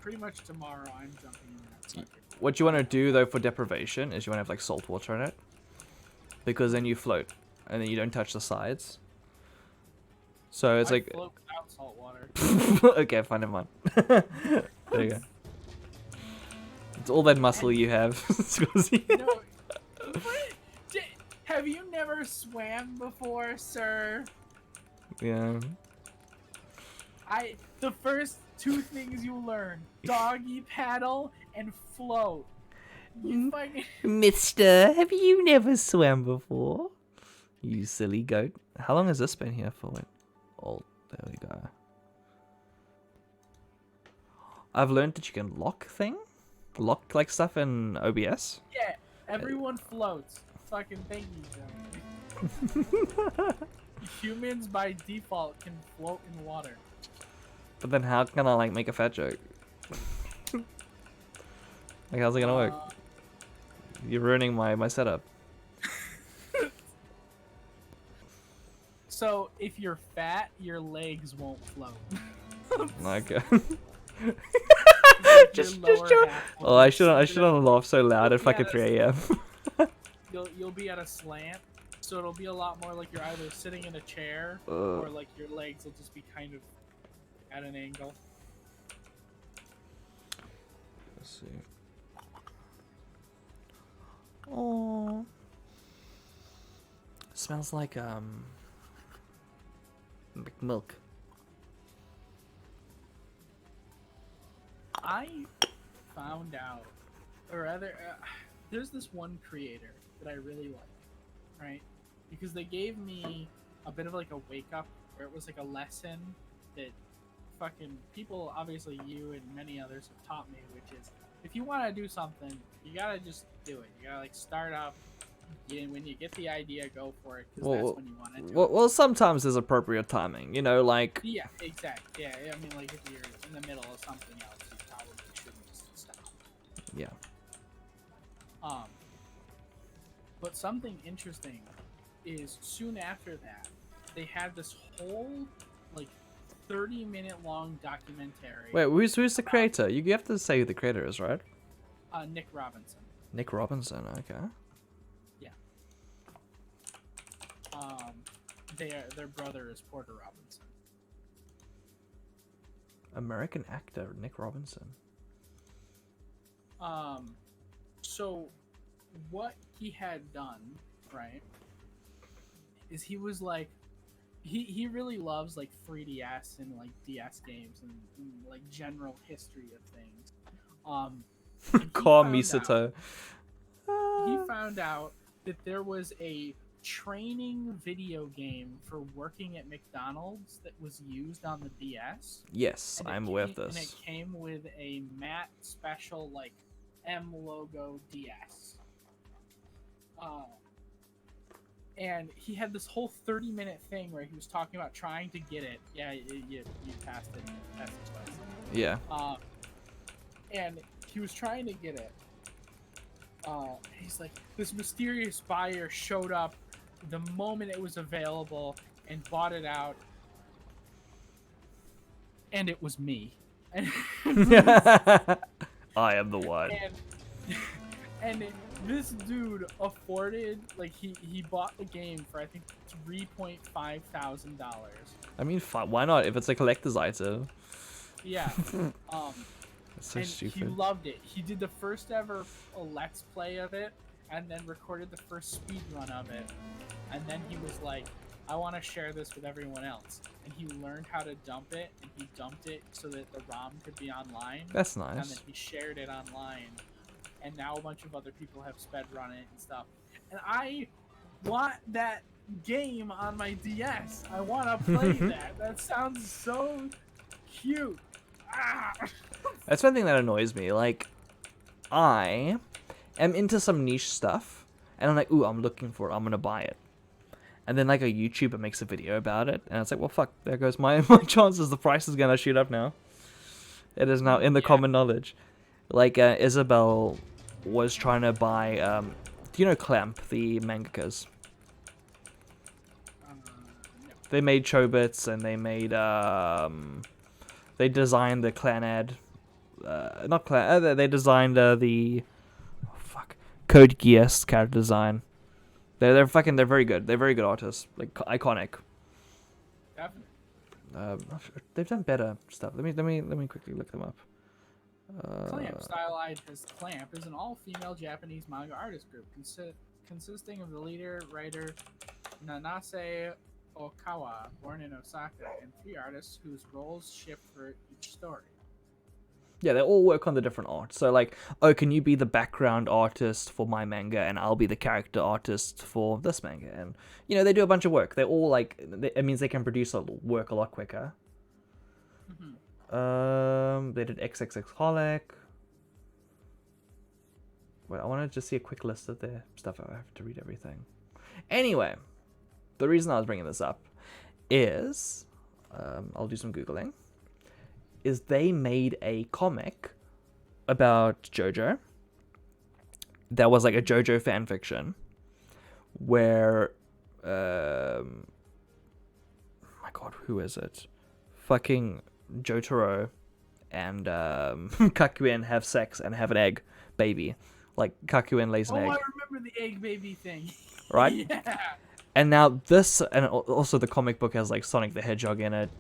Speaker 3: pretty much tomorrow I'm jumping in that sucker.
Speaker 1: What you want to do though for deprivation is you want to have like salt water in it, because then you float and then you don't touch the sides. So it's
Speaker 3: I
Speaker 1: like
Speaker 3: float without salt water.
Speaker 1: okay, fine, never mind. There you go. It's all that muscle you have.
Speaker 3: No, have you never swam before, sir?
Speaker 1: Yeah.
Speaker 3: The first two things you learn: doggy paddle and float. You fucking
Speaker 1: Mister, have you never swam before? You silly goat. How long has this been here for? Wait. Oh, there we go. I've learned that you can lock like stuff in OBS.
Speaker 3: yeah. Everyone floats. Fucking thank you, Joe. Humans by default can float in water.
Speaker 1: But then how can I like make a fat joke? Like how's it gonna work? You're ruining my setup.
Speaker 3: So if you're fat, your legs won't float.
Speaker 1: Okay.
Speaker 3: Like,
Speaker 1: just
Speaker 3: your lower
Speaker 1: joke.
Speaker 3: half
Speaker 1: Oh,
Speaker 3: will
Speaker 1: I
Speaker 3: be
Speaker 1: shouldn't laugh so loud at fucking
Speaker 3: Yeah,
Speaker 1: 3 a.m.
Speaker 3: You'll be at a slant, so it'll be a lot more like you're either sitting in a chair or like your legs will just be kind of at an angle.
Speaker 1: Let's see. Oh, smells like milk.
Speaker 3: I found out, or rather, there's this one creator that I really like, right? Because they gave me a bit of like a wake up, where it was like a lesson that fucking people, obviously you and many others have taught me, which is if you want to do something, you gotta just do it. You gotta like start up. When you get the idea, go for it, because that's when you want to do it.
Speaker 1: Well, sometimes there's appropriate timing. You know, like
Speaker 3: Yeah, exactly. Yeah, I mean, like if you're in the middle of something else, you probably shouldn't just stop.
Speaker 1: yeah.
Speaker 3: But something interesting is soon after that, they had this whole like 30-minute long documentary.
Speaker 1: Wait, who's the creator? You have to say who the creator is, right?
Speaker 3: Nick Robinson.
Speaker 1: Nick Robinson. Okay.
Speaker 3: Yeah. Their brother is Porter Robinson.
Speaker 1: American actor Nick Robinson.
Speaker 3: So what he had done, right, is he was like, he really loves like 3DS and like DS games and like general history of things.
Speaker 1: Call Misato.
Speaker 3: He found out that there was a training video game for working at McDonald's that was used on the DS.
Speaker 1: Yes, I'm aware of
Speaker 3: And it
Speaker 1: this.
Speaker 3: came with a matte special like M logo DS. And he had this whole 30-minute thing where he was talking about trying to get it. Yeah, you passed it. Passed it twice.
Speaker 1: Yeah.
Speaker 3: And he was trying to get it. He's like, this mysterious buyer showed up the moment it was available and bought it out. And it was me. And
Speaker 1: I am the one.
Speaker 3: and this dude afforded, like, he bought the game for I think $3.5 thousand.
Speaker 1: I mean, why not? If it's a collector's item.
Speaker 3: Yeah.
Speaker 1: That's so
Speaker 3: and
Speaker 1: stupid.
Speaker 3: he loved it. He did the first ever let's play of it, and then recorded the first speed run of it. And then he was like, I want to share this with everyone else. And he learned how to dump it, and he dumped it so that the ROM could be online.
Speaker 1: That's
Speaker 3: And then
Speaker 1: nice.
Speaker 3: he shared it online. And now a bunch of other people have sped run it and stuff. And I want that game on my DS. I want to play that. That sounds so cute. Ah!
Speaker 1: That's one thing that annoys me. Like, I am into some niche stuff, and I'm like, ooh, I'm looking for it. I'm gonna buy it. And then like a YouTuber makes a video about it, and it's like, well, fuck, there goes my chances. The price is gonna shoot up now. It is now in the common knowledge. Like Isabel was trying to buy. Do you know Clamp, the mangakas? They made Chobits and they made they designed the Clanad, not Clan. They designed the Code Geass character design. They're very good. They're very good artists. Like iconic.
Speaker 3: Definitely.
Speaker 1: They've done better stuff. Let me quickly look them up.
Speaker 3: Clamp, stylized as Clamp, is an all-female Japanese manga artist group consisting of the leader, writer Nanase Okawa, born in Osaka, and 3 artists whose roles shift for each story.
Speaker 1: Yeah, they all work on the different art. So like, oh, can you be the background artist for my manga, and I'll be the character artist for this manga? And you know, they do a bunch of work. They're all like, it means they can produce work a lot quicker. They did XXX Holic. Wait, I want to just see a quick list of their stuff. I have to read everything. Anyway, the reason I was bringing this up is, I'll do some Googling, is they made a comic about JoJo that was like a JoJo fan fiction where, my god, who is it? Fucking Jotaro and Kakuen have sex and have an egg baby. Like, Kakuen lays an egg.
Speaker 3: Oh, I remember the egg baby thing.
Speaker 1: Right?
Speaker 3: Yeah.
Speaker 1: And now this, and also the comic book has like Sonic the Hedgehog in it.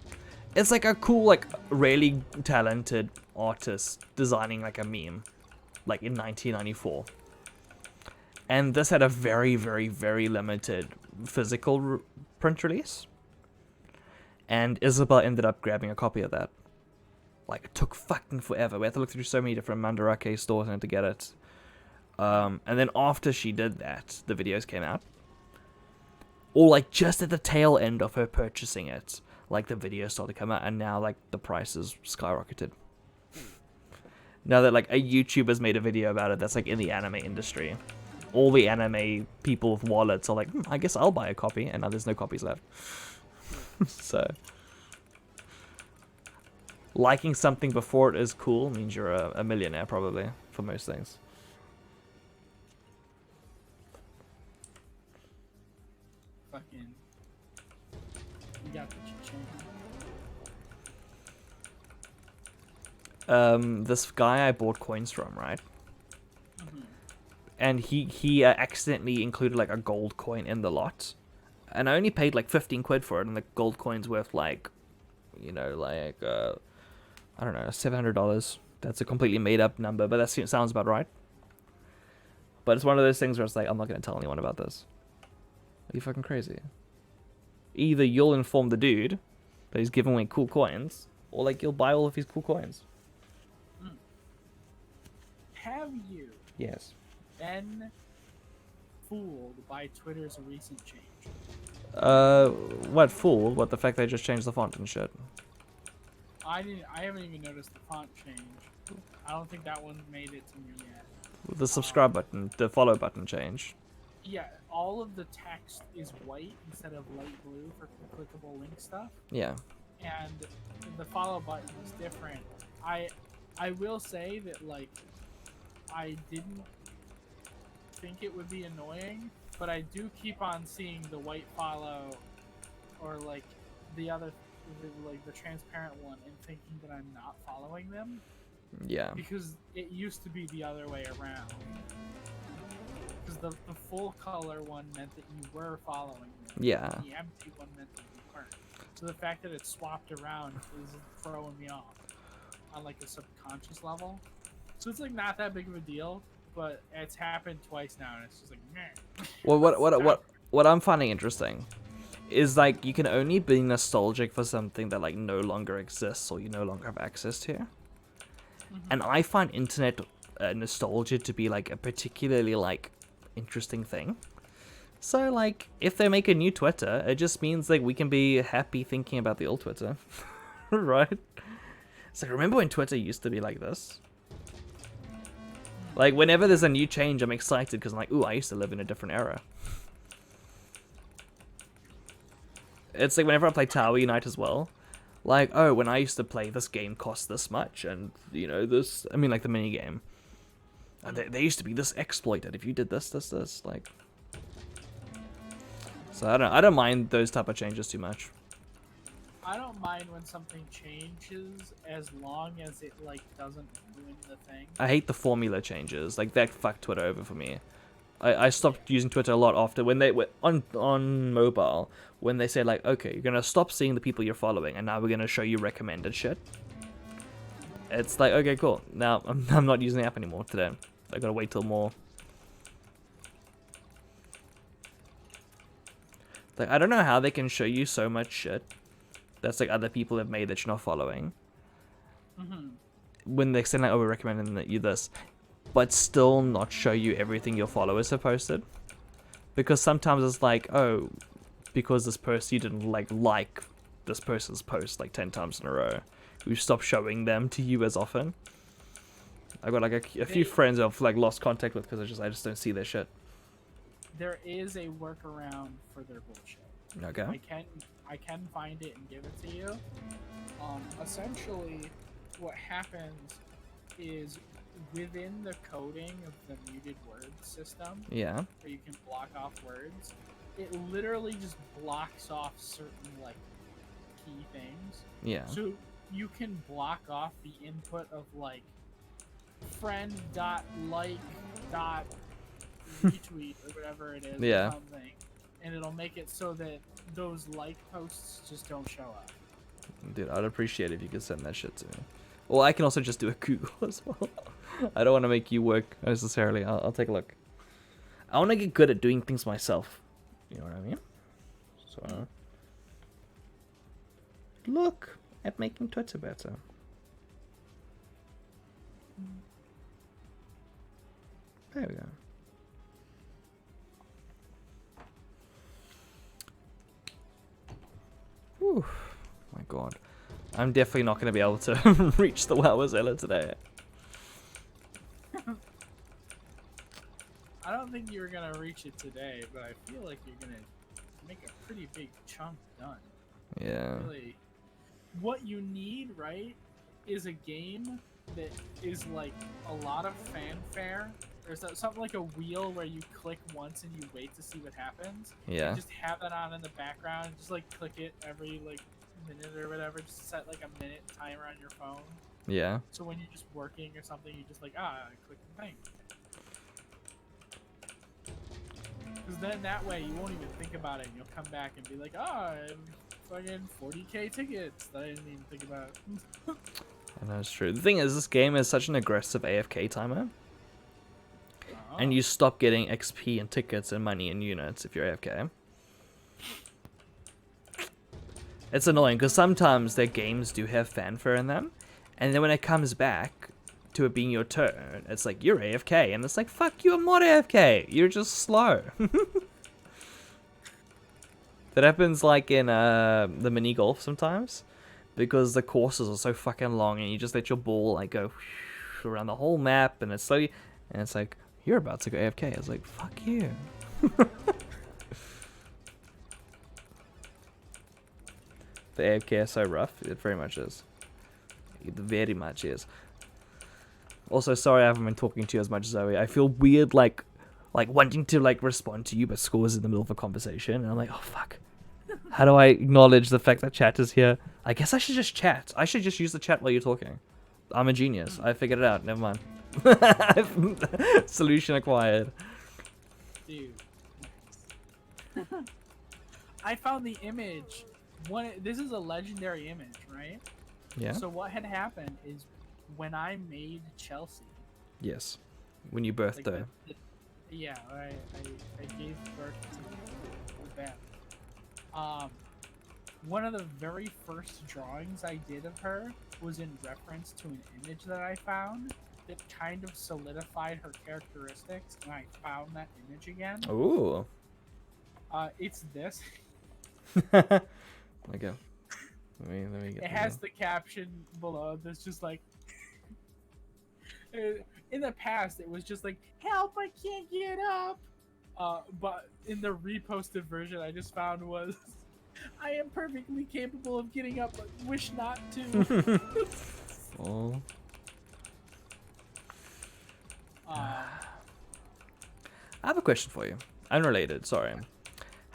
Speaker 1: It's like a cool, like, really talented artist designing like a meme, like in 1994. And this had a very, very, very limited physical print release. And Isabel ended up grabbing a copy of that. Like, it took fucking forever. We had to look through so many different Mandarake stores to get it. And then after she did that, the videos came out. Or like just at the tail end of her purchasing it, like the videos started to come out, and now like the prices skyrocketed. Now that like a YouTuber's made a video about it that's like in the anime industry, all the anime people with wallets are like, I guess I'll buy a copy, and now there's no copies left. So liking something before it is cool means you're a millionaire probably for most things.
Speaker 3: Fucking. You got the cha-ching.
Speaker 1: This guy I bought coins from, right? And he accidentally included like a gold coin in the lot, and I only paid like 15 quid for it, and the gold coin's worth like, you know, like I don't know, $700. That's a completely made up number, but that sounds about right. But it's one of those things where it's like, I'm not gonna tell anyone about this. Are you fucking crazy? Either you'll inform the dude that he's giving away cool coins, or like you'll buy all of his cool coins.
Speaker 3: Have you
Speaker 1: Yes.
Speaker 3: been fooled by Twitter's recent change?
Speaker 1: What fool? What, the fact they just changed the font and shit?
Speaker 3: I haven't even noticed the font change. I don't think that one made it to me yet.
Speaker 1: The subscribe button, the follow button changed.
Speaker 3: Yeah, all of the text is white instead of light blue for clickable link stuff,
Speaker 1: Yeah.
Speaker 3: and the follow button is different. I will say that, like, I didn't think it would be annoying, but I do keep on seeing the white follow, or like the other, like the transparent one, and thinking that I'm not following them.
Speaker 1: Yeah.
Speaker 3: Because it used to be the other way around. Because the full color one meant that you were following them.
Speaker 1: Yeah.
Speaker 3: And the empty one meant that you weren't. So the fact that it's swapped around is throwing me off on like a subconscious level. So it's like not that big of a deal, but it's happened twice now, and it's just like, meh.
Speaker 1: Well, what I'm finding interesting is like you can only be nostalgic for something that like no longer exists or you no longer have access to. And I find internet nostalgia to be like a particularly like interesting thing. So like if they make a new Twitter, it just means like we can be happy thinking about the old Twitter. Right? It's like, remember when Twitter used to be like this? Like whenever there's a new change, I'm excited because I'm like, ooh, I used to live in a different era. It's like whenever I play Tower Unite as well, like, oh, when I used to play, this game cost this much, and you know this. I mean, like the mini game. And there used to be this exploit that if you did this, like. So I don't mind those type of changes too much.
Speaker 3: I don't mind when something changes as long as it like doesn't ruin the thing.
Speaker 1: I hate the formula changes. Like that fucked Twitter over for me. I stopped using Twitter a lot after when they were on mobile when they said like, okay, you're gonna stop seeing the people you're following and now we're gonna show you recommended shit. It's like, okay, cool. Now I'm not using the app anymore today. I gotta wait till more. Like I don't know how they can show you so much shit that's like other people have made that you're not following. When they say like, oh, we're recommending you this, but still not show you everything your followers have posted. Because sometimes it's like, oh, because this person, you didn't like this person's post like 10 times in a row, we stop showing them to you as often. I've got like a few friends I've like lost contact with because I just don't see their shit.
Speaker 3: There is a workaround for their bullshit.
Speaker 1: Okay.
Speaker 3: I can find it and give it to you. Essentially, what happens is within the coding of the muted word system,
Speaker 1: Yeah.
Speaker 3: where you can block off words, it literally just blocks off certain like key things.
Speaker 1: Yeah.
Speaker 3: So you can block off the input of like friend dot like dot retweet or whatever it is,
Speaker 1: Yeah.
Speaker 3: or something, and it'll make it so that those like posts just don't show up.
Speaker 1: Dude, I'd appreciate it if you could send that shit to me. Or I can also just do a Google as well. I don't want to make you work necessarily. I'll take a look. I want to get good at doing things myself. You know what I mean? So, look at making Twitter better. There we go. Whew. My god. I'm definitely not going to be able to reach the Wowozela today.
Speaker 3: I don't think you're gonna reach it today, but I feel like you're gonna make a pretty big chunk done.
Speaker 1: Yeah.
Speaker 3: Really, what you need, right, is a game that is like a lot of fanfare. There's something like a wheel where you click once and you wait to see what happens.
Speaker 1: Yeah.
Speaker 3: And just have that on in the background. Just like click it every like minute or whatever. Just set like a minute timer on your phone.
Speaker 1: Yeah.
Speaker 3: So when you're just working or something, you just like I click the thing. Because then that way you won't even think about it. And you'll come back and be like, oh, I have fucking 40k tickets that I didn't even think about.
Speaker 1: I know it's true. The thing is, this game is such an aggressive AFK timer. And you stop getting XP and tickets and money and units if you're AFK. It's annoying because sometimes their games do have fanfare in them. And then when it comes back to it being your turn, it's like, you're AFK. And it's like, fuck you, I'm not AFK. You're just slow. That happens like in the mini golf sometimes. Because the courses are so fucking long and you just let your ball like go around the whole map and it's slowly, and it's like, you're about to go AFK. I was like, fuck you. The AFK is so rough. It very much is. It very much is. Also, sorry I haven't been talking to you as much, Zoe. I feel weird like wanting to like respond to you, but Score's in the middle of a conversation, and I'm like, oh fuck. How do I acknowledge the fact that chat is here? I guess I should just chat. I should just use the chat while you're talking. I'm a genius. I figured it out. Never mind. Solution acquired.
Speaker 3: Dude. I found the image. This is a legendary image, right?
Speaker 1: Yeah.
Speaker 3: So what had happened is when I made Chelsea.
Speaker 1: Yes. When you birthed her.
Speaker 3: Yeah, I gave birth to that. One of the very first drawings I did of her was in reference to an image that I found that kind of solidified her characteristics, and I found that image again.
Speaker 1: Ooh.
Speaker 3: It's this.
Speaker 1: Okay. Let me get
Speaker 3: It has the caption below that's just like, in the past it was just like, help, I can't get up. But in the reposted version I just found was, I am perfectly capable of getting up, but wish not to.
Speaker 1: Oh. I have a question for you. Unrelated, sorry.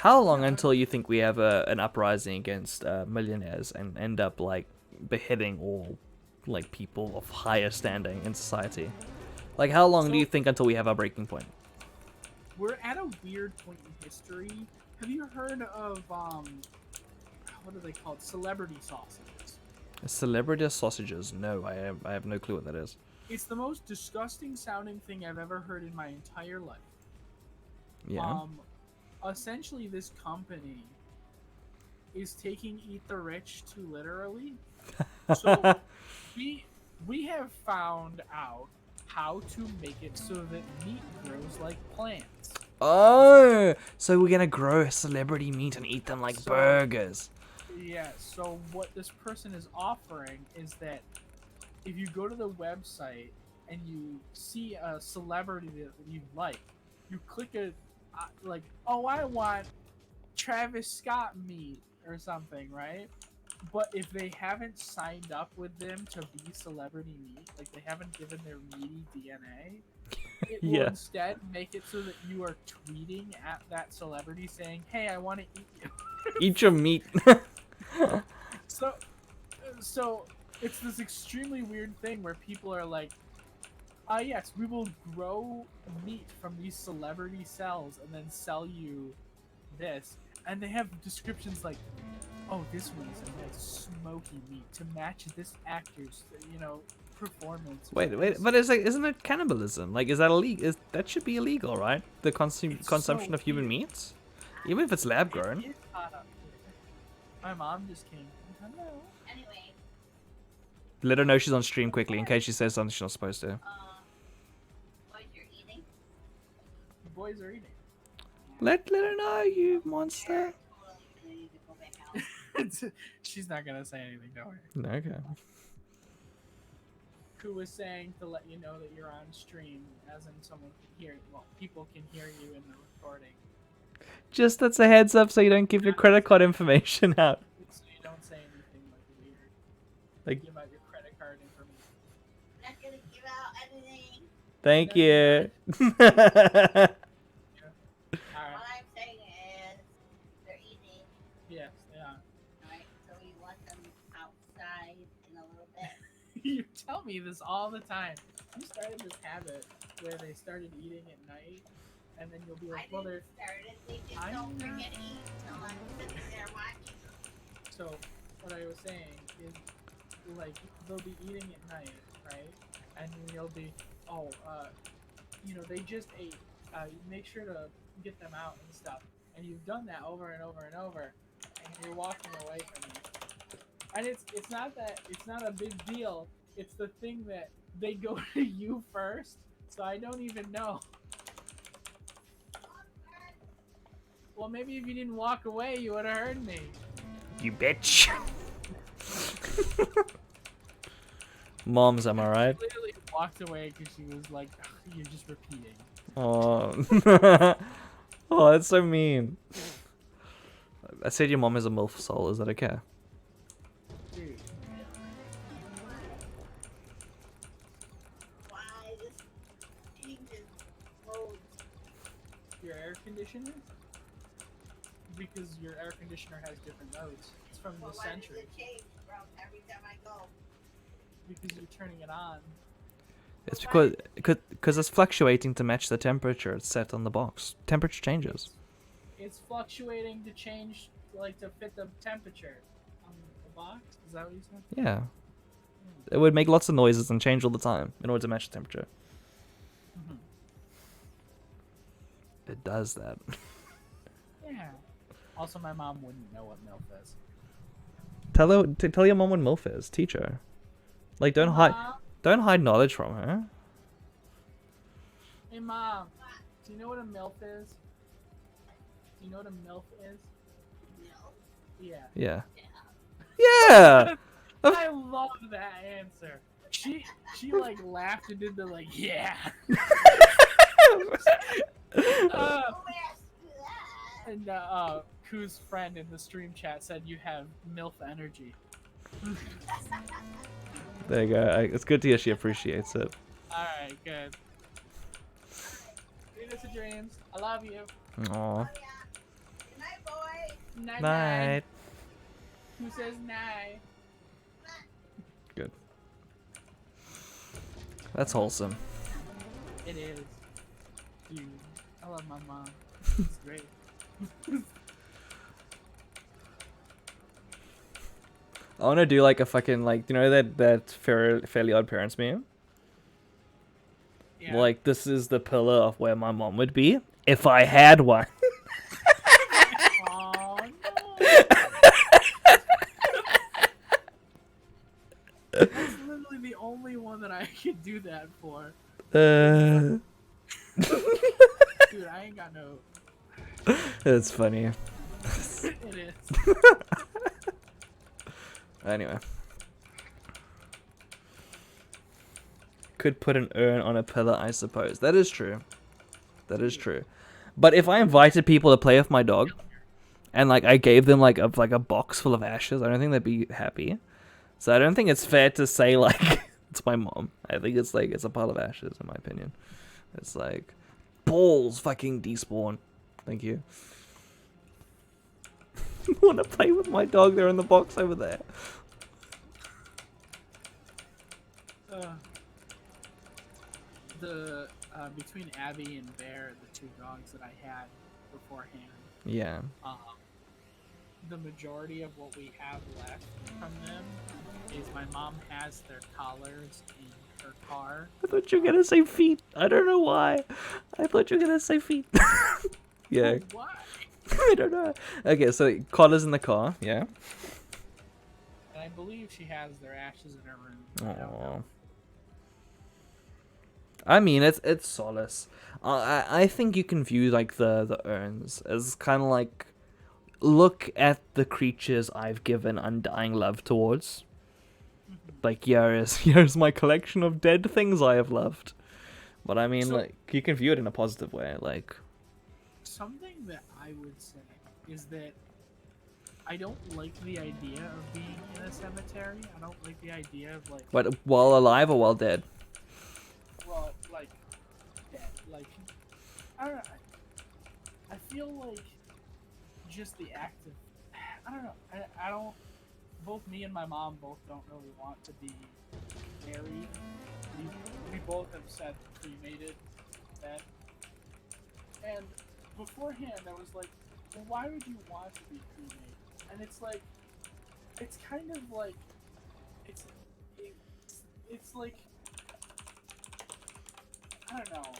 Speaker 1: How long until you think we have an uprising against millionaires and end up like beheading all like people of higher standing in society? Like, how long do you think until we have our breaking point?
Speaker 3: We're at a weird point in history. Have you heard of what are they called? Celebrity sausages.
Speaker 1: Celebrity sausages? No, I have no clue what that is.
Speaker 3: It's the most disgusting sounding thing I've ever heard in my entire life.
Speaker 1: Yeah.
Speaker 3: Essentially, this company is taking Eat the Rich too literally. So we have found out how to make it so that meat grows like plants.
Speaker 1: Oh, so we're gonna grow celebrity meat and eat them like burgers.
Speaker 3: Yeah, so what this person is offering is that if you go to the website and you see a celebrity that you like, you click like, oh, I want Travis Scott meat or something, right? But if they haven't signed up with them to be celebrity meat, like they haven't given their meaty DNA, it will instead make it so that you are tweeting at that celebrity saying, hey, I want to eat you.
Speaker 1: Eat your meat.
Speaker 3: So it's this extremely weird thing where people are like, yes, we will grow meat from these celebrity cells and then sell you this. And they have descriptions like, oh, this one is a nice smoky meat to match this actor's, performance.
Speaker 1: Wait, but isn't it cannibalism? Like, is that illegal? That should be illegal, right? The consumption of human meats, even if it's lab grown.
Speaker 3: My mom just came. Hello.
Speaker 2: Anyway.
Speaker 1: Let her know she's on stream quickly in case she says something she's not supposed to.
Speaker 2: Boys, you're eating?
Speaker 3: The boys are eating.
Speaker 1: Let her know, you monster.
Speaker 3: She's not gonna say anything, don't worry.
Speaker 1: Okay.
Speaker 3: Who was saying to let you know that you're on stream, as in someone can hear. Well, people can hear you in the recording.
Speaker 1: Just that's a heads up, so you don't give your credit card information out.
Speaker 3: So you don't say anything weird.
Speaker 1: Like,
Speaker 3: give out your credit card information.
Speaker 2: I'm not gonna give out anything.
Speaker 1: Thank you.
Speaker 2: All I'm saying is, they're eating.
Speaker 3: Yes, they are.
Speaker 2: Alright, so we want them outside in a little bit.
Speaker 3: You tell me this all the time. You started this habit where they started eating at night, and then you'll be like, well, they're...
Speaker 2: They just don't forget to eat until I'm sitting there watching.
Speaker 3: So, what I was saying is, like, they'll be eating at night, right? And you'll be, they just ate. Make sure to get them out and stuff. And you've done that over and over and over, and you're walking away from me. And it's not a big deal. It's the thing that they go to you first, so I don't even know. Well, maybe if you didn't walk away, you would have heard me.
Speaker 1: You bitch. Moms, am I right?
Speaker 3: She literally walked away because she was like, you're just repeating.
Speaker 1: Oh. Oh, that's so mean. I said your mom is a MILF soul, is that okay?
Speaker 3: Dude.
Speaker 2: Why this thing just blows?
Speaker 3: Your air conditioner? Because your air conditioner has different modes. It's from the
Speaker 2: Why
Speaker 3: century.
Speaker 2: does it change from every time I go?
Speaker 3: Because you're turning it on.
Speaker 1: It's because it's fluctuating to match the temperature it's set on the box. Temperature changes.
Speaker 3: It's fluctuating to change, like, to fit the temperature on the box? Is that what you said?
Speaker 1: Yeah. It would make lots of noises and change all the time in order to match the temperature.
Speaker 3: Mm-hmm.
Speaker 1: It does that.
Speaker 3: Yeah. Also, my mom wouldn't know what MILF is.
Speaker 1: Tell your mom what MILF is. Teach her. Like, don't hide knowledge from her.
Speaker 3: Hey, Mom. Do you know what a MILF is? Do you know what a MILF is?
Speaker 2: No.
Speaker 3: Yeah.
Speaker 1: Yeah. Yeah.
Speaker 3: I love that answer. She like laughed and did the like yeah.
Speaker 2: Who asked you that?
Speaker 3: And Koo's friend in the stream chat said you have MILF energy.
Speaker 1: There you go. It's good to hear she appreciates it.
Speaker 3: All right, good. Sweetest of dreams. I love you.
Speaker 1: Aww.
Speaker 2: Oh, yeah. Good night,
Speaker 3: Night.
Speaker 1: Night.
Speaker 3: Who says night?
Speaker 1: Good. That's wholesome.
Speaker 3: It is. Dude, I love my mom. She's great.
Speaker 1: I want to do like a fucking like, you know that Fairly Odd Parents meme?
Speaker 3: Yeah.
Speaker 1: Like, this is the pillar of where my mom would be if I had one.
Speaker 3: Oh no. That's literally the only one that I could do that for.
Speaker 1: Uh,
Speaker 3: Dude, I ain't got no.
Speaker 1: it's funny.
Speaker 3: It is.
Speaker 1: Anyway. Could put an urn on a pillar, I suppose. That is true. That is true. But if I invited people to play with my dog, and like I gave them like a box full of ashes, I don't think they'd be happy. So I don't think it's fair to say like it's my mom. I think it's like it's a pile of ashes in my opinion. It's like balls fucking despawn. Thank you. Want to play with my dog? They're in the box over there.
Speaker 3: Between Abby and Bear, the two dogs that I had beforehand,
Speaker 1: Yeah.
Speaker 3: the majority of what we have left from them is my mom has their collars in her car.
Speaker 1: I thought you were gonna say feet. I don't know why. I thought you were gonna say feet. Yeah.
Speaker 3: Why?
Speaker 1: I don't know. Okay, so collars in the car. Yeah.
Speaker 3: And I believe she has their ashes in her room. I don't know.
Speaker 1: Aww. I mean, it's solace. I think you can view like the urns as kind of like, look at the creatures I've given undying love towards. Like here's my collection of dead things I have loved. But I mean,
Speaker 3: So-
Speaker 1: like you can view it in a positive way. Like,
Speaker 3: Something that I would say is that I don't like the idea of being in a cemetery. I don't like the idea of like,
Speaker 1: but while alive or while dead.
Speaker 3: well, like, dead. Like, I don't know. I feel like just the act of, I don't know. I don't. Both me and my mom both don't really want to be married. We both have said cremated, dead. And beforehand, I was like, well, why would you want to be cremated? And it's like, it's kind of like, it's like, I don't know.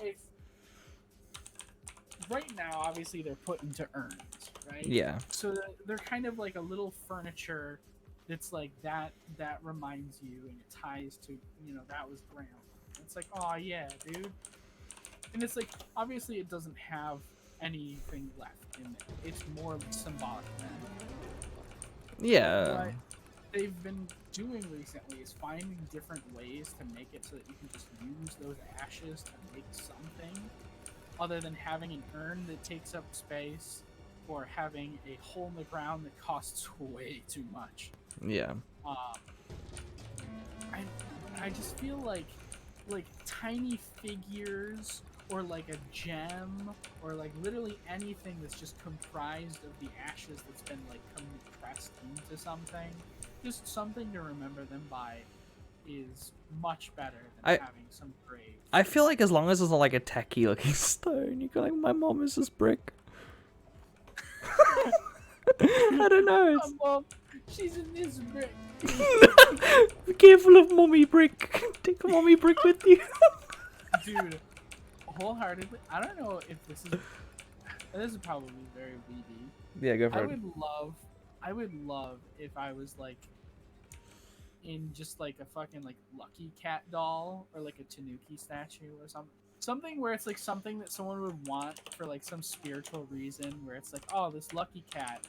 Speaker 3: It's right now. Obviously, they're put into urns, right?
Speaker 1: Yeah.
Speaker 3: So they're kind of like a little furniture that's like that reminds you and it ties to, that was grandma. It's like, oh yeah, dude. And it's like, obviously it doesn't have anything left in it. It's more symbolic than
Speaker 1: Yeah.
Speaker 3: what they've been doing recently is finding different ways to make it so that you can just use those ashes to make something other than having an urn that takes up space or having a hole in the ground that costs way too much.
Speaker 1: Yeah.
Speaker 3: I just feel like tiny figures or like a gem or like literally anything that's just comprised of the ashes that's been like compressed into something, just something to remember them by, is much better than having some grave.
Speaker 1: I feel like as long as it's not like a tacky looking stone, you go like, my mom is this brick. I don't know.
Speaker 3: Oh, Mom, she's in this brick.
Speaker 1: Be careful of mommy brick. Take a mommy brick with you.
Speaker 3: Dude, wholeheartedly, I don't know if this is probably very weedy.
Speaker 1: Yeah, go for
Speaker 3: I
Speaker 1: it.
Speaker 3: would love if I was like in just like a fucking like Lucky Cat doll or like a Tanuki statue or something where it's like something that someone would want for like some spiritual reason, where it's like, oh, this Lucky Cat,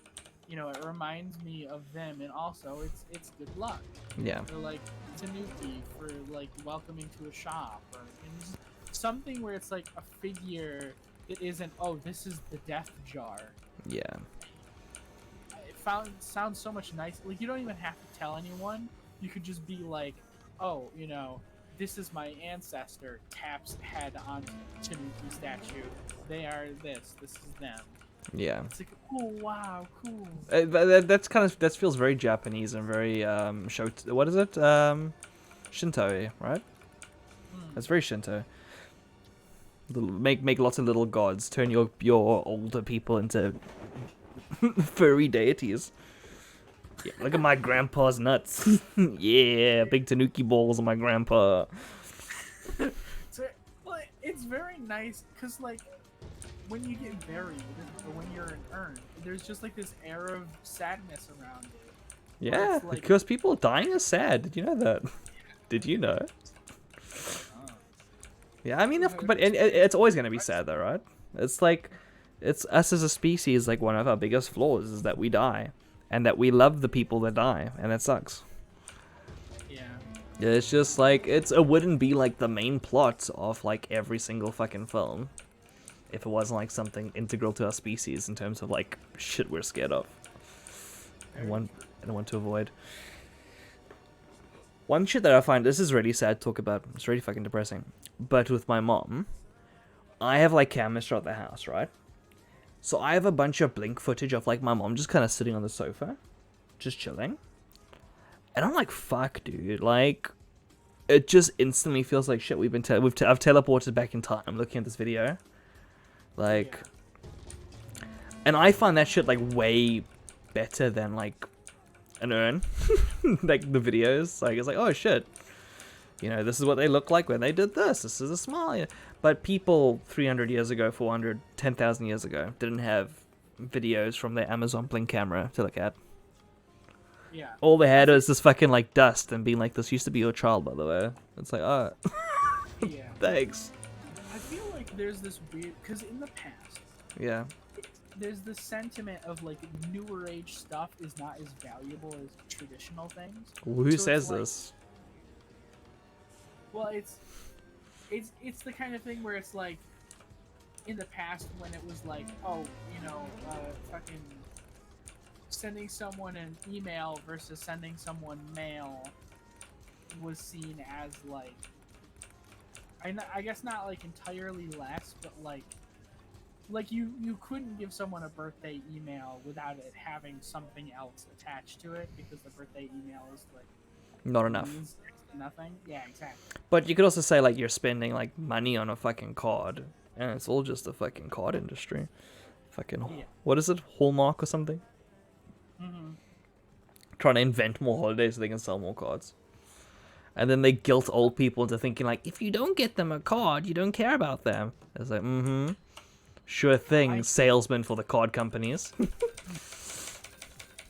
Speaker 3: it reminds me of them, and also it's good luck.
Speaker 1: Yeah.
Speaker 3: Or like Tanuki for like welcoming to a shop, or just something where it's like a figure that isn't, oh, this is the death jar.
Speaker 1: Yeah.
Speaker 3: It sounds so much nicer. Like, you don't even have to tell anyone. You could just be like, oh, this is my ancestor. Taps head on Tanuki statue. They are this. This is them.
Speaker 1: Yeah.
Speaker 3: It's like, oh wow, cool.
Speaker 1: That feels very Japanese and very what is it? Shinto, right?
Speaker 3: Mm.
Speaker 1: That's very Shinto. Make lots of little gods. Turn your older people into furry deities. Yeah, look at my grandpa's nuts. Yeah, big tanuki balls on my grandpa.
Speaker 3: So, well, it's very nice because like when you get buried or when you're in urn, there's just like this air of sadness around it. Where
Speaker 1: Yeah,
Speaker 3: it's like,
Speaker 1: because people dying is sad. Did you know that? Did you know?
Speaker 3: oh,
Speaker 1: Yeah, I mean, but it's always gonna be sad though, right? It's like, it's us as a species. Like one of our biggest flaws is that we die, and that we love the people that die, and that sucks.
Speaker 3: yeah.
Speaker 1: It's just like it wouldn't be like the main plot of like every single fucking film if it wasn't like something integral to our species in terms of like shit we're scared of and want to avoid. One shit that I find, this is really sad to talk about, it's really fucking depressing, but with my mom, I have like cameras throughout the house, right? So I have a bunch of blink footage of like my mom just kind of sitting on the sofa, just chilling. And I'm like, fuck, dude, like, it just instantly feels like shit. I've teleported back in time looking at this video. Like, and I find that shit like way better than like an urn. Like the videos, like it's like, oh shit, you know, this is what they look like when they did this. This is a smile. But people 300 years ago, 400, 10,000 years ago didn't have videos from their Amazon Blink camera to look at.
Speaker 3: Yeah.
Speaker 1: All they had was this fucking like dust and being like, this used to be your child, by the way. It's like, oh,
Speaker 3: Yeah.
Speaker 1: thanks.
Speaker 3: I feel like there's this weird, because in the past,
Speaker 1: Yeah.
Speaker 3: there's this sentiment of like newer age stuff is not as valuable as traditional things.
Speaker 1: Well, who
Speaker 3: So
Speaker 1: says
Speaker 3: it's like-
Speaker 1: this?
Speaker 3: Well, it's the kind of thing where it's like in the past when it was like, oh, you know, fucking sending someone an email versus sending someone mail was seen as like, I guess not like entirely less, but like you couldn't give someone a birthday email without it having something else attached to it because the birthday email is like
Speaker 1: Not enough.
Speaker 3: means next to nothing. Yeah, exactly.
Speaker 1: But you could also say like you're spending like money on a fucking card, and it's all just the fucking card industry. Fucking
Speaker 3: Yeah.
Speaker 1: what is it? Hallmark or something?
Speaker 3: Mm-hmm.
Speaker 1: Trying to invent more holidays so they can sell more cards. And then they guilt old people into thinking like, if you don't get them a card, you don't care about them. It's like, mm-hmm. Sure thing, salesman for the card companies.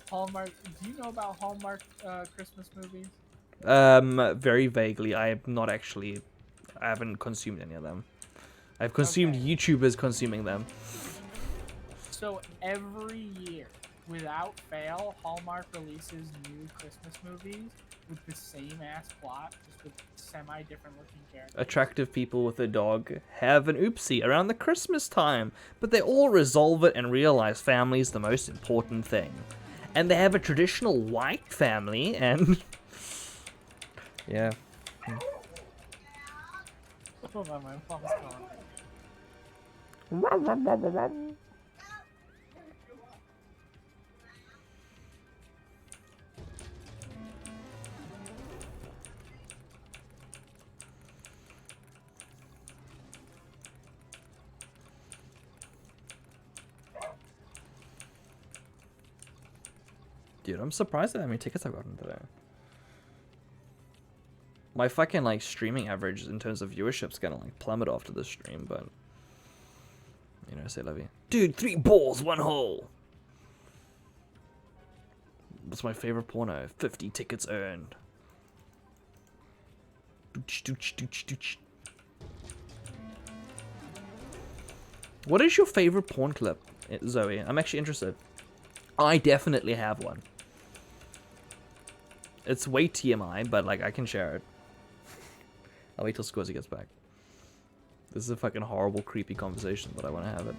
Speaker 3: Hallmark. Do you know about Hallmark Christmas movies?
Speaker 1: Very vaguely. I haven't consumed any of them. I've consumed
Speaker 3: Okay.
Speaker 1: YouTubers consuming them.
Speaker 3: So every year, without fail, Hallmark releases new Christmas movies with the same ass plot, just with semi-different looking characters.
Speaker 1: Attractive people with a dog have an oopsie around the Christmas time, but they all resolve it and realize family's the most important thing. And they have a traditional white family, and yeah.
Speaker 3: Hold on, my mom's calling.
Speaker 1: Dude, I'm surprised at how many tickets I've gotten today. My fucking like streaming average in terms of viewership's gonna like plummet after this stream, but you know, say love you. Dude, 3 balls, 1 hole. What's my favorite porno? 50 tickets earned. Dooch, dooch, dooch, dooch. What is your favorite porn clip, Zoe? I'm actually interested. I definitely have one. It's way TMI, but like I can share it. I'll wait till Squizzy gets back. This is a fucking horrible, creepy conversation, but I want to have it.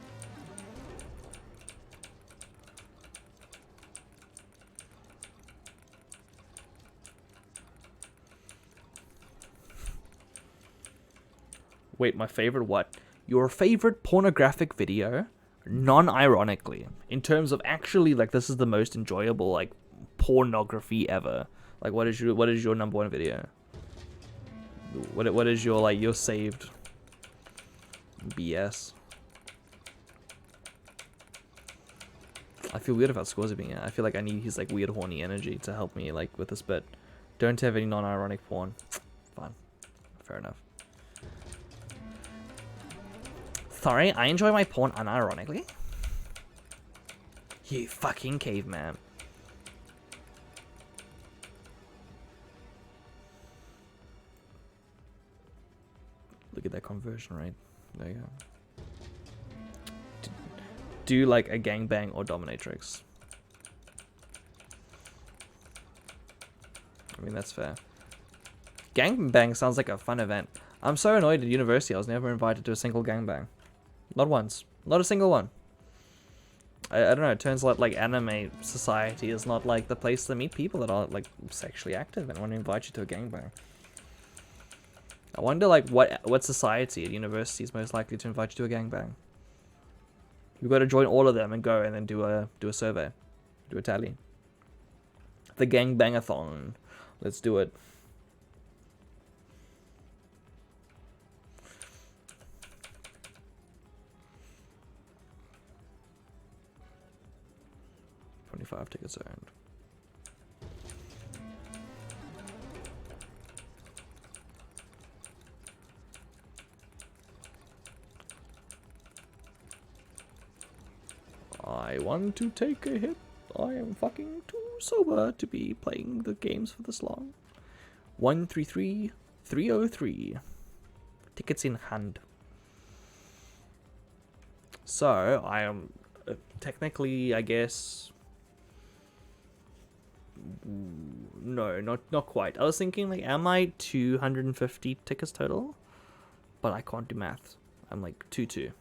Speaker 1: Wait, my favorite what? Your favorite pornographic video? non-ironically, in terms of actually, like, this is the most enjoyable, like, pornography ever. Like, what is your number one video? What is your, like, your saved BS? I feel weird about Scorsese being here. I feel like I need his, like, weird horny energy to help me, like, with this bit. Don't have any non-ironic porn. Fine. Fair enough. Sorry, I enjoy my porn unironically. You fucking caveman. Look at that conversion rate. There you go. Do like a gangbang or dominatrix. I mean, that's fair. Gangbang sounds like a fun event. I'm so annoyed at university I was never invited to a single gangbang. Not once. Not a single one. I don't know, it turns out like anime society is not like the place to meet people that are like sexually active and want to invite you to a gangbang. I wonder like what society at university is most likely to invite you to a gangbang. You've got to join all of them and go and then do a survey. Do a tally. The gangbangathon. Let's do it. $25 tickets earned. I want to take a hit. I am fucking too sober to be playing the games for this long. 133303. Tickets in hand. So, I am technically, I guess... No, not quite. I was thinking, like, am I 250 tickets total? But I can't do maths. I'm like 2-2.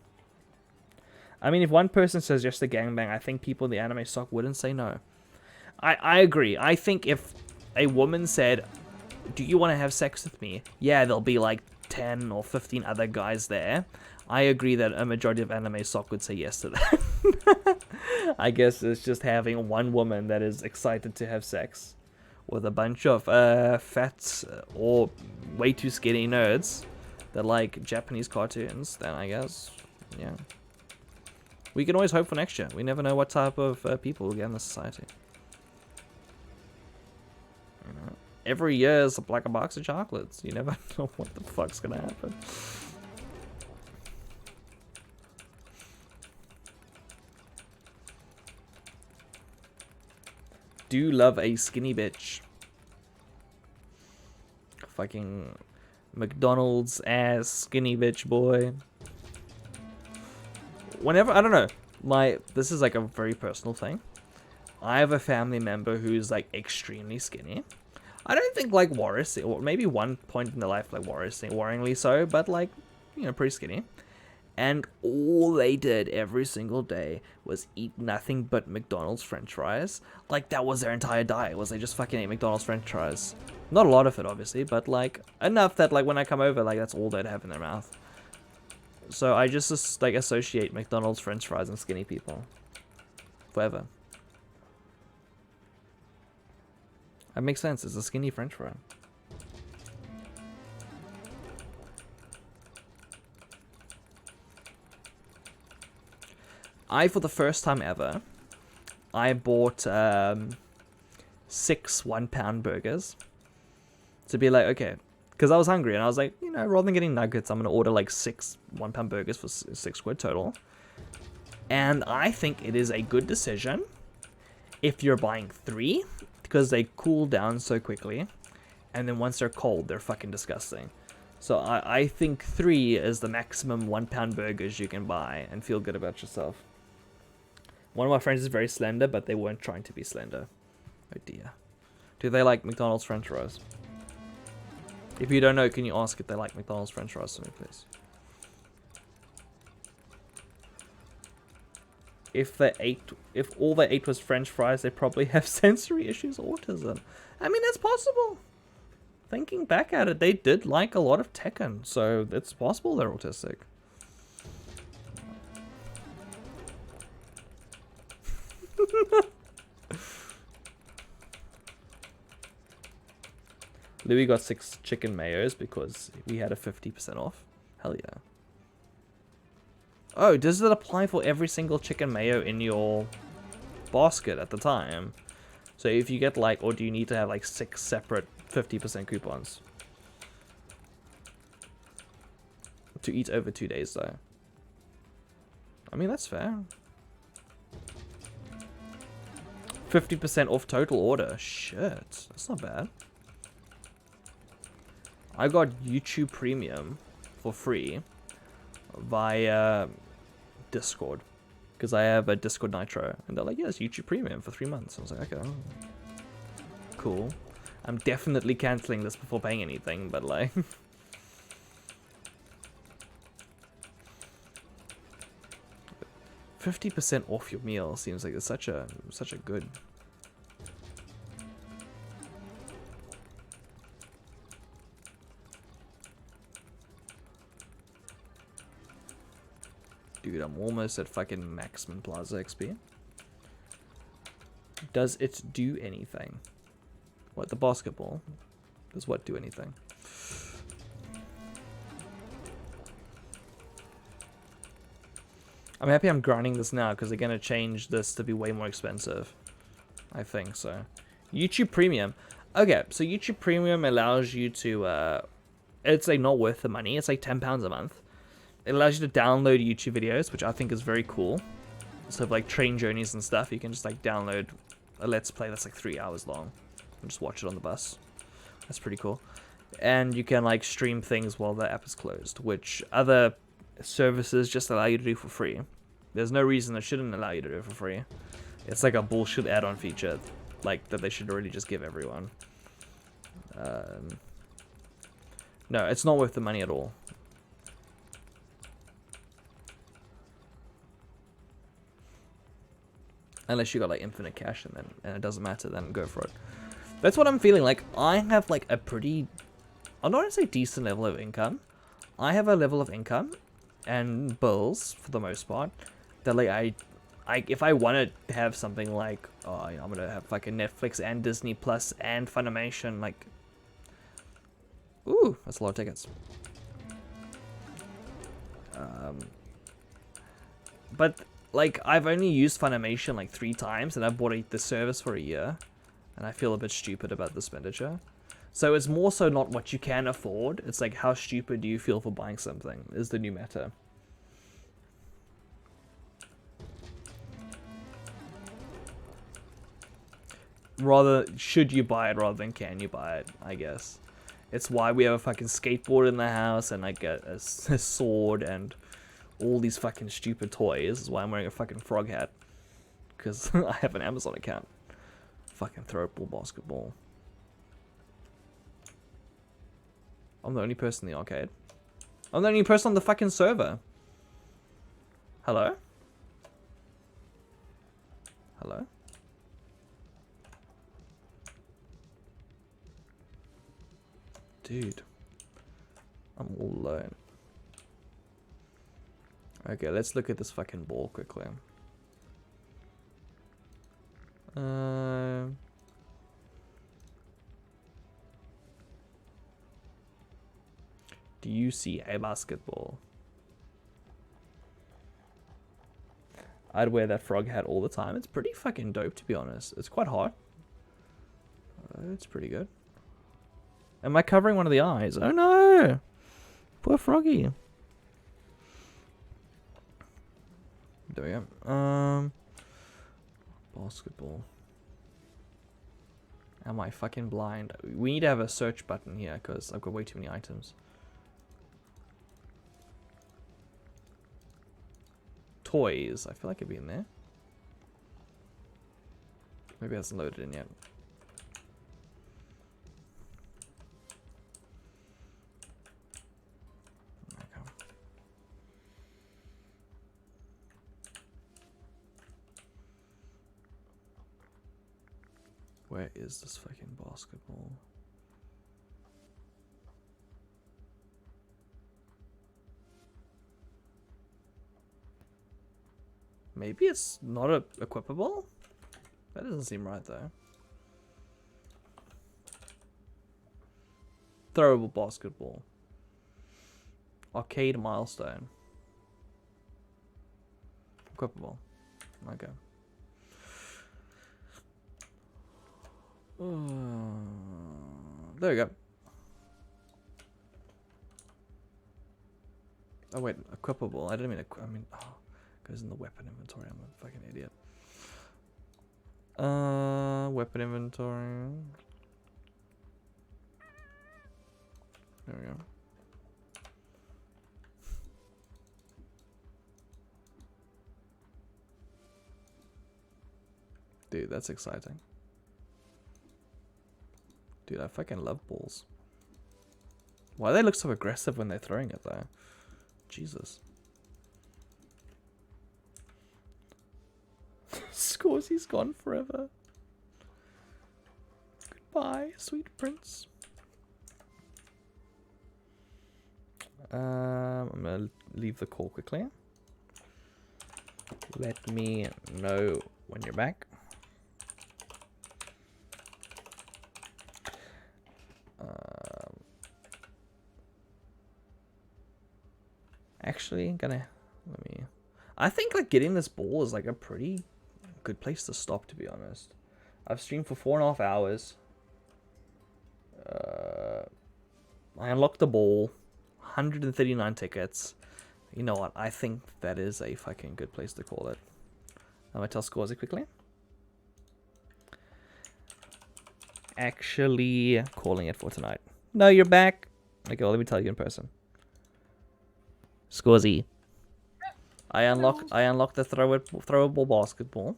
Speaker 1: I mean, if one person says just a gangbang, I think people in the anime stock wouldn't say no. I agree. I think if a woman said, do you want to have sex with me? Yeah, there'll be like 10 or 15 other guys there. I agree that a majority of anime stock would say yes to that. I guess it's just having one woman that is excited to have sex with a bunch of fat or way too skinny nerds that like Japanese cartoons, then I guess, yeah. We can always hope for next year. We never know what type of people will get in the society. You know, every year is like a box of chocolates. You never know what the fuck's gonna happen. Do love a skinny bitch. Fucking McDonald's ass skinny bitch boy. Whenever, I don't know, this is like a very personal thing. I have a family member who's like extremely skinny. I don't think like worrisome, or maybe one point in their life like worryingly so, but like, you know, pretty skinny. And all they did every single day was eat nothing but McDonald's french fries. Like that was their entire diet, was they just fucking ate McDonald's french fries. Not a lot of it obviously, but like enough that like when I come over, like that's all they'd have in their mouth. So I just like associate McDonald's french fries and skinny people. Forever. That makes sense, it's a skinny french fry. For the first time ever, I bought 6 £1 burgers. To be like, okay, because I was hungry and I was like, you know, rather than getting nuggets, I'm going to order like 6 £1 burgers for £6 total. And I think it is a good decision if you're buying 3, because they cool down so quickly. And then once they're cold, they're fucking disgusting. So I think 3 is the maximum £1 burgers you can buy and feel good about yourself. One of my friends is very slender, but they weren't trying to be slender. Oh dear. Do they like McDonald's french fries? If you don't know, can you ask if they like McDonald's french fries to me, please? If all they ate was french fries, they probably have sensory issues or autism. I mean, it's possible. Thinking back at it, they did like a lot of Tekken, so it's possible they're autistic. Louis got 6 chicken mayos because we had a 50% off. Hell yeah. Oh, does it apply for every single chicken mayo in your basket at the time? So if you get like, or do you need to have like 6 separate 50% coupons? To eat over 2 days though. I mean, that's fair. 50% off total order. Shit, that's not bad. I got YouTube Premium for free via Discord. Because I have a Discord Nitro. And they're like, yes, YouTube Premium for 3 months. I was like, okay. Cool. I'm definitely cancelling this before paying anything, but like... 50% off your meal seems like it's such a good... Dude, I'm almost at fucking maximum Plaza XP. Does it do anything? What, the basketball? Does what do anything? I'm happy I'm grinding this now because they're going to change this to be way more expensive. I think so. YouTube Premium. Okay, so YouTube Premium allows you to... it's like not worth the money. It's like £10 a month. It allows you to download YouTube videos, which I think is very cool. So like train journeys and stuff, you can just like download a Let's Play that's like 3 hours long. And just watch it on the bus. That's pretty cool. And you can like stream things while the app is closed, which other services just allow you to do for free. There's no reason they shouldn't allow you to do it for free. It's like a bullshit add-on feature, like that they should already just give everyone. No, it's not worth the money at all. Unless you got like infinite cash and it doesn't matter, then go for it. That's what I'm feeling like. I have like a pretty, I'm not gonna say decent level of income. I have a level of income and bills for the most part that like I if I want to have something like, oh, you know, I'm gonna have fucking Netflix and Disney Plus and Funimation, like, ooh, that's a lot of tickets. But like I've only used Funimation like 3 times, and I bought the service for a year, and I feel a bit stupid about the expenditure. So it's more so not what you can afford. It's like how stupid do you feel for buying something is the new meta. Rather, should you buy it rather than can you buy it, I guess. It's why we have a fucking skateboard in the house and like a sword and all these fucking stupid toys. This is why I'm wearing a fucking frog hat. Because I have an Amazon account. Fucking throwable basketball. I'm the only person in the arcade. I'm the only person on the fucking server. Hello? Hello? Dude. I'm all alone. Okay, let's look at this fucking ball quickly. Do you see a basketball? I'd wear that frog hat all the time. It's pretty fucking dope, to be honest. It's quite hot. It's pretty good. Am I covering one of the eyes? Oh no! Poor froggy. There we go. Basketball. Am I fucking blind? We need to have a search button here because I've got way too many items. Toys. I feel like it'd be in there. Maybe it hasn't loaded in yet. Okay. Where is this fucking basketball? Maybe it's not equipable? That doesn't seem right though. Throwable basketball. Arcade milestone. Equipable. Okay. There we go. Oh wait, equipable. I didn't mean I mean, oh, goes in the weapon inventory. I'm a fucking idiot. Weapon inventory. There we go. Dude, that's exciting. Dude, I fucking love balls. Why do they look so aggressive when they're throwing it though? Jesus. Scorsy's gone forever. Goodbye, sweet prince. I'm gonna leave the call quickly. Let me know when you're back. Actually, I think like getting this ball is like a pretty good place to stop, to be honest. I've streamed for 4.5 hours. I unlocked the ball. 139 tickets. You know what? I think that is a fucking good place to call it. I'm gonna tell Scorsy quickly. Actually calling it for tonight. No, you're back. Okay, well, let me tell you in person. Scorsy. I unlocked the throwable basketball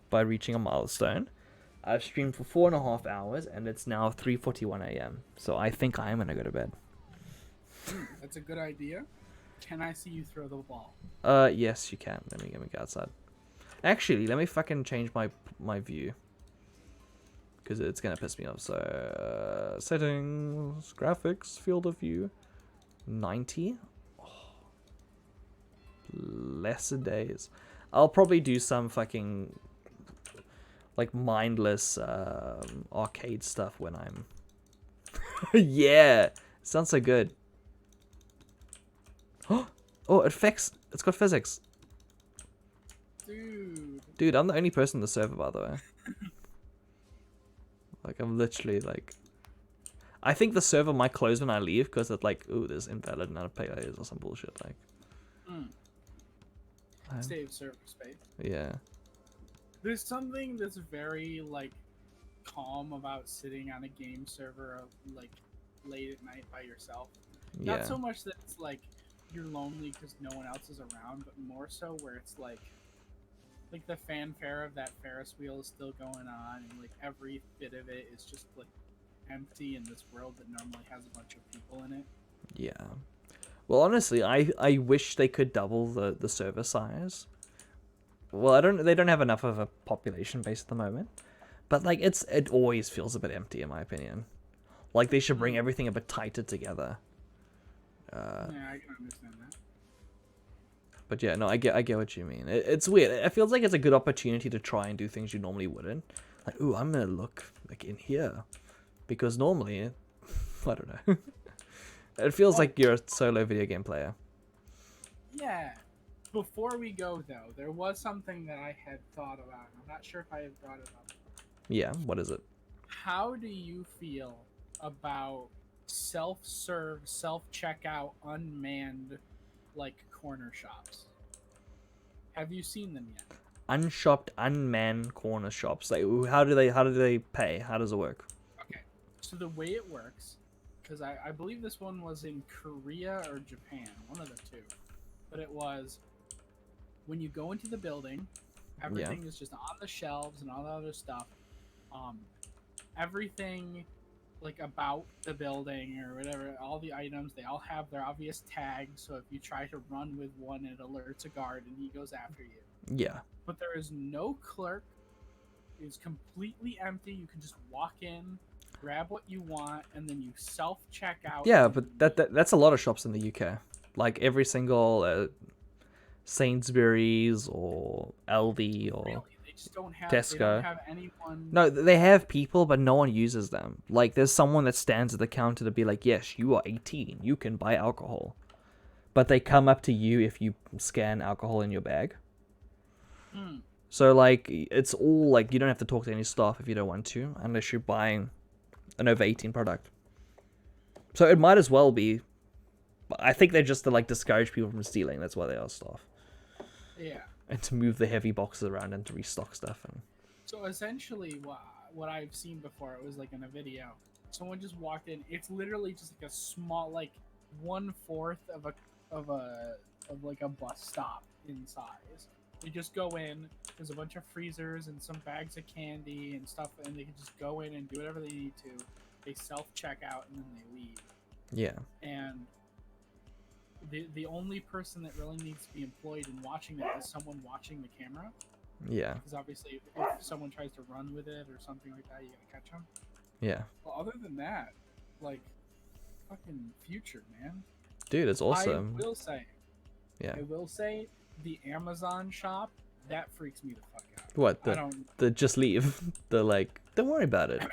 Speaker 1: by reaching a milestone. I've streamed for 4.5 hours and it's now 3:41 a.m. So I think I am gonna go to bed.
Speaker 3: That's a good idea. Can I see you throw the ball?
Speaker 1: Yes, you can. Let me go outside. Actually, let me fucking change my view. Because it's gonna piss me off. So, settings, graphics, field of view, 90. Oh. Lesser days. I'll probably do some fucking like mindless arcade stuff when I'm. Yeah, sounds so good. Oh, it affects. It's got physics. Dude, I'm the only person in the server, by the way. Like, I'm literally like. I think the server might close when I leave because it's like, ooh, there's invalid amount of players or some bullshit. Like.
Speaker 3: Save server space.
Speaker 1: Yeah.
Speaker 3: There's something that's very like calm about sitting on a game server like late at night by yourself.
Speaker 1: Yeah.
Speaker 3: Not so much that it's like you're lonely because no one else is around, but more so where it's like the fanfare of that Ferris wheel is still going on, and like every bit of it is just like empty in this world that normally has a bunch of people in it.
Speaker 1: Yeah. Well, honestly, I wish they could double the server size. Well, they don't have enough of a population base at the moment, but like it always feels a bit empty in my opinion. Like they should bring everything a bit tighter together.
Speaker 3: Yeah, I can understand that.
Speaker 1: But yeah, no, I get what you mean. It's weird. It feels like it's a good opportunity to try and do things you normally wouldn't. Like, ooh, I'm gonna look like in here, because normally, I don't know. It feels like you're a solo video game player.
Speaker 3: Yeah. Before we go though, there was something that I had thought about. I'm not sure if I had brought it up.
Speaker 1: Yeah, what is it?
Speaker 3: How do you feel about self-serve, self-checkout, unmanned, like corner shops? Have you seen them yet?
Speaker 1: Unshopped, unmanned corner shops. Like, how do they pay? How does it work?
Speaker 3: Okay, so the way it works, because I believe this one was in Korea or Japan, one of the two, but it was when you go into the building, everything is just on the shelves and all the other stuff. Everything like about the building or whatever, all the items, they all have their obvious tags, so if you try to run with one, it alerts a guard and he goes after you.
Speaker 1: Yeah.
Speaker 3: But there is no clerk. It's completely empty. You can just walk in, grab what you want, and then you self-check out.
Speaker 1: Yeah, but that's a lot of shops in the UK. Like every single Sainsbury's or Aldi or...
Speaker 3: Really? They just don't have. They
Speaker 1: Tesco.
Speaker 3: don't have anyone.
Speaker 1: No, they have people, but no one uses them. Like, there's someone that stands at the counter to be like, yes, you are 18. You can buy alcohol. But they come up to you if you scan alcohol in your bag.
Speaker 3: Mm.
Speaker 1: So, like, it's all, like, you don't have to talk to any staff if you don't want to, unless you're buying an over 18 product. So it might as well be. I think they're just to, like, discourage people from stealing. That's why they are staff.
Speaker 3: Yeah.
Speaker 1: And to move the heavy boxes around and to restock stuff. And
Speaker 3: So essentially, what I've seen before, it was like in a video. Someone just walked in. It's literally just like a small, like 1/4 of like a bus stop in size. They just go in. There's a bunch of freezers and some bags of candy and stuff, and they can just go in and do whatever they need to. They self check out and then they leave.
Speaker 1: yeah.
Speaker 3: And the only person that really needs to be employed in watching that is someone watching the camera.
Speaker 1: Yeah.
Speaker 3: Because obviously, if someone tries to run with it or something like that, you gotta catch them.
Speaker 1: Yeah.
Speaker 3: Well, other than that, like, fucking future, man.
Speaker 1: Dude, it's awesome.
Speaker 3: I will say, the Amazon shop, that freaks me the fuck out.
Speaker 1: What?
Speaker 3: I don't.
Speaker 1: The just leave. The, like, don't worry about it.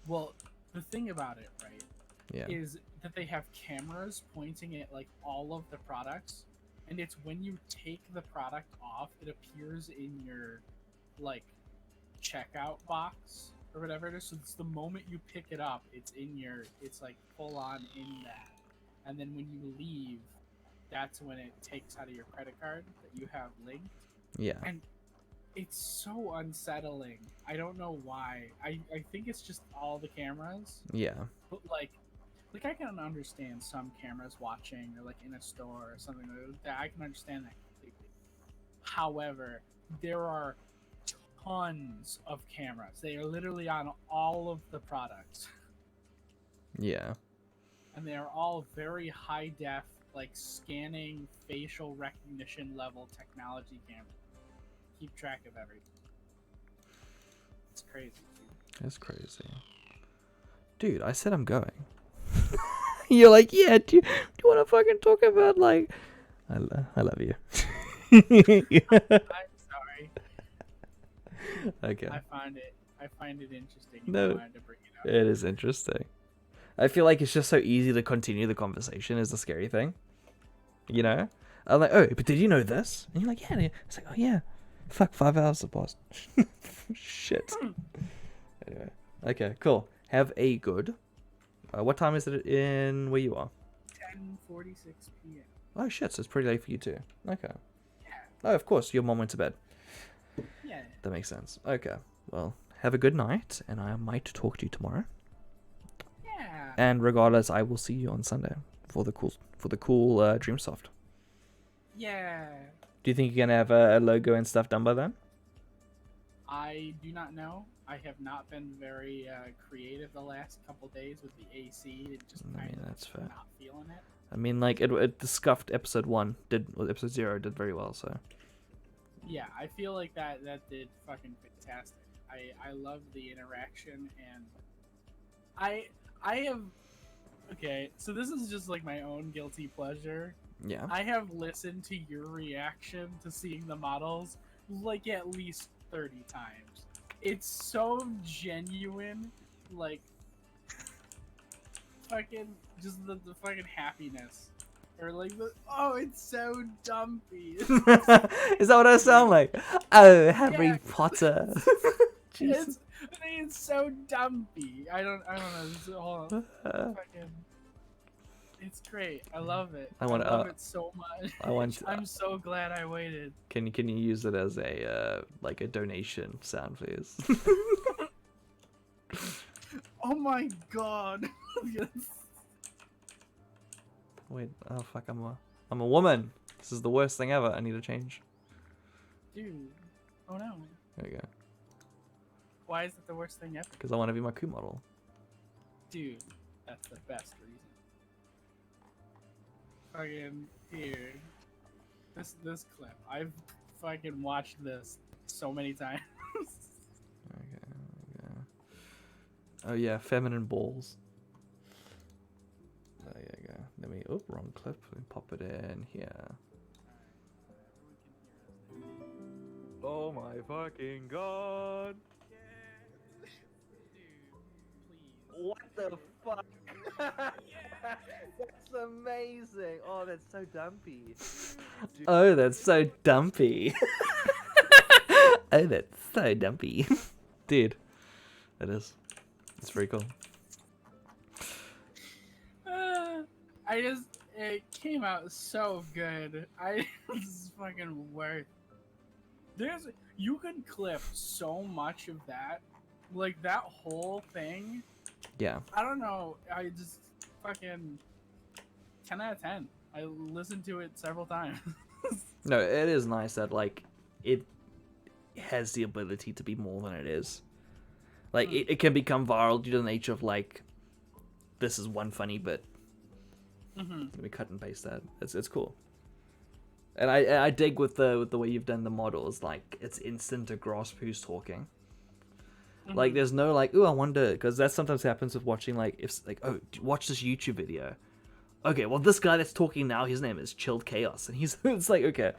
Speaker 3: Well, the thing about it, right,
Speaker 1: Yeah.
Speaker 3: is that they have cameras pointing at, like, all of the products. And it's when you take the product off, it appears in your, like, checkout box or whatever it is. So it's the moment you pick it up, it's like full on in that. And then when you leave, that's when it takes out of your credit card that you have linked.
Speaker 1: Yeah.
Speaker 3: And it's so unsettling. I don't know why. I think it's just all the cameras.
Speaker 1: Yeah.
Speaker 3: But like I can understand some cameras watching or like in a store or something like that. I can understand that completely. However, there are tons of cameras. They are literally on all of the products.
Speaker 1: Yeah.
Speaker 3: And they are all very high def, like scanning facial recognition level technology cameras. Keep track of everything. It's crazy, dude.
Speaker 1: That's crazy. Dude, I said I'm going. You're like, yeah, do you want to fucking talk about, like... I love you.
Speaker 3: I'm sorry.
Speaker 1: Okay.
Speaker 3: I find it interesting.
Speaker 1: No,
Speaker 3: I wanted to bring it up.
Speaker 1: it is interesting. I feel like it's just so easy to continue the conversation is the scary thing. You know? I'm like, oh, but did you know this? And you're like, yeah. It's like, oh, yeah. Fuck, 5 hours have passed. Shit. Anyway. Okay, cool. Have a good... what time is it in where you are?
Speaker 3: 10:46 p.m.
Speaker 1: Oh, shit, so it's pretty late for you too. Okay.
Speaker 3: Yeah.
Speaker 1: Oh, of course, your mom went to bed.
Speaker 3: Yeah.
Speaker 1: That makes sense. Okay. Well, have a good night, and I might talk to you tomorrow.
Speaker 3: Yeah.
Speaker 1: And regardless, I will see you on Sunday for the cool Dreamsoft.
Speaker 3: Yeah.
Speaker 1: Do you think you're gonna have a logo and stuff done by then?
Speaker 3: I do not know. I have not been very creative the last couple days with the AC. It just kind of
Speaker 1: that's fair.
Speaker 3: not feeling it.
Speaker 1: I mean, like the scuffed episode 1 episode 0 did very well. So
Speaker 3: Yeah, I feel like that did fucking fantastic. I love the interaction, and I have okay. So this is just like my own guilty pleasure.
Speaker 1: yeah.
Speaker 3: I have listened to your reaction to seeing the models like at least 30 times. It's so genuine, like fucking just the fucking happiness. Or like oh, it's so dumpy.
Speaker 1: Is that what I sound like? Oh, Harry Potter. Jesus.
Speaker 3: It's so dumpy. I don't know. Hold on. Fucking, it's great. I love it. I love it so much. I'm so glad I waited.
Speaker 1: Can you use it as a like a donation sound, please?
Speaker 3: Oh my god.
Speaker 1: Wait, oh fuck, I'm a woman. This is the worst thing ever. I need to change.
Speaker 3: Dude. Oh no.
Speaker 1: There we go.
Speaker 3: Why is it the worst thing ever?
Speaker 1: Because I want to be my coup model.
Speaker 3: Dude, that's the best reason. Fucking here. This clip. I've fucking watched this so many times.
Speaker 1: Okay. Oh yeah, feminine balls. There you go. Let me. Oh, wrong clip. Let me pop it in here. Oh my fucking god.
Speaker 3: Dude,
Speaker 1: What the fuck? That's amazing. Oh, that's so dumpy. Oh, that's so dumpy. Oh, that's so dumpy. Dude, that is. It's very cool.
Speaker 3: It came out so good. This is fucking worth. You can clip so much of that, like that whole thing.
Speaker 1: Yeah.
Speaker 3: I don't know. I just fucking 10 out of 10. I listened to it several times.
Speaker 1: No, it is nice that, like, it has the ability to be more than it is. Like, it can become viral due to the nature of, like, this is one funny bit. Let me cut and paste that. It's cool. And I dig with the way you've done the models. Like, it's instant to grasp who's talking. Like, there's no, like, ooh, I wonder, because that sometimes happens with watching, like, if, like, oh, watch this YouTube video. Okay, well, this guy that's talking now, his name is Chilled Chaos, and he's, it's like, okay.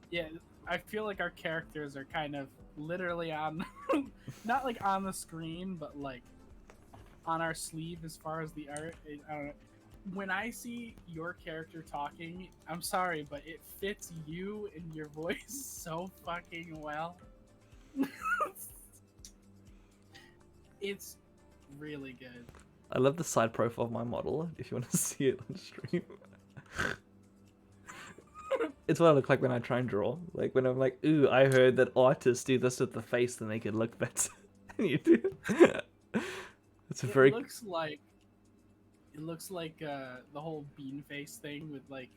Speaker 3: Yeah, I feel like our characters are kind of literally on, not like on the screen, but like on our sleeve as far as the art. I don't know. When I see your character talking, I'm sorry, but it fits you and your voice so fucking well. It's really good.
Speaker 1: I love the side profile of my model, if you want to see it on stream. It's what I look like when I try and draw. Like, when I'm like, ooh, I heard that artists do this with the face to make it look better. And you do. It's a very...
Speaker 3: It looks like the whole bean face thing with like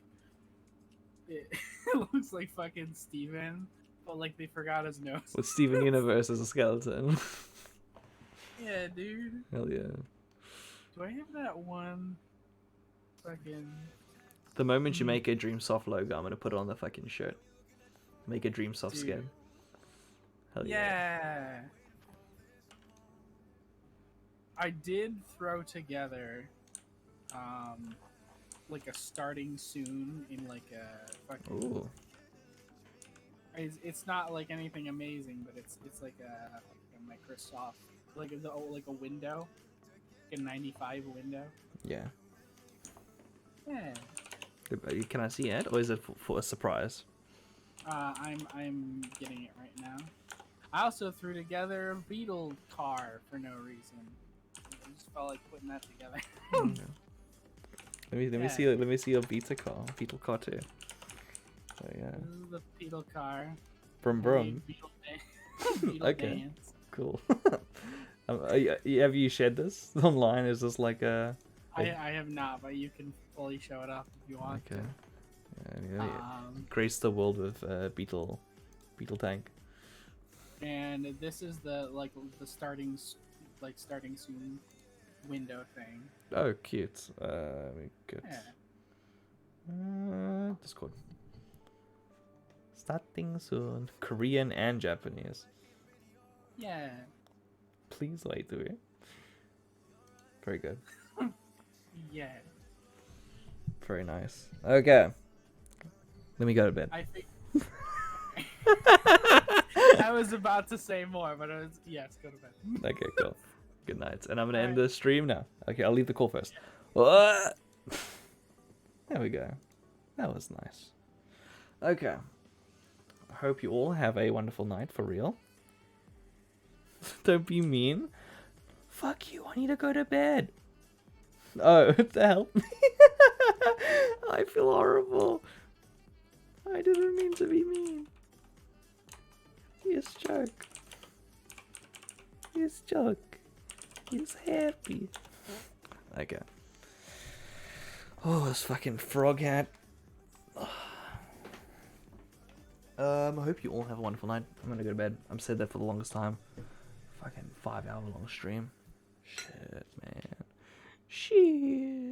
Speaker 3: it looks like fucking Steven, but like they forgot his nose.
Speaker 1: With Steven Universe as a skeleton.
Speaker 3: Yeah, dude.
Speaker 1: Hell yeah.
Speaker 3: Do I have that one fucking
Speaker 1: The moment you make a Dreamsoft logo, I'm gonna put it on the fucking shirt. Make a Dreamsoft
Speaker 3: Dude.
Speaker 1: skin. Hell yeah.
Speaker 3: Yeah. I did throw together like a starting soon in like a fucking
Speaker 1: Ooh.
Speaker 3: it's not like anything amazing, but it's like a Microsoft like a window, like a 95 window.
Speaker 1: Yeah.
Speaker 3: Yeah.
Speaker 1: Can I see it, or is it for a surprise?
Speaker 3: I'm getting it right now. I also threw together a Beetle car for no reason. I just felt like putting that together.
Speaker 1: Let me see your Beetle car too. So yeah.
Speaker 3: This is the Beetle car.
Speaker 1: Brum brum.
Speaker 3: Beetle
Speaker 1: Okay.
Speaker 3: dance.
Speaker 1: Cool. Have you shared this online? Is this like a...
Speaker 3: I have not, but you can fully show it off if you want.
Speaker 1: Okay. Yeah.
Speaker 3: Grace
Speaker 1: Grace the world with Beetle Tank.
Speaker 3: And this is the starting soon window thing.
Speaker 1: Oh, cute. Let me get...
Speaker 3: Yeah.
Speaker 1: Discord. Starting soon. Korean and Japanese.
Speaker 3: Yeah.
Speaker 1: Please wait, do we? Very good.
Speaker 3: Yeah.
Speaker 1: Very nice. Okay. Let me go to bed.
Speaker 3: I think. I was about to say more, but yes, go to bed.
Speaker 1: Okay, cool. Good night. And I'm gonna end
Speaker 3: Alright.
Speaker 1: the stream now. Okay, I'll leave the call first. There we go. That was nice. Okay. I hope you all have a wonderful night, for real. Don't be mean. Fuck you, I need to go to bed. Oh, to help me. I feel horrible. I didn't mean to be mean. He's joke. He's joke. He's happy. Okay. Oh, this fucking frog hat. I hope you all have a wonderful night. I'm gonna go to bed. I've said that for the longest time. Fucking 5-hour long stream. Shit, man. Shit.